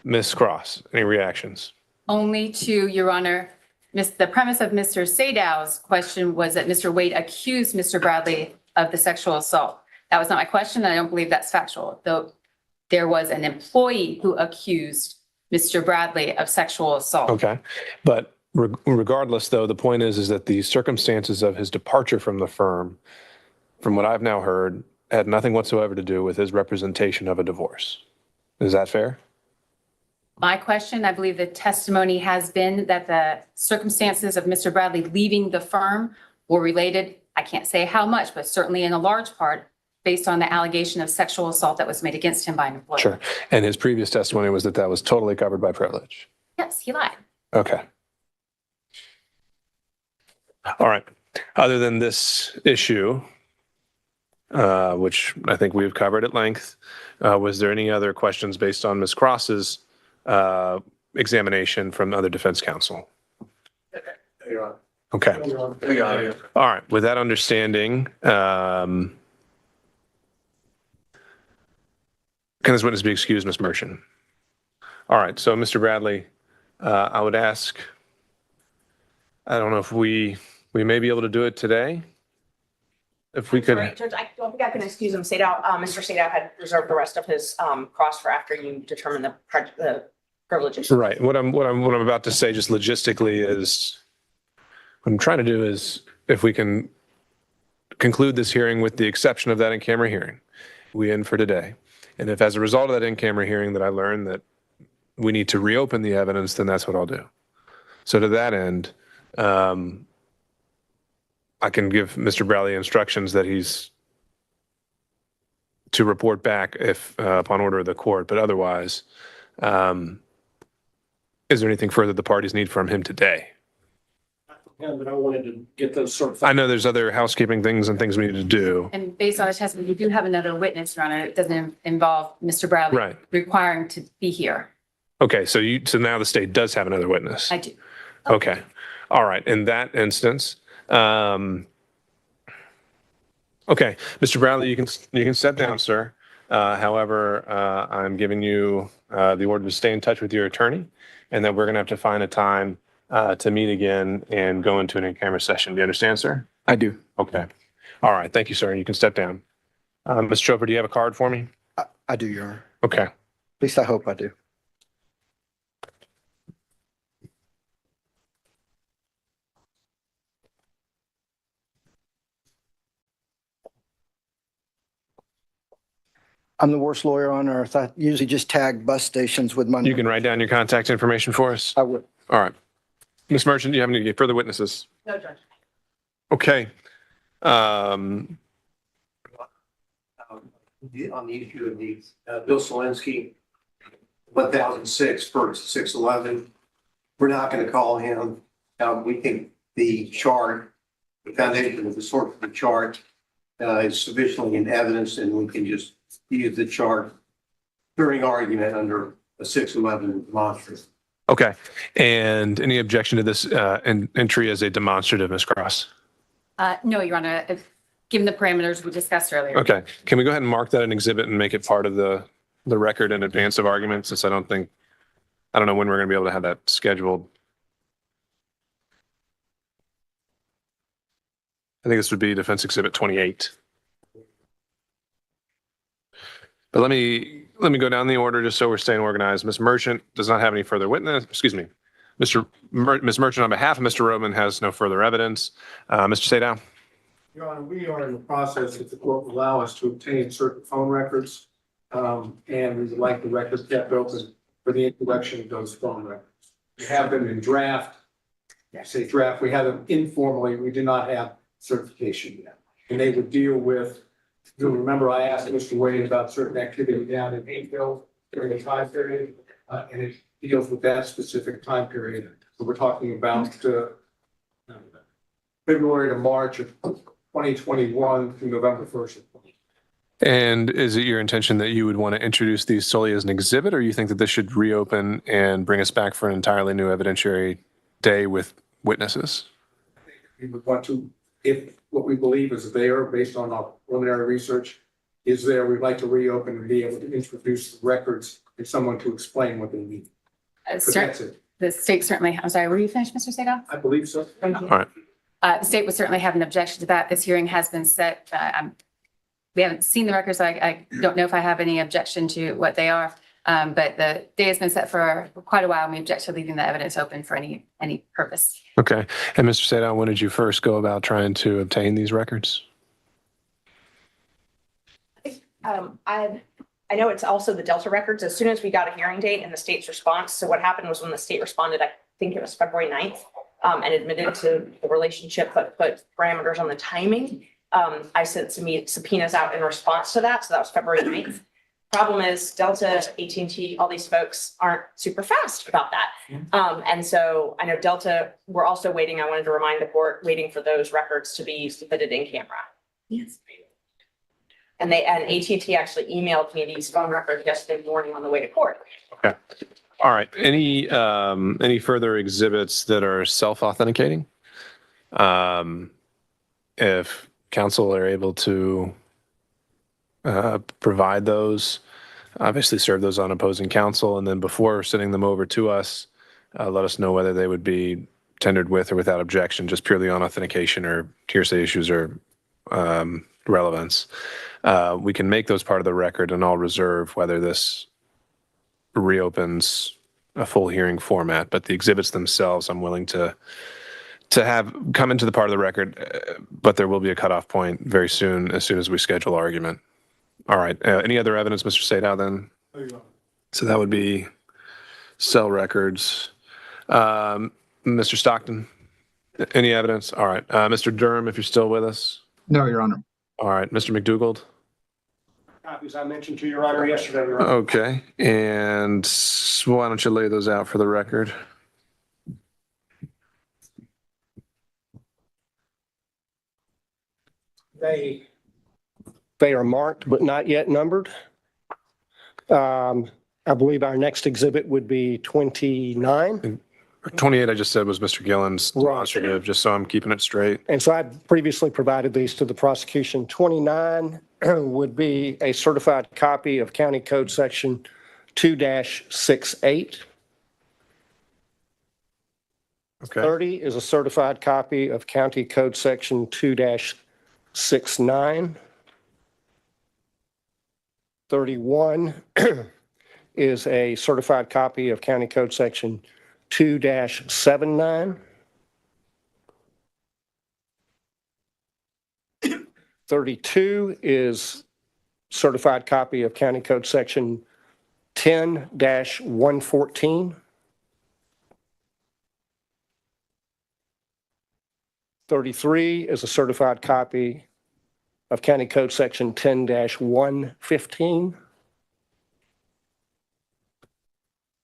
Ms. Cross, any reactions? Only to, Your Honor, the premise of Mr. Sadow's question was that Mr. Wade accused Mr. Bradley of the sexual assault. That was not my question, and I don't believe that's factual, though there was an employee who accused Mr. Bradley of sexual assault. Okay. But regardless, though, the point is that the circumstances of his departure from the firm, from what I've now heard, had nothing whatsoever to do with his representation of a divorce. Is that fair? My question, I believe the testimony has been that the circumstances of Mr. Bradley leaving the firm were related, I can't say how much, but certainly in a large part, based on the allegation of sexual assault that was made against him by an employer. Sure. And his previous testimony was that that was totally covered by privilege. Yes, he lied. Okay. All right. Other than this issue, which I think we've covered at length, was there any other questions based on Ms. Cross's examination from other defense counsel? Okay. All right. With that understanding, can this witness be excused, Ms. Merchant? All right. So, Mr. Bradley, I would ask, I don't know if we may be able to do it today. If we could. Sorry, Judge, I don't think I can excuse him. Mr. Sadow had reserved the rest of his cross for after you determine the privileges. Right. What I'm about to say just logistically is, what I'm trying to do is, if we can conclude this hearing with the exception of that in-camera hearing, we end for today. And if as a result of that in-camera hearing that I learn that we need to reopen the evidence, then that's what I'll do. So to that end, I can give Mr. Bradley instructions that he's to report back if upon order of the court, but otherwise, is there anything further the parties need from him today? Yeah, but I wanted to get those sort of. I know there's other housekeeping things and things we need to do. And based on the testimony, you do have another witness, Your Honor. It doesn't involve Mr. Bradley Right. requiring to be here. Okay, so now the state does have another witness. I do. Okay. All right. In that instance, okay, Mr. Bradley, you can sit down, sir. However, I'm giving you the order to stay in touch with your attorney, and then we're going to have to find a time to meet again and go into an in-camera session. Do you understand, sir? I do. Okay. All right. Thank you, sir. You can step down. Ms. Chopra, do you have a card for me? I do, Your Honor. Okay. At least I hope I do. I'm the worst lawyer on earth. I usually just tag bus stations with my. You can write down your contact information for us? I would. All right. Ms. Merchant, do you have any further witnesses? No, Judge. Okay. On the issue of the Bill Solinsky, 1006 first 611, we're not going to call him. We think the chart, the foundation of the source of the chart is sufficiently in evidence, and we can just use the chart during argument under a 611 demonstrative. Okay. And any objection to this entry as a demonstrative, Ms. Cross? No, Your Honor, given the parameters we discussed earlier. Okay. Can we go ahead and mark that an exhibit and make it part of the record in advance of argument, since I don't know when we're going to be able to have that scheduled. I think this would be Defense Exhibit 28. But let me go down the order just so we're staying organized. Ms. Merchant does not have any further witness. Excuse me. Ms. Merchant, on behalf of Mr. Roman, has no further evidence. Mr. Sadow. Your Honor, we are in the process, if the court will allow us, to obtain certain phone records. And we would like the records kept open for the introduction of those phone records. We have them in draft. I say draft, we have them informally. We do not have certification yet. And they would deal with, you'll remember I asked Mr. Wade about certain activity down in Hayfield during the time period, and it deals with that specific time period. So we're talking about February to March of 2021 through November 1st. And is it your intention that you would want to introduce these solely as an exhibit, or you think that this should reopen and bring us back for an entirely new evidentiary day with witnesses? We would want to, if what we believe is there, based on our preliminary research, is there, we'd like to reopen and be able to introduce the records and someone to explain what they need. But that's it. The state certainly, I'm sorry, were you finished, Mr. Sadow? I believe so. Thank you. All right. The state would certainly have an objection to that. This hearing has been set. We haven't seen the records. So I don't know if I have any objection to what they are. But the day has been set for quite a while, and we object to leaving the evidence open for any purpose. Okay. And Mr. Sadow, when did you first go about trying to obtain these records? I know it's also the Delta records. As soon as we got a hearing date and the state's response. So what happened was when the state responded, I think it was February 9th, and admitted to the relationship, but put parameters on the timing. I sent subpoenas out in response to that. So that was February 9th. Problem is Delta, AT&T, all these folks aren't super fast about that. And so I know Delta, we're also waiting. I wanted to remind the court, waiting for those records to be submitted in camera. Yes. And AT&T actually emailed me these phone records yesterday morning on the way to court. Okay. All right. Any further exhibits that are self-authenticating? If counsel are able to provide those, obviously serve those on opposing counsel, and then before sending them over to us, let us know whether they would be tendered with or without objection, just purely on authentication or hearsay issues or relevance. We can make those part of the record, and I'll reserve whether this reopens a full hearing format. But the exhibits themselves, I'm willing to have come into the part of the record, but there will be a cutoff point very soon, as soon as we schedule argument. All right. Any other evidence, Mr. Sadow, then? So that would be cell records. Mr. Stockton, any evidence? All right. Mr. Durham, if you're still with us. No, Your Honor. All right. Mr. McDougald. Copies I mentioned to Your Honor yesterday, Your Honor. Okay. And why don't you lay those out for the record? They are marked but not yet numbered. I believe our next exhibit would be 29. 28, I just said, was Mr. Gillen's demonstrative, just so I'm keeping it straight. And so I previously provided these to the prosecution. 29 would be a certified copy of County Code Section 2-68. Okay. 30 is a certified copy of County Code Section 2-69. 31 is a certified copy of County Code Section 2-79. 32 is certified copy of County Code Section 10-114. 33 is a certified copy of County Code Section 10-115.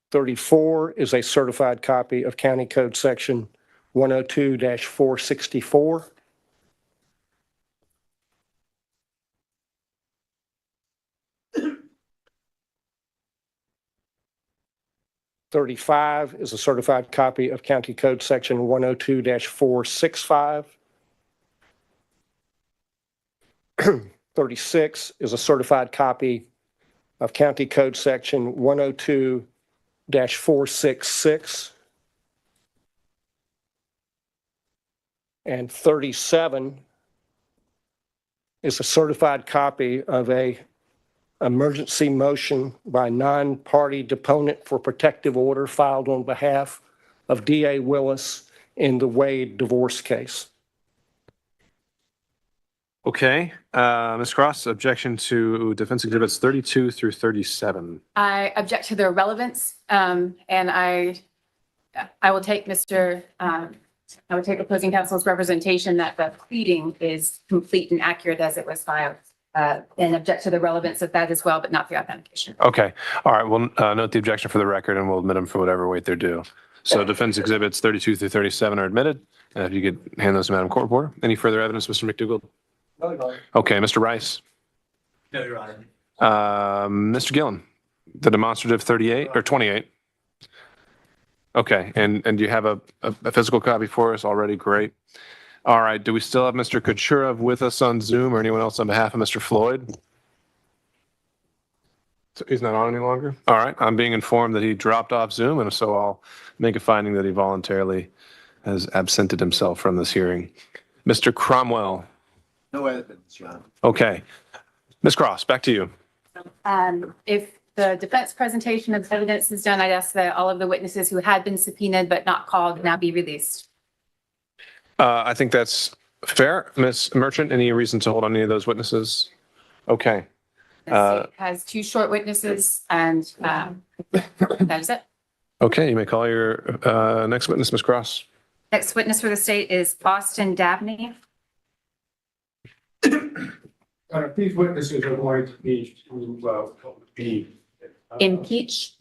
34 is a certified copy of County Code Section 102-464. 35 is a certified copy of County Code Section 102-465. 36 is a certified copy of County Code Section 102-466. And 37 is a certified copy of a emergency motion by non-party deponent for protective order filed on behalf of DA Willis in the Wade divorce case. Okay, Ms. Cross, objection to defense exhibits 32 through 37. I object to their relevance, and I will take I would take opposing counsel's representation that the pleading is complete and accurate as it was filed, and object to the relevance of that as well, but not the authentication. Okay, all right, we'll note the objection for the record and we'll admit them for whatever weight they're due. So defense exhibits 32 through 37 are admitted. If you could hand those to Madam Court Reporter. Any further evidence, Mr. McDougall? No, Your Honor. Okay, Mr. Rice. No, Your Honor. Mr. Gillen, the demonstrative 38 or 28? Okay, and do you have a physical copy for us already? Great. All right, do we still have Mr. Kucherov with us on Zoom or anyone else on behalf of Mr. Floyd? So he's not on any longer? All right, I'm being informed that he dropped off Zoom, and so I'll make a finding that he voluntarily has absented himself from this hearing. Mr. Cromwell. No evidence, Your Honor. Okay. Ms. Cross, back to you. If the defense presentation of evidence is done, I'd ask that all of the witnesses who had been subpoenaed but not called now be released. I think that's fair. Ms. Merchant, any reason to hold on any of those witnesses? Okay. The state has 2 short witnesses, and that is it. Okay, you may call your next witness, Ms. Cross. Next witness for the state is Austin Dabney. These witnesses are going to be Impeach.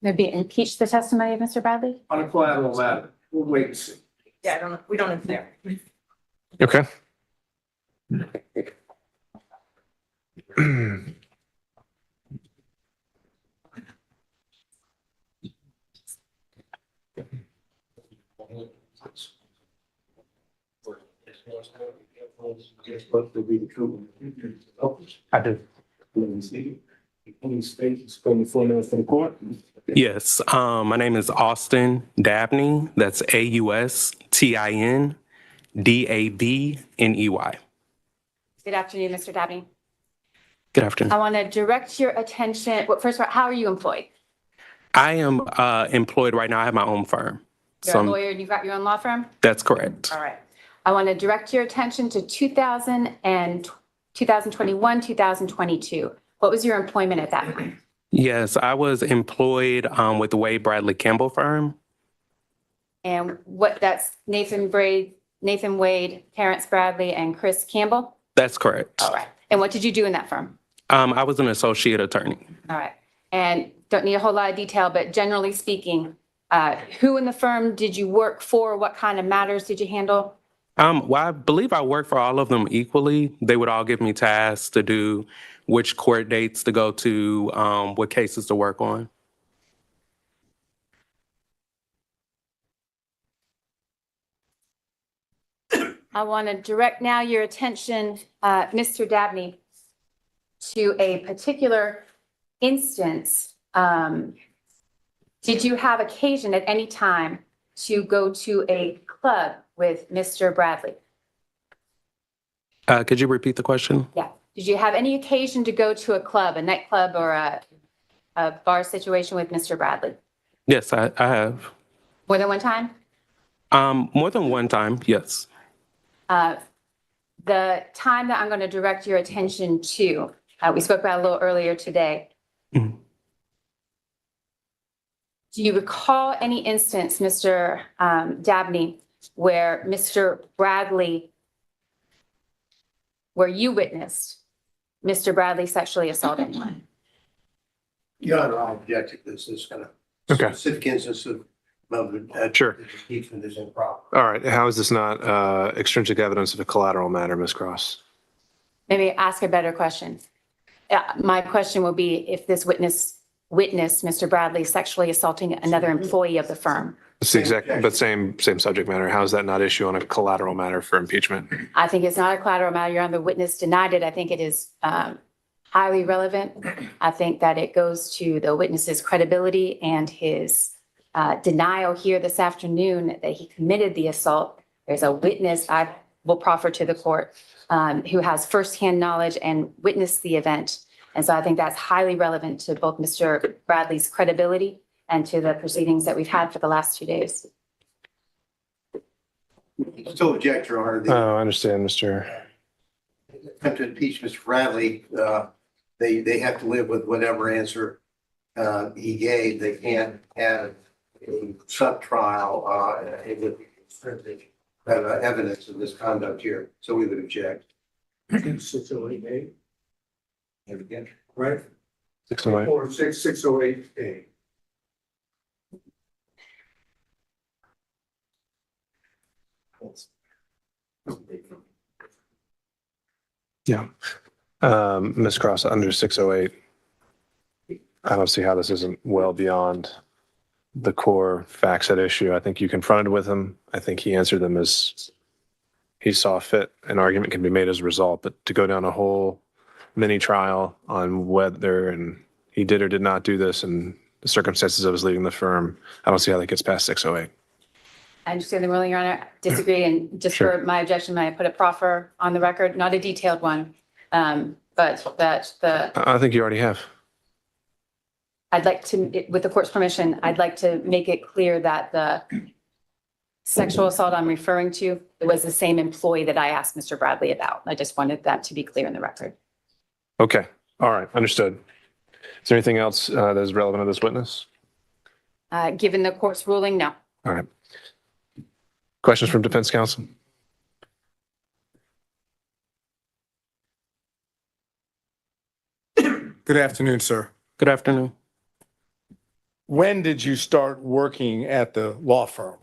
There'd be impeach the testimony of Mr. Bradley? On a collateral matter, we'll wait and see. Yeah, I don't know. We don't know there. Okay. I do. Yes, my name is Austin Dabney. That's AUSTIN DABNEY. Good afternoon, Mr. Dabney. Good afternoon. I want to direct your attention, well, first of all, how are you employed? I am employed right now. I have my own firm. You're a lawyer and you've got your own law firm? That's correct. All right. I want to direct your attention to 2021, 2022. What was your employment at that time? Yes, I was employed with the Wade Bradley Campbell firm. And that's Nathan Wade, Terrence Bradley, and Chris Campbell? That's correct. All right. And what did you do in that firm? I was an associate attorney. All right. And don't need a whole lot of detail, but generally speaking, who in the firm did you work for? What kind of matters did you handle? Well, I believe I worked for all of them equally. They would all give me tasks to do, which court dates to go to, what cases to work on. I want to direct now your attention, Mr. Dabney, to a particular instance. Did you have occasion at any time to go to a club with Mr. Bradley? Could you repeat the question? Yeah. Did you have any occasion to go to a club, a nightclub or a bar situation with Mr. Bradley? Yes, I have. More than one time? More than one time, yes. The time that I'm going to direct your attention to, we spoke about a little earlier today. Mhm. Do you recall any instance, Mr. Dabney, where Mr. Bradley, where you witnessed Mr. Bradley sexually assault anyone? Your Honor, I object to this. This kind of Okay. specific instance of Sure. impeachment is improper. All right, how is this not extrinsic evidence of a collateral matter, Ms. Cross? Maybe ask a better question. My question will be if this witnessed Mr. Bradley sexually assaulting another employee of the firm. It's the exact, but same subject matter. How is that not issue on a collateral matter for impeachment? I think it's not a collateral matter. Your Honor, the witness denied it. I think it is highly relevant. I think that it goes to the witness's credibility and his denial here this afternoon that he committed the assault. There's a witness. I will proffer to the court, who has firsthand knowledge and witnessed the event. And so I think that's highly relevant to both Mr. Bradley's credibility and to the proceedings that we've had for the last 2 days. Still object, Your Honor. Oh, I understand, Mr. Attempt to impeach Mr. Bradley, they have to live with whatever answer he gave. They can't have a sub-trial with evidence of misconduct here. So we would object. 608A. Again. Right? 608. Or 608A. Yeah. Ms. Cross, under 608, I don't see how this isn't well beyond the core facts at issue. I think you confronted with him. I think he answered them as he saw fit. An argument can be made as a result, but to go down a whole mini trial on whether and he did or did not do this and the circumstances of his leaving the firm, I don't see how that gets past 608. I understand the ruling, Your Honor. Disagree, and just Sure. for my objection, I put a proffer on the record, not a detailed one, but that I think you already have. I'd like to, with the court's permission, I'd like to make it clear that the sexual assault I'm referring to, it was the same employee that I asked Mr. Bradley about. I just wanted that to be clear in the record. Okay. All right. Understood. Is there anything else that is relevant to this witness? Given the court's ruling, no. All right. Questions from defense counsel? Good afternoon, sir. Good afternoon. When did you start working at the law firm?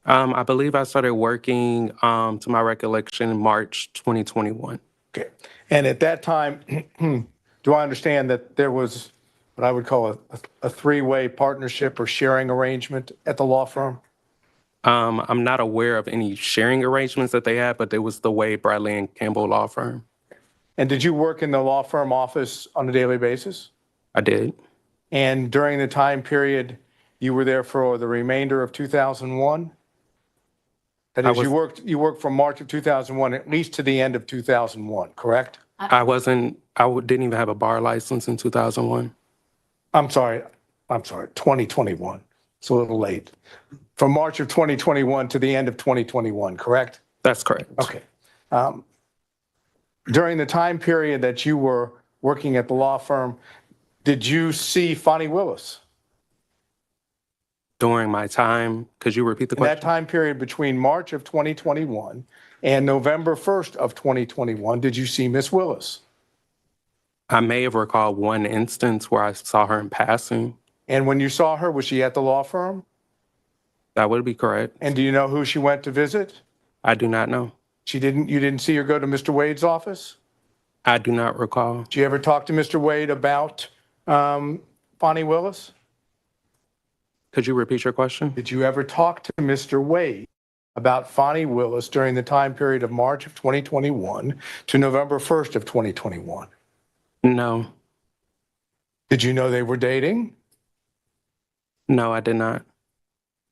I believe I started working, to my recollection, March 2021. Okay. And at that time, do I understand that there was what I would call a three-way partnership or sharing arrangement at the law firm? I'm not aware of any sharing arrangements that they had, but it was the Wade, Bradley, and Campbell law firm. And did you work in the law firm office on a daily basis? I did. And during the time period, you were there for the remainder of 2001? That is, you worked from March of 2001 at least to the end of 2001, correct? I didn't even have a bar license in 2001. I'm sorry, 2021. It's a little late. From March of 2021 to the end of 2021, correct? That's correct. Okay. During the time period that you were working at the law firm, did you see Fani Willis? During my time, could you repeat the In question? that time period between March of 2021 and November 1st of 2021, did you see Miss Willis? I may have recalled one instance where I saw her in passing. And when you saw her, was she at the law firm? That would be correct. And do you know who she went to visit? I do not know. You didn't see her go to Mr. Wade's office? I do not recall. Did you ever talk to Mr. Wade about Fani Willis? Could you repeat your question? Did you ever talk to Mr. Wade about Fani Willis during the time period of March of 2021 to November 1st of 2021? No. Did you know they were dating? No, I did not.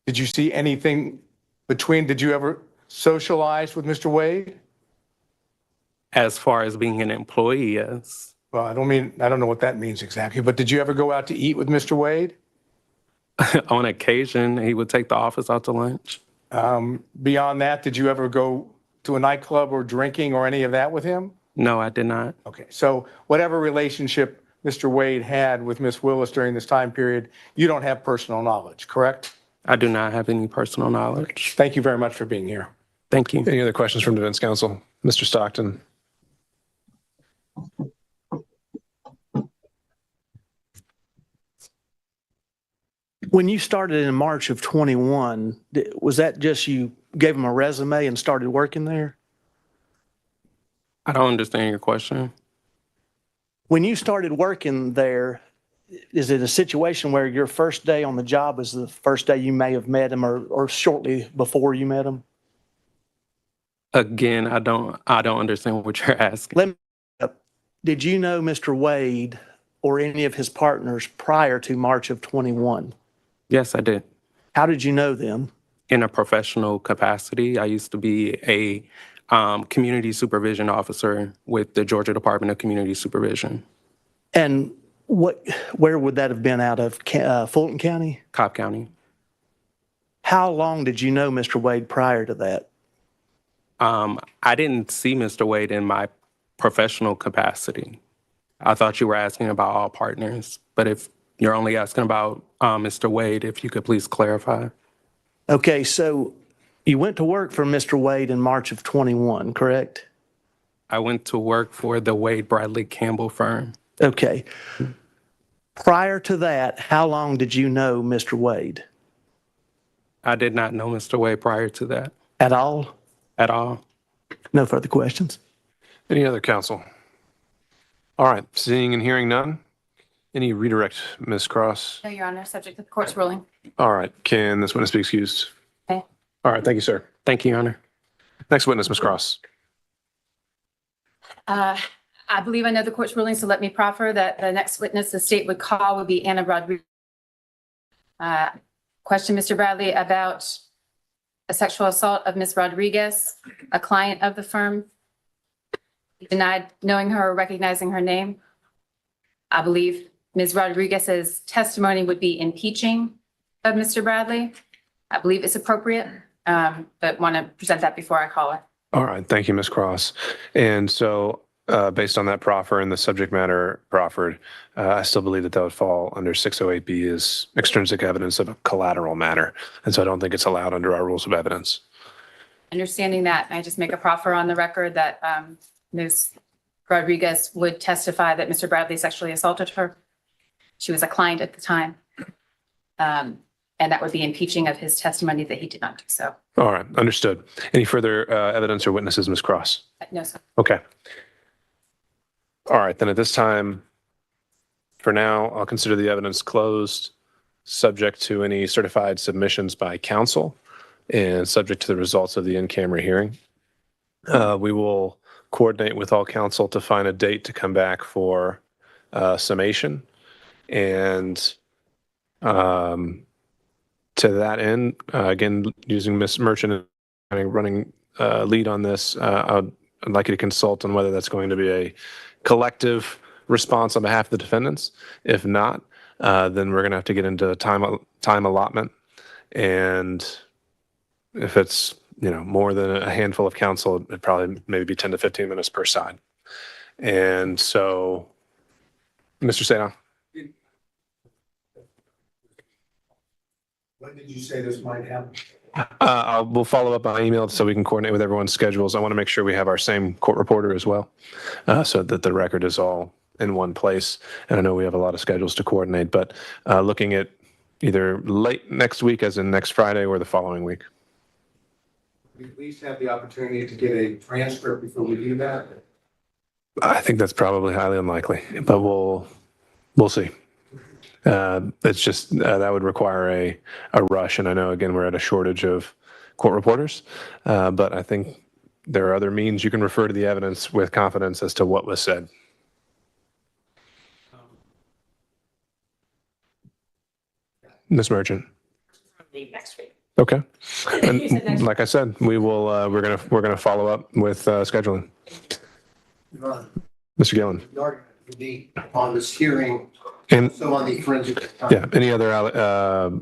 Did you see anything did you ever socialize with Mr. Wade? As far as being an employee, yes. Well, I don't know what that means exactly, but did you ever go out to eat with Mr. Wade? On occasion, he would take the office out to lunch. Beyond that, did you ever go to a nightclub or drinking or any of that with him? No, I did not. Okay, so whatever relationship Mr. Wade had with Miss Willis during this time period, you don't have personal knowledge, correct? I do not have any personal knowledge. Thank you very much for being here. Thank you. Any other questions from defense counsel? Mr. Stockton? When you started in March of 21, was that just you gave them a resume and started working there? I don't understand your question. When you started working there, is it a situation where your first day on the job was the first day you may have met him or shortly before you met him? Again, I don't understand what you're asking. Did you know Mr. Wade or any of his partners prior to March of 21? Yes, I did. How did you know them? In a professional capacity. I used to be a community supervision officer with the Georgia Department of Community Supervision, And where would that have been out of, Fulton County? Cobb County. How long did you know Mr. Wade prior to that? I didn't see Mr. Wade in my professional capacity. I thought you were asking about all partners, but if you're only asking about Mr. Wade, if you could please clarify. Okay, so you went to work for Mr. Wade in March of 21, correct? I went to work for the Wade Bradley Campbell firm. Okay. Prior to that, how long did you know Mr. Wade? I did not know Mr. Wade prior to that. At all? At all. No further questions. Any other counsel? All right, seeing and hearing none. Any redirect, Ms. Cross? No, Your Honor, subject to the court's ruling. All right, can this witness be excused? Okay. All right, thank you, sir. Thank you, Your Honor. Next witness, Ms. Cross. I believe I know the court's ruling, so let me proffer that the next witness the state would call would be Anna Rodriguez. Question, Mr. Bradley, about a sexual assault of Ms. Rodriguez, a client of the firm. You denied knowing her or recognizing her name. I believe Ms. Rodriguez's testimony would be impeaching of Mr. Bradley. I believe it's appropriate, but want to present that before I call her. All right, thank you, Ms. Cross. And so based on that proffer and the subject matter proffered, I still believe that that would fall under 608B as extrinsic evidence of a collateral matter. And so I don't think it's allowed under our rules of evidence. Understanding that, I just make a proffer on the record that Ms. Rodriguez would testify that Mr. Bradley sexually assaulted her. She was a client at the time. And that would be impeaching of his testimony that he did not do so. All right, understood. Any further evidence or witnesses, Ms. Cross? No, sir. Okay. All right, then at this time, for now, I'll consider the evidence closed, subject to any certified submissions by counsel and subject to the results of the in-camera hearing. We will coordinate with all counsel to find a date to come back for summation. And to that end, again, using Ms. Merchant and running lead on this, I'd like you to consult on whether that's going to be a collective response on behalf of the defendants. If not, then we're going to have to get into time allotment. And if it's, more than a handful of counsel, it'd probably maybe be 10 to 15 minutes per side. And so, Mr. Sadon. When did you say this might happen? We'll follow up on email so we can coordinate with everyone's schedules. I want to make sure we have our same court reporter as well, so that the record is all in one place. And I know we have a lot of schedules to coordinate, but looking at either late next week, as in next Friday, or the following week. We at least have the opportunity to get a transcript before we do that. I think that's probably highly unlikely, but we'll see. It's just that would require a rush, and I know again we're at a shortage of court reporters, but I think there are other means you can refer to the evidence with confidence as to what was said. Ms. Merchant. Next week. Okay, and like I said, we will. We're gonna follow up with scheduling. Mr. Gillen. The argument would be on this hearing, And so on the forensic. yeah, any other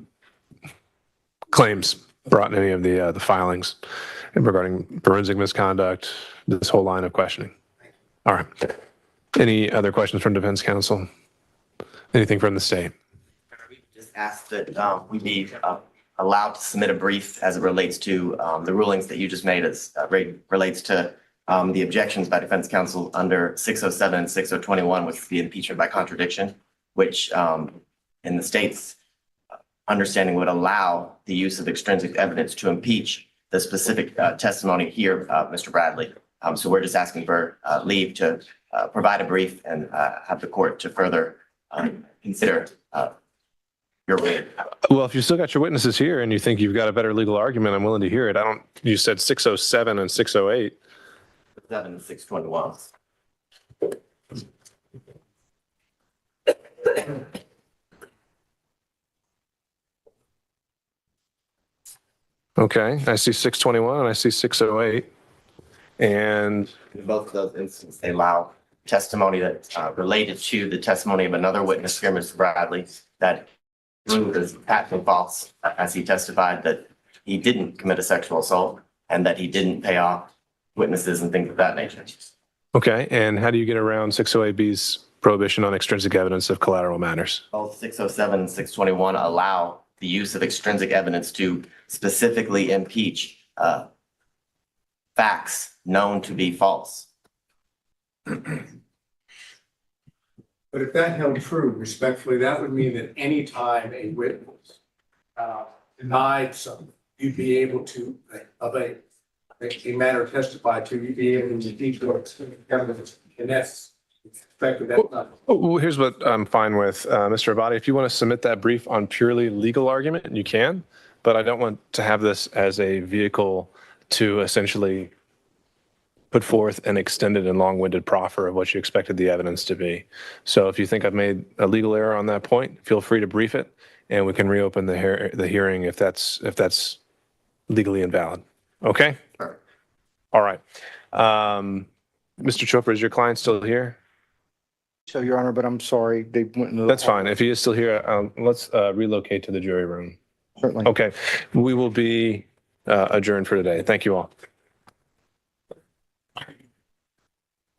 claims brought in any of the filings regarding forensic misconduct, this whole line of questioning? All right. Any other questions from defense counsel? Anything from the state? Just ask that we be allowed to submit a brief as it relates to the rulings that you just made as relates to the objections by defense counsel under 607 and 6021, which would be impeachment by contradiction, which in the state's understanding would allow the use of extrinsic evidence to impeach the specific testimony here, Mr. Bradley. So we're just asking for leave to provide a brief and have the court to further consider your way. Well, if you still got your witnesses here and you think you've got a better legal argument, I'm willing to hear it. You said 607 and 608. 7 and 621. Okay, I see 621 and I see 608. And In both of those instances, they allow testimony that's related to the testimony of another witness here, Mr. Bradley, that proved as patently false, as he testified that he didn't commit a sexual assault and that he didn't pay off witnesses and things of that nature. okay, and how do you get around 608B's prohibition on extrinsic evidence of collateral matters? Both 607 and 621 allow the use of extrinsic evidence to specifically impeach facts known to be false. But if that held true, respectfully, that would mean that any time a witness denied something, you'd be able to, of a matter testified to, you'd be able to impeach what's evidence. And that's expected. That's not. Well, here's what I'm fine with, Mr. Abadi. If you want to submit that brief on purely legal argument, you can, but I don't want to have this as a vehicle to essentially put forth an extended and long-winded proffer of what you expected the evidence to be. So if you think I've made a legal error on that point, feel free to brief it, and we can reopen the hearing if that's legally invalid. Okay? Sure. All right. Mr. Chopra, is your client still here? So, Your Honor, but I'm sorry, they went into. That's fine. If he is still here, let's relocate to the jury room. Certainly. Okay. We will be adjourned for today. Thank you all.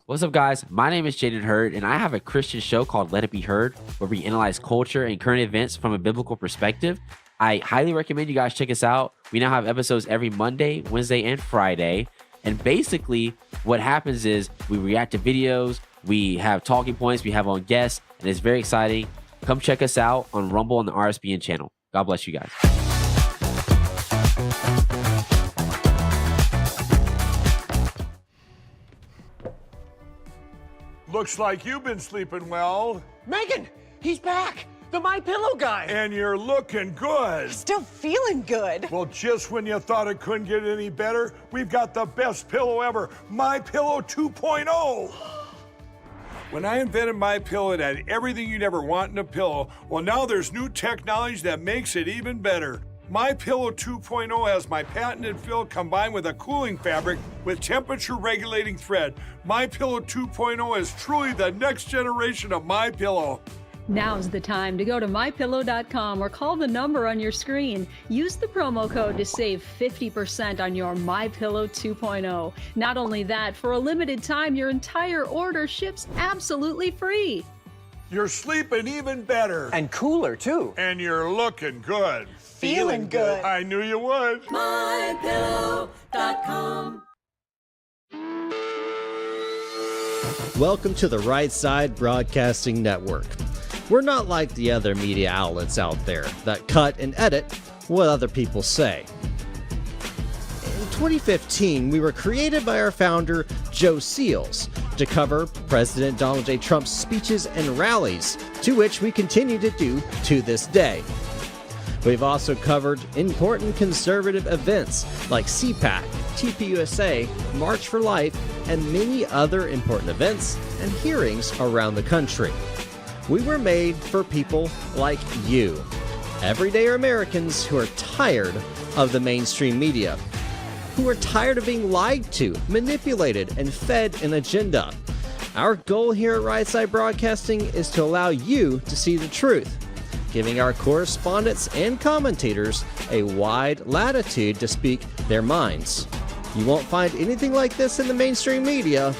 What's up, guys? My name is Jaden Hurd, and I have a Christian show called Let It Be Heard, where we analyze culture and current events from a biblical perspective. I highly recommend you guys check us out. We now have episodes every Monday, Wednesday, and Friday. And basically, what happens is we react to videos, we have talking points, we have on guests, and it's very exciting. Come check us out on Rumble on the RSBN channel. God bless you guys. Looks like you've been sleeping well. Megan, he's back. The My Pillow guy. And you're looking good. Still feeling good. Well, just when you thought it couldn't get any better, we've got the best pillow ever, My Pillow 2.0. When I invented My Pillow, it had everything you'd ever want in a pillow. Well, now there's new technology that makes it even better. My Pillow 2.0 has my patented fill combined with a cooling fabric with temperature regulating thread. My Pillow 2.0 is truly the next generation of My Pillow. Now's the time to go to mypillow.com or call the number on your screen. Use the promo code to save 50% on your My Pillow 2.0. Not only that, for a limited time, your entire order ships absolutely free. You're sleeping even better. And cooler, too. And you're looking good. Feeling good. I knew you would. mypillow.com. Welcome to the Right Side Broadcasting Network. We're not like the other media outlets out there that cut and edit what other people say. In 2015, we were created by our founder, Joe Seals, to cover President Donald J. Trump's speeches and rallies, to which we continue to do to this day. We've also covered important conservative events like CPAC, TPUSA, March for Life, and many other important events and hearings around the country. We were made for people like you, everyday Americans who are tired of the mainstream media, who are tired of being lied to, manipulated, and fed an agenda. Our goal here at Right Side Broadcasting is to allow you to see the truth, giving our correspondents and commentators a wide latitude to speak their minds. You won't find anything like this in the mainstream media.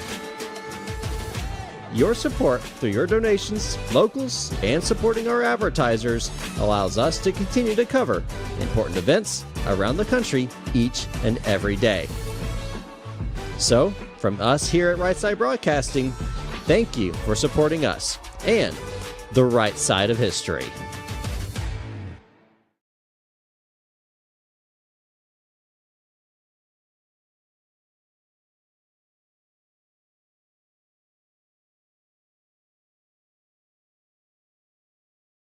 Your support through your donations, locals, and supporting our advertisers allows us to continue to cover important events around the country each and every day. So, from us here at Right Side Broadcasting, thank you for supporting us and the right side of history.